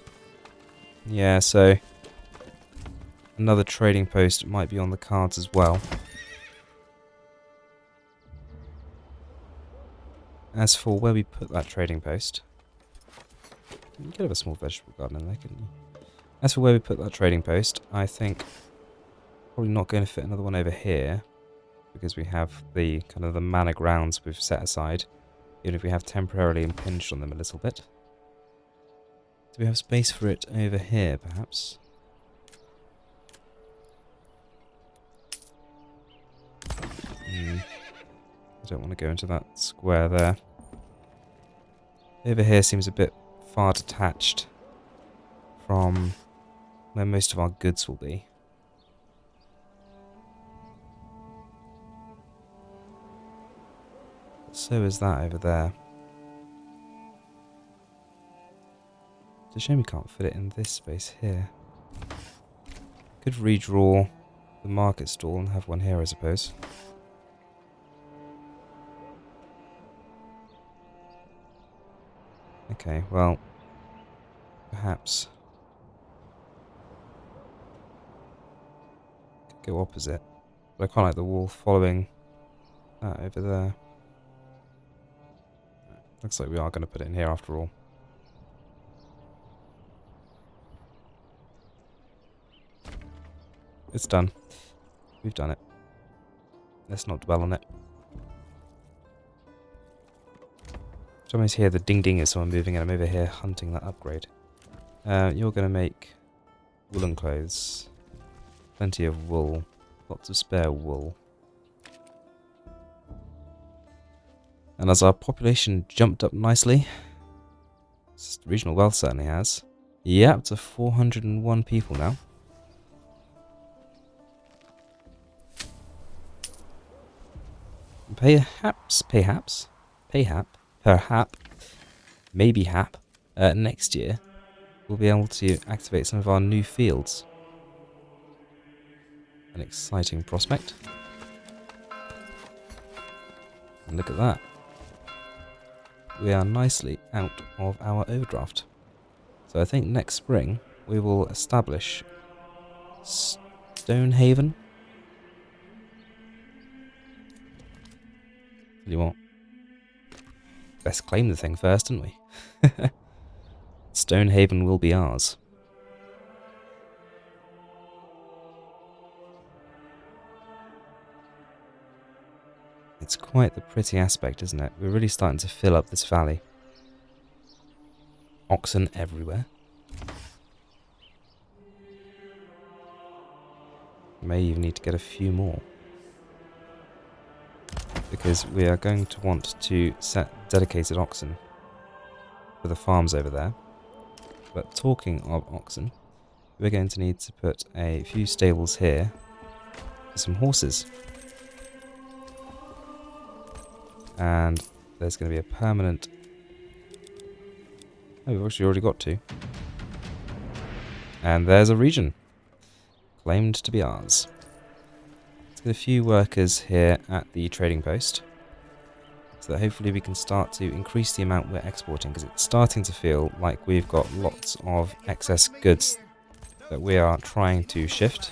Yeah, so... another trading post might be on the cards as well. As for where we put that trading post... You could have a small vegetable garden in there, couldn't you? As for where we put that trading post, I think... probably not going to fit another one over here. Because we have the kind of the manor grounds we've set aside. Even if we have temporarily impinged on them a little bit. Do we have space for it over here, perhaps? I don't want to go into that square there. Over here seems a bit far detached from where most of our goods will be. So is that over there. It's a shame we can't fit it in this space here. Could redraw the market stall and have one here, I suppose. Okay, well, perhaps could go opposite, but I quite like the wall following that over there. Looks like we are going to put it in here after all. It's done. We've done it. Let's not dwell on it. I always hear the ding ding as someone moving in. I'm over here hunting that upgrade. You're going to make woolen clothes. Plenty of wool. Lots of spare wool. And as our population jumped up nicely, Regional wealth certainly has. Yeah, up to 401 people now. Perhaps, maybe next year, we'll be able to activate some of our new fields. An exciting prospect. And look at that. We are nicely out of our overdraft. So I think next spring we will establish Stonehaven. Tell you what, best claim the thing first, didn't we? Stonehaven will be ours. It's quite the pretty aspect, isn't it? We're really starting to fill up this valley. Oxen everywhere. May even need to get a few more. Because we are going to want to set dedicated oxen for the farms over there. But talking of oxen, we're going to need to put a few stables here for some horses. And there's going to be a permanent... Oh, we've actually already got two. And there's a region claimed to be ours. Let's get a few workers here at the trading post, so that hopefully we can start to increase the amount we're exporting, because it's starting to feel like we've got lots of excess goods that we are trying to shift.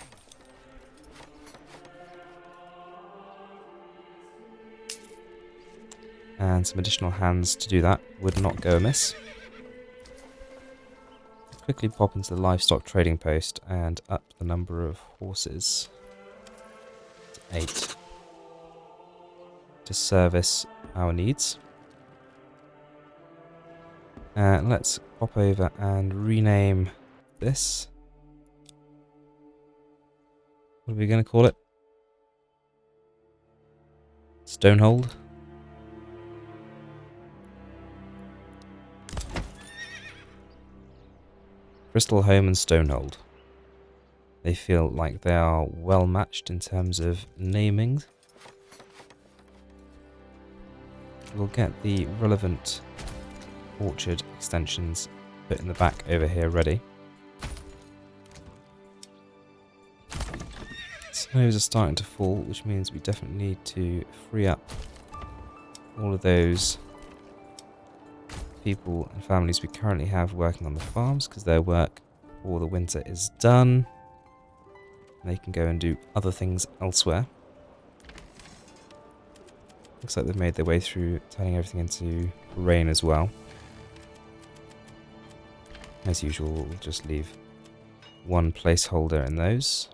And some additional hands to do that would not go amiss. Quickly pop into the livestock trading post and up the number of horses to 8 to service our needs. Let's pop over and rename this. What are we going to call it? Stonehold. Crystal Home and Stonehold. They feel like they are well matched in terms of naming. We'll get the relevant orchard extensions put in the back over here ready. Snows are starting to fall, which means we definitely need to free up all of those people and families we currently have working on the farms, because their work for the winter is done. They can go and do other things elsewhere. Looks like they've made their way through turning everything into rain as well. As usual, we'll just leave one placeholder in those.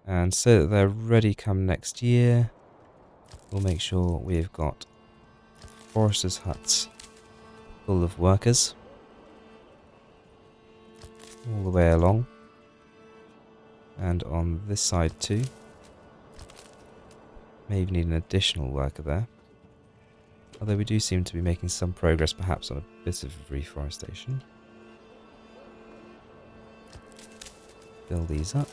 And so that they're ready come next year, we'll make sure we've got foresters' huts full of workers all the way along, and on this side too. May even need an additional worker there, although we do seem to be making some progress perhaps on a bit of reforestation. Fill these up.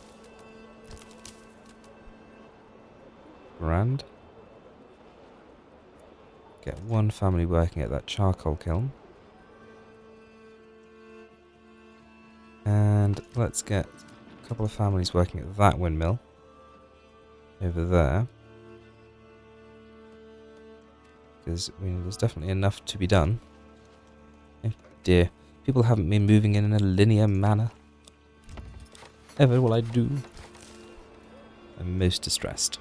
Grand. Get one family working at that charcoal kiln. And let's get a couple of families working at that windmill over there. Because there's definitely enough to be done. Oh dear, people haven't been moving in a linear manner. Ever will I do. I'm most distressed.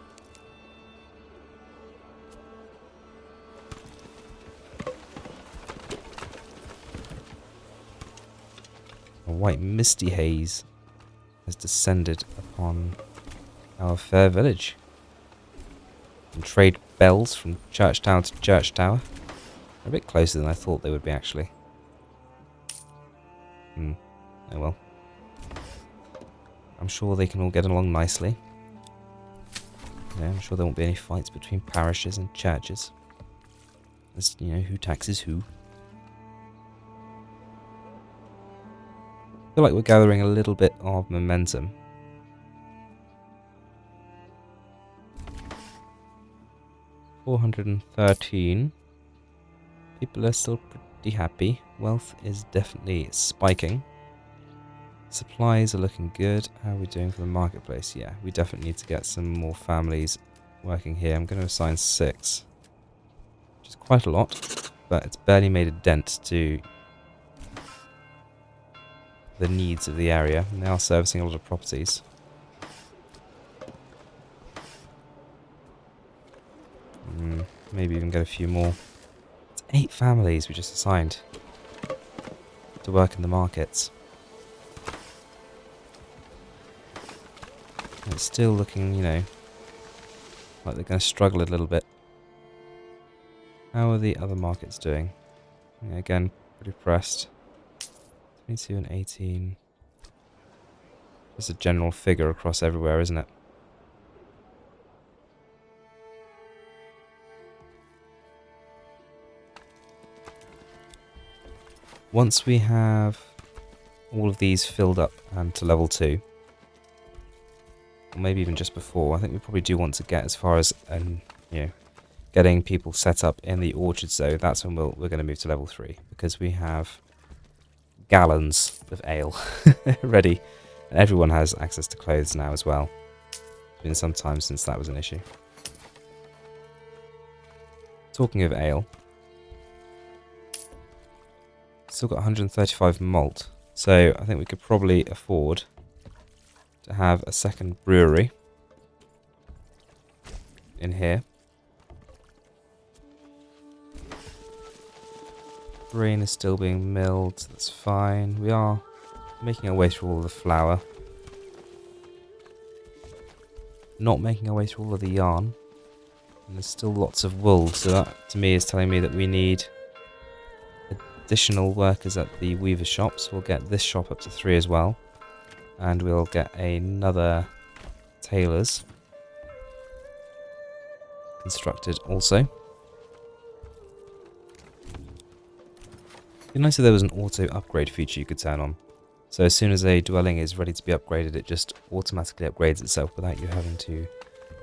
A white misty haze has descended upon our fair village. And trade bells from church tower to church tower. They're a bit closer than I thought they would be, actually. Oh well. I'm sure they can all get along nicely. Yeah, I'm sure there won't be any fights between parishes and churches. As, who taxes who. feel like we're gathering a little bit of momentum. $413. People are still pretty happy. Wealth is definitely spiking. Supplies are looking good. How are we doing for the marketplace? Yeah, we definitely need to get some more families working here. I'm going to assign 6, which is quite a lot, but it's barely made a dent to the needs of the area. They are servicing a lot of properties. Maybe even get a few more. It's 8 families we just assigned to work in the markets. And it's still looking, you know, like they're going to struggle a little bit. How are the other markets doing? Yeah, again, pretty pressed. 22 and 18. Just a general figure across everywhere, isn't it? Once we have all of these filled up and to level 2, or maybe even just before, I think we probably do want to get as far as you know, getting people set up in the orchard. So that's when we're going to move to level 3, because we have gallons of ale ready, and everyone has access to clothes now as well. It's been some time since that was an issue. Talking of ale, still got 135 malt, so I think we could probably afford to have a second brewery in here. Grain is still being milled, so that's fine. We are making our way through all of the flour. Not making our way through all of the yarn. And there's still lots of wool, so that to me is telling me that we need additional workers at the weaver shops. We'll get this shop up to 3 as well. And we'll get another tailor's constructed also. It'd be nice if there was an auto upgrade feature you could turn on. So as soon as a dwelling is ready to be upgraded, it just automatically upgrades itself without you having to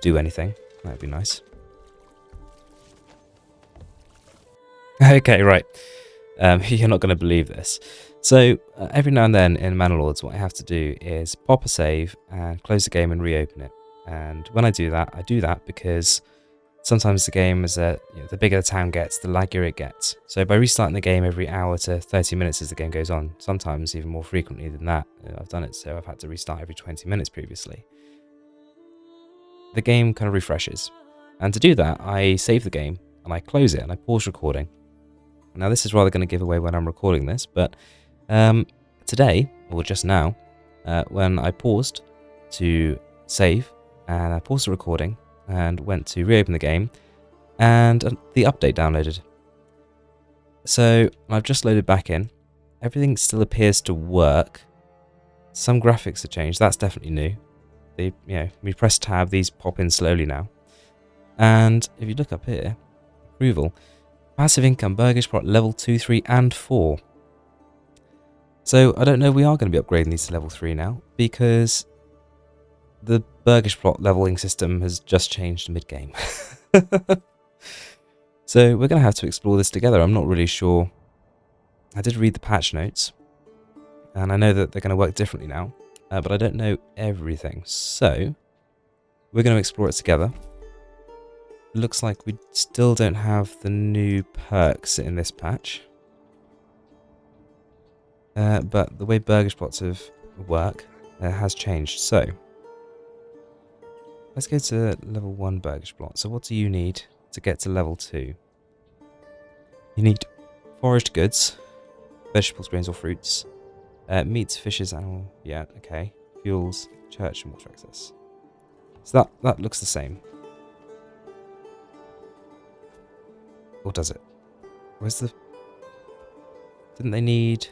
do anything. That'd be nice. Okay, right. You're not going to believe this. So every now and then in Manor Lords, what I have to do is pop a save and close the game and reopen it. And when I do that because sometimes the game is the bigger the town gets, the laggier it gets. So by restarting the game every hour to 30 minutes as the game goes on, sometimes even more frequently than that, I've done it so I've had to restart every 20 minutes previously. The game kind of refreshes. And to do that, I save the game and I close it and I pause recording. Now this is rather going to give away when I'm recording this, but today, or just now, when I paused to save and I paused the recording and went to reopen the game, and the update downloaded. So I've just loaded back in. Everything still appears to work. Some graphics have changed. That's definitely new. We press tab, these pop in slowly now. And if you look up here, approval, passive income, Burgage Plot level 2, 3, and 4. So I don't know, we are going to be upgrading these to level 3 now, because the Burgage Plot leveling system has just changed mid-game. So we're going to have to explore this together. I'm not really sure. I did read the patch notes, and I know that they're going to work differently now, but I don't know everything. So we're going to explore it together. Looks like we still don't have the new perks in this patch. But the way Burgage Plots work has changed. So let's go to level 1 Burgage Plot. So what do you need to get to level 2? You need foraged goods, vegetables, grains or fruits, meats, fishes, animal, yeah, okay, fuels, church and water access. So that looks the same. Or does it? Didn't they need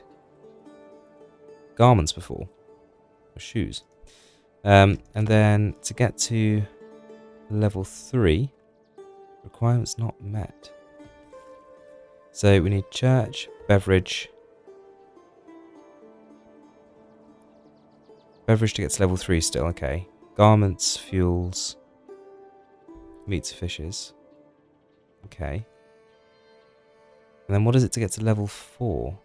garments before? Or shoes? And then to get to level 3, requirements not met. So we need church, beverage, Beverage to get to level 3 still, okay. Garments, fuels, meats, fishes. Okay. And then what is it to get to level 4?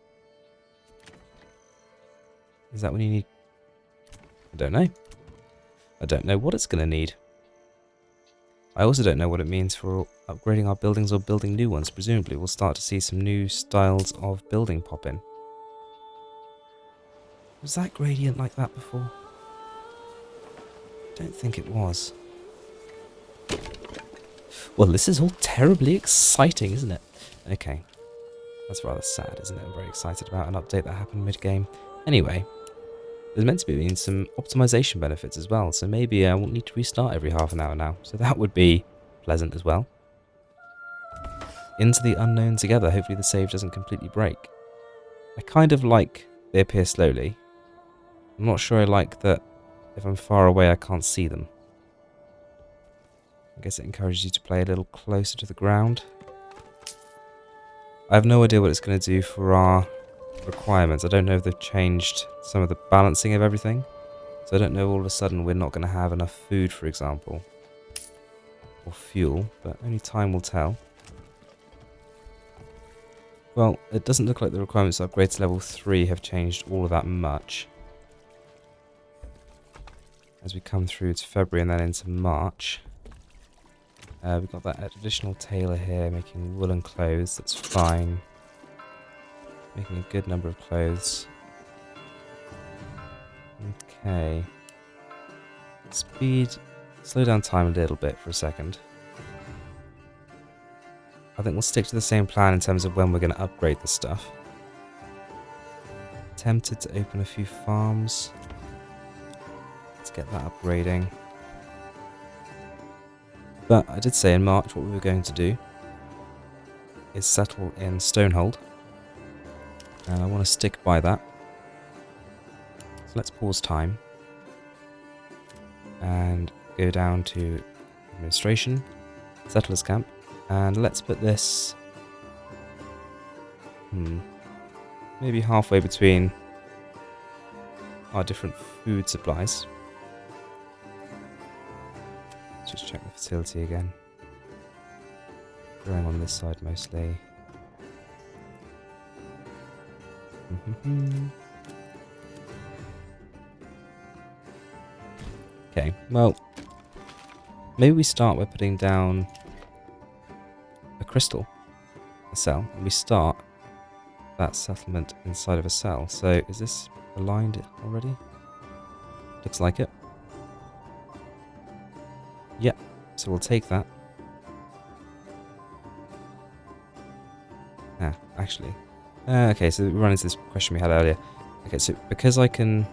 Is that when you need... I don't know. I don't know what it's going to need. I also don't know what it means for upgrading our buildings or building new ones. Presumably we'll start to see some new styles of building pop in. Was that gradient like that before? I don't think it was. Well, this is all terribly exciting, isn't it? Okay. That's rather sad, isn't it? I'm very excited about an update that happened mid-game. Anyway, there's meant to be some optimization benefits as well, so maybe I won't need to restart every half an hour now. So that would be pleasant as well. Into the unknown together. Hopefully the save doesn't completely break. I kind of like they appear slowly. I'm not sure I like that if I'm far away I can't see them. I guess it encourages you to play a little closer to the ground. I have no idea what it's going to do for our requirements. I don't know if they've changed some of the balancing of everything. So I don't know all of a sudden we're not going to have enough food, for example. Or fuel, but only time will tell. Well, it doesn't look like the requirements to upgrade to level 3 have changed all of that much. As we come through to February and then into March. We've got that additional tailor here making woolen clothes. That's fine. Making a good number of clothes. Okay. Speed. Slow down time a little bit for a second. I think we'll stick to the same plan in terms of when we're going to upgrade the stuff. Tempted to open a few farms. Let's get that upgrading. But I did say in March what we were going to do is settle in Stonehold. And I want to stick by that. So let's pause time. And go down to administration, settlers camp. And let's put this maybe halfway between our different food supplies. Let's just check the fertility again. Growing on this side mostly. Okay, well, maybe we start by putting down a crystal, a cell, and we start that settlement inside of a cell. So is this aligned already? Looks like it. Yep, so we'll take that. Actually. Okay, so we run into this question we had earlier. Okay, so because I can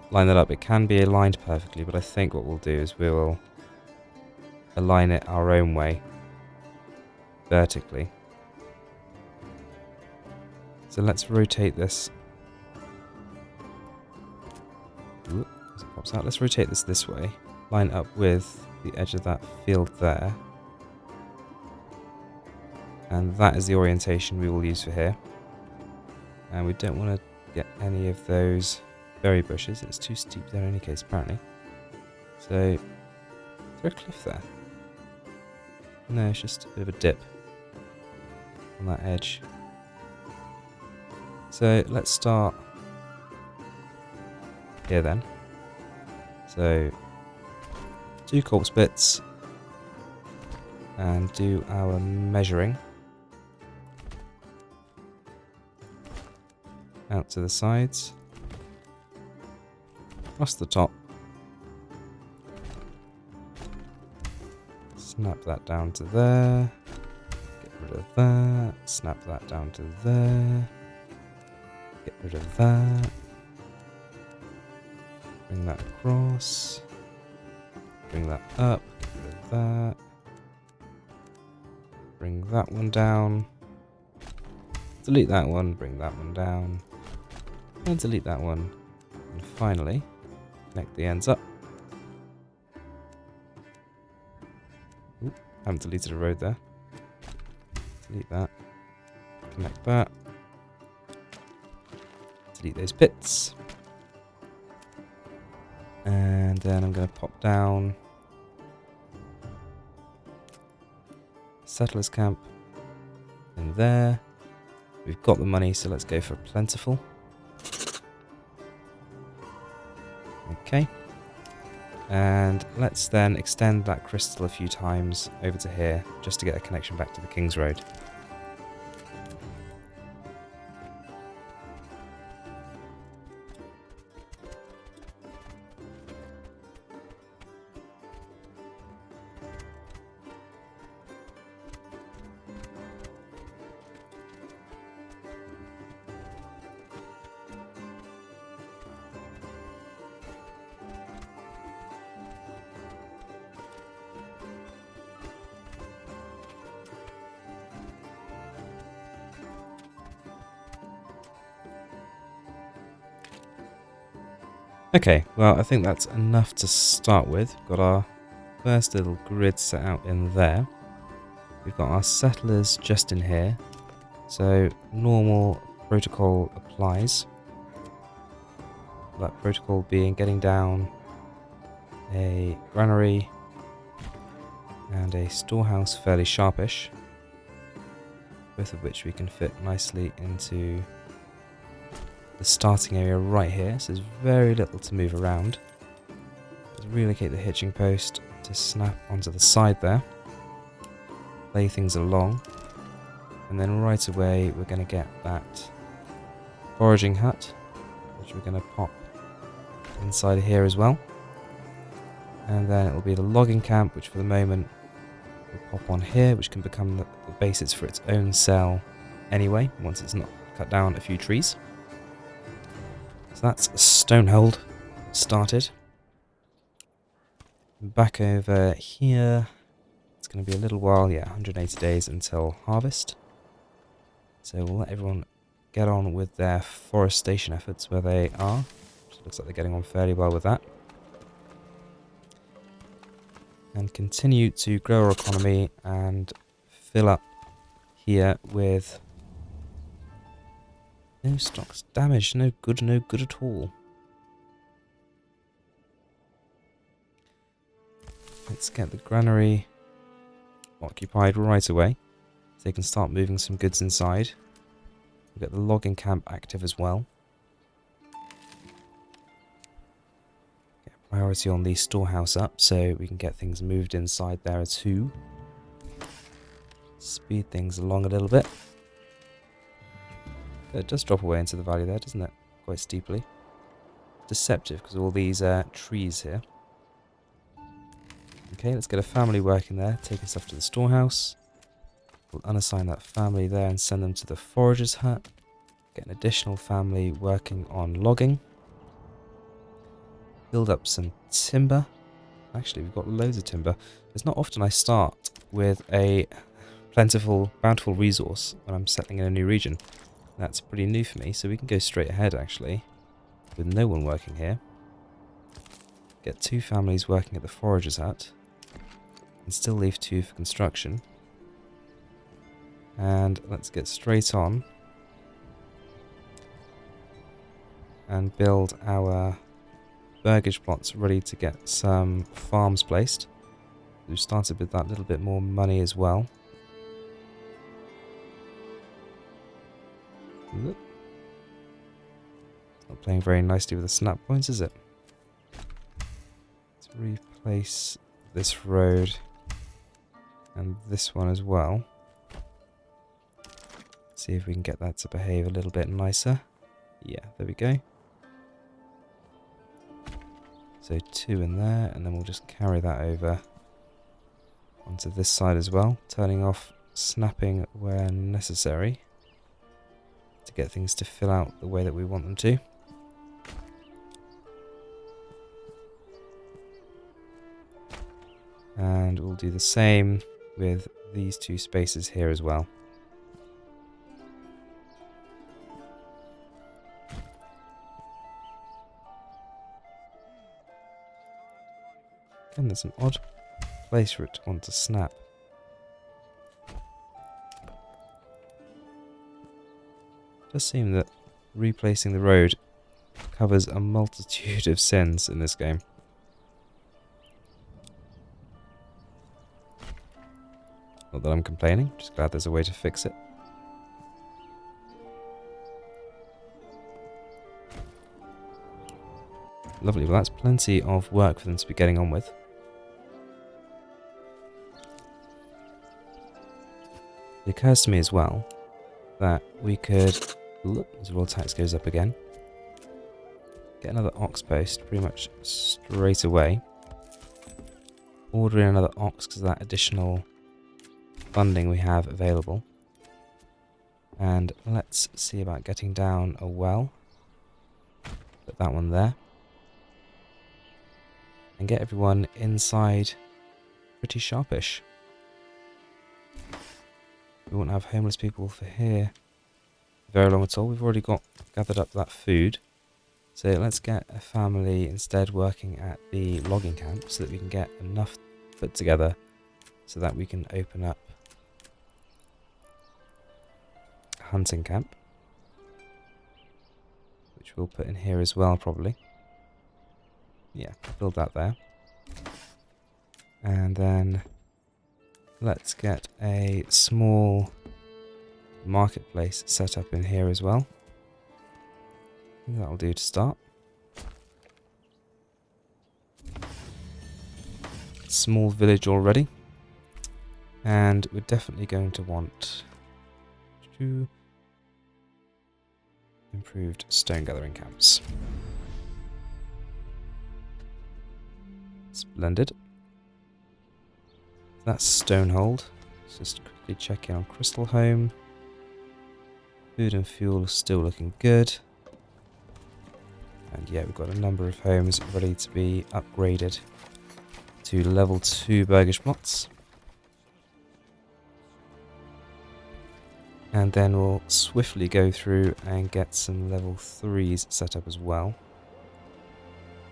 line that up, it can be aligned perfectly, but I think what we'll do is we will align it our own way. Vertically. So let's rotate this. Ooh, as it pops out, let's rotate this way. Line up with the edge of that field there. And that is the orientation we will use for here. And we don't want to get any of those berry bushes. It's too steep there in any case, apparently. So, is there a cliff there? No, it's just a bit of a dip on that edge. So let's start here then. So 2 corpse bits and do our measuring out to the sides, across the top. Snap that down to there. Get rid of that. Snap that down to there. Get rid of that. Bring that across. Bring that up. Get rid of that. Bring that one down. Delete that one. Bring that one down. And delete that one. And finally, connect the ends up. Oop, haven't deleted a road there. Delete that. Connect that. Delete those pits. And then I'm going to pop down settlers camp in there. We've got the money, so let's go for plentiful. Okay. And let's then extend that crystal a few times over to here, just to get a connection back to the King's Road. Okay, well, I think that's enough to start with. We've got our first little grid set out in there. We've got our settlers just in here. So normal protocol applies. That protocol being getting down a granary and a storehouse fairly sharpish. Both of which we can fit nicely into the starting area right here, so there's very little to move around. Let's relocate the hitching post to snap onto the side there, lay things along, and then right away we're going to get that foraging hut, which we're going to pop inside here as well. And then it'll be the logging camp, which for the moment we'll pop on here, which can become the basis for its own cell anyway, once it's not cut down a few trees. So that's Stonehold started. Back over here, it's going to be a little while, 180 days until harvest. So we'll let everyone get on with their forestation efforts where they are. So it looks like they're getting on fairly well with that. And continue to grow our economy and fill up here with... No stocks damaged, no good at all. Let's get the granary occupied right away, so they can start moving some goods inside. We'll get the logging camp active as well. Get priority on the storehouse up, so we can get things moved inside there too. Speed things along a little bit. It does drop away into the valley there, doesn't it? Quite steeply. Deceptive because of all these trees here. Okay, let's get a family working there, taking stuff to the storehouse. We'll unassign that family there and send them to the forager's hut. Get an additional family working on logging. Build up some timber. Actually, we've got loads of timber. It's not often I start with a plentiful, bountiful resource when I'm settling in a new region. That's pretty new for me, so we can go straight ahead actually, with no one working here. Get 2 families working at the forager's hut, and still leave 2 for construction. And let's get straight on and build our burgage plots ready to get some farms placed. We've started with that little bit more money as well. It's not playing very nicely with the snap points, is it? Let's replace this road and this one as well. See if we can get that to behave a little bit nicer. Yeah, there we go. So 2 in there, and then we'll just carry that over onto this side as well, turning off snapping where necessary to get things to fill out the way that we want them to. And we'll do the same with these 2 spaces here as well. And there's an odd place for it to want to snap. It does seem that replacing the road covers a multitude of sins in this game. Not that I'm complaining, just glad there's a way to fix it. Lovely, well that's plenty of work for them to be getting on with. It occurs to me as well that we could, as royal tax goes up again, get another ox post pretty much straight away. Order in another ox because of that additional funding we have available. And let's see about getting down a well. Put that one there. And get everyone inside pretty sharpish. We won't have homeless people for here very long at all. We've already gathered up that food. So let's get a family instead working at the logging camp so that we can get enough put together so that we can open up a hunting camp, which we'll put in here as well probably. Yeah, build that there. And then let's get a small marketplace set up in here as well. I think that'll do to start. Small village already. And we're definitely going to want to improved stone gathering camps. Splendid. That's Stonehold. Let's just quickly check in on Crystal Home. Food and fuel still looking good. And yeah, we've got a number of homes ready to be upgraded to level 2 Burgage Plots. And then we'll swiftly go through and get some level 3s set up as well.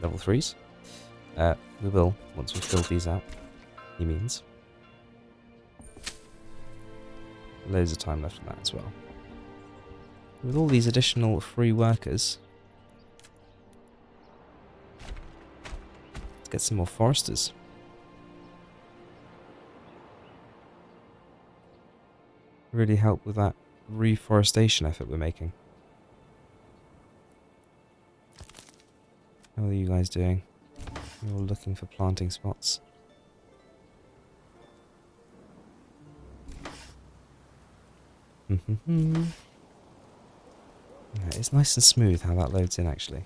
Level 3s? We will, once we've filled these out, he means. Loads of time left on that as well. With all these additional free workers, let's get some more foresters. Really help with that reforestation effort we're making. How are you guys doing? You're all looking for planting spots. Yeah, it's nice and smooth how that loads in actually.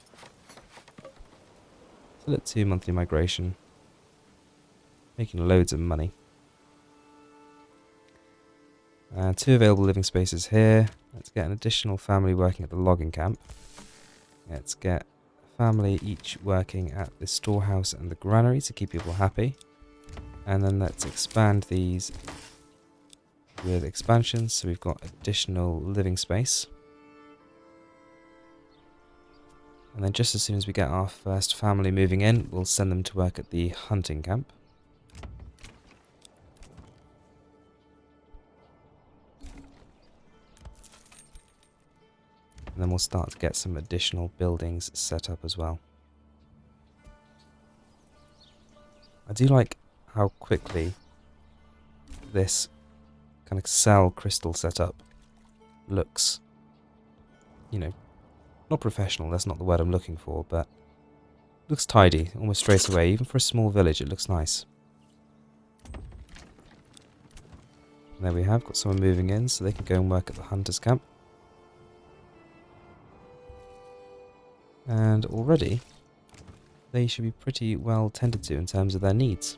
Select 2 monthly migration. Making loads of money. 2 available living spaces here. Let's get an additional family working at the logging camp. Let's get a family each working at the storehouse and the granary to keep people happy. And then let's expand these with expansions so we've got additional living space. And then just as soon as we get our first family moving in, we'll send them to work at the hunting camp. And then we'll start to get some additional buildings set up as well. I do like how quickly this kind of cell crystal setup looks, you know, not professional, that's not the word I'm looking for, but looks tidy almost straight away. Even for a small village, it looks nice. And there we have got someone moving in so they can go and work at the hunter's camp. And already they should be pretty well tended to in terms of their needs.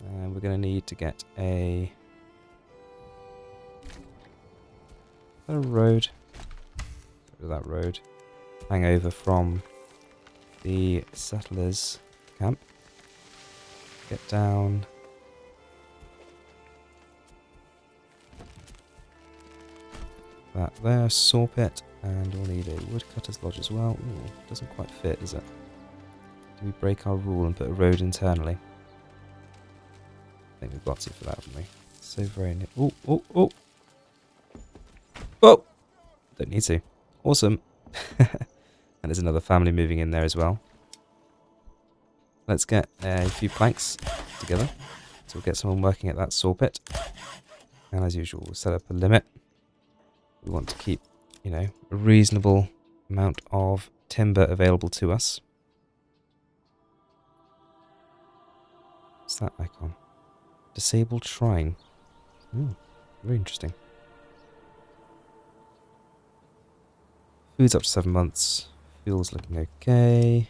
And we're going to need to get a road. That road hang over from the settlers camp, get down that there, saw pit, and we'll need a woodcutter's lodge as well. Ooh, doesn't quite fit, is it? Do we break our rule and put a road internally? I think we've got to for that, haven't we? So very neat. Oh, oh, oh! Oh! Don't need to. Awesome. And there's another family moving in there as well. Let's get a few planks together. So we'll get someone working at that saw pit. And as usual, we'll set up a limit. We want to keep, you know, a reasonable amount of timber available to us. What's that icon? Disabled shrine. Very interesting. Food's up to 7 months. Fuel's looking okay.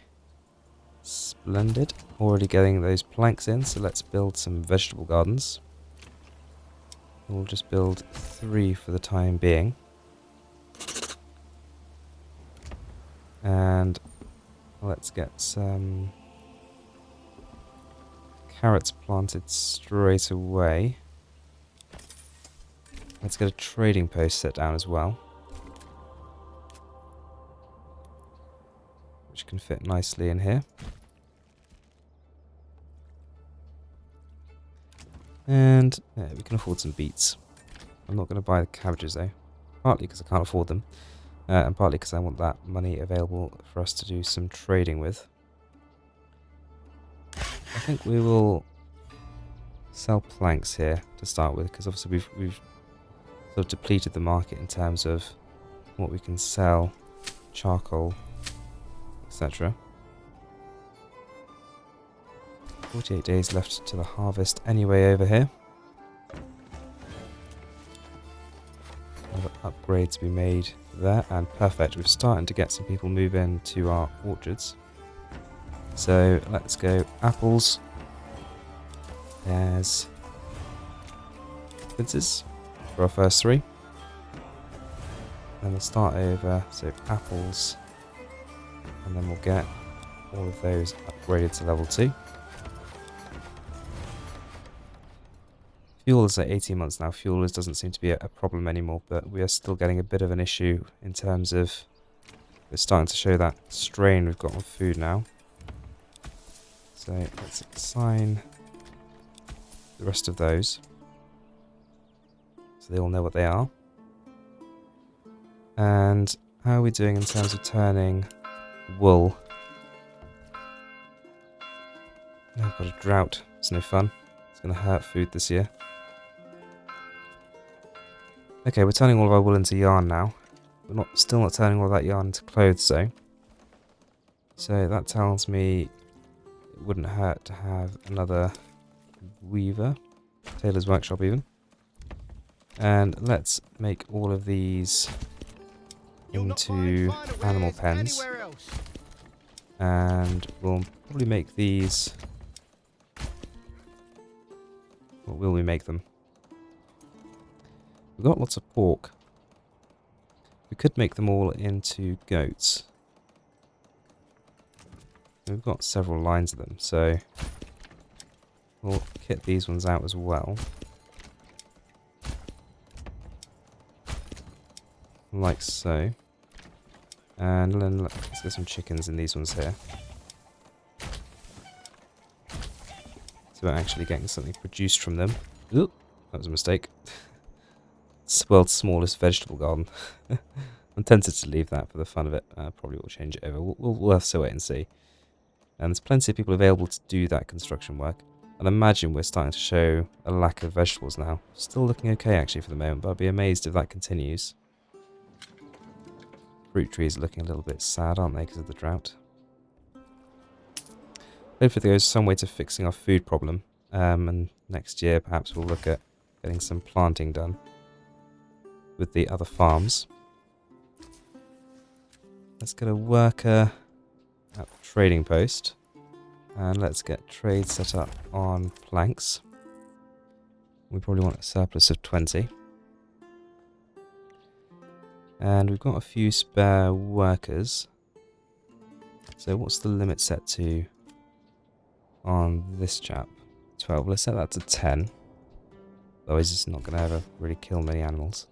Splendid. Already getting those planks in, so let's build some vegetable gardens. We'll just build 3 for the time being. And let's get some carrots planted straight away. Let's get a trading post set down as well, which can fit nicely in here. And yeah, we can afford some beets. I'm not going to buy the cabbages though, partly because I can't afford them, and partly because I want that money available for us to do some trading with. I think we will sell planks here to start with, because obviously we've sort of depleted the market in terms of what we can sell, charcoal, etc. 48 days left to the harvest anyway over here. Another upgrade to be made there, and perfect. We're starting to get some people move into our orchards. So let's go apples. There's quinces for our first 3. Then we'll start over, so apples, and then we'll get all of those upgraded to level 2. Fuel is at 18 months now. Fuel doesn't seem to be a problem anymore, but we are still getting a bit of an issue in terms of we're starting to show that strain we've got on food now. So let's assign the rest of those so they all know what they are. And how are we doing in terms of turning wool? Now I've got a drought. It's no fun. It's going to hurt food this year. Okay, we're turning all of our wool into yarn now. We're still not turning all that yarn into clothes though. So that tells me it wouldn't hurt to have another weaver, tailor's workshop even. And let's make all of these into animal pens. And we'll probably make these... What will we make them? We've got lots of pork. We could make them all into goats. We've got several lines of them, so we'll kit these ones out as well. Like so. And then let's get some chickens in these ones here. So we're actually getting something produced from them. Oop, that was a mistake. It's the world's smallest vegetable garden. I'm tempted to leave that for the fun of it. Probably will change it over. We'll have to wait and see. And there's plenty of people available to do that construction work. And imagine we're starting to show a lack of vegetables now. Still looking okay actually for the moment, but I'd be amazed if that continues. Fruit trees are looking a little bit sad, aren't they, because of the drought. Hopefully there goes some way to fixing our food problem. And next year perhaps we'll look at getting some planting done with the other farms. Let's get a worker at the trading post. And let's get trade set up on planks. We probably want a surplus of 20. And we've got a few spare workers. So what's the limit set to on this chap? 12. Let's set that to 10. Otherwise it's not going to ever really kill many animals.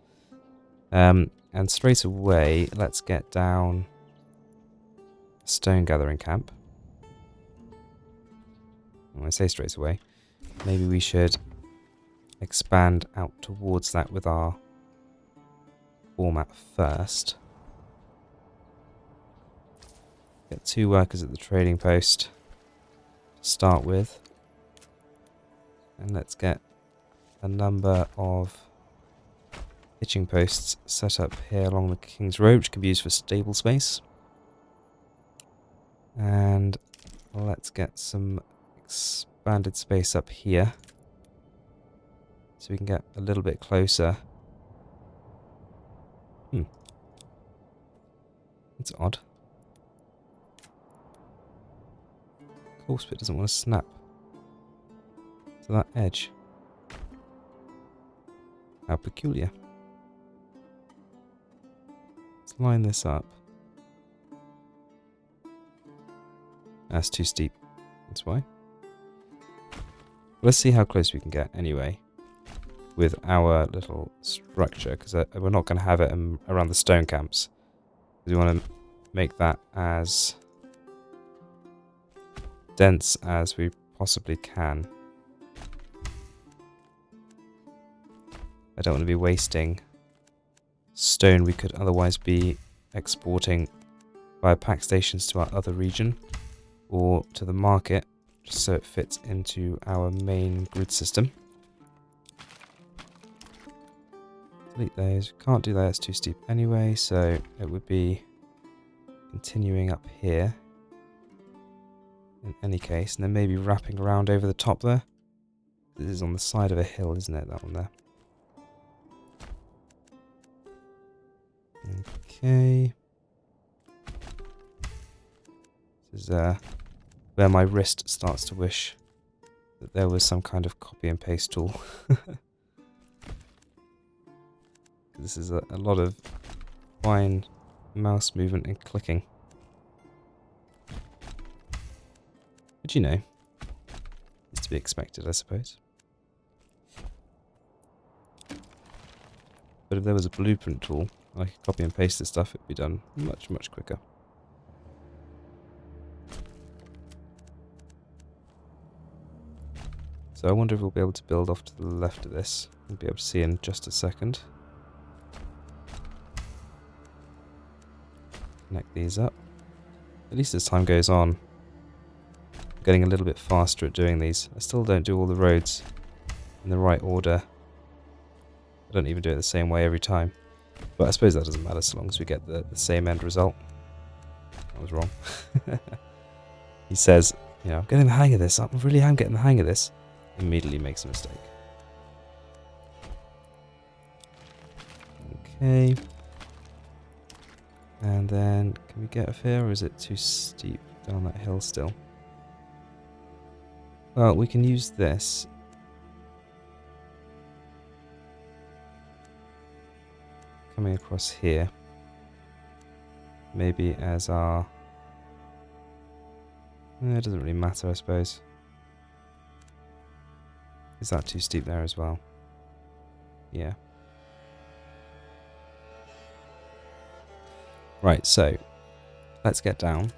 And straight away, let's get down a stone gathering camp. When I say straight away, maybe we should expand out towards that with our format first. Get 2 workers at the trading post to start with. And let's get a number of hitching posts set up here along the King's Road, which can be used for stable space. And let's get some expanded space up here, so we can get a little bit closer. It's odd. Course bit doesn't want to snap to that edge. How peculiar. Let's line this up. That's too steep. That's why. Let's see how close we can get anyway with our little structure, because we're not going to have it around the stone camps. We want to make that as dense as we possibly can. I don't want to be wasting stone we could otherwise be exporting via pack stations to our other region or to the market, just so it fits into our main grid system. Delete those. Can't do that, it's too steep anyway, so it would be continuing up here in any case, and then maybe wrapping around over the top there. This is on the side of a hill, isn't it, that one there? Okay. This is where my wrist starts to wish that there was some kind of copy and paste tool. This is a lot of fine mouse movement and clicking. But you know, it's to be expected, I suppose. But if there was a blueprint tool, I could copy and paste this stuff, it'd be done much, much quicker. So I wonder if we'll be able to build off to the left of this. We'll be able to see in just a second. Connect these up. At least as time goes on, I'm getting a little bit faster at doing these. I still don't do all the roads in the right order. I don't even do it the same way every time. But I suppose that doesn't matter so long as we get the same end result. I was wrong. He says, you know, I'm getting the hang of this. I really am getting the hang of this. Immediately makes a mistake. Okay. And then, can we get up here, or is it too steep down that hill still? Well, we can use this. Coming across here. Maybe as our... it doesn't really matter, I suppose. Is that too steep there as well? Yeah. Right, so let's get down.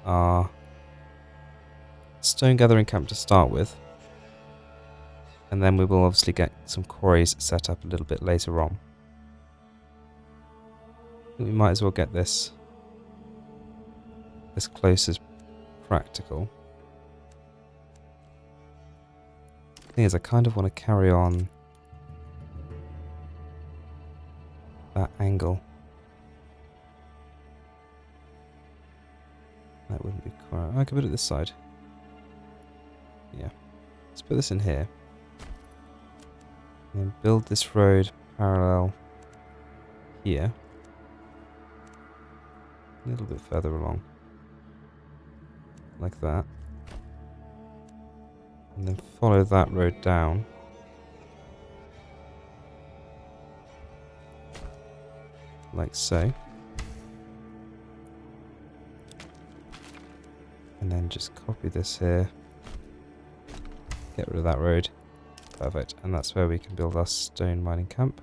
Our stone gathering camp to start with. And then we will obviously get some quarries set up a little bit later on. I think we might as well get this as close as practical. The thing is, I kind of want to carry on that angle. That wouldn't be quite... I could put it this side. Yeah. Let's put this in here. And then build this road parallel here. A little bit further along. Like that. And then follow that road down. Like so. And then just copy this here. Get rid of that road. Perfect. And that's where we can build our stone mining camp.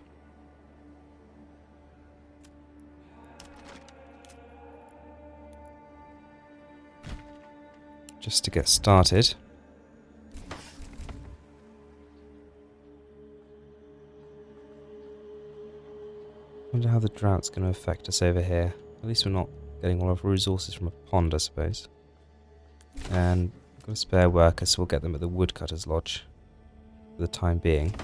Just to get started. I wonder how the drought's going to affect us over here. At least we're not getting all of our resources from a pond, I suppose. And Got a spare worker, so we'll get them at the woodcutter's lodge for the time being.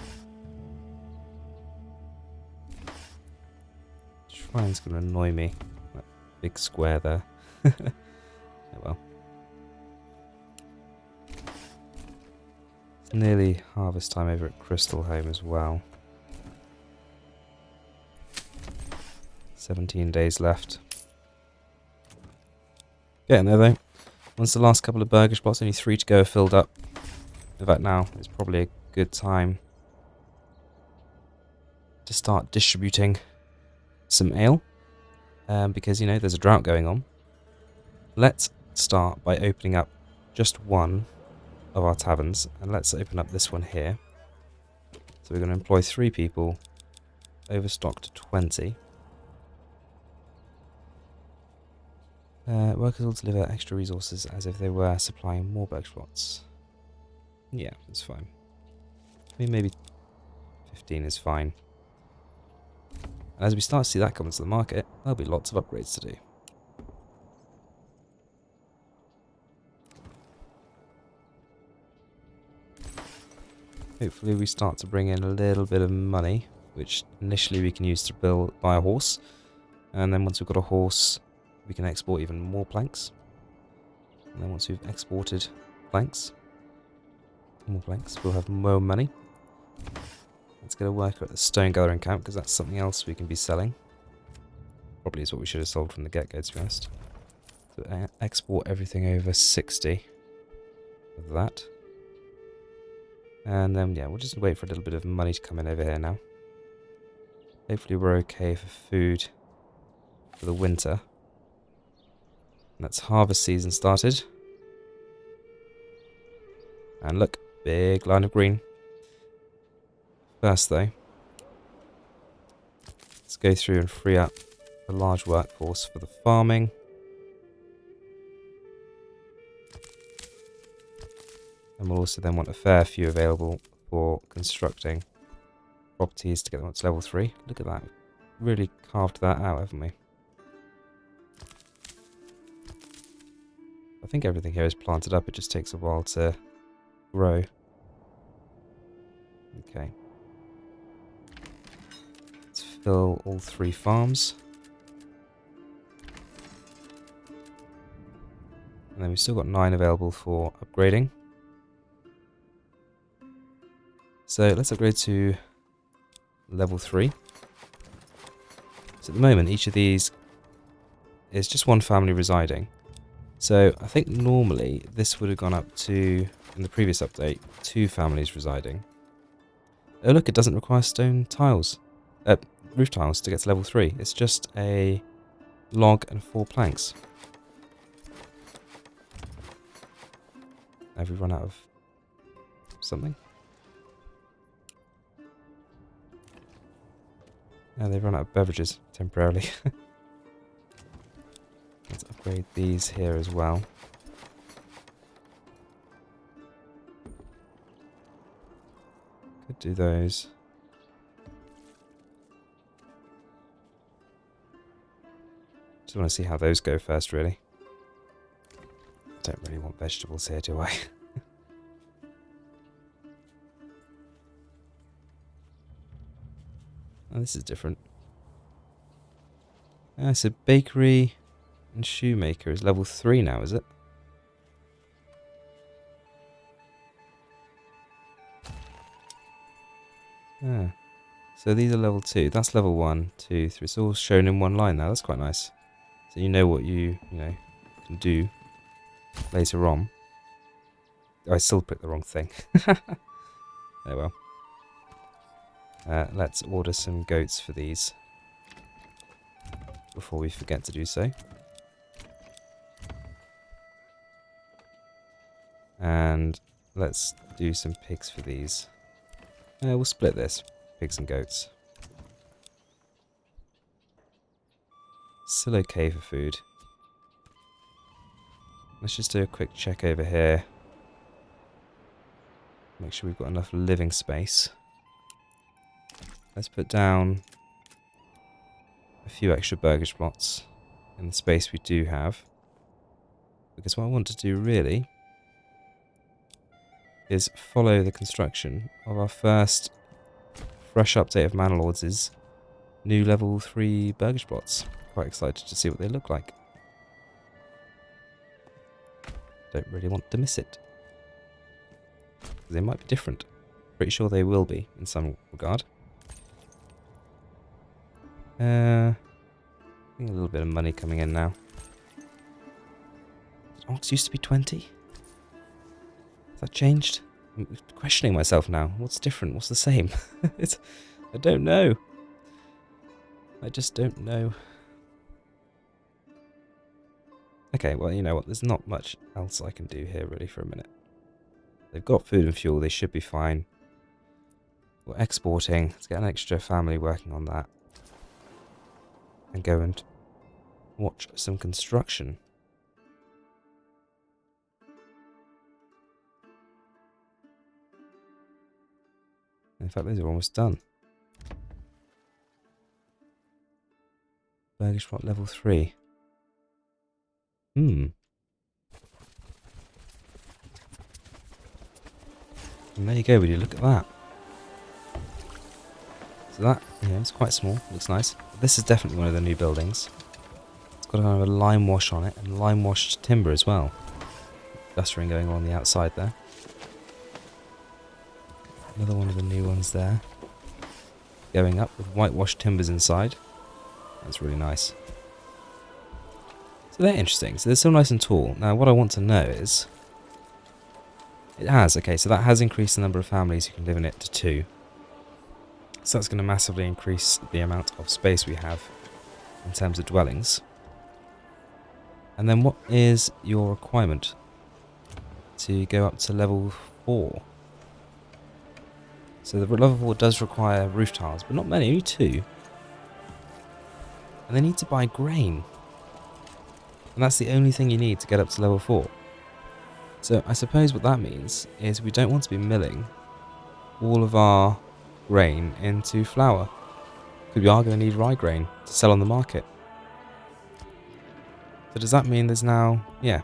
Shrine's going to annoy me. That big square there. Oh well. It's nearly harvest time over at Crystal Home as well. 17 days left. Getting there though. Once the last couple of Burgage Plots, only 3 to go, are filled up. In fact, now is probably a good time to start distributing some ale. Because, you know, there's a drought going on. Let's start by opening up just one of our taverns. And let's open up this one here. So we're going to employ 3 people. Overstock to 20. Workers will deliver extra resources as if they were supplying more Burgage Plots. Yeah, that's fine. I mean, maybe 15 is fine. And as we start to see that come into the market, there'll be lots of upgrades to do. Hopefully we start to bring in a little bit of money, which initially we can use to buy a horse. And then once we've got a horse, we can export even more planks. And then once we've exported more planks, we'll have more money. Let's get a worker at the stone gathering camp, because that's something else we can be selling. Probably is what we should have sold from the get-go, to be honest. So export everything over 60 of that. And then, yeah, we'll just wait for a little bit of money to come in over here now. Hopefully we're okay for food for the winter. That's harvest season started. And look, big line of green. First though, let's go through and free up a large workforce for the farming. And we'll also then want a fair few available for constructing properties to get them up to level 3. Look at that. Really carved that out, haven't we? I think everything here is planted up, it just takes a while to grow. Okay. Let's fill all 3 farms. And then we've still got 9 available for upgrading. So let's upgrade to level 3. So at the moment, each of these is just one family residing. So I think normally this would have gone up to, in the previous update, 2 families residing. Oh look, it doesn't require stone tiles, roof tiles to get to level 3. It's just a log and 4 planks. Have we run out of something? No, they've run out of beverages temporarily. Let's upgrade these here as well. Could do those. Just want to see how those go first, really. Don't really want vegetables here, do I? Oh, this is different. So bakery and shoemaker is level 3 now, is it? Ah. So these are level 2. That's level 1, 2, 3. It's all shown in one line now. That's quite nice. So you know what you can do later on. I still picked the wrong thing. Oh well. Let's order some goats for these before we forget to do so. And let's do some pigs for these. We'll split this, pigs and goats. Still okay for food. Let's just do a quick check over here. Make sure we've got enough living space. Let's put down a few extra Burgage Plots in the space we do have. Because what I want to do really is follow the construction of our first fresh update of Manor Lords' new level 3 Burgage Plots. Quite excited to see what they look like. Don't really want to miss it. They might be different. Pretty sure they will be in some regard. I think a little bit of money coming in now. Ox used to be 20. Has that changed? I'm questioning myself now. What's different? What's the same? I don't know. I just don't know. Okay, well, you know what? There's not much else I can do here really for a minute. They've got food and fuel. They should be fine. We're exporting. Let's get an extra family working on that. And go and watch some construction. In fact, these are almost done. Burgage Plot level 3. And there you go, would you look at that? So that, yeah, it's quite small, looks nice. This is definitely one of the new buildings. It's got kind of a lime wash on it, and lime washed timber as well. Guttering going on the outside there. Another one of the new ones there. Going up with whitewashed timbers inside. That's really nice. So they're interesting. So they're still nice and tall. Now what I want to know is... It has, okay, so that has increased the number of families who can live in it to 2. So that's going to massively increase the amount of space we have in terms of dwellings. And then what is your requirement to go up to level 4? So the level 4 does require roof tiles, but not many, only 2. And they need to buy grain. And that's the only thing you need to get up to level 4. So I suppose what that means is we don't want to be milling all of our grain into flour. Because we are going to need rye grain to sell on the market. So does that mean there's now, yeah,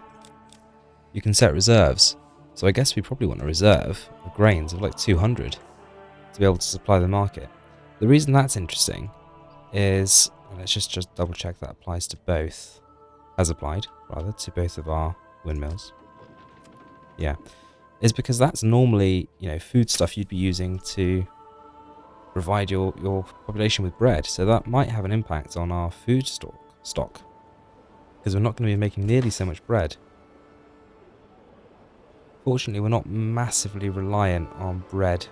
you can set reserves. So I guess we probably want a reserve of grains of like 200 to be able to supply the market. The reason that's interesting is, let's just double check that applies to both, has applied rather to both of our windmills. Yeah, is because that's normally, you know, food stuff you'd be using to provide your population with bread. So that might have an impact on our food stock. Because we're not going to be making nearly so much bread. Fortunately, we're not massively reliant on bread.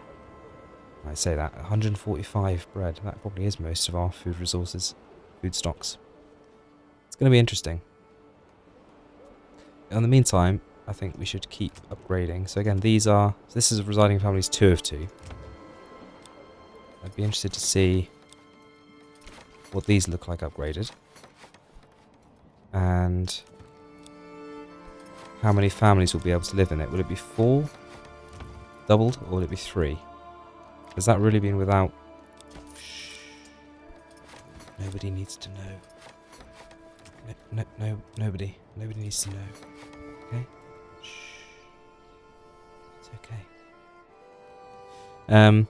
I say that, 145 bread. That probably is most of our food resources, food stocks. It's going to be interesting. In the meantime, I think we should keep upgrading. So again, this is residing families 2 of 2. I'd be interested to see what these look like upgraded. And how many families will be able to live in it. Will it be 4 doubled, or will it be 3? Has that really been without... Shh. Nobody needs to know. Nobody needs to know. Okay? Shh. It's okay.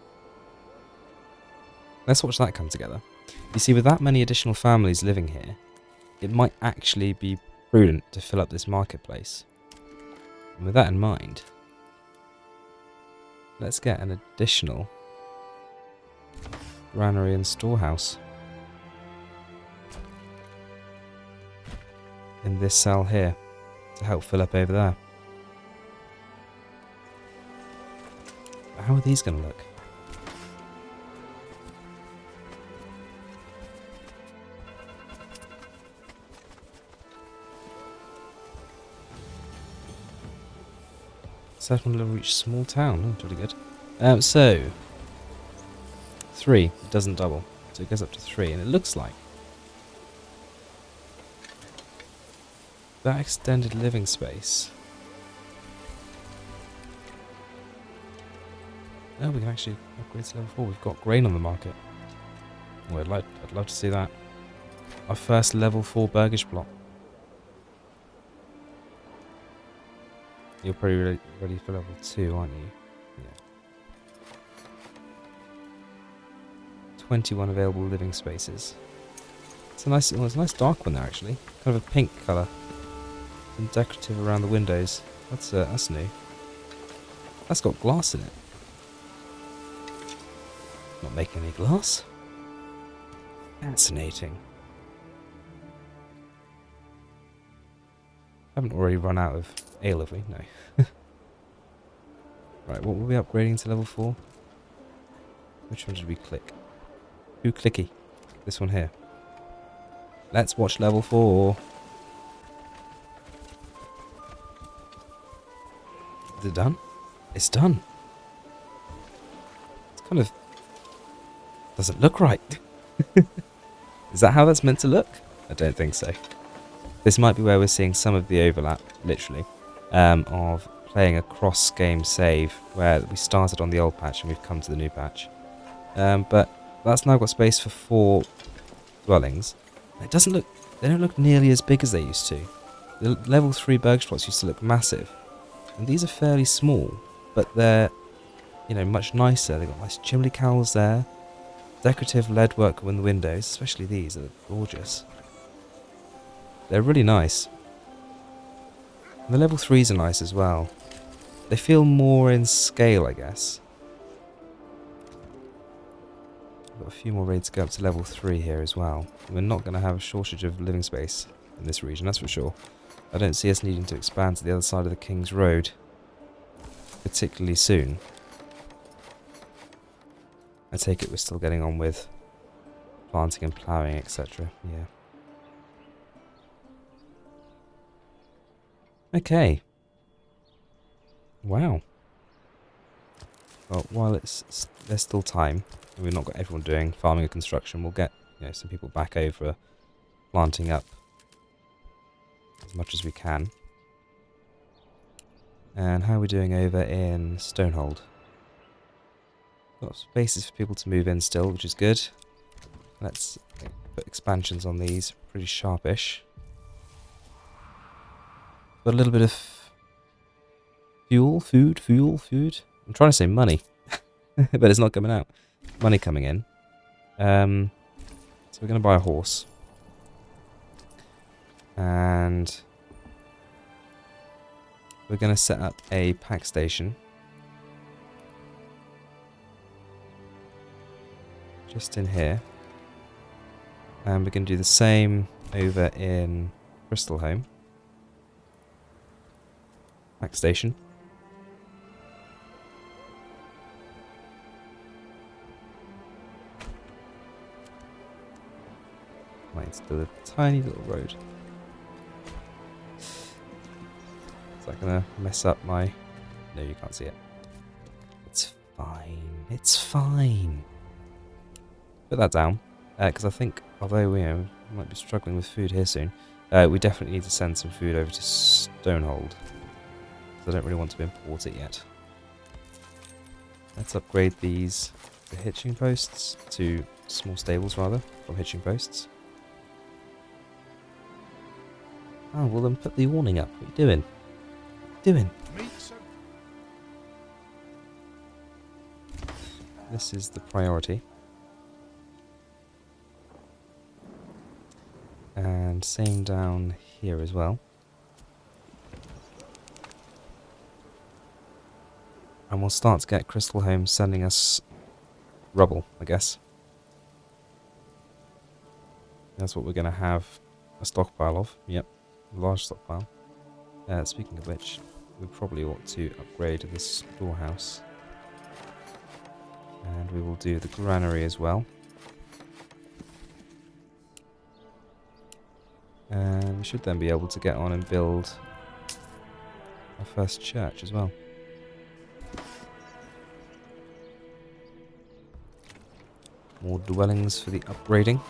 Let's watch that come together. You see, with that many additional families living here, it might actually be prudent to fill up this marketplace. And with that in mind, let's get an additional granary and storehouse in this cell here to help fill up over there. How are these going to look? Settlement will reach small town. Oh, that's really good. So 3, it doesn't double, so it goes up to 3, and it looks like that extended living space. Oh, we can actually upgrade to level 4. We've got grain on the market. Oh, I'd love to see that. Our first level 4 Burgage Plot. You're probably ready for level 2, aren't you? Yeah. 21 available living spaces. It's a nice dark one there actually. Kind of a pink colour. And decorative around the windows. That's new. That's got glass in it. Not making any glass. Fascinating. Haven't already run out of ale, have we? No. Right, what were we upgrading to level 4? Which one did we click? Who clicky? This one here. Let's watch level 4. Is it done? It's done. It's kind of... doesn't look right. Is that how that's meant to look? I don't think so. This might be where we're seeing some of the overlap, literally, of playing a cross-game save where we started on the old patch and we've come to the new patch. But that's now got space for 4 dwellings. It doesn't look... they don't look nearly as big as they used to. The level 3 Burgage Plots used to look massive. And these are fairly small, but they're, you know, much nicer. They've got nice chimney cowls there. Decorative lead work in the windows, especially these, they're gorgeous. They're really nice. And the level 3s are nice as well. They feel more in scale, I guess. I've got a few more raids to go up to level 3 here as well. We're not going to have a shortage of living space in this region, that's for sure. I don't see us needing to expand to the other side of the King's Road particularly soon. I take it we're still getting on with planting and ploughing, etc. Yeah. Okay. Wow. Well, while there's still time, and we've not got everyone doing farming and construction, we'll get, you know, some people back over planting up as much as we can. And how are we doing over in Stonehold? Got spaces for people to move in still, which is good. Let's put expansions on these, pretty sharpish. Got a little bit of food. I'm trying to say money, but it's not coming out. Money coming in. So we're going to buy a horse. And we're going to set up a pack station. Just in here. And we're going to do the same over in Crystal Home. Pack station. Might still a tiny little road. Is that gonna mess up my... No, you can't see it. It's fine. It's fine. Put that down. Because I think, although we might be struggling with food here soon, we definitely need to send some food over to Stonehold. So I don't really want to import it yet. Let's upgrade these to hitching posts, to small stables rather, from hitching posts. Oh, well then put the awning up. What are you doing? What are you doing? This is the priority. And same down here as well. And we'll start to get Crystal Home sending us rubble, I guess. That's what we're going to have a stockpile of. Yep, a large stockpile. Speaking of which, we probably ought to upgrade the storehouse. And we will do the granary as well. And we should then be able to get on and build our first church as well. More dwellings for the upgrading.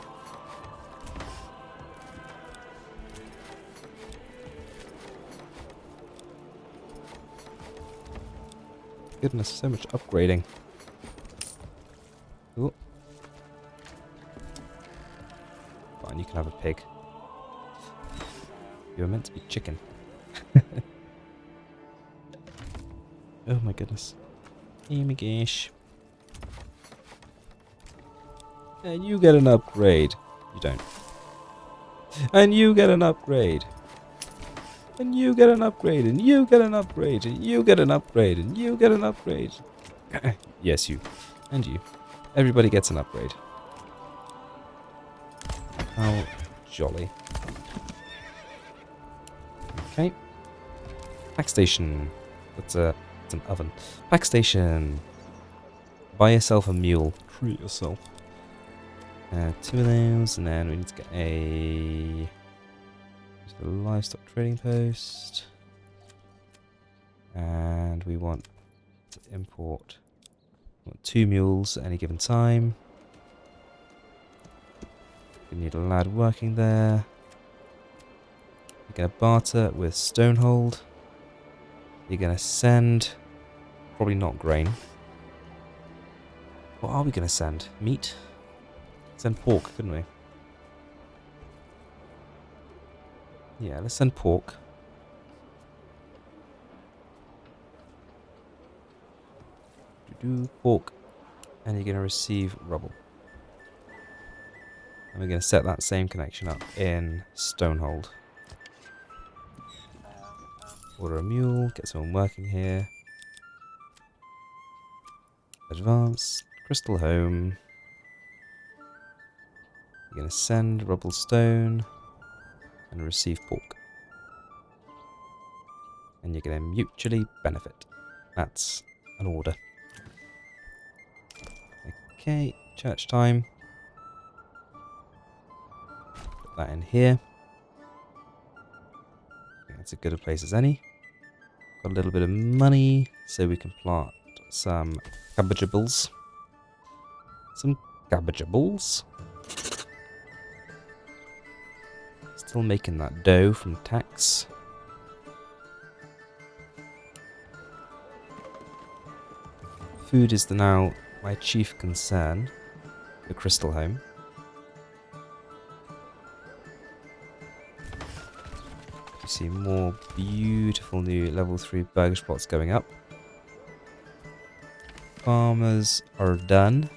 Goodness, so much upgrading. Ooh. Fine, you can have a pig. You were meant to be chicken. Oh my goodness. Oh my gosh. And you get an upgrade. You don't. And you get an upgrade. And you get an upgrade. And you get an upgrade. And you get an upgrade. And you get an upgrade. Yes, you. And you. Everybody gets an upgrade. How jolly. Okay. Pack station. That's an oven. Pack station. Buy yourself a mule. Treat yourself. 2 of those, and then we need to get a livestock trading post. And we want to import 2 mules at any given time. We need a lad working there. You're going to barter with Stonehold. You're going to send, probably not grain. What are we going to send? Meat? Send pork, couldn't we? Yeah, let's send pork. Pork. And you're going to receive rubble. And we're going to set that same connection up in Stonehold. Order a mule, get someone working here. Advance, crystal home. You're going to send rubble stone and receive pork. And you're going to mutually benefit. That's an order. Okay, church time. Put that in here. I think that's as good a place as any. Got a little bit of money, so we can plant some cabbageables. Some cabbageables. Still making that dough from tax. Food is now my chief concern. The crystal home. You see more beautiful new level 3 burgage plots going up. Farmers are done.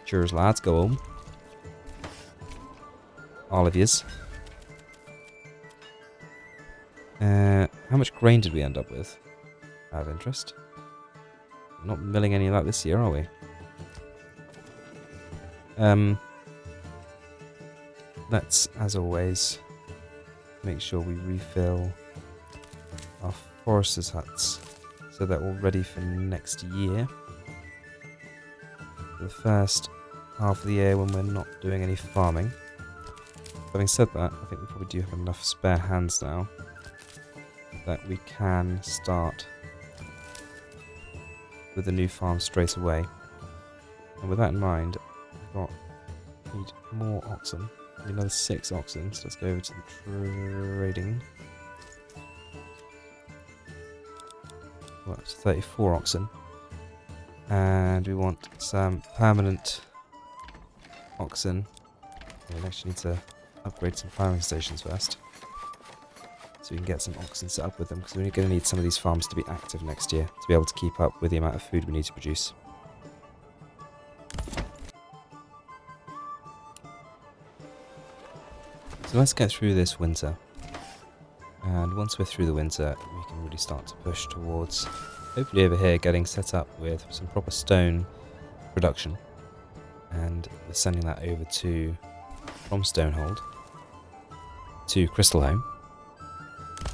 Cheers lads, go home. All of yous. How much grain did we end up with? Out of interest. We're not milling any of that this year, are we? Let's, as always, make sure we refill our foresters' huts so they're all ready for next year. For the first half of the year when we're not doing any farming. Having said that, I think we probably do have enough spare hands now that we can start with the new farm straight away. And with that in mind, we need more oxen. We need another 6 oxen, so let's go over to the trading. Well, up to 34 oxen. And we want some permanent oxen. We actually need to upgrade some farming stations first. So we can get some oxen set up with them, because we're going to need some of these farms to be active next year to be able to keep up with the amount of food we need to produce. So let's get through this winter. And once we're through the winter, we can really start to push towards, hopefully over here, getting set up with some proper stone production. And we're sending that over from Stonehold to Crystal Home.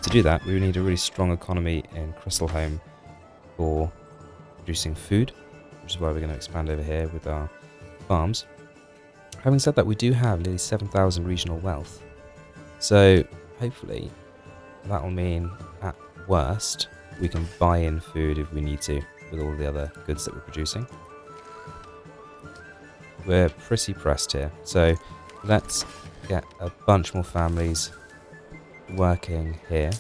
To do that, we need a really strong economy in Crystal Home for producing food, which is why we're going to expand over here with our farms. Having said that, we do have nearly 7,000 regional wealth. So hopefully that will mean, at worst, we can buy in food if we need to with all the other goods that we're producing. We're pretty pressed here, so let's get a bunch more families working here.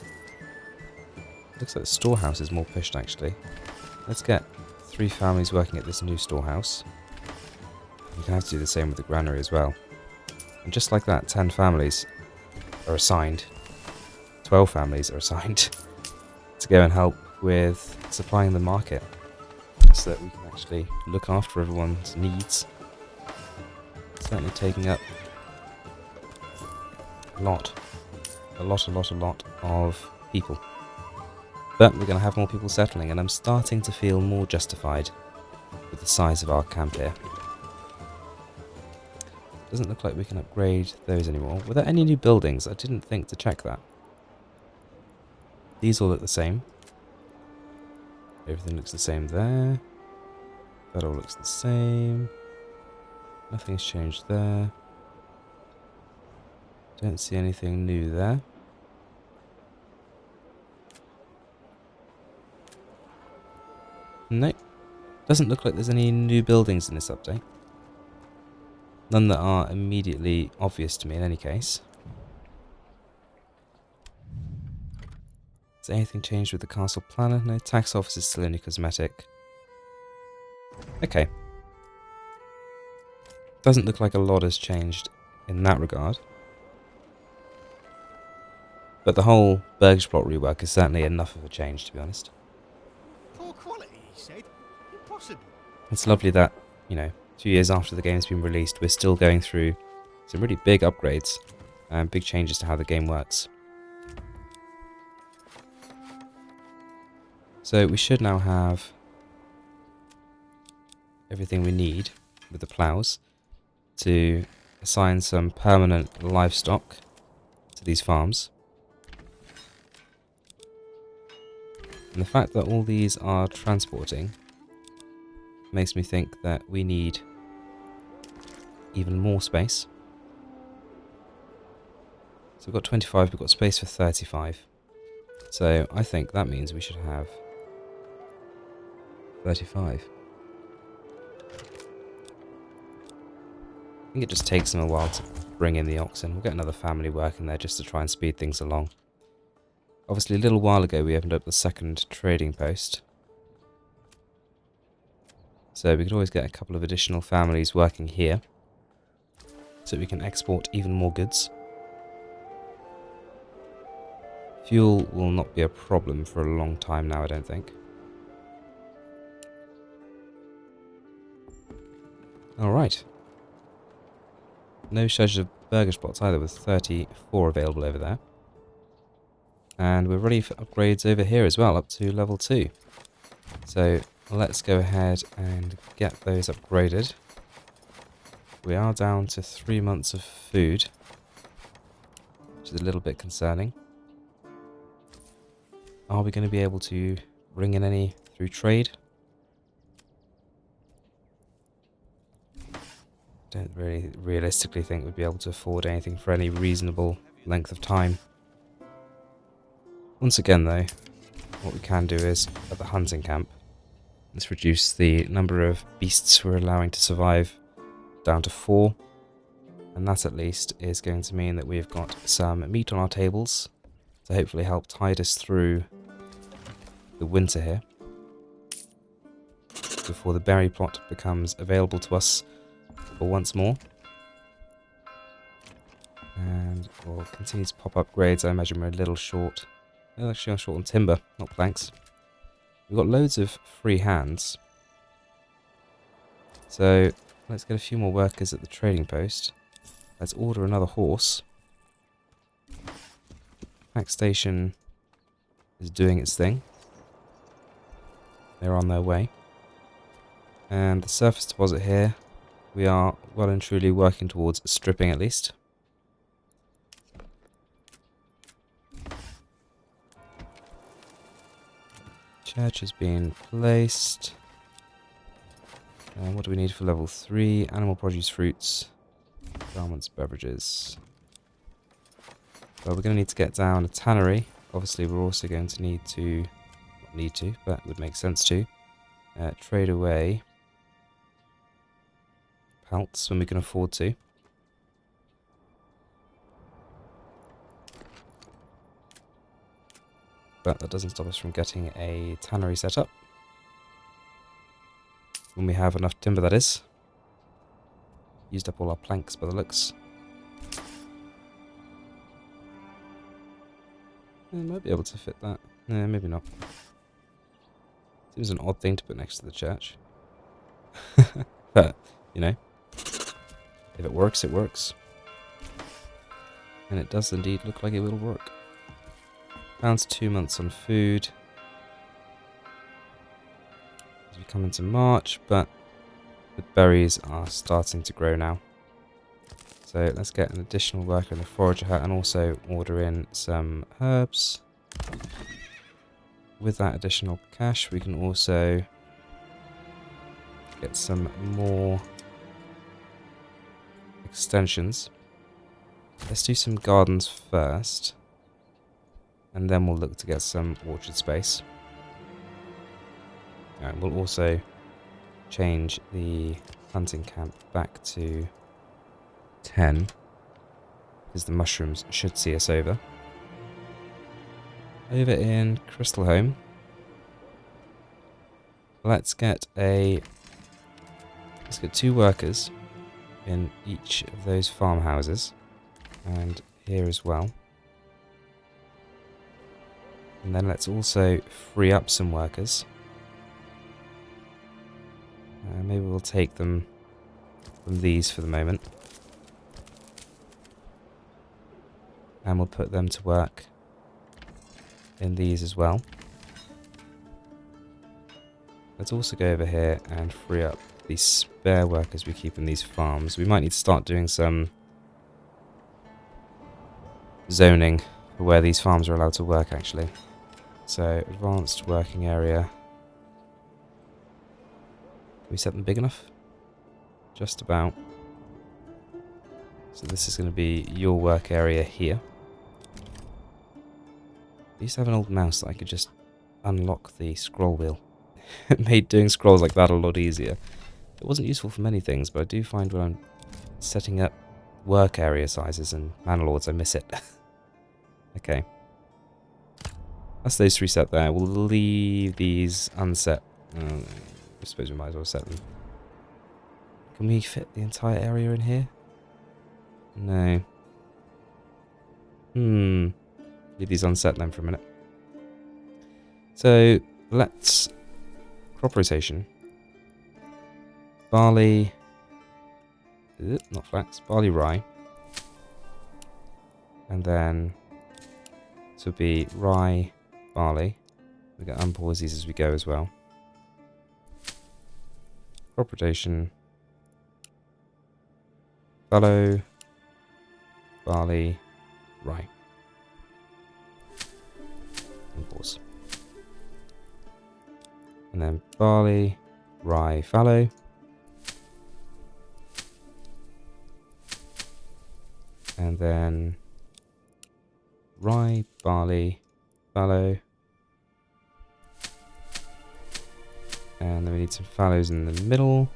Looks like the storehouse is more pushed actually. Let's get 3 families working at this new storehouse. You can have to do the same with the granary as well. And just like that, 10 families are assigned. 12 families are assigned. It's go and help with supplying the market so that we can actually look after everyone's needs. Certainly taking up a lot of people. But we're going to have more people settling, and I'm starting to feel more justified with the size of our camp here. Doesn't look like we can upgrade those anymore. Were there any new buildings? I didn't think to check that. These all look the same. Everything looks the same there. That all looks the same. Nothing's changed there. Don't see anything new there. Nope. Doesn't look like there's any new buildings in this update. None that are immediately obvious to me in any case. Has anything changed with the castle planner? No, tax office is still only cosmetic. Okay. Doesn't look like a lot has changed in that regard. But the whole Burgage Plot rework is certainly enough of a change, to be honest. Poor quality, he said. Impossible. It's lovely that, you know, 2 years after the game's been released, we're still going through some really big upgrades and big changes to how the game works. So we should now have everything we need with the plows to assign some permanent livestock to these farms. And the fact that all these are transporting makes me think that we need even more space. So we've got 25, we've got space for 35. So I think that means we should have 35. I think it just takes them a while to bring in the oxen. We'll get another family working there just to try and speed things along. Obviously, a little while ago we opened up the second trading post. So we could always get a couple of additional families working here, so we can export even more goods. Fuel will not be a problem for a long time now, I don't think. Alright. No shortage of Burgage Plots either, with 34 available over there. And we're ready for upgrades over here as well, up to level 2. So let's go ahead and get those upgraded. We are down to 3 months of food, which is a little bit concerning. Are we going to be able to bring in any through trade? Don't really realistically think we'd be able to afford anything for any reasonable length of time. Once again though, what we can do is, at the hunting camp, let's reduce the number of beasts we're allowing to survive down to 4. And that at least is going to mean that we've got some meat on our tables to hopefully help tide us through the winter here, before the berry plot becomes available to us for once more. And we'll continue to pop upgrades. I imagine we're a little short. Actually, I'm short on timber, not planks. We've got loads of free hands. So let's get a few more workers at the trading post. Let's order another horse. Pack station is doing its thing. They're on their way. And the surface deposit here, we are well and truly working towards stripping at least. Church has been placed. And what do we need for level 3? Animal produce, fruits, garments, beverages. Well, we're going to need to get down a tannery. Obviously, we're also going to need to, not need to, but would make sense to, trade away pelts when we can afford to. But that doesn't stop us from getting a tannery set up. When we have enough timber, that is. Used up all our planks by the looks. I might be able to fit that Nah, maybe not. Seems an odd thing to put next to the church. But, you know, if it works, it works. And it does indeed look like it will work. Pounds 2 months on food. As we come into March, but the berries are starting to grow now. So let's get an additional worker in the forager hut and also order in some herbs. With that additional cash, we can also get some more extensions. Let's do some gardens first, and then we'll look to get some orchard space. And we'll also change the hunting camp back to 10, because the mushrooms should see us over. Over in Crystal Home, let's get 2 workers in each of those farmhouses, and here as well. And then let's also free up some workers. Maybe we'll take them from these for the moment. And we'll put them to work in these as well. Let's also go over here and free up these spare workers we keep in these farms. We might need to start doing some zoning for where these farms are allowed to work, actually. So, advanced working area. Can we set them big enough? Just about. So this is going to be your work area here. I used to have an old mouse that I could just unlock the scroll wheel. It made doing scrolls like that a lot easier. It wasn't useful for many things, but I do find when I'm setting up work area sizes and Manor Lords, I miss it. Okay. That's those 3 set there. We'll leave these unset. I suppose we might as well set them. Can we fit the entire area in here? No. Leave these unset then for a minute. So, let's... crop rotation. Barley... not flax. Barley, rye. And then... this would be rye, barley. We get unpause these as we go as well. Crop rotation. Fallow, barley, rye. And pause. And then barley, rye, fallow. And then rye, barley, fallow. And then we need some fallows in the middle.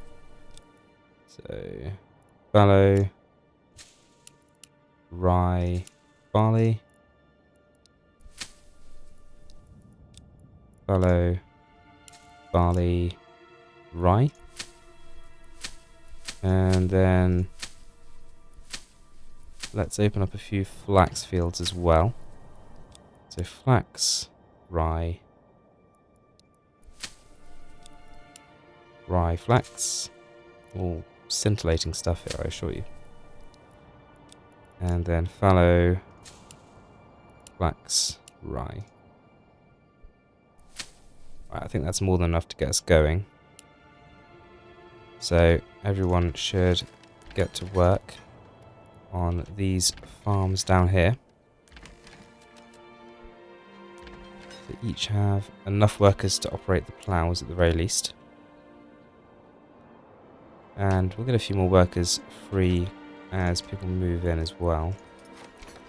So, fallow, rye, barley. Fallow, barley, rye. And then let's open up a few flax fields as well. So flax, rye, rye, flax. All scintillating stuff here, I assure you. And then fallow, flax, rye. Right, I think that's more than enough to get us going. So everyone should get to work on these farms down here. They each have enough workers to operate the ploughs at the very least. And we'll get a few more workers free as people move in as well.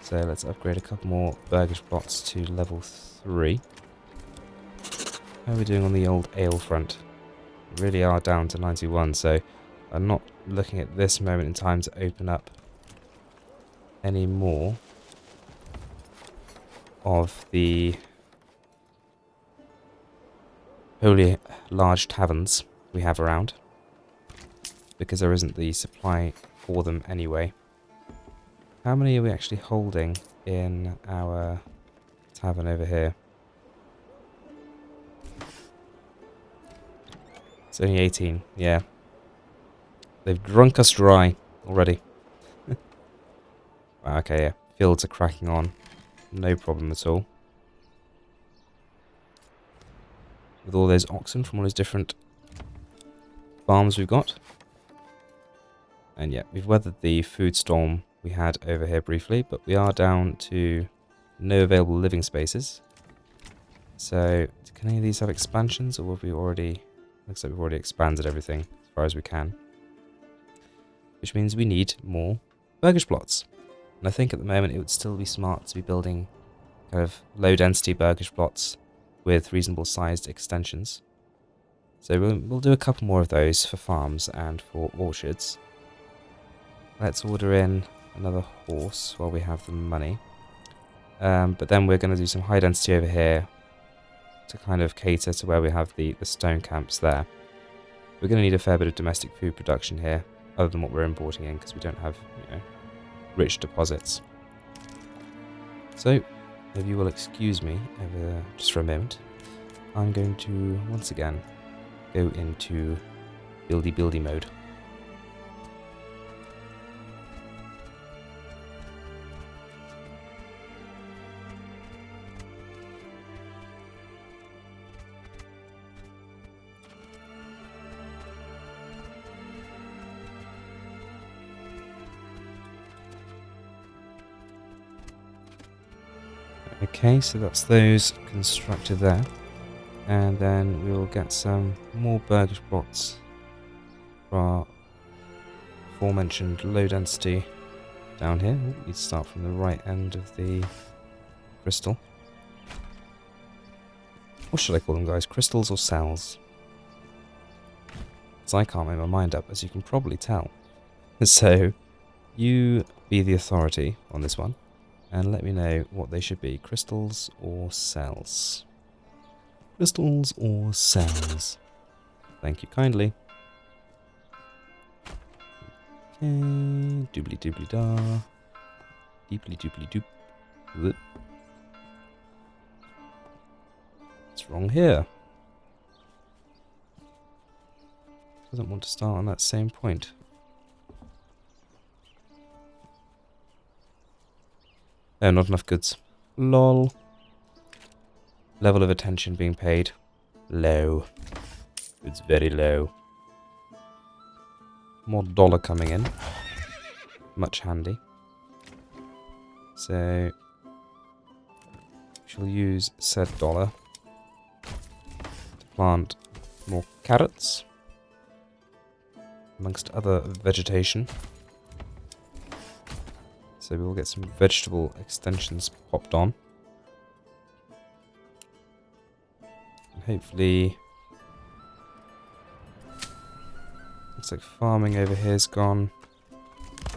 So let's upgrade a couple more Burgage Plots to level 3. How are we doing on the old ale front? We really are down to 91, so I'm not looking at this moment in time to open up any more of the wholly large taverns we have around, because there isn't the supply for them anyway. How many are we actually holding in our tavern over here? It's only 18, yeah. They've drunk us dry already. Wow, okay, yeah. Fields are cracking on. No problem at all. With all those oxen from all those different farms we've got. And yeah, we've weathered the food storm we had over here briefly, but we are down to no available living spaces. So, can any of these have expansions, or have we already... Looks like we've already expanded everything as far as we can. Which means we need more burgage plots. And I think at the moment it would still be smart to be building kind of low density burgage plots with reasonable sized extensions. So we'll do a couple more of those for farms and for orchards. Let's order in another horse while we have the money. But then we're going to do some high density over here to kind of cater to where we have the stone camps there. We're going to need a fair bit of domestic food production here, other than what we're importing in, because we don't have, you know, rich deposits. So, if you will excuse me just for a moment, I'm going to once again go into buildy mode. Okay, so that's those constructed there. And then we'll get some more burgage plots for our aforementioned low density down here. Ooh, we start from the right end of the crystal. What should I call them, guys? Crystals or cells? Because I can't make my mind up, as you can probably tell. So, you be the authority on this one. And let me know what they should be. Crystals or cells? Crystals or cells? Thank you kindly. Okay. Doobly doobly da. Deeply doobly doop. Whoop. What's wrong here? Doesn't want to start on that same point. Oh, not enough goods. Lol. Level of attention being paid. Low. It's very low. More dollar coming in. Much handy. So, we shall use said dollar to plant more carrots, amongst other vegetation. So we will get some vegetable extensions popped on. And hopefully... Looks like farming over here's gone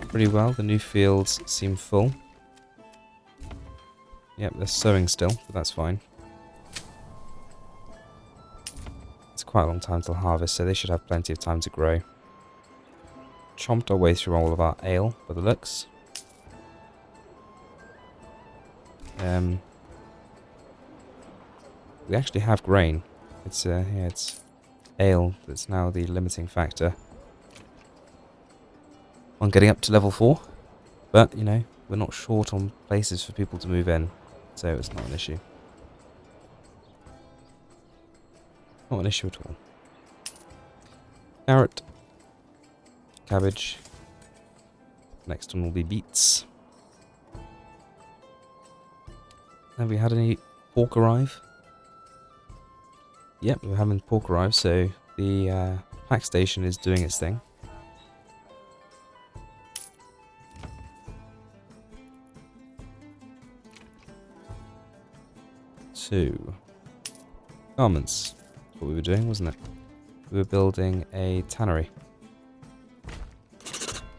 pretty well. The new fields seem full. Yep, they're sowing still, but that's fine. It's quite a long time till harvest, so they should have plenty of time to grow. Chomped our way through all of our ale, by the looks. We actually have grain. It's yeah, it's ale that's now the limiting factor on getting up to level 4. But, you know, we're not short on places for people to move in, so it's not an issue. Not an issue at all. Carrot. Cabbage. Next one will be beets. Have we had any pork arrive? Yep, we're having pork arrive, so the pack station is doing its thing. So, garments. That's what we were doing, wasn't it? We were building a tannery.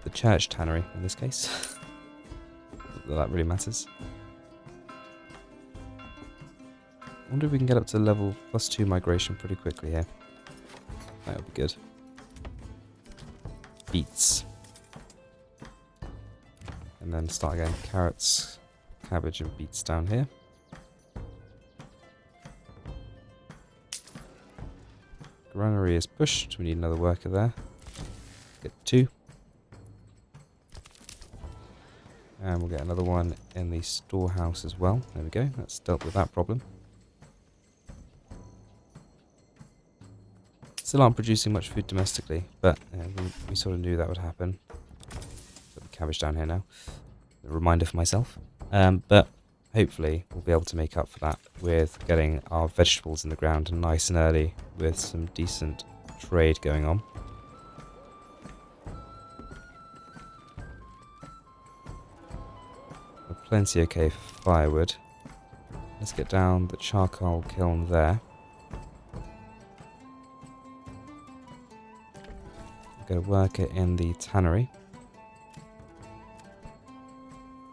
The church tannery, in this case. Not that that really matters. I wonder if we can get up to level +2 migration pretty quickly here. That would be good. Beets. And then start again. Carrots, cabbage and beets down here. Granary is pushed. We need another worker there. Get 2. And we'll get another one in the storehouse as well. There we go. That's dealt with that problem. Still aren't producing much food domestically, but we sort of knew that would happen. Put the cabbage down here now. A reminder for myself. But hopefully we'll be able to make up for that with getting our vegetables in the ground nice and early with some decent trade going on. We're plenty okay for firewood. Let's get down the charcoal kiln there. Get a worker in the tannery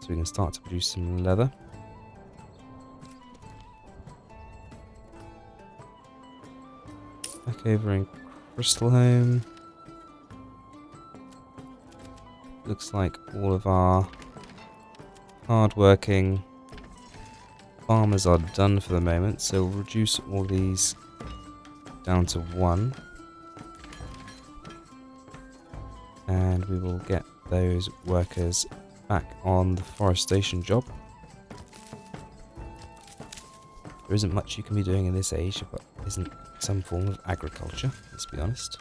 so we can start to produce some leather. Back over in Crystalhome. Looks like all of our hard-working farmers are done for the moment, so we'll reduce all these down to 1. And we will get those workers back on the forestation job. There isn't much you can be doing in this age, but isn't some form of agriculture, let's be honest.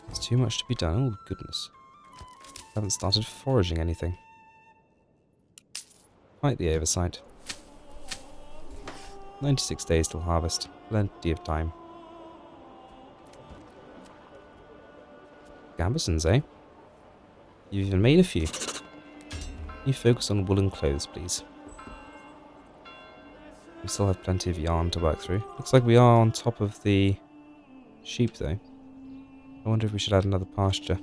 There's too much to be done. Oh, goodness. Haven't started foraging anything. Quite the oversight. 96 days till harvest. Plenty of time. Gambesons, eh? You've even made a few. You focus on woolen clothes, please. We still have plenty of yarn to work through. Looks like we are on top of the sheep, though. I wonder if we should add another pasture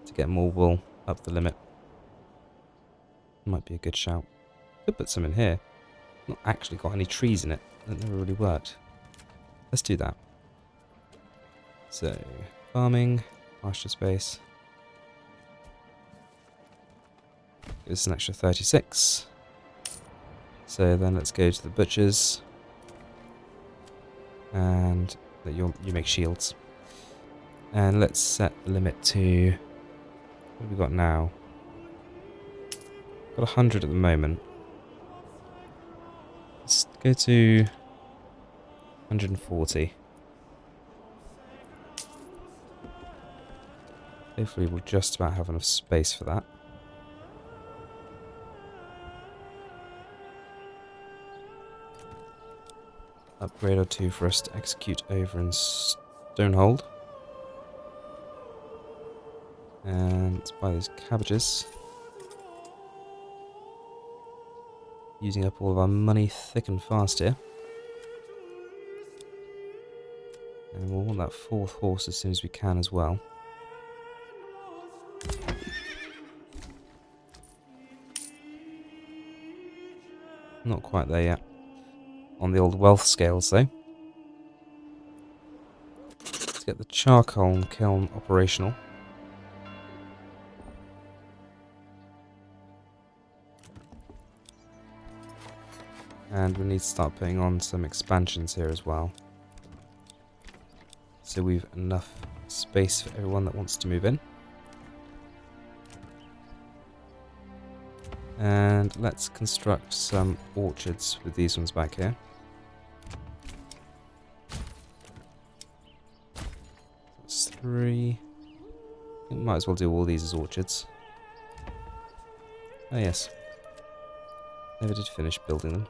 to get more wool up the limit. Might be a good shout. Could put some in here. Not actually got any trees in it. That never really worked. Let's do that. So, farming, pasture space. Give us an extra 36. So then let's go to the butchers. And you make shields. And let's set the limit to... what have we got now? Got 100 at the moment. Let's go to 140. Hopefully we'll just about have enough space for that. Upgrade or 2 for us to execute over in Stonehold. And let's buy those cabbages. Using up all of our money thick and fast here. And we'll want that 4th horse as soon as we can as well. Not quite there yet. On the old wealth scales though. Let's get the charcoal kiln operational. And we need to start putting on some expansions here as well. So we've enough space for everyone that wants to move in. And let's construct some orchards with these ones back here. That's 3. We might as well do all these as orchards. Oh yes. Never did finish building them.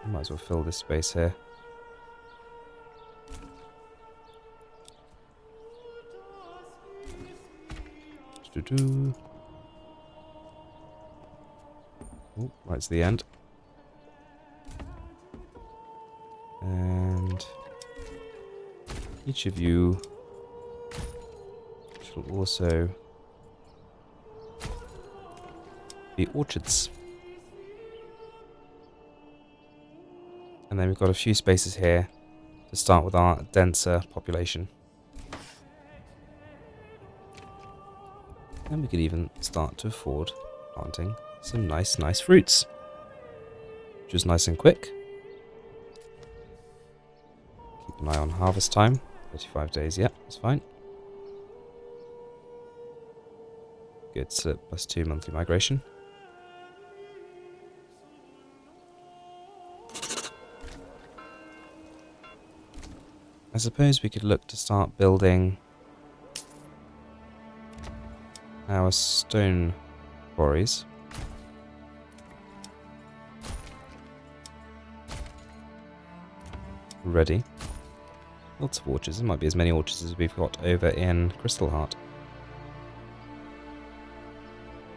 Might as well fill this space here. Oh, right to the end. And each of you shall also be orchards. And then we've got a few spaces here to start with our denser population. And we could even start to afford planting some nice fruits. Which is nice and quick. Keep an eye on harvest time. 35 days, yeah, that's fine. Good, so +2 monthly migration. I suppose we could look to start building our stone quarries. Ready. Lots of orchards. There might be as many orchards as we've got over in Crystal Heart.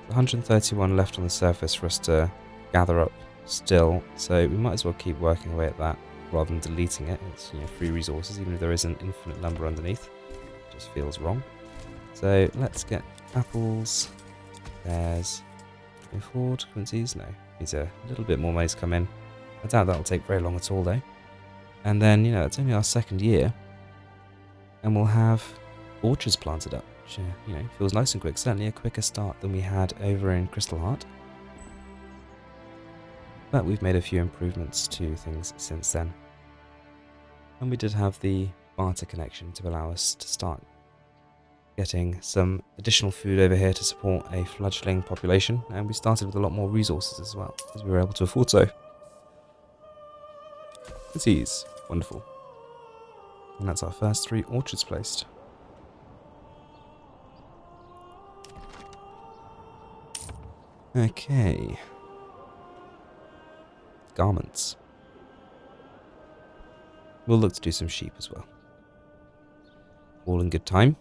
131 left on the surface for us to gather up still, so we might as well keep working away at that rather than deleting it. It's, you know, free resources, even if there is an infinite number underneath. It just feels wrong. So let's get apples, pears, afford quincies. No, needs a little bit more maize come in. I doubt that'll take very long at all though. And then, you know, it's only our second year, and we'll have orchards planted up, which, you know, feels nice and quick. Certainly a quicker start than we had over in Crystal Heart. But we've made a few improvements to things since then. And we did have the barter connection to allow us to start getting some additional food over here to support a fledgling population. And we started with a lot more resources as well, as we were able to afford so. It's ease. Wonderful. And that's our first 3 orchards placed. Okay. Garments. We'll look to do some sheep as well. All in good time.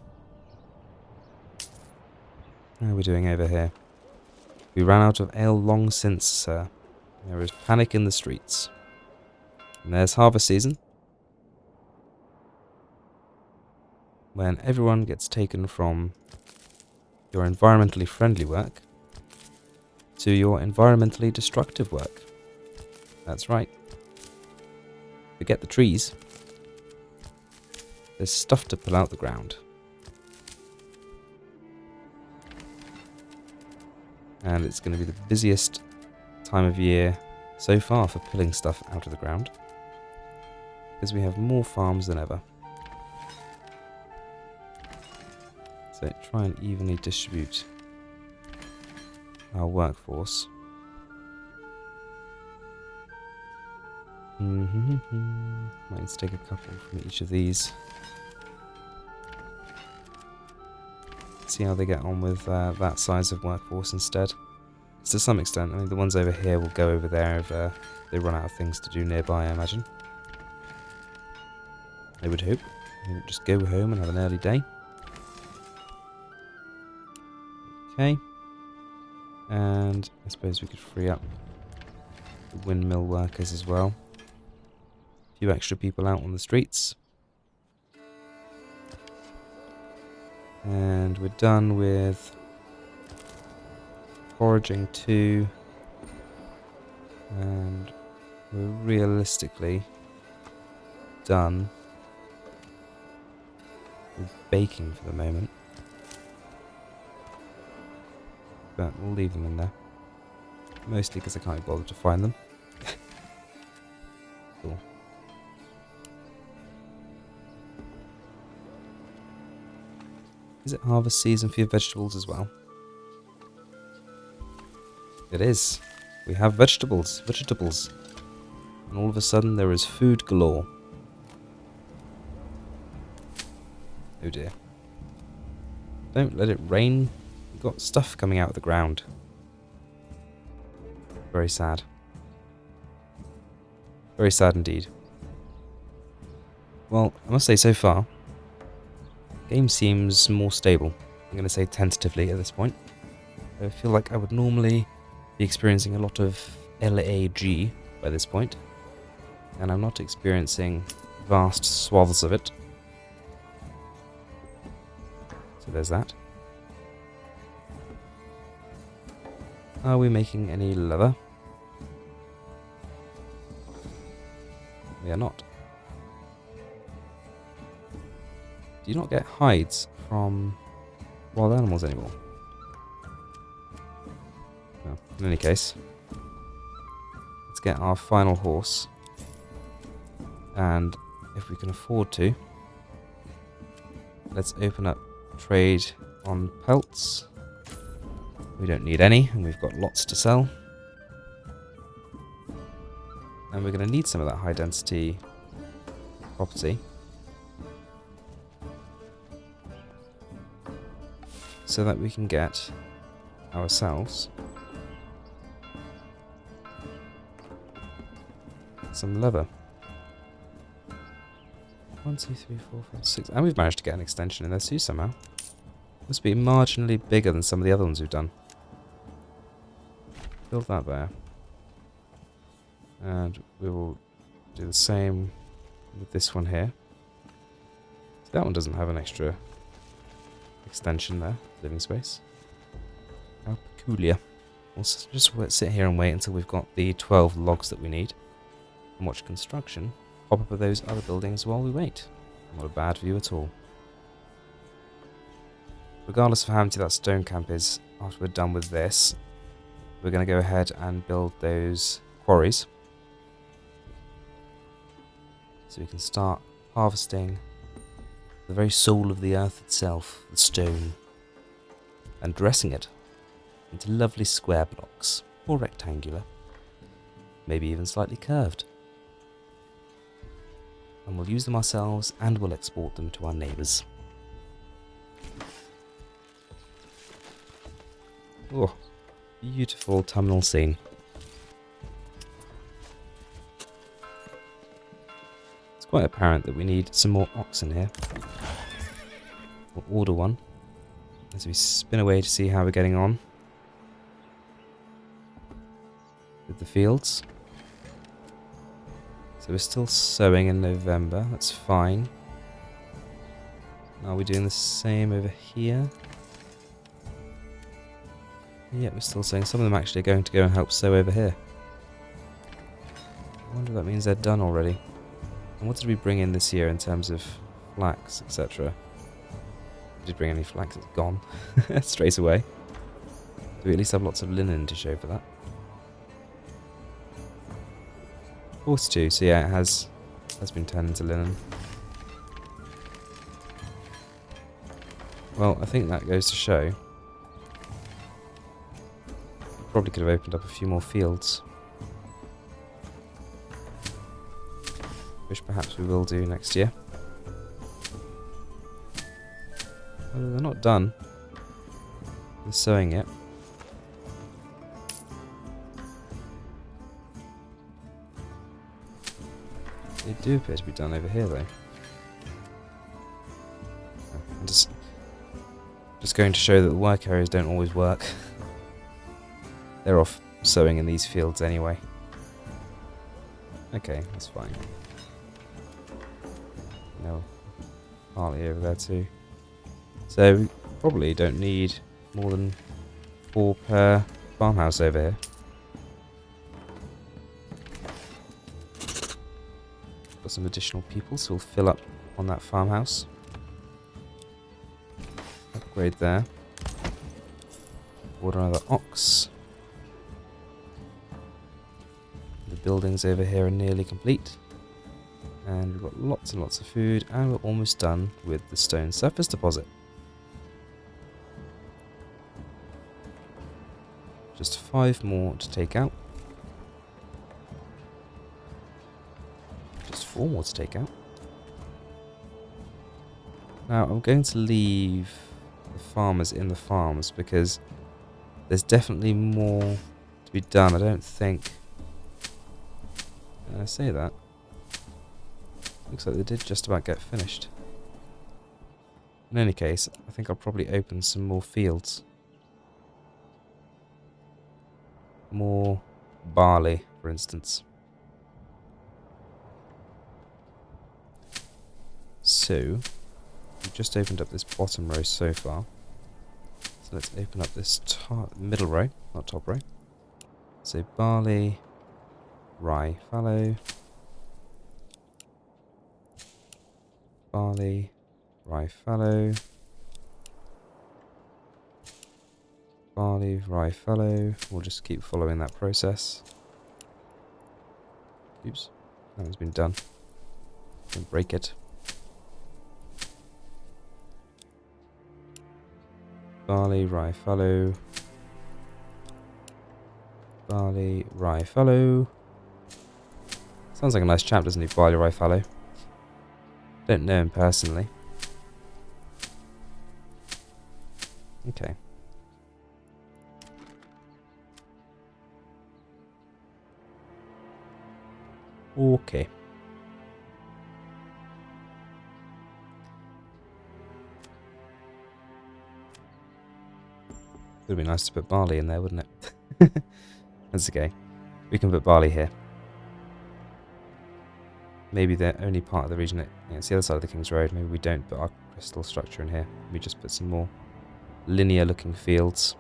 How are we doing over here? We ran out of ale long since, sir. There is panic in the streets. And there's harvest season, when everyone gets taken from your environmentally friendly work to your environmentally destructive work. That's right. Forget the trees. There's stuff to pull out the ground. And it's going to be the busiest time of year so far for pulling stuff out of the ground, because we have more farms than ever. So try and evenly distribute our workforce. Might need to take a couple from each of these. See how they get on with that size of workforce instead. Because to some extent, I mean, the ones over here will go over there if they run out of things to do nearby, I imagine. I would hope. They would just go home and have an early day. Okay. And I suppose we could free up the windmill workers as well. A few extra people out on the streets. And we're done with foraging 2. And we're realistically done with baking for the moment. But we'll leave them in there. Mostly because I can't be bothered to find them. Cool. Is it harvest season for your vegetables as well? It is. We have vegetables. And all of a sudden there is food galore. Oh dear. Don't let it rain. We've got stuff coming out of the ground. Very sad. Very sad indeed. Well, I must say so far, the game seems more stable. I'm going to say tentatively at this point. I feel like I would normally be experiencing a lot of lag by this point, and I'm not experiencing vast swaths of it. So there's that. Are we making any leather? We are not. Do you not get hides from wild animals anymore? Well, in any case, let's get our final horse. And if we can afford to, let's open up trade on pelts. We don't need any, and we've got lots to sell. And we're going to need some of that high density property. So that we can get ourselves some leather. 1, 2, 3, 4, 5, 6. And we've managed to get an extension in there too somehow. Must be marginally bigger than some of the other ones we've done. Build that there. And we will do the same with this one here. So that one doesn't have an extra extension there, living space. How peculiar. We'll just sit here and wait until we've got the 12 logs that we need. And watch construction pop up with those other buildings while we wait. Not a bad view at all. Regardless of how empty that stone camp is, after we're done with this, we're going to go ahead and build those quarries. So we can start harvesting the very soul of the earth itself, the stone, and dressing it into lovely square blocks, or rectangular, maybe even slightly curved. And we'll use them ourselves, and we'll export them to our neighbours. Oh, beautiful autumnal scene. It's quite apparent that we need some more oxen here. We'll order one as we spin away to see how we're getting on with the fields. So we're still sowing in November, that's fine. Are we doing the same over here? Yeah, we're still sowing. Some of them actually are going to go and help sow over here. I wonder if that means they're done already. And what did we bring in this year in terms of flax, etc.? Did we bring any flax? It's gone. Straight away. Do we at least have lots of linen to show for that? 42, so yeah, it has been turned into linen. Well, I think that goes to show probably could have opened up a few more fields, which perhaps we will do next year. Although they're not done with sowing yet. They do appear to be done over here though. I'm just going to show that the work areas don't always work. They're off sowing in these fields anyway. Okay, that's fine. No, partly over there too. So we probably don't need more than 4 per farmhouse over here. Got some additional people, so we'll fill up on that farmhouse. Upgrade there. Order another ox. The buildings over here are nearly complete. And we've got lots and lots of food, and we're almost done with the stone surface deposit. Just 5 more to take out. Just 4 more to take out. Now I'm going to leave the farmers in the farms because there's definitely more to be done. I don't think. I say that. Looks like they did just about get finished. In any case, I think I'll probably open some more fields. More barley, for instance. So, we've just opened up this bottom row so far. So let's open up this middle row, not top row. So barley, rye, fallow. Barley, rye, fallow. barley, rye, fallow. We'll just keep following that process. Oops, that one's been done. Don't break it. Barley, rye, fallow. Barley, rye, fallow. Sounds like a nice chap, doesn't he? Barley, rye, fallow. Don't know him personally. Okay. Okay. Would be nice to put barley in there, wouldn't it? That's okay. We can put barley here. Maybe the only part of the region that, it's the other side of the King's Road. Maybe we don't put our crystal structure in here. We just put some more linear looking fields.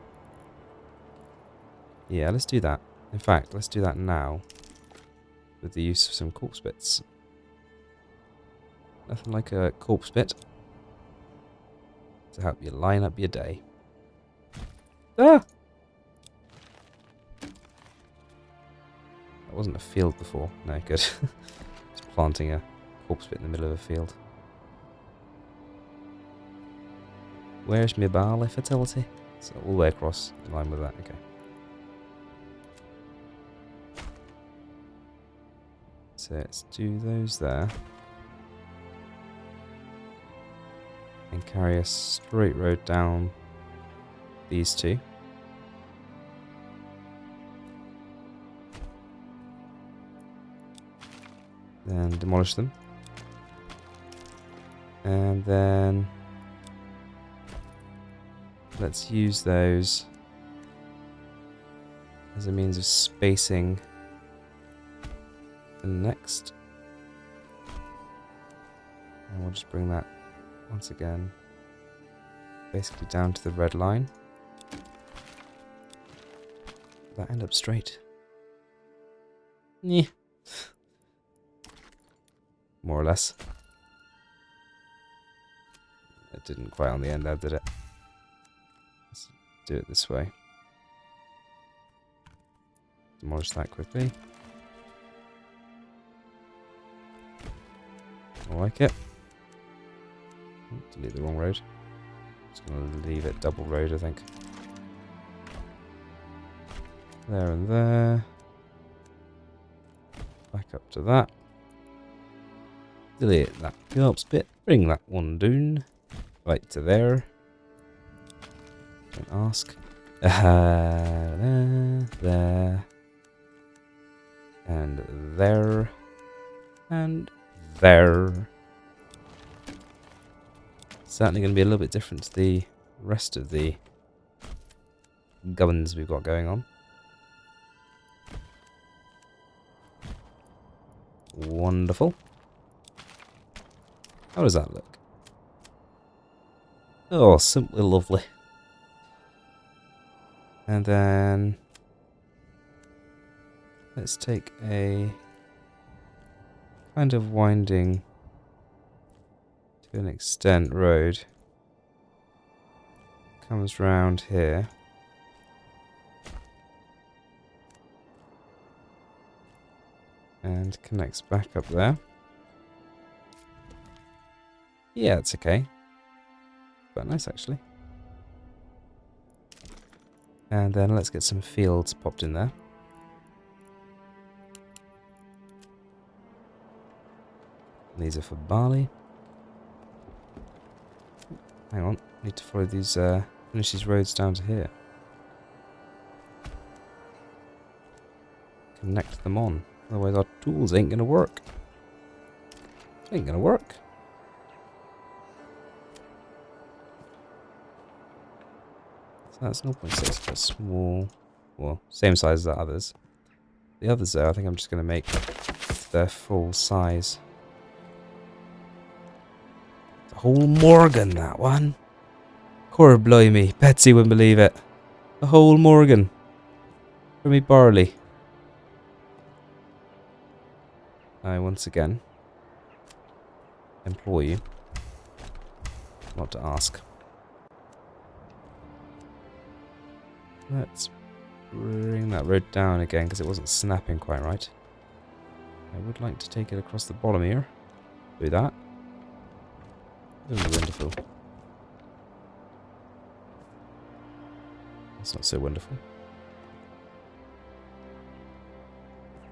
Yeah, let's do that. In fact, let's do that now with the use of some corpse bits. Nothing like a corpse bit to help you line up your day. Ah! That wasn't a field before. No, good. Just planting a corpse bit in the middle of a field. Where's my barley fertility? So all the way across in line with that. Okay. So let's do those there. And carry a straight road down these two. Then demolish them. And then let's use those as a means of spacing the next. And we'll just bring that once again basically down to the red line. That end up straight. Yeah. More or less. It didn't quite on the end there, did it? Let's do it this way. Demolish that quickly. I like it. Oh, delete the wrong road. Just going to leave it double road, I think. There and there. Back up to that. Delete that corpse bit. Bring that one down. Right to there. Don't ask. There. There. And there. And there. Certainly going to be a little bit different to the rest of the gubbins we've got going on. Wonderful. How does that look? Oh, simply lovely. And then let's take a kind of winding to an extent road. Comes round here. And connects back up there. Yeah, it's okay. Quite nice, actually. And then let's get some fields popped in there. And these are for barley. Hang on, need to follow these, finish these roads down to here. Connect them on. Otherwise our tools ain't gonna work. Ain't gonna work. So that's 0.6 for small. Well, same size as the others. The others though, I think I'm just gonna make their full size. It's a whole Morgan, that one. Cor blimey, Betsy wouldn't believe it. A whole Morgan. For me barley. I once again implore you not to ask. Let's bring that road down again because it wasn't snapping quite right. I would like to take it across the bottom here. Do that. Oh, wonderful. That's not so wonderful.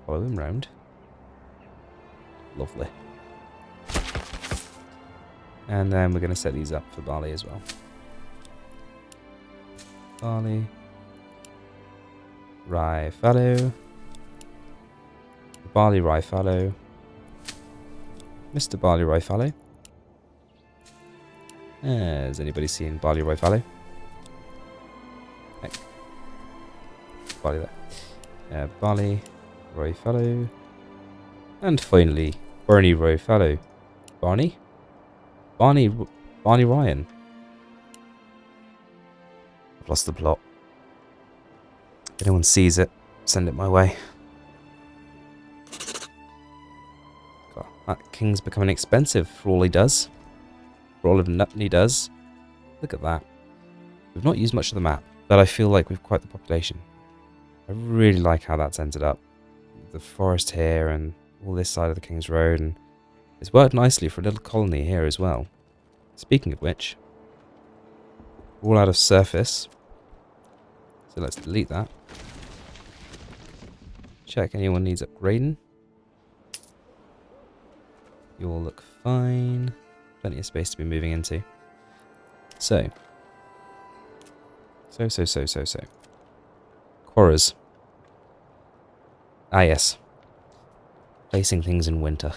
Follow him round. Lovely. And then we're going to set these up for barley as well. Barley. Rye fallow. Barley rye fallow. Mr. Barley rye fallow. Has anybody seen barley rye fallow? Hey. Barley there. Barley rye fallow. And finally, Barney rye fallow. Barney? Barney Ryan. I've lost the plot. If anyone sees it, send it my way. God, that king's becoming expensive for all he does. For all of nothing he does. Look at that. We've not used much of the map, but I feel like we've quite the population. I really like how that's ended up. The forest here and all this side of the King's Road, and it's worked nicely for a little colony here as well. Speaking of which, we're all out of surface, so let's delete that. Check anyone needs upgrading. You all look fine. Plenty of space to be moving into. So. Quarrers. Ah yes. Placing things in winter.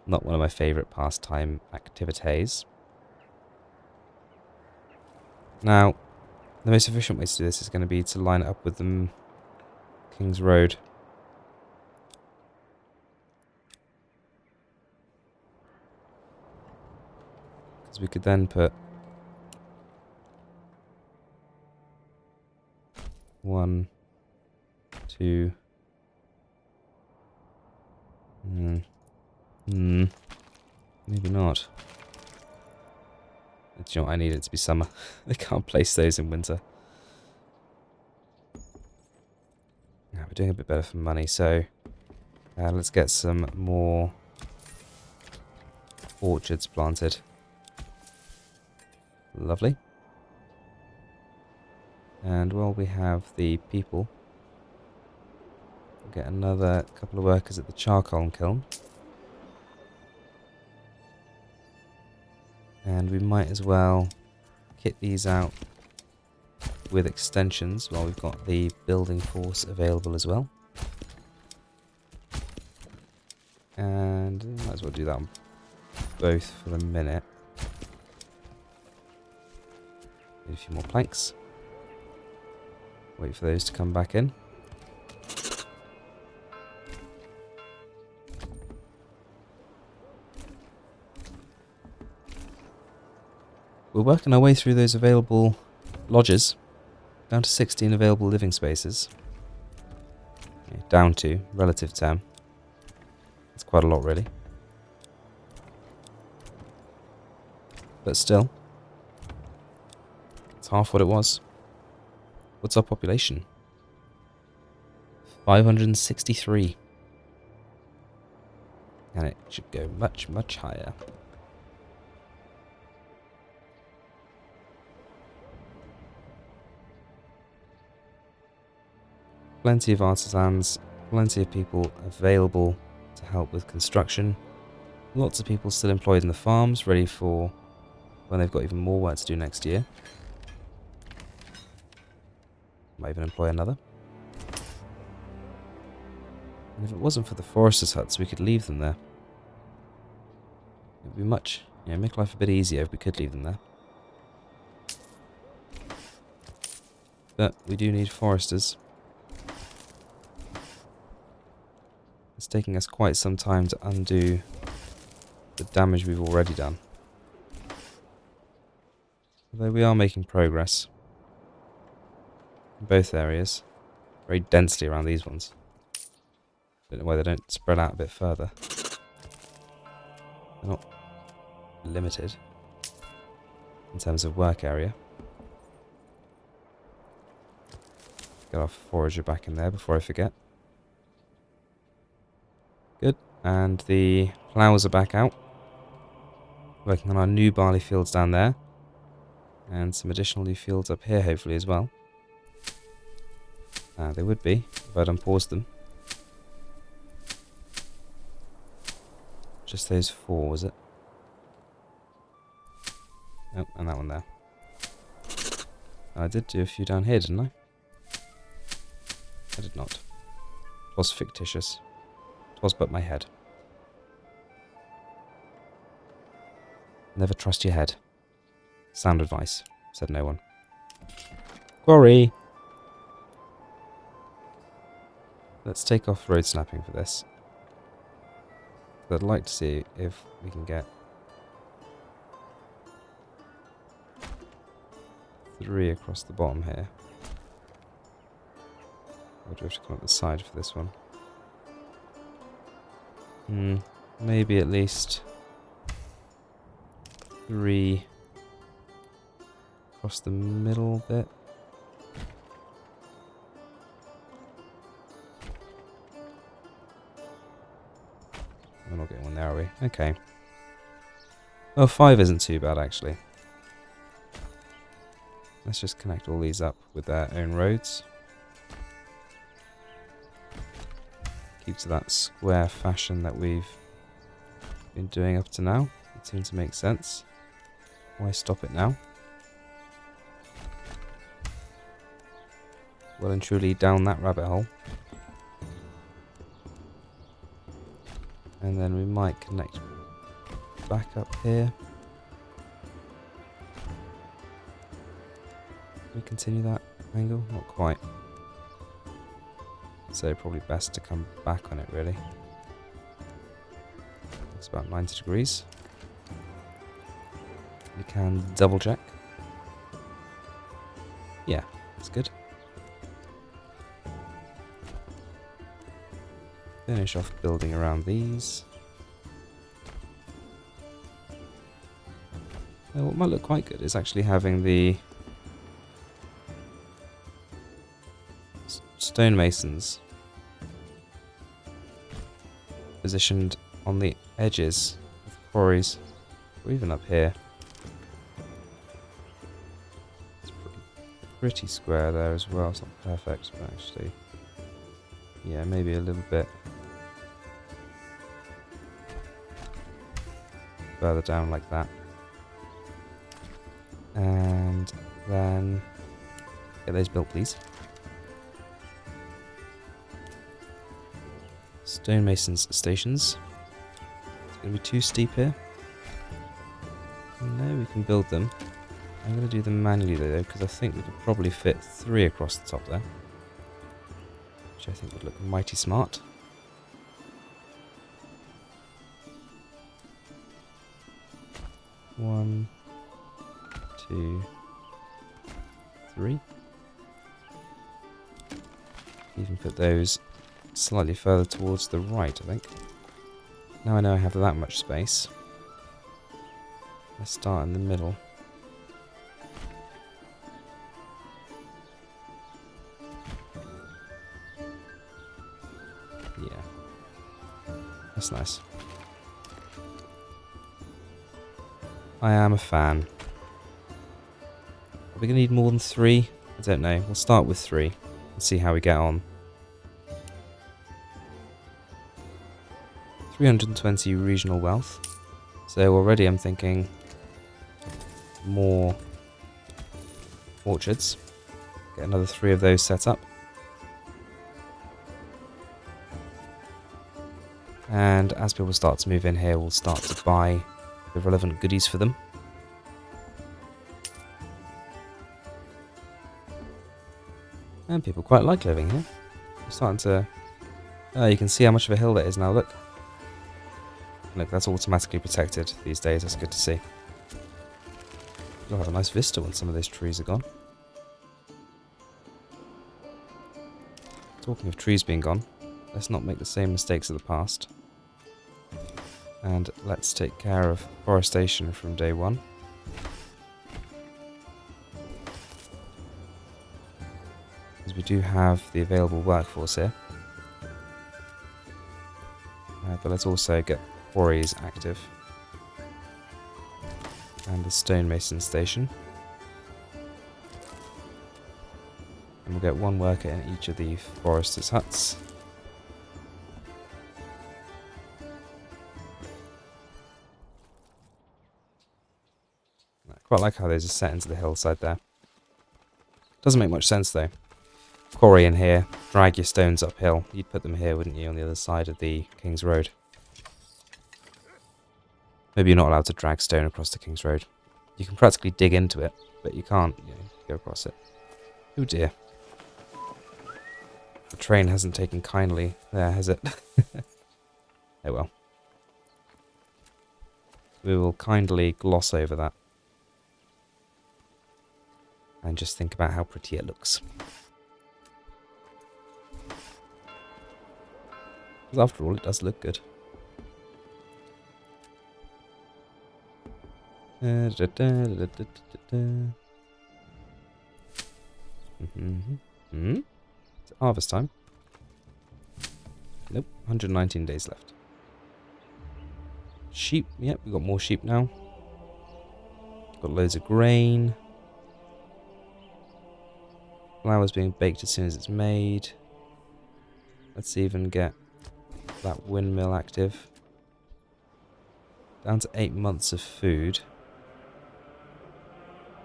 Not one of my favourite pastime activities. Now, the most efficient way to do this is going to be to line it up with the King's Road. Because we could then put 1, 2. Maybe not. Do you know what? I need it to be summer. They can't place those in winter. Yeah, we're doing a bit better for money, so let's get some more orchards planted. Lovely. And while we have the people, we'll get another couple of workers at the charcoal kiln. And we might as well kit these out with extensions while we've got the building force available as well. And might as well do that on both for the minute. Need a few more planks. Wait for those to come back in. We're working our way through those available lodges. Down to 16 available living spaces. Okay, down to, relative term. That's quite a lot really. But still. It's half what it was. What's our population? 563. And it should go much, much higher. Plenty of artisans, plenty of people available to help with construction. Lots of people still employed in the farms, ready for when they've got even more work to do next year. Might even employ another. And if it wasn't for the foresters' huts, we could leave them there. It would be much, make life a bit easier if we could leave them there. But we do need foresters. It's taking us quite some time to undo the damage we've already done. Although we are making progress in both areas, very densely around these ones. Don't know why they don't spread out a bit further. They're not limited in terms of work area. Get our forager back in there before I forget. Good. And the ploughs are back out. Working on our new barley fields down there. And some additional new fields up here, hopefully, as well. They would be, if I'd unpaused them. Just those 4, was it? Oh, and that one there. I did do a few down here, didn't I? I did not. It was fictitious. It was but my head. Never trust your head. Sound advice, said no one. Quarry! Let's take off road snapping for this. I'd like to see if we can get 3 across the bottom here. Or do we have to come up the side for this one? Maybe at least 3 across the middle bit. We're not getting one there, are we? Okay. Well, 5 isn't too bad, actually. Let's just connect all these up with their own roads. Keep to that square fashion that we've been doing up to now. It seems to make sense. Why stop it now? Well and truly down that rabbit hole. And then we might connect back up here. Can we continue that angle? Not quite. So probably best to come back on it, really. It's about 90 degrees. We can double check. Yeah, that's good. Finish off building around these. Now, what might look quite good is actually having the stonemasons positioned on the edges of quarries, or even up here. It's pretty square there as well. It's not perfect, but actually, yeah, maybe a little bit further down like that. And then get those built, please. Stonemasons stations. It's going to be too steep here. No, we can build them. I'm going to do them manually though, because I think we could probably fit 3 across the top there. Which I think would look mighty smart. One, 2, 3. Even put those slightly further towards the right, I think. Now I know I have that much space. Let's start in the middle. Yeah. That's nice. I am a fan. Are we going to need more than 3? I don't know. We'll start with 3 and see how we get on. 320 regional wealth. So already I'm thinking more orchards. Get another 3 of those set up. And as people start to move in here, we'll start to buy the relevant goodies for them. And people quite like living here. We're starting to... Oh, you can see how much of a hill that is now, look. Look, that's automatically protected these days, that's good to see. You'll have a nice vista when some of those trees are gone. Talking of trees being gone, let's not make the same mistakes of the past. And let's take care of forestation from day 1. Because We do have the available workforce here. But let's also get quarries active. And the stonemason station. And we'll get one worker in each of the foresters' huts. I quite like how those are set into the hillside there. Doesn't make much sense though. Quarry in here, drag your stones uphill. You'd put them here, wouldn't you, on the other side of the King's Road? Maybe you're not allowed to drag stone across the King's Road. You can practically dig into it, but you can't, go across it. Oh dear. The train hasn't taken kindly there, has it? Oh well. We will kindly gloss over that. And just think about how pretty it looks. Because after all, it does look good. It's harvest time. Nope, 119 days left. Sheep, yep, we've got more sheep now. Got loads of grain. Flour's being baked as soon as it's made. Let's even get that windmill active. Down to 8 months of food.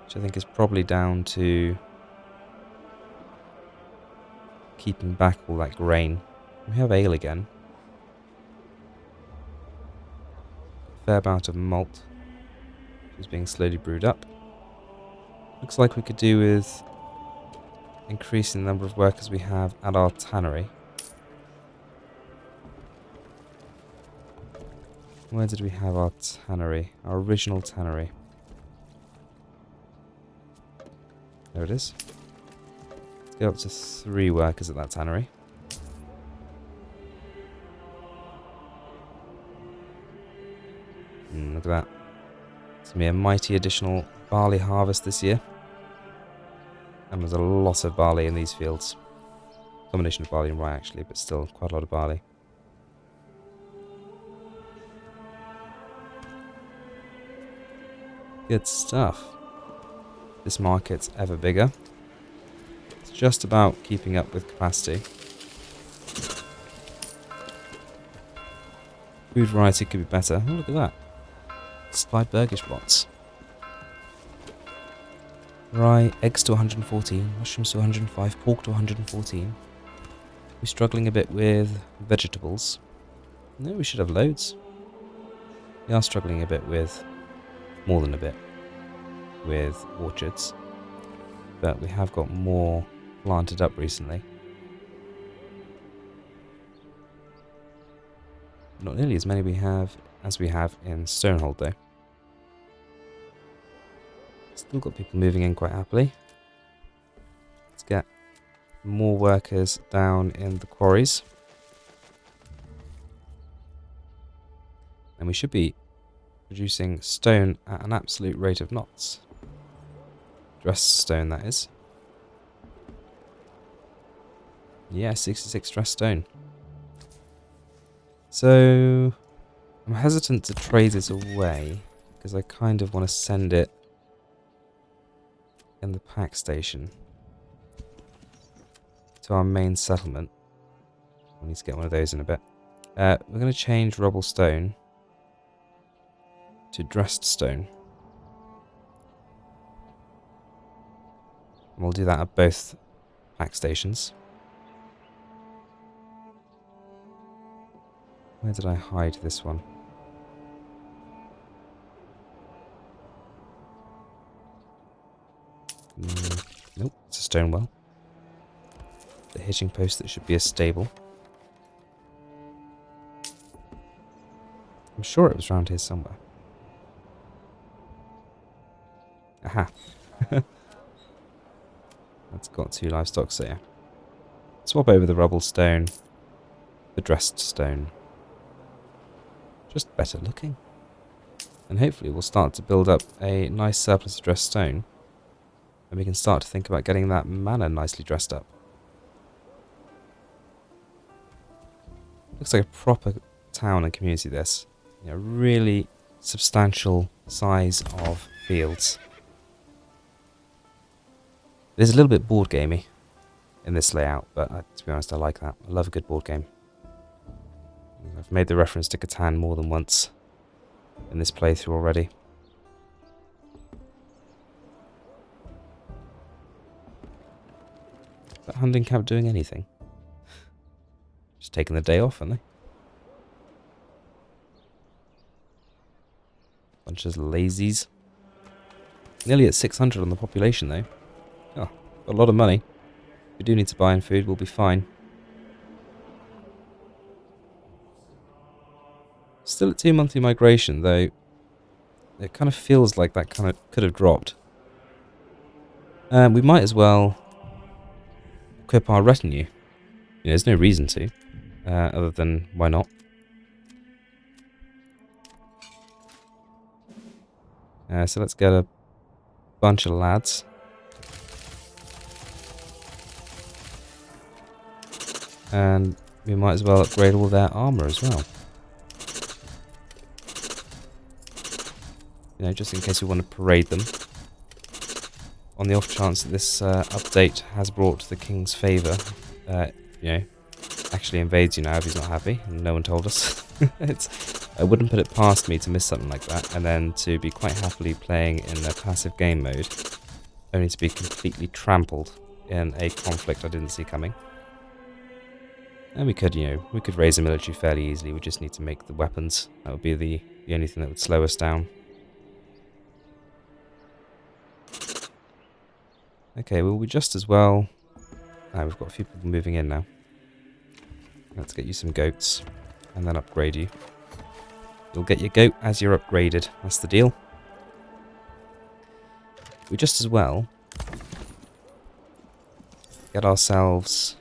Which I think is probably down to keeping back all that grain. We have ale again. A fair amount of malt, which is being slowly brewed up. Looks like we could do with increasing the number of workers we have at our tannery. Where did we have our tannery? Our original tannery. There it is. Let's go up to 3 workers at that tannery. Look at that. It's going to be a mighty additional barley harvest this year. And there's a lot of barley in these fields. Combination of barley and rye actually, but still quite a lot of barley. Good stuff. This market's ever bigger. It's just about keeping up with capacity. Food variety could be better. Oh, look at that. Supplied Burgage Plots. Rye, eggs to 114, mushrooms to 105, pork to 114. We're struggling a bit with vegetables. No, we should have loads. We are struggling a bit with, more than a bit, with orchards. But we have got more planted up recently. Not nearly as many as we have in Stonehold though. Still got people moving in quite happily. Let's get more workers down in the quarries. And we should be producing stone at an absolute rate of knots. Dressed stone, that is. Yeah, 66 dressed stone. So I'm hesitant to trade this away because I kind of want to send it in the pack station to our main settlement. I need to get one of those in a bit. We're going to change rubble stone to dressed stone. And we'll do that at both pack stations. Where did I hide this one? Nope, it's a stone well. The hitching post that should be a stable. I'm sure it was around here somewhere. Aha. That's got 2 livestock, so yeah. Swap over the rubble stone, the dressed stone. Just better looking. And hopefully we'll start to build up a nice surplus of dressed stone. And we can start to think about getting that manor nicely dressed up. Looks like a proper town and community, this. You know, really substantial size of fields. It is a little bit board gamey in this layout, but to be honest, I like that. I love a good board game. I've made the reference to Catan more than once in this playthrough already. Is that hunting camp doing anything? Just taking the day off, aren't they? Bunch of lazies. Nearly at 600 on the population, though. Oh, got a lot of money. If we do need to buy in food, we'll be fine. Still at 2 monthly migration, though. It kind of feels like that kind of could have dropped. We might as well equip our retinue. You know, there's no reason to, other than why not. So let's get a bunch of lads. And we might as well upgrade all their armor as well. You know, just in case we want to parade them. On the off chance that this update has brought the king's favour, you know, actually invades you now if he's not happy, and no one told us. I wouldn't put it past me to miss something like that, and then to be quite happily playing in a passive game mode, only to be completely trampled in a conflict I didn't see coming. And we could, you know, we could raise a military fairly easily. We just need to make the weapons. That would be the only thing that would slow us down. Okay, well, we just as well... we've got a few people moving in now. Let's get you some goats, and then upgrade you. You'll get your goat as you're upgraded. That's the deal. We just as well get ourselves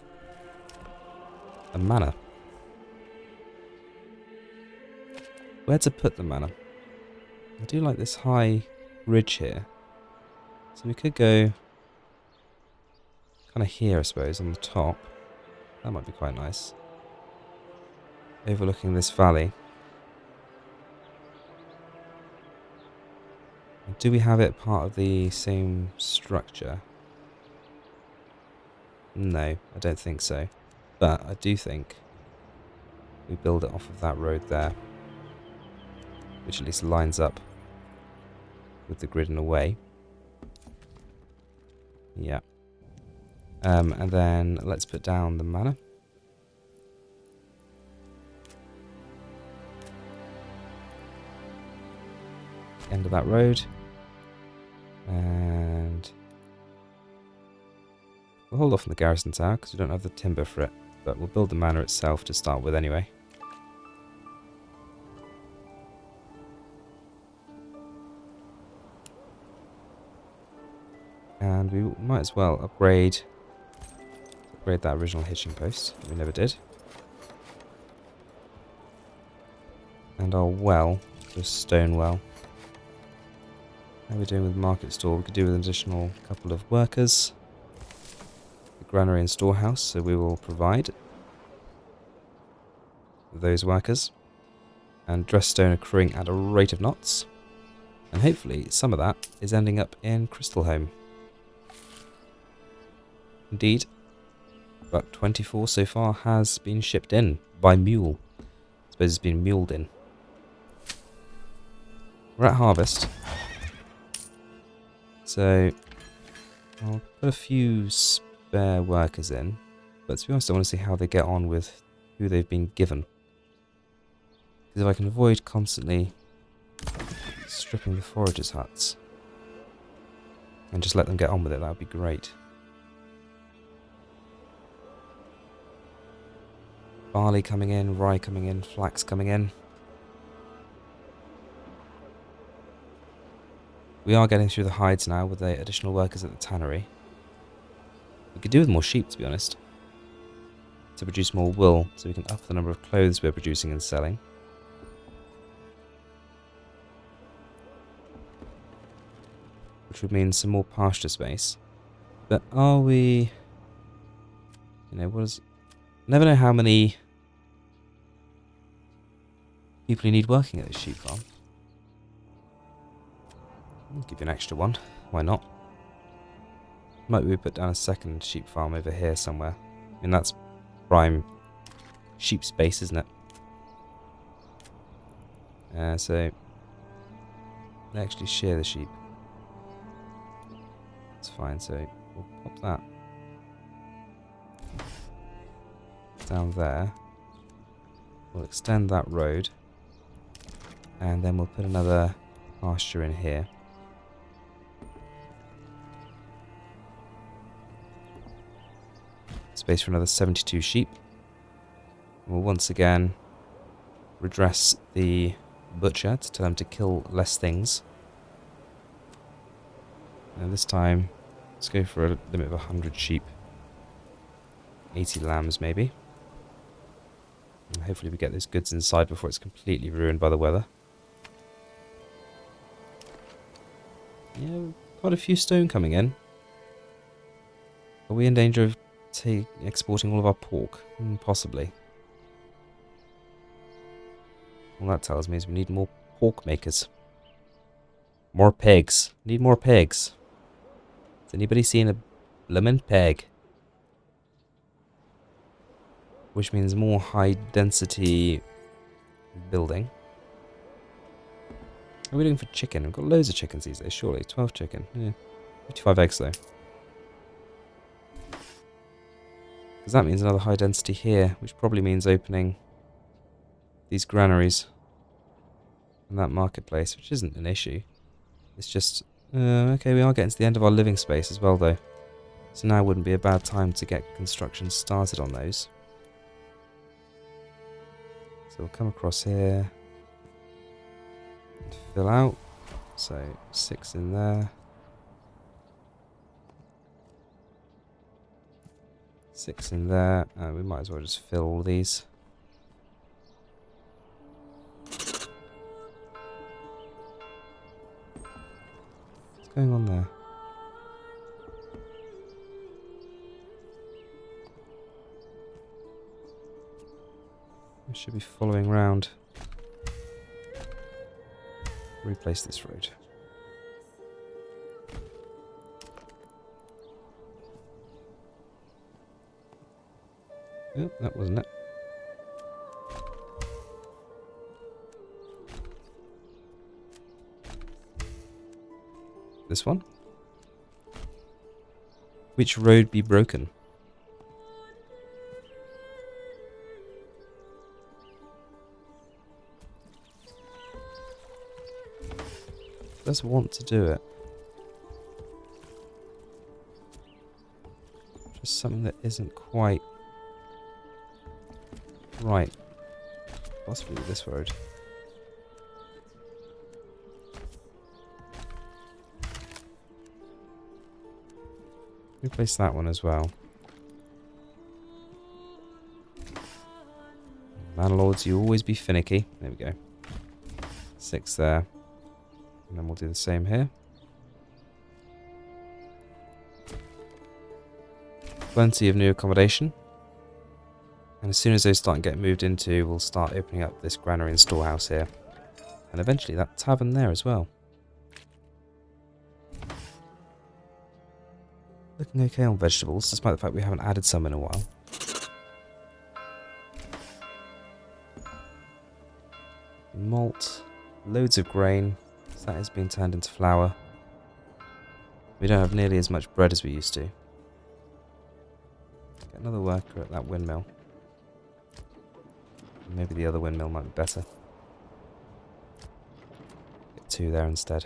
a manor. Where to put the manor? I do like this high ridge here. So we could go kind of here, I suppose, on the top. That might be quite nice. Overlooking this valley. Do we have it part of the same structure? No, I don't think so. But I do think we build it off of that road there, which at least lines up with the grid in a way. Yeah. And then let's put down the manor. End of that road. And we'll hold off on the garrison tower because we don't have the timber for it. But we'll build the manor itself to start with anyway. And we might as well upgrade that original hitching post that we never did. And our well, to a stone well. How are we doing with the market store? We could do with an additional couple of workers. The granary and storehouse, so we will provide those workers. And dress stone accruing at a rate of knots. And hopefully some of that is ending up in Crystalholm. Indeed, about 24 so far has been shipped in by mule. I suppose it's been muled in. We're at harvest. So I'll put a few spare workers in. But to be honest, I want to see how they get on with who they've been given. Because if I can avoid constantly stripping the foragers' huts and just let them get on with it, that would be great. Barley coming in, rye coming in, flax coming in. We are getting through the hides now with the additional workers at the tannery. We could do with more sheep, to be honest, to produce more wool, so we can up the number of clothes we're producing and selling. Which would mean some more pasture space. But are we... You know, what is... Never know how many people who need working at this sheep farm. I'll give you an extra one. Why not? Might we put down a second sheep farm over here somewhere? I mean, that's prime sheep space, isn't it? So they actually shear the sheep. That's fine, so we'll pop that down there. We'll extend that road, and then we'll put another pasture in here. Space for another 72 sheep. We'll once again redress the butcher to tell him to kill less things. And this time, let's go for a limit of 100 sheep. 80 lambs, maybe. And hopefully we get those goods inside before it's completely ruined by the weather. Yeah, quite a few stone coming in. Are we in danger of exporting all of our pork? Possibly. All that tells me is we need more pork makers. More pigs. Need more pigs. Has anybody seen a bloomin' pig? Which means more high density building. What are we doing for chicken? We've got loads of chickens these days, surely. 12 chicken. Yeah. 55 eggs though. Because that means another high density here, which probably means opening these granaries and that marketplace, which isn't an issue. It's just, okay, we are getting to the end of our living space as well though. So now wouldn't be a bad time to get construction started on those. So we'll come across here and fill out. So 6 in there. 6 in there. We might as well just fill all these. What's going on there? I should be following round. Replace this road. Oh, that wasn't it. This one? Which road be broken? Does want to do it. Just something that isn't quite right. Possibly with this road. Replace that one as well. Manor Lords, you always be finicky. There we go. 6 there. And then we'll do the same here. Plenty of new accommodation. And as soon as those start getting moved into, we'll start opening up this granary and storehouse here. And eventually that tavern there as well. Looking okay on vegetables, despite the fact we haven't added some in a while. Malt. Loads of grain. So that is being turned into flour. We don't have nearly as much bread as we used to. Get another worker at that windmill. Maybe the other windmill might be better. Get 2 there instead.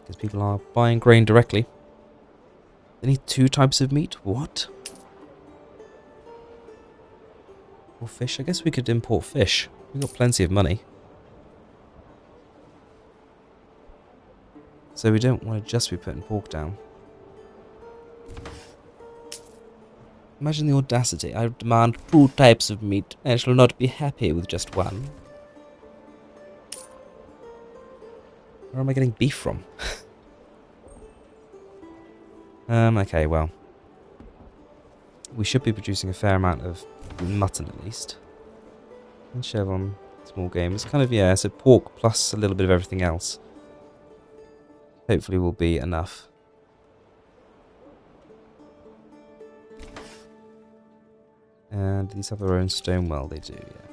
Because people are buying grain directly. They need 2 types of meat? What? Or fish? I guess we could import fish. We've got plenty of money. So we don't want to just be putting pork down. Imagine the audacity. I demand 2 types of meat. I shall not be happy with just one. Where am I getting beef from? Okay, well. We should be producing a fair amount of mutton at least. And chevron, small game. It's kind of, yeah, so pork plus a little bit of everything else. Hopefully will be enough. And these have their own stone well, they do, yeah.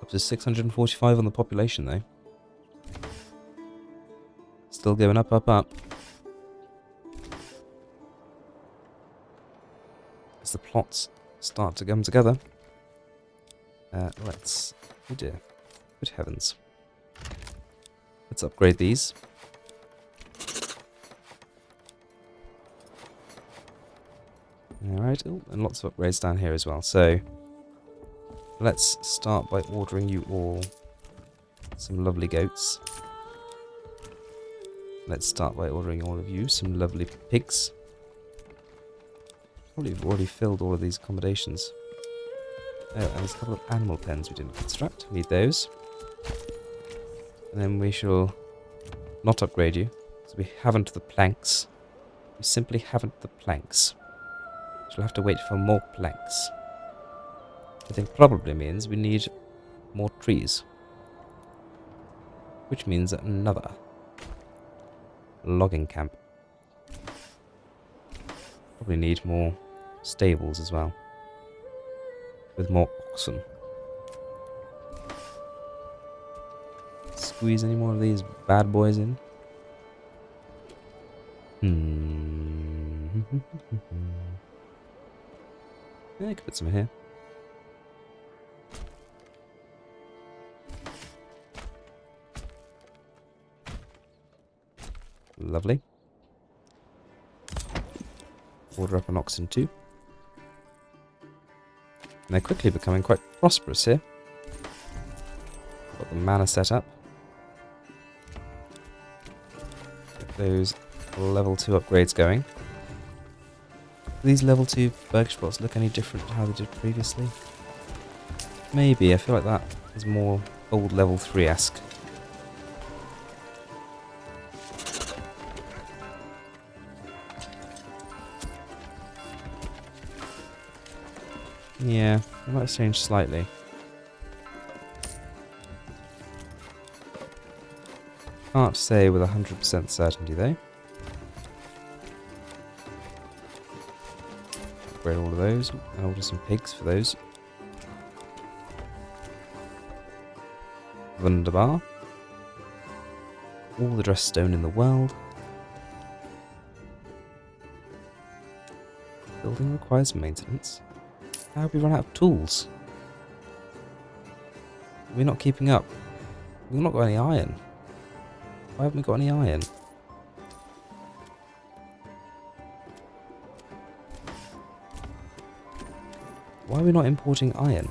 Up to 645 on the population, though. Still going up, up, up. As the plots start to come together. Let's... Oh dear. Good heavens. Let's upgrade these. Alright, oh, and lots of upgrades down here as well. So, let's start by ordering you all some lovely goats. Let's start by ordering all of you some lovely pigs. Probably have already filled all of these accommodations. Oh, and there's a couple of animal pens we didn't construct. We need those. And then we shall not upgrade you. So we haven't the planks. We simply haven't the planks. We'll have to wait for more planks. I think probably means we need more trees. Which means another logging camp. Probably need more stables as well. With more oxen. Squeeze any more of these bad boys in? Yeah, I could put some in here. Lovely. Order up an oxen too. And they're quickly becoming quite prosperous here. Got the manor set up. Get those level 2 upgrades going. Do these level 2 Burgage Plots look any different to how they did previously? Maybe. I feel like that is more old level 3-esque. Yeah, it might have changed slightly. Can't say with 100% certainty though. Upgrade all of those and order some pigs for those. Wunderbar. All the dressed stone in the world. Building requires maintenance. How have we run out of tools? We're not keeping up. We've not got any iron. Why haven't we got any iron? Why are we not importing iron?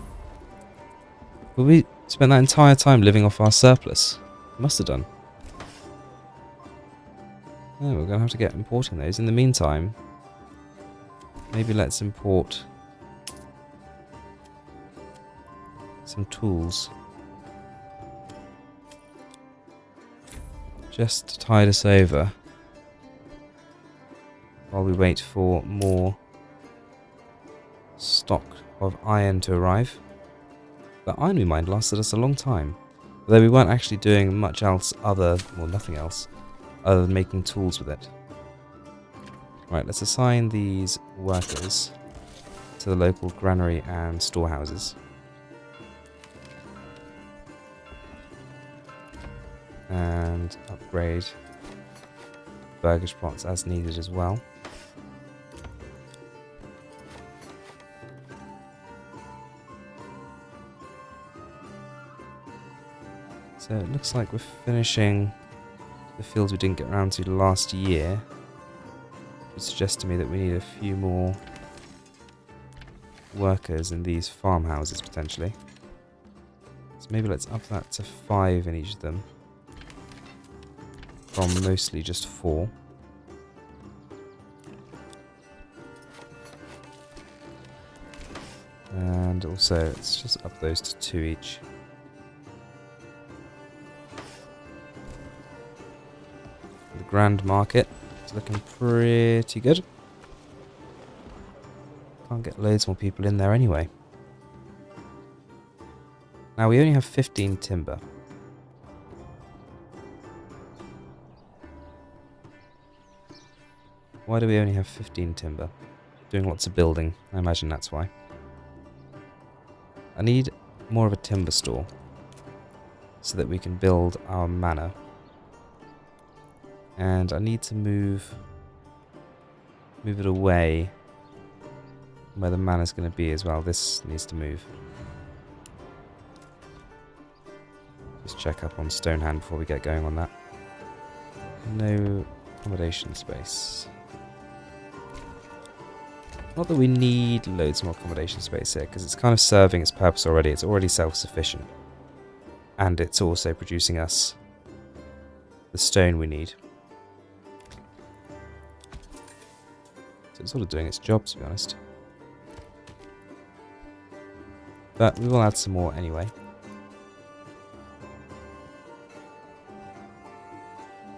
Well, we spent that entire time living off our surplus. Must have done. Oh, we're going to have to get importing those. In the meantime, maybe let's import some tools. Just to tide us over while we wait for more stock of iron to arrive. The iron we mined lasted us a long time, although we weren't actually doing much else other, well, nothing else, other than making tools with it. Right, let's assign these workers to the local granary and storehouses. And upgrade Burgage Plots as needed as well. So it looks like we're finishing the fields we didn't get around to last year. It suggests to me that we need a few more workers in these farmhouses potentially. So maybe let's up that to 5 in each of them. From mostly just 4. And also, let's just up those to 2 each. The Grand Market is looking pretty good. Can't get loads more people in there anyway. Now we only have 15 timber. Why do we only have 15 timber? Doing lots of building. I imagine that's why. I need more of a timber store so that we can build our manor. And I need to move it away from where the manor's going to be as well. This needs to move. Just check up on Stonehand before we get going on that. No accommodation space. Not that we need loads more accommodation space here, because it's kind of serving its purpose already. It's already self-sufficient. And it's also producing us the stone we need. So it's sort of doing its job, to be honest. But we will add some more anyway.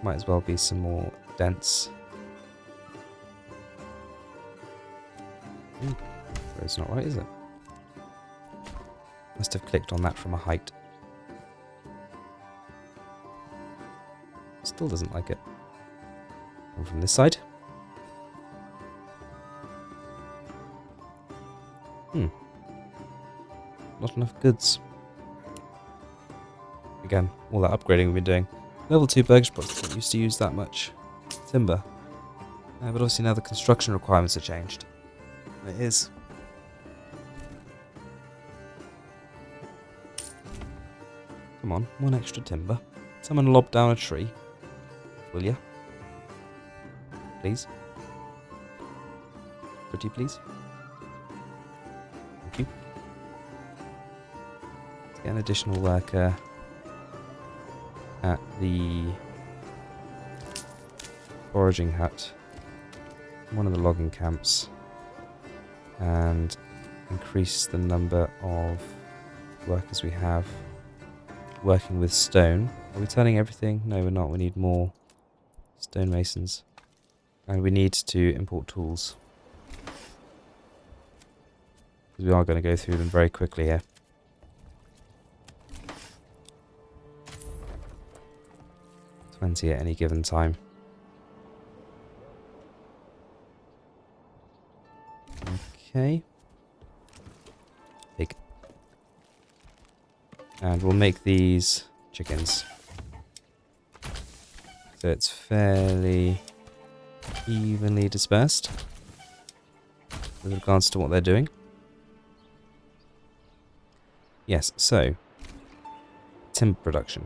Might as well be some more dense. It's not right, is it? Must have clicked on that from a height. Still doesn't like it. And from this side. Not enough goods. Again, all that upgrading we've been doing. Level 2 Burgage Plot didn't used to use that much timber. But obviously now the construction requirements are changed. And it is. Come on, one extra timber. Someone lob down a tree. Will ya? Please? Pretty please? Thank you. Let's get an additional worker at the foraging hut, one of the logging camps, and increase the number of workers we have working with stone. Are we turning everything? No, we're not. We need more stonemasons. And we need to import tools. Because we are going to go through them very quickly here. At any given time. Okay. Pig. And we'll make these chickens. So it's fairly evenly dispersed with regards to what they're doing. Yes, so timber production.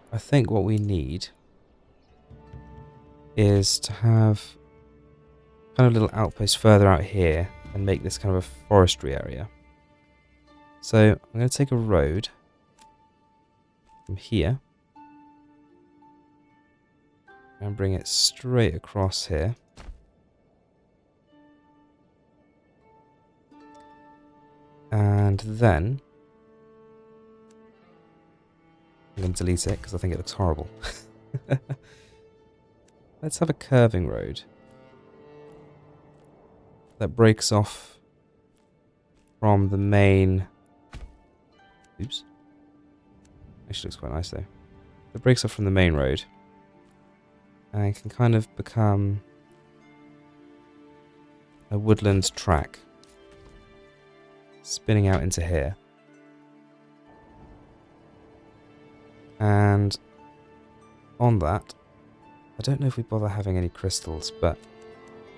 I think what we need is to have kind of a little outpost further out here and make this kind of a forestry area. So I'm going to take a road from here and bring it straight across here. And then I'm going to delete it because I think it looks horrible. Let's have a curving road that breaks off from the main... Oops. Actually looks quite nice though. It breaks off from the main road and can kind of become a woodland track spinning out into here. And on that, I don't know if we bother having any crystals, but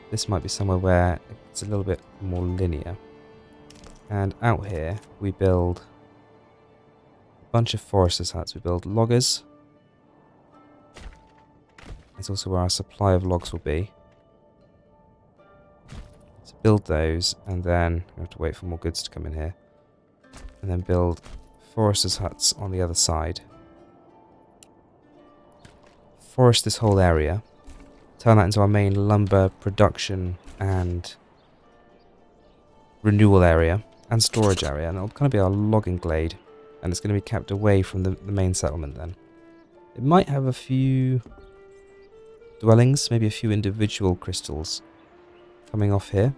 this might be somewhere where it's a little bit more linear. And out here, we build a bunch of foresters' huts. We build loggers. It's also where our supply of logs will be. So build those, and then we have to wait for more goods to come in here. And then build foresters' huts on the other side. Forest this whole area, turn that into our main lumber production and renewal area and storage area, and it'll kind of be our logging glade, and it's going to be kept away from the main settlement then. It might have a few dwellings, maybe a few individual crystals coming off here.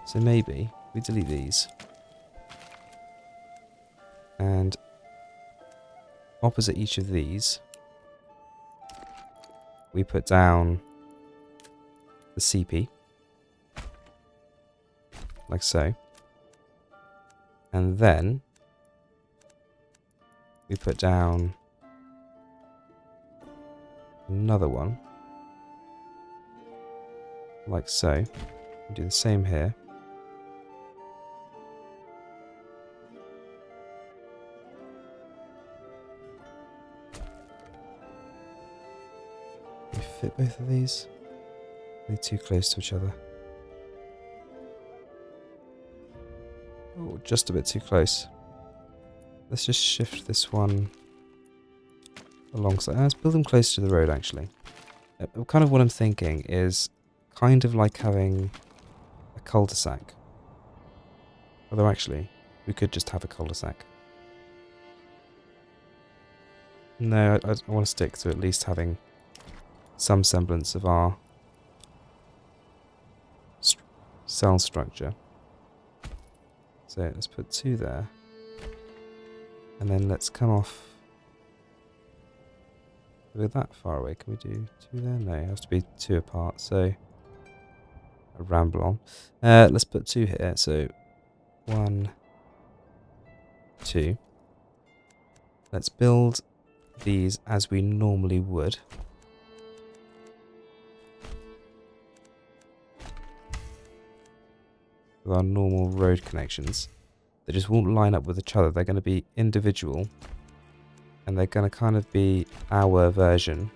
So maybe we delete these. And opposite each of these, we put down the CP. Like so. And then we put down another one. Like so. We do the same here. We fit both of these. They're too close to each other. Oh, just a bit too close. Let's just shift this one alongside. Let's build them close to the road, actually. Kind of what I'm thinking is kind of like having a cul-de-sac. Although, actually, we could just have a cul-de-sac. No, I want to stick to at least having some semblance of our cell structure. So let's put 2 there. And then let's come off. We're that far away. Can we do 2 there? No, it has to be 2 apart. So a ramble on. Let's put 2 here. So 1, 2. Let's build these as we normally would. With our normal road connections. They just won't line up with each other. They're going to be individual. And they're going to kind of be our version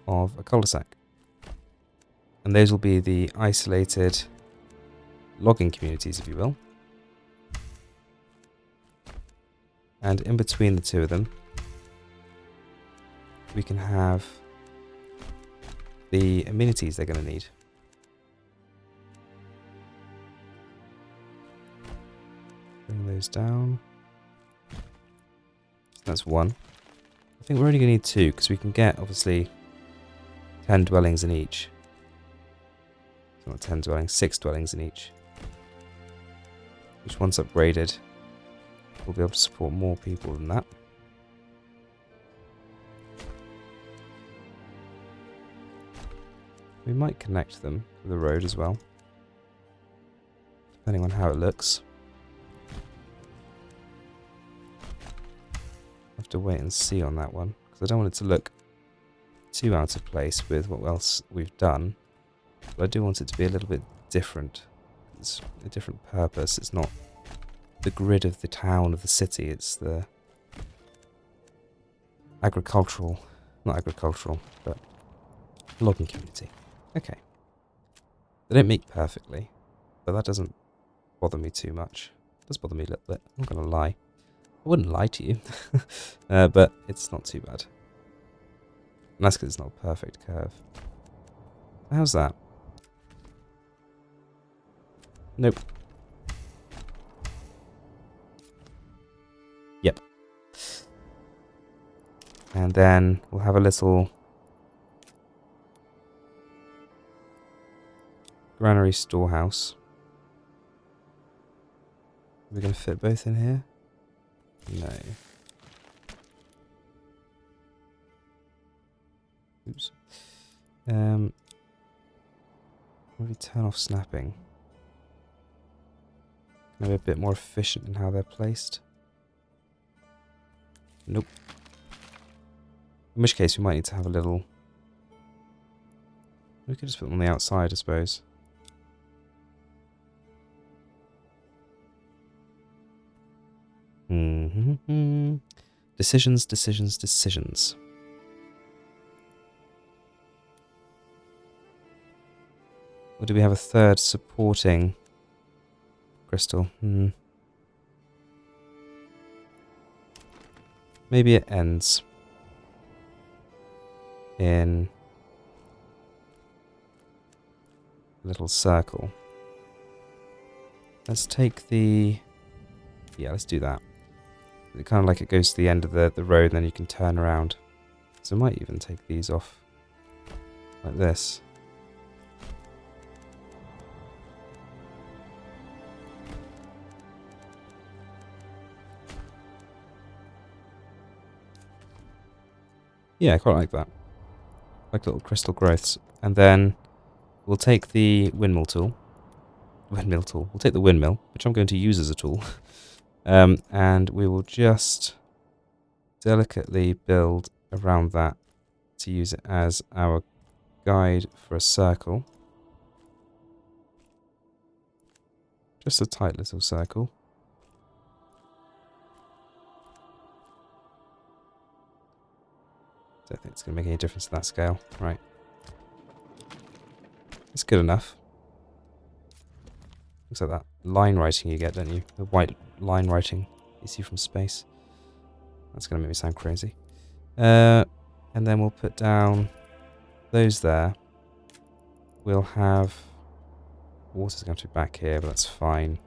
of a cul-de-sac. And those will be the isolated logging communities, if you will. And in between the 2 of them, we can have the amenities they're going to need. Bring those down. That's 1. I think we're only going to need 2 because we can get, obviously, 10 dwellings in each. So not 10 dwellings, 6 dwellings in each. Which once upgraded, we'll be able to support more people than that. We might connect them to the road as well, depending on how it looks. Have to wait and see on that one because I don't want it to look too out of place with what else we've done, but I do want it to be a little bit different. It's a different purpose. It's not the grid of the town, of the city. It's the agricultural, not agricultural, but logging community. Okay. They don't meet perfectly, but that doesn't bother me too much. It does bother me a little bit. I'm not going to lie. I wouldn't lie to you, but it's not too bad. And that's because it's not a perfect curve. How's that? Nope. Yep. And then we'll have a little granary storehouse. We're going to fit both in here? No. Oops. Maybe turn off snapping. Can I be a bit more efficient in how they're placed? Nope. In which case we might need to have a little... We could just put them on the outside, I suppose. Decisions, decisions, decisions. Or do we have a third supporting crystal? Maybe it ends in a little circle. Let's take the... Yeah, let's do that. Kind of like it goes to the end of the road and then you can turn around. So I might even take these off like this. Yeah, I quite like that. Like little crystal growths. And then we'll take the windmill tool. Windmill tool. We'll take the windmill, which I'm going to use as a tool. And we will just delicately build around that to use it as our guide for a circle. Just a tight little circle. Don't think it's going to make any difference to that scale. Right. It's good enough. Looks like that line writing you get, don't you? The white line writing you see from space. That's going to make me sound crazy. And then we'll put down those there. We'll have... Water's going to be back here, but that's fine.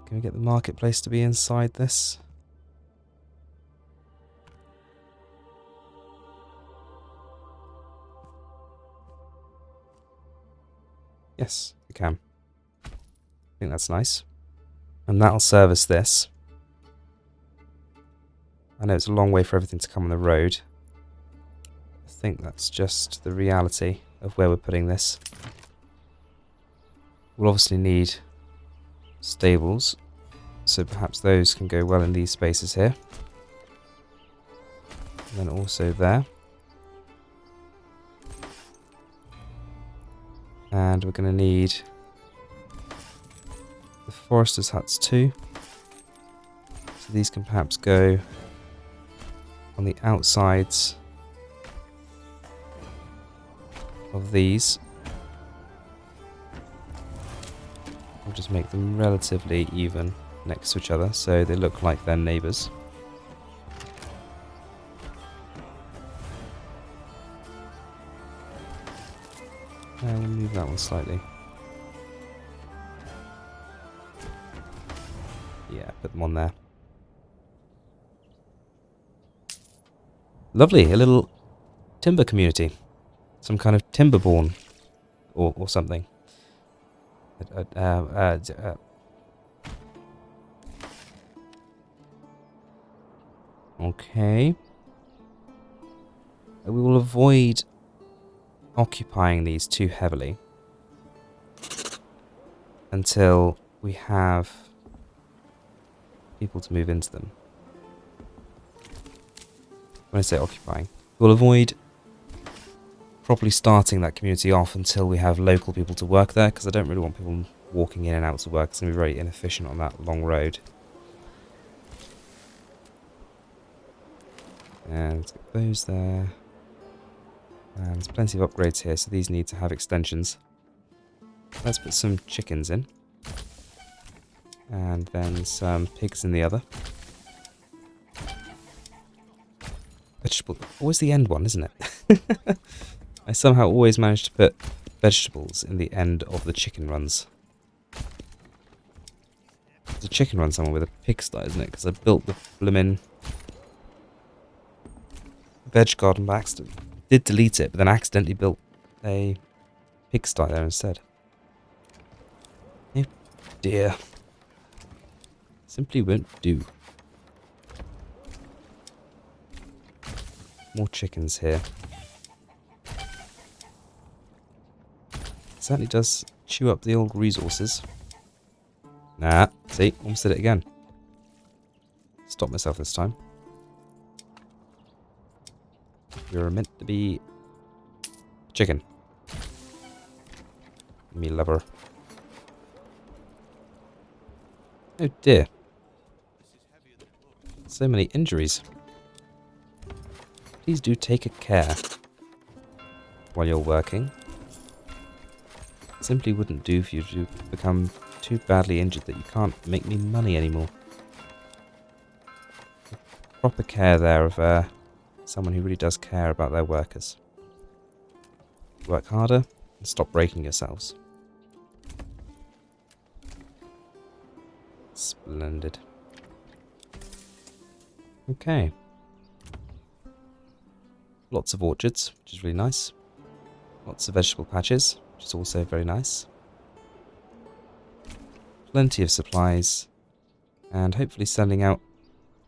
Can we get the marketplace to be inside this? Yes, we can. I think that's nice. And that'll service this. I know it's a long way for everything to come on the road. I think that's just the reality of where we're putting this. We'll obviously need stables, so perhaps those can go well in these spaces here. And then also there. And we're going to need the forester's huts too. So these can perhaps go on the outsides of these. We'll just make them relatively even next to each other so they look like they're neighbours. And we'll move that one slightly. Yeah, put them on there. Lovely, a little timber community. Some kind of timberborn or something. Okay. We will avoid occupying these too heavily until we have people to move into them. When I say occupying, we'll avoid properly starting that community off until we have local people to work there, because I don't really want people walking in and out to work. It's going to be very inefficient on that long road. And let's get those there. And there's plenty of upgrades here, so these need to have extensions. Let's put some chickens in. And then some pigs in the other. Vegetable. Always the end one, isn't it? I somehow always manage to put vegetables in the end of the chicken runs. It's a chicken run somewhere with a pigsty, isn't it? Because I built the blimmin' veg garden by accident. Did delete it, but then accidentally built a pigsty there instead. Oh dear. Simply won't do. More chickens here. Certainly does chew up the old resources. Nah, see, almost did it again. Stop myself this time. You're meant to be chicken. Me lover. Oh dear. So many injuries. Please do take a care while you're working. It simply wouldn't do for you to become too badly injured that you can't make me money anymore. Proper care there of someone who really does care about their workers. Work harder and stop breaking yourselves. Splendid. Okay. Lots of orchards, which is really nice. Lots of vegetable patches, which is also very nice. Plenty of supplies. And hopefully sending out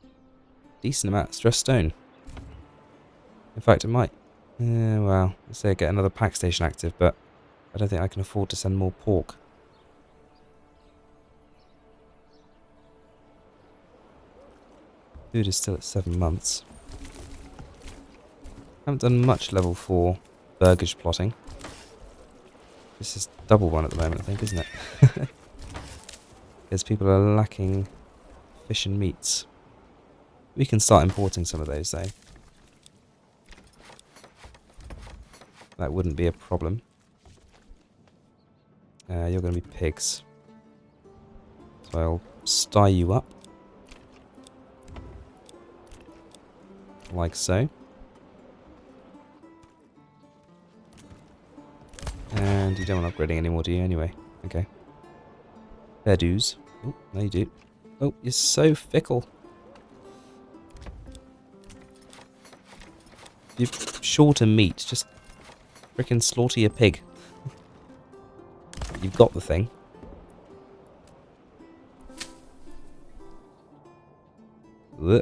a decent amount of stressed stone. In fact, it might. Well, let's say I get another pack station active, but I don't think I can afford to send more pork. Food is still at 7 months. Haven't done much level 4 burgage plotting. This is double one at the moment, I think, isn't it? Because people are lacking fish and meats. We can start importing some of those, though. That wouldn't be a problem. You're going to be pigs. So I'll sty you up. Like so. And you don't want upgrading anymore, do you, anyway? Okay. Fair dues. Oh, no you do. Oh, you're so fickle. You're short of meat. Just frickin' slaughter your pig. You've got the thing. Ugh.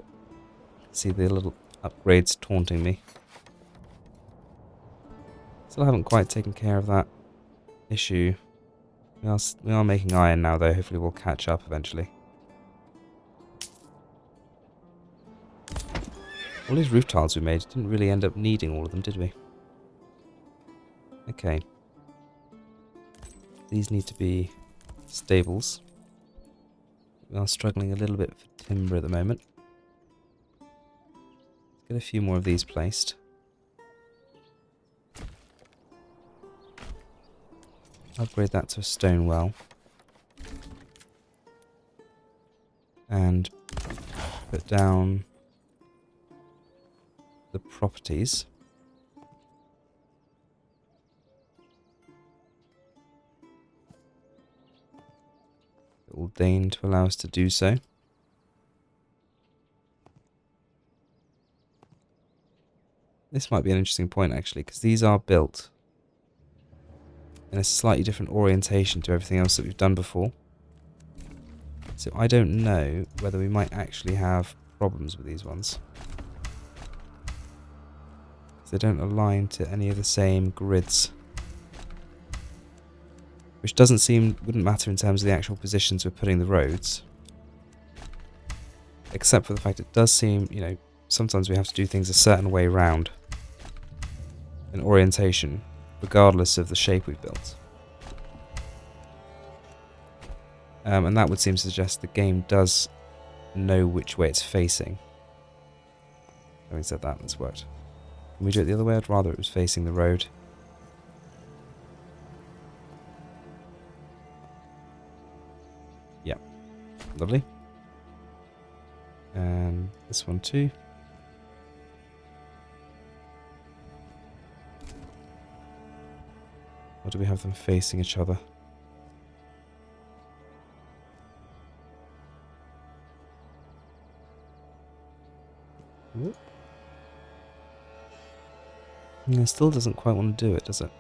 See the little upgrades taunting me. Still haven't quite taken care of that issue. We are making iron now, though. Hopefully we'll catch up eventually. All these roof tiles we made didn't really end up needing all of them, did we? Okay. These need to be stables. We are struggling a little bit for timber at the moment. Let's get a few more of these placed. Upgrade that to a stone well. And put down the properties. It will deign to allow us to do so. This might be an interesting point, actually, because these are built in a slightly different orientation to everything else that we've done before. So I don't know whether we might actually have problems with these ones. They don't align to any of the same grids. Which wouldn't matter in terms of the actual positions we're putting the roads. Except for the fact it does seem, sometimes we have to do things a certain way round. In orientation, regardless of the shape we've built. And that would seem to suggest the game does know which way it's facing. Having said that, that's worked. Can we do it the other way? I'd rather it was facing the road. Yeah. Lovely. And this one too. Or do we have them facing each other? Whoop. It still doesn't quite want to do it, does it?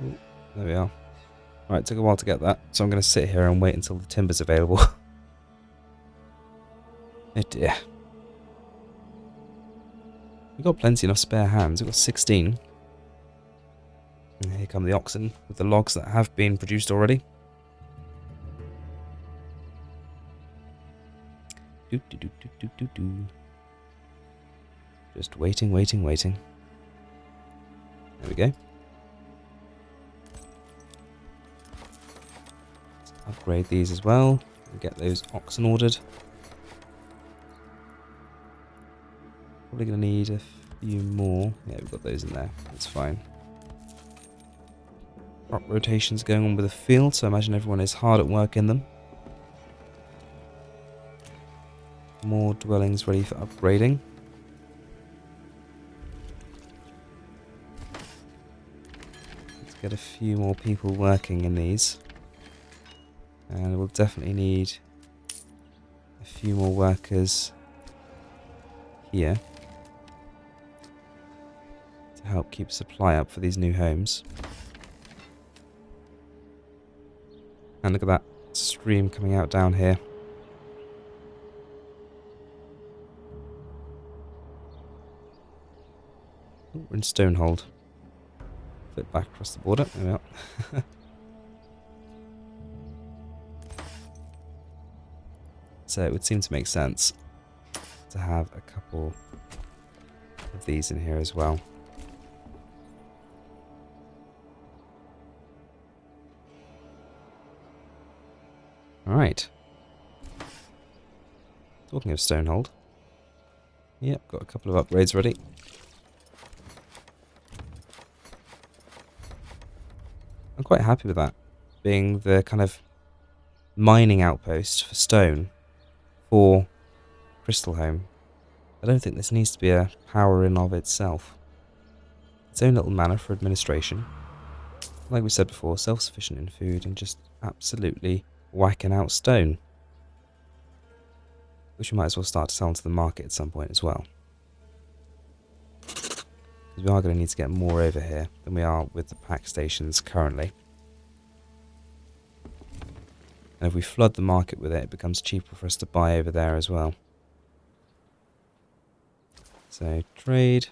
Ooh, there we are. Right, it took a while to get that, so I'm going to sit here and wait until the timber's available. Oh dear. We've got plenty enough spare hands. We've got 16. And here come the oxen with the logs that have been produced already. Just waiting. There we go. Let's upgrade these as well and get those oxen ordered. Probably going to need a few more. Yeah, we've got those in there. That's fine. Crop rotations going on with the field, so I imagine everyone is hard at work in them. More dwellings ready for upgrading. Let's get a few more people working in these. And we'll definitely need a few more workers here to help keep supply up for these new homes. And look at that stream coming out down here. Ooh, we're in Stonehold. Flip back across the border. There we are. So it would seem to make sense to have a couple of these in here as well. Alright. Talking of Stonehold. Yep, got a couple of upgrades ready. I'm quite happy with that. Being the kind of mining outpost for stone for Crystal Home. I don't think this needs to be a power in of itself. Its own little manor for administration. Like we said before, self-sufficient in food and just absolutely whacking out stone. Which we might as well start to sell to the market at some point as well. Because we are going to need to get more over here than we are with the pack stations currently. And if we flood the market with it, it becomes cheaper for us to buy over there as well. So, trade.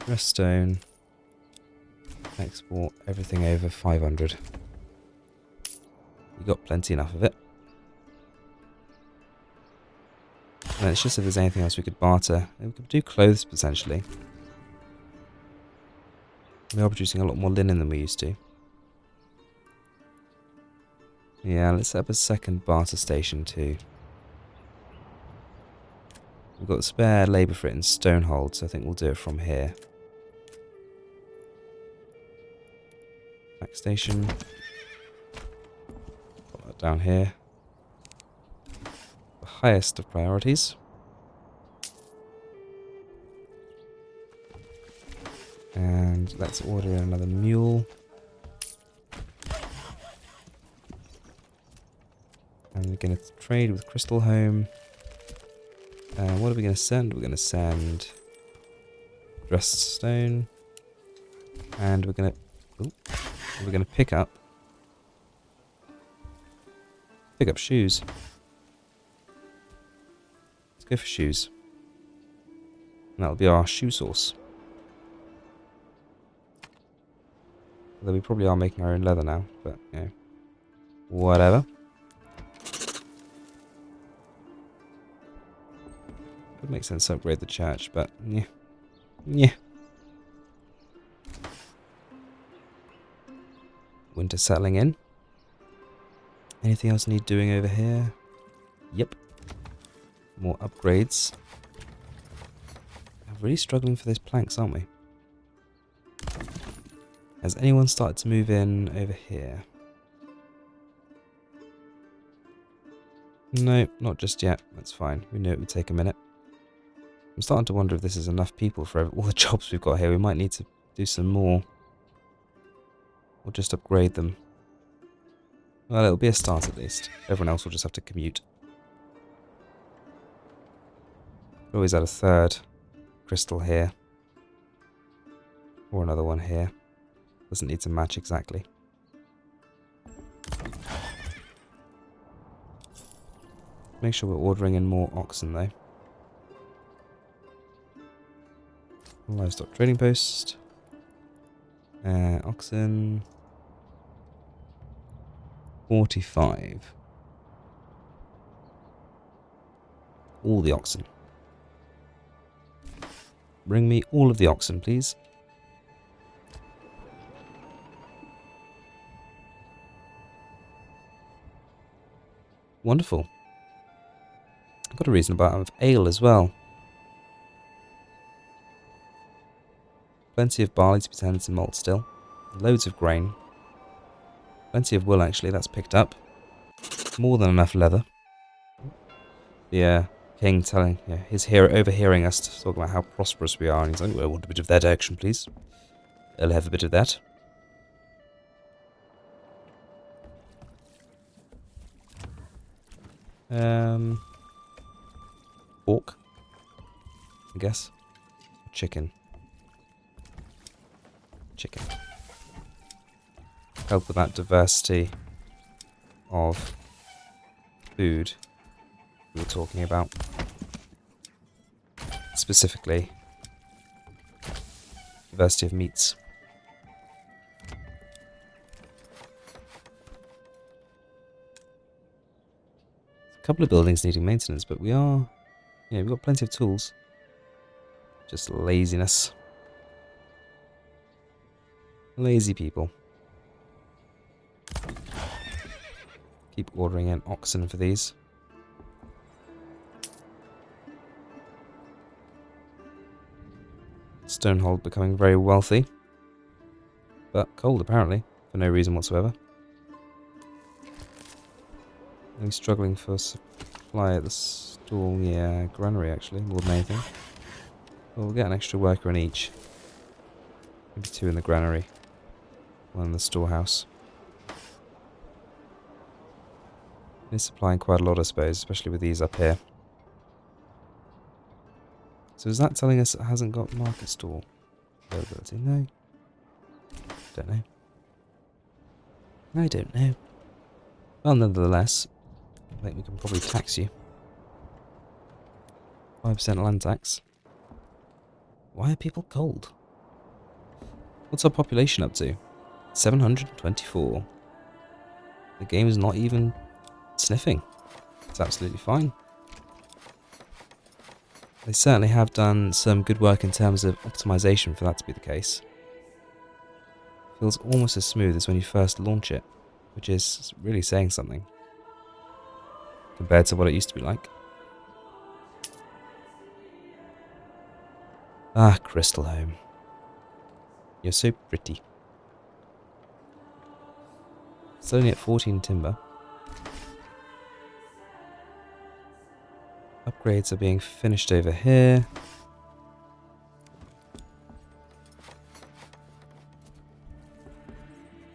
Redstone. Export everything over 500. We got plenty enough of it. And it's just if there's anything else we could barter. We could do clothes potentially. We are producing a lot more linen than we used to. Yeah, let's set up a second barter station too. We've got spare labour for it in Stonehold, so I think we'll do it from here. Back station. Put that down here. The highest of priorities. And let's order in another mule. And we're going to trade with Crystal Home. What are we going to send? We're going to send dressed stone. And we're going to pick up shoes. Let's go for shoes. And that'll be our shoe source. Although we probably are making our own leather now, but you know, whatever. Would make sense to upgrade the church, but yeah. Winter settling in. Anything else need doing over here? Yep. More upgrades. I'm really struggling for those planks, aren't we? Has anyone started to move in over here? No, not just yet. That's fine. We knew it would take a minute. I'm starting to wonder if this is enough people for all the jobs we've got here. We might need to do some more. Or just upgrade them. Well, it'll be a start at least. Everyone else will just have to commute. Always add a third crystal here. Or another one here. Doesn't need to match exactly. Make sure we're ordering in more oxen though. Livestock trading post. Oxen. 45. All the oxen. Bring me all of the oxen, please. Wonderful. I've got a reasonable amount of ale as well. Plenty of barley to be turned into malt still. Loads of grain. Plenty of wool actually, that's picked up. More than enough leather. The king telling, his hero overhearing us talking about how prosperous we are, and he's like, well, I want a bit of that action, please. I'll have a bit of that. Pork, I guess. Chicken. Chicken. Help with that diversity of food we were talking about. Specifically, diversity of meats. A couple of buildings needing maintenance, but we've got plenty of tools. Just laziness. Lazy people. Keep ordering in oxen for these. Stonehold becoming very wealthy. But cold apparently, for no reason whatsoever. Really struggling for supply at the stall. Yeah, granary actually, more than anything. Well, we'll get an extra worker in each. Maybe 2 in the granary. 1 in the storehouse. It's supplying quite a lot, I suppose, especially with these up here. So is that telling us it hasn't got market stall availability? No. Don't know. I don't know. Well, nonetheless, I think we can probably tax you. 5% land tax. Why are people cold? What's our population up to? 724. The game is not even sniffing. It's absolutely fine. They certainly have done some good work in terms of optimization for that to be the case. Feels almost as smooth as when you first launch it, which is really saying something compared to what it used to be like. Ah, Crystal Home. You're so pretty. It's only at 14 timber. Upgrades are being finished over here.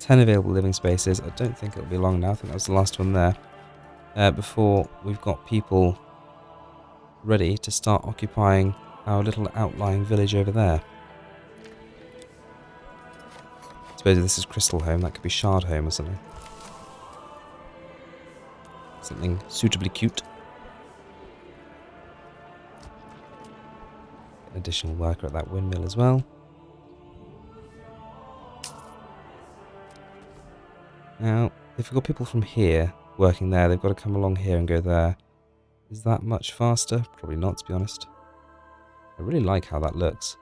Ten available living spaces. I don't think it'll be long now. I think that was the last one there. Before we've got people ready to start occupying our little outlying village over there. I suppose if this is Crystal Home, that could be Shard Home or something. Something suitably cute. An additional worker at that windmill as well. Now, if we've got people from here working there, they've got to come along here and go there. Is that much faster? Probably not, to be honest. I really like how that looks.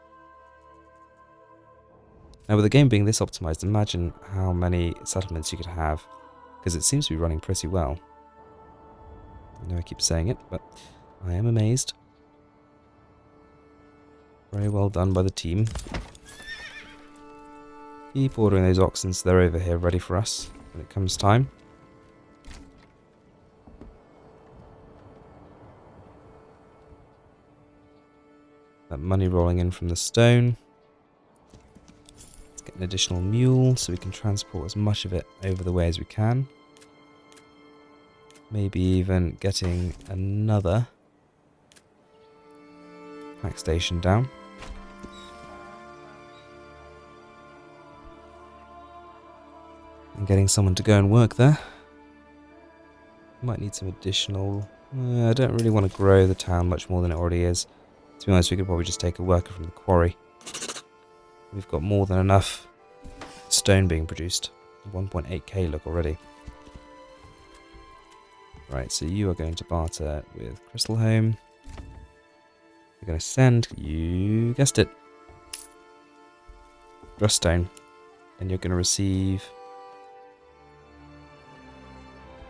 Now, with the game being this optimized, imagine how many settlements you could have, because it seems to be running pretty well. I know I keep saying it, but I am amazed. Very well done by the team. Keep ordering those oxen so they're over here ready for us when it comes time. That money rolling in from the stone. Let's get an additional mule so we can transport as much of it over the way as we can. Maybe even getting another pack station down. And getting someone to go and work there. Might need some additional... I don't really want to grow the town much more than it already is. To be honest, we could probably just take a worker from the quarry. We've got more than enough stone being produced. 1.8k look already. Right, so you are going to barter with Crystal Home. We're going to send, you guessed it, Ruststone. And you're going to receive...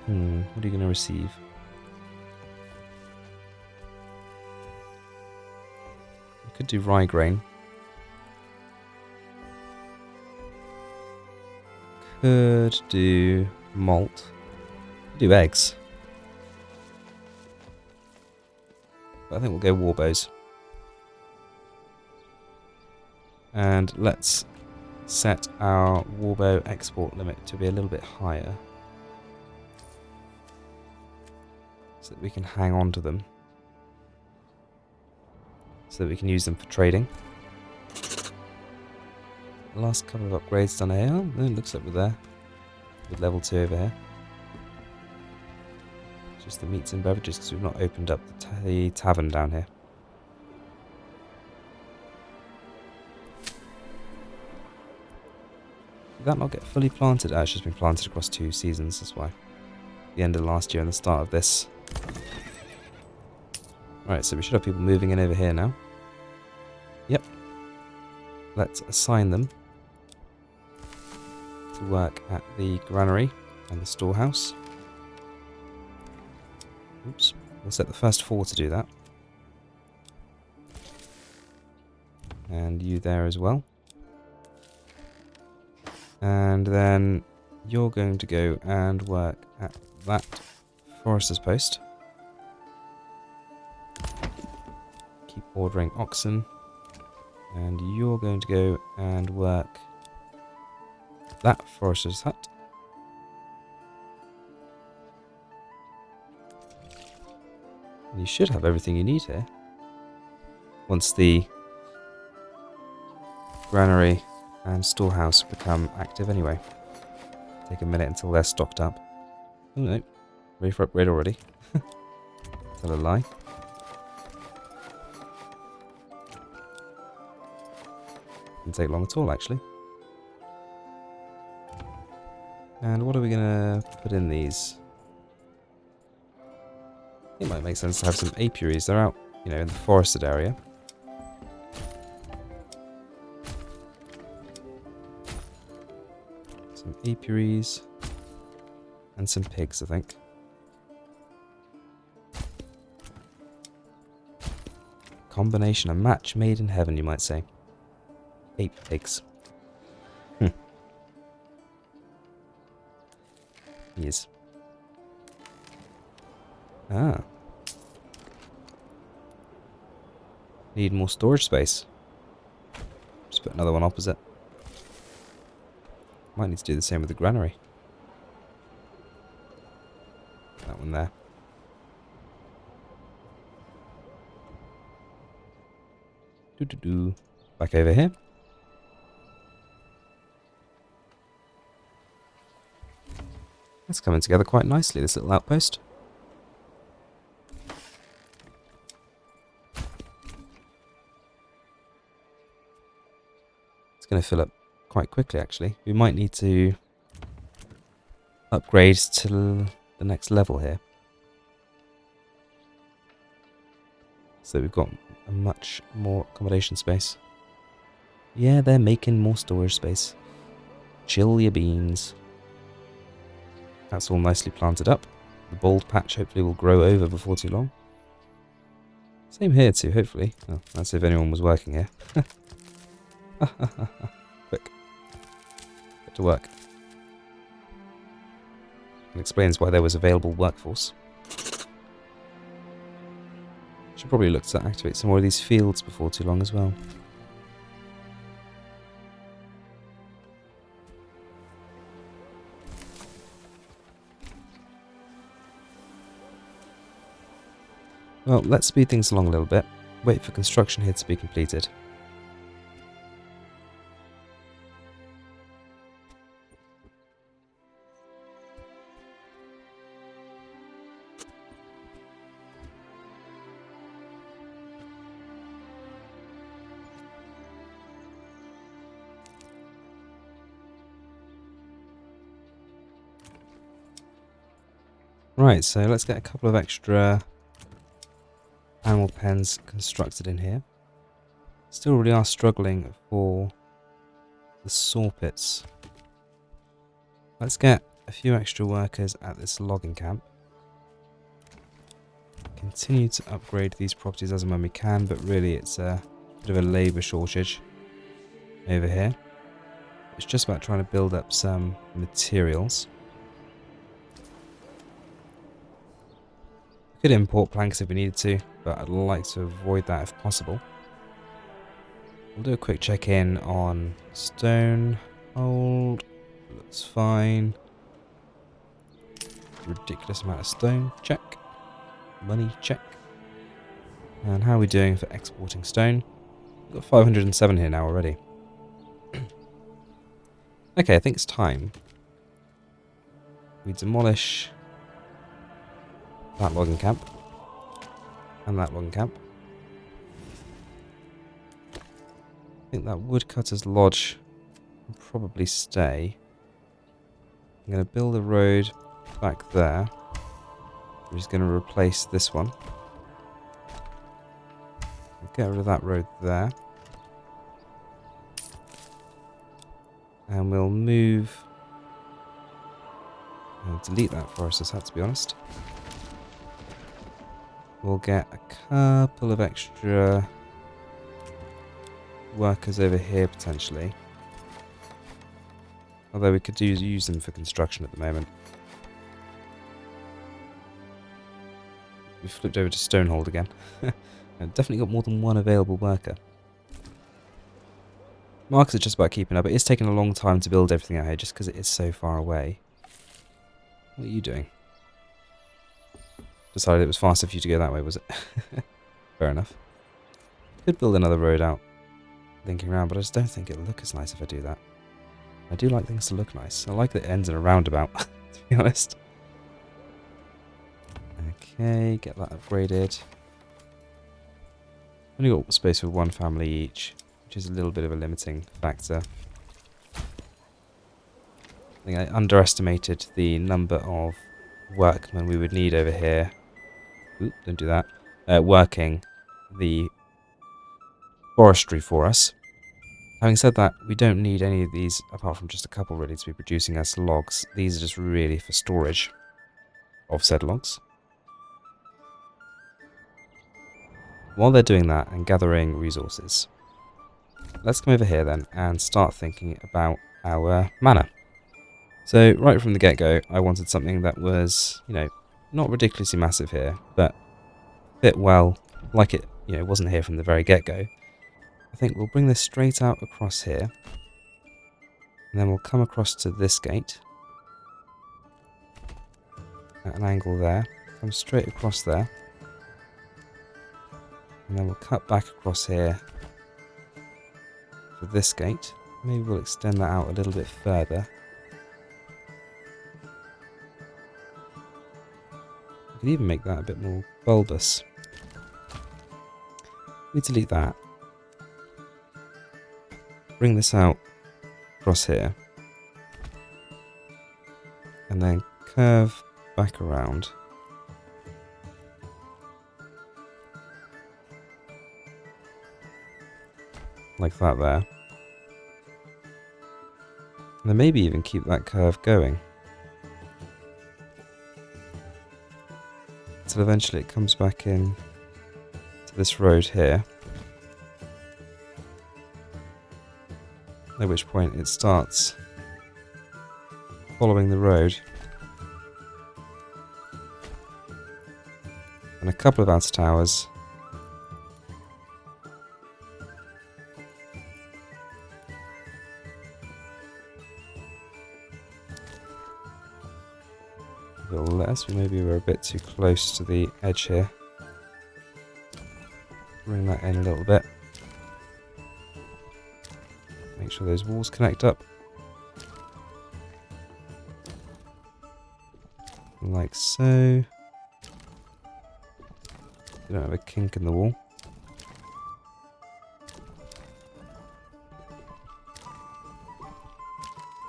what are you going to receive? You could do rye grain. Could do malt. Could do eggs. But I think we'll go warbows. And let's set our warbow export limit to be a little bit higher. so that we can hang on to them, so that we can use them for trading. The last couple of upgrades done here. Oh, it looks like we're there with level 2 over here. Just the meats and beverages, because we've not opened up the tavern down here. Did that not get fully planted? Oh, it's just been planted across 2 seasons, that's why. The end of last year and the start of this. Right, so we should have people moving in over here now. Yep. Let's assign them to work at the granary and the storehouse. Oops. We'll set the first 4 to do that. And you there as well. And then you're going to go and work at that forester's post. Keep ordering oxen. And you're going to go and work that forester's hut. And you should have everything you need here. Once the granary and storehouse become active anyway. Take a minute until they're stocked up. Oh no, ready for upgrade already. Tell a lie. Didn't take long at all actually. And what are we gonna put in these? It might make sense to have some apiaries. They're out, you know, in the forested area. Some apiaries and some pigs, I think. Combination, a match made in heaven, you might say. 8 pigs. Yes. Ah. Need more storage space. Just put another one opposite. Might need to do the same with the granary. That one there. Doo-doo-doo. Back over here. That's coming together quite nicely, this little outpost. It's going to fill up quite quickly, actually. We might need to upgrade to the next level here. So we've got a much more accommodation space. Yeah, they're making more storage space. Chill your beans. That's all nicely planted up. The bald patch hopefully will grow over before too long. Same here too, hopefully. Oh, that's if anyone was working here. Quick. Get to work. It explains why there was available workforce. Should probably look to activate some more of these fields before too long as well. Well, let's speed things along a little bit. Wait for construction here to be completed. Right, so let's get a couple of extra animal pens constructed in here. Still really are struggling for the saw pits. Let's get a few extra workers at this logging camp. Continue to upgrade these properties as and when we can, but really it's a bit of a labour shortage over here. It's just about trying to build up some materials. We could import planks if we needed to, but I'd like to avoid that if possible. We'll do a quick check-in on Stonehold. Looks fine. Ridiculous amount of stone. Check. Money, check. And how are we doing for exporting stone? We've got 507 here now already. Okay, I think it's time. We demolish that logging camp. And that logging camp. I think that woodcutter's lodge will probably stay. I'm going to build a road back there. We're just going to replace this one. We'll get rid of that road there. And we'll move... I'll delete that forest as that, to be honest. We'll get a couple of extra workers over here, potentially. Although we could use them for construction at the moment. We flipped over to Stonehold again. I've definitely got more than one available worker. Markets are just about keeping up. It is taking a long time to build everything out here just because it is so far away. What are you doing? Decided it was faster for you to go that way, was it? Fair enough. Could build another road out linking around, but I just don't think it'll look as nice if I do that. I do like things to look nice. I like that it ends in a roundabout, to be honest. Okay, get that upgraded. Only got space for one family each, which is a little bit of a limiting factor. I think I underestimated the number of workmen we would need over here. Oop, don't do that. Working the forestry for us. Having said that, we don't need any of these, apart from just a couple really, to be producing us logs. These are just really for storage of said logs. While they're doing that and gathering resources, let's come over here then and start thinking about our manor. So right from the get-go, I wanted something that was, you know, not ridiculously massive here, but fit well, like it, you know, wasn't here from the very get-go. I think we'll bring this straight out across here, and then we'll come across to this gate at an angle there, come straight across there, and then we'll cut back across here for this gate. Maybe we'll extend that out a little bit further. We could even make that a bit more bulbous. We delete that. Bring this out across here. And then curve back around. Like that there. And then maybe even keep that curve going. Until eventually it comes back in to this road here. At which point it starts following the road. And a couple of outer towers. A little less, maybe we're a bit too close to the edge here. Bring that in a little bit. Make sure those walls connect up. Like so. You don't have a kink in the wall.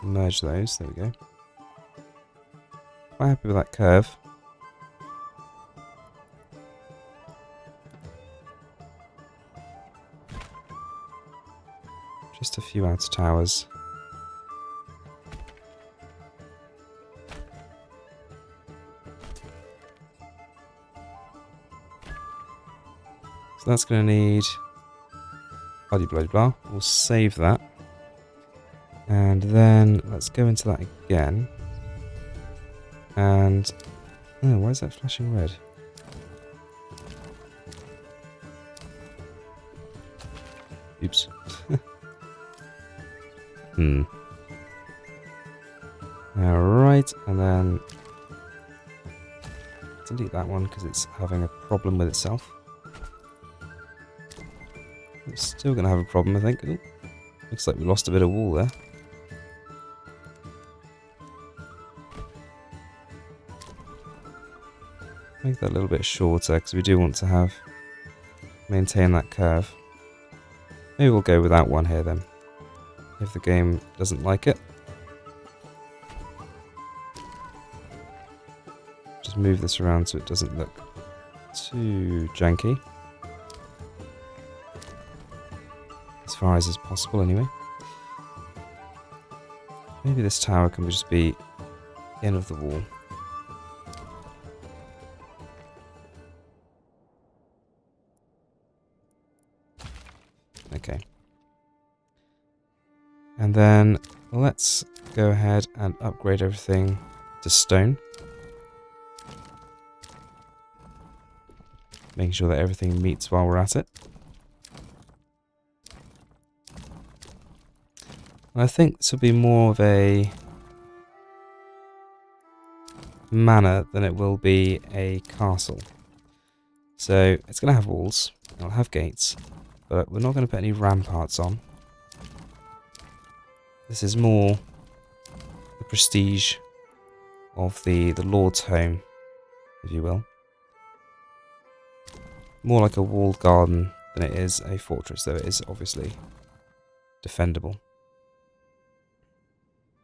Merge those, there we go. Quite happy with that curve. Just a few outer towers. So that's going to need blah blah blah. We'll save that. And then let's go into that again. And oh, why is that flashing red? Oops. Alright, and then delete that one because it's having a problem with itself. It's still going to have a problem, I think. Ooh, looks like we lost a bit of wall there. Make that a little bit shorter because we do want to maintain that curve. Maybe we'll go without one here then, if the game doesn't like it. Just move this around so it doesn't look too janky. As far as is possible anyway. Maybe this tower can just be the end of the wall. Okay. And then let's go ahead and upgrade everything to stone. Making sure that everything meets while we're at it. And I think this will be more of a manor than it will be a castle. So it's going to have walls, it'll have gates, but we're not going to put any ramparts on. This is more the prestige of the Lord's home, if you will. More like a walled garden than it is a fortress, though it is obviously defendable.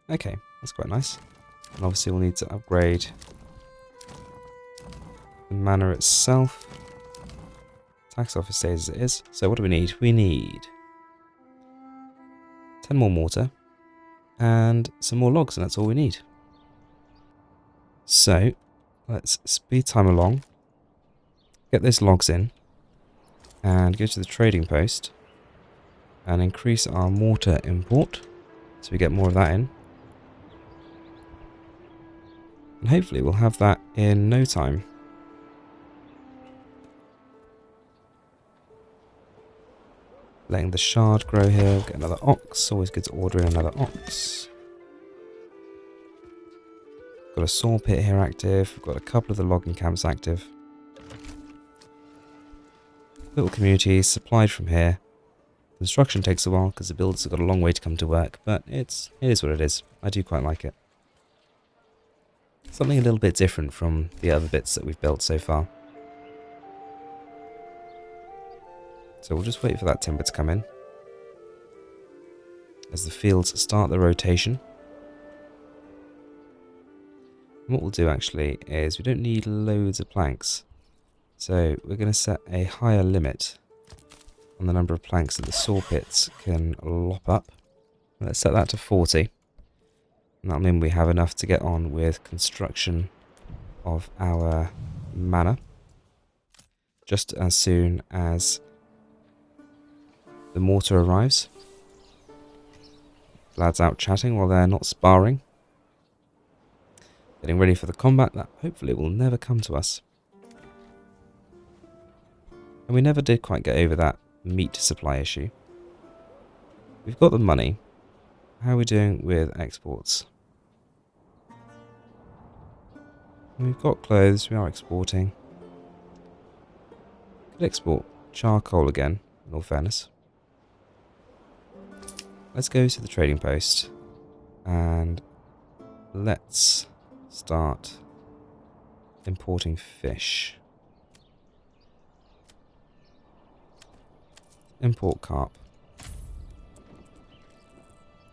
Okay, that's quite nice. And obviously we'll need to upgrade the manor itself. Tax office stays as it is. So what do we need? We need 10 more mortar and some more logs, and that's all we need. So let's speed time along, get those logs in, and go to the trading post and increase our mortar import so we get more of that in. And hopefully we'll have that in no time. Letting the shard grow here, get another ox, always good to order in another ox. Got a saw pit here active, we've got a couple of the logging camps active. Little communities supplied from here. Construction takes a while because the builders have got a long way to come to work, but it is what it is. I do quite like it. Something a little bit different from the other bits that we've built so far. So we'll just wait for that timber to come in as the fields start the rotation. And what we'll do actually is we don't need loads of planks. So we're going to set a higher limit on the number of planks that the saw pits can lop up. Let's set that to 40. And that'll mean we have enough to get on with construction of our manor just as soon as the mortar arrives. Lads out chatting while they're not sparring. Getting ready for the combat that hopefully will never come to us. And we never did quite get over that meat supply issue. We've got the money. How are we doing with exports? We've got clothes, we are exporting. Could export charcoal again, in all fairness. Let's go to the trading post and let's start importing fish. Import carp.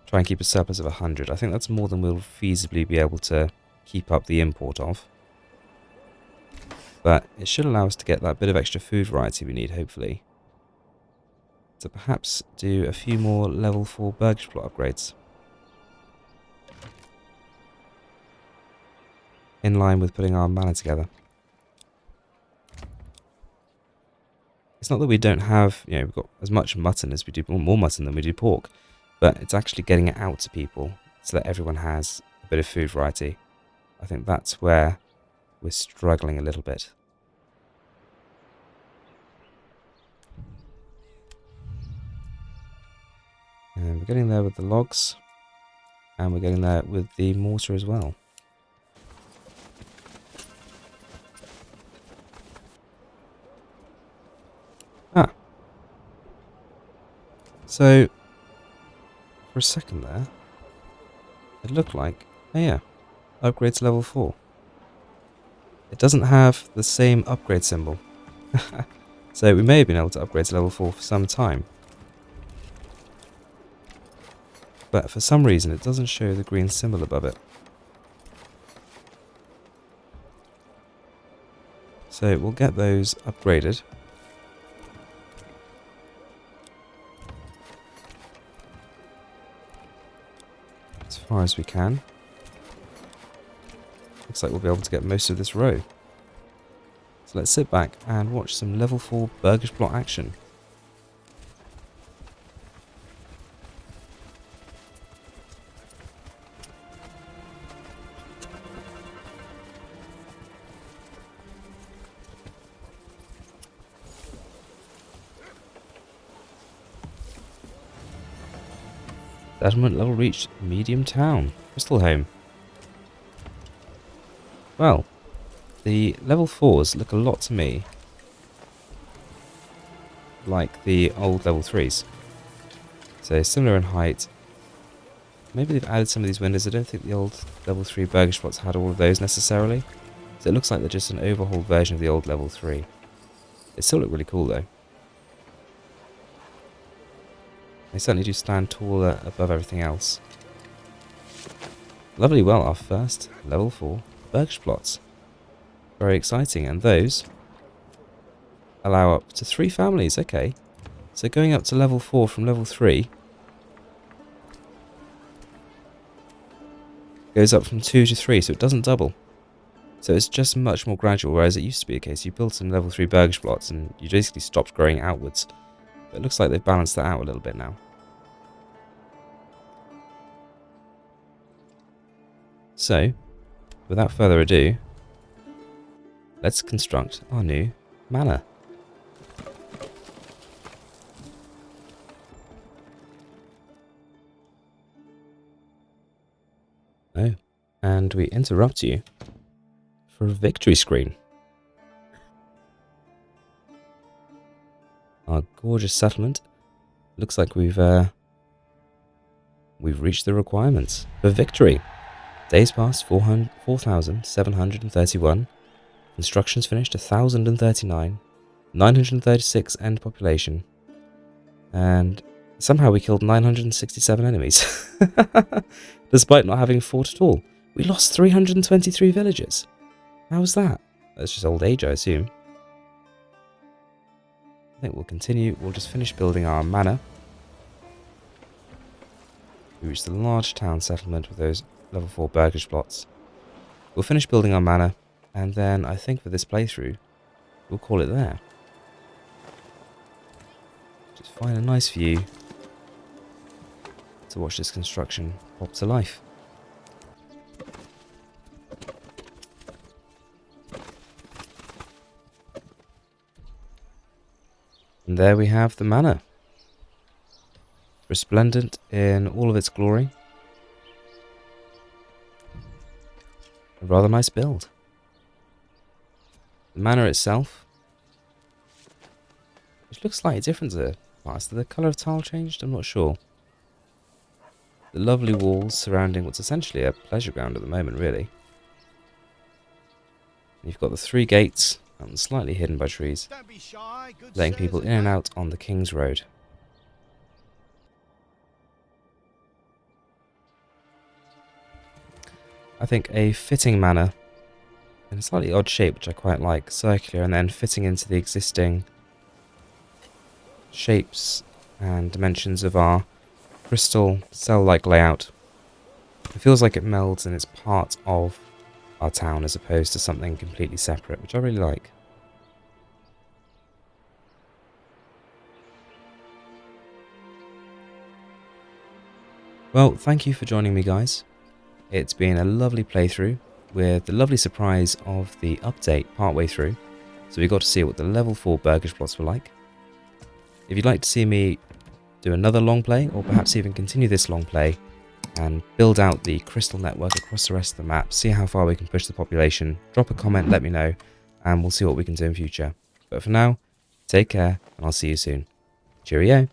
Try and keep a surplus of 100. I think that's more than we'll feasibly be able to keep up the import of. But it should allow us to get that bit of extra food variety we need, hopefully. To perhaps do a few more level 4 Burgage Plot upgrades. In line with putting our manor together. It's not that we don't have, we've got as much mutton as we do, or more mutton than we do pork. But it's actually getting it out to people so that everyone has a bit of food variety. I think that's where we're struggling a little bit. And we're getting there with the logs. And we're getting there with the mortar as well. So, for a second there, it looked like, oh yeah, upgrade to level 4. It doesn't have the same upgrade symbol. So we may have been able to upgrade to level 4 for some time. But for some reason it doesn't show the green symbol above it. So we'll get those upgraded. As far as we can. Looks like we'll be able to get most of this row. So let's sit back and watch some level 4 Burgage Plot action. Settlement level reached. Medium town. Crystal home. Well, the level 4s look a lot to me like the old level 3s. So similar in height. Maybe they've added some of these windows. I don't think the old level 3 Burgage Plots had all of those necessarily. So it looks like they're just an overhauled version of the old level 3. They still look really cool though. They certainly do stand taller above everything else. Lovely, well, our first level 4 Burgage Plots. Very exciting, and those allow up to 3 families, okay. So going up to level 4 from level 3 goes up from 2 to 3, so it doesn't double. So it's just much more gradual, whereas it used to be a case you built some level 3 Burgage Plots and you basically stopped growing outwards. But it looks like they've balanced that out a little bit now. So, without further ado, let's construct our new manor. Oh, and we interrupt you for a victory screen. Our gorgeous settlement. Looks like we've reached the requirements for victory. Days past 4,731. Constructions finished 1,039. 936 end population. And somehow we killed 967 enemies. Despite not having fought at all. We lost 323 villagers. How was that? That's just old age, I assume. I think we'll continue. We'll just finish building our manor. We reached the large town settlement with those level 4 Burgage Plots. We'll finish building our manor, and then I think for this playthrough, we'll call it there. Just find a nice view to watch this construction pop to life. And there we have the manor. Resplendent in all of its glory. A rather nice build. The manor itself, which looks slightly different to the past. The colour of tile changed? I'm not sure. The lovely walls surrounding what's essentially a pleasure ground at the moment, really. And you've got the 3 gates, slightly hidden by trees, letting people in and out on the King's Road. I think a fitting manor in a slightly odd shape, which I quite like, circular, and then fitting into the existing shapes and dimensions of our crystal cell-like layout. It feels like it melds and it's part of our town as opposed to something completely separate, which I really like. Well, thank you for joining me, guys. It's been a lovely playthrough with the lovely surprise of the update partway through. So we got to see what the level 4 Burgage Plots were like. If you'd like to see me do another long play, or perhaps even continue this long play and build out the crystal network across the rest of the map, see how far we can push the population, drop a comment, let me know, and we'll see what we can do in future. But for now, take care, and I'll see you soon. Cheerio!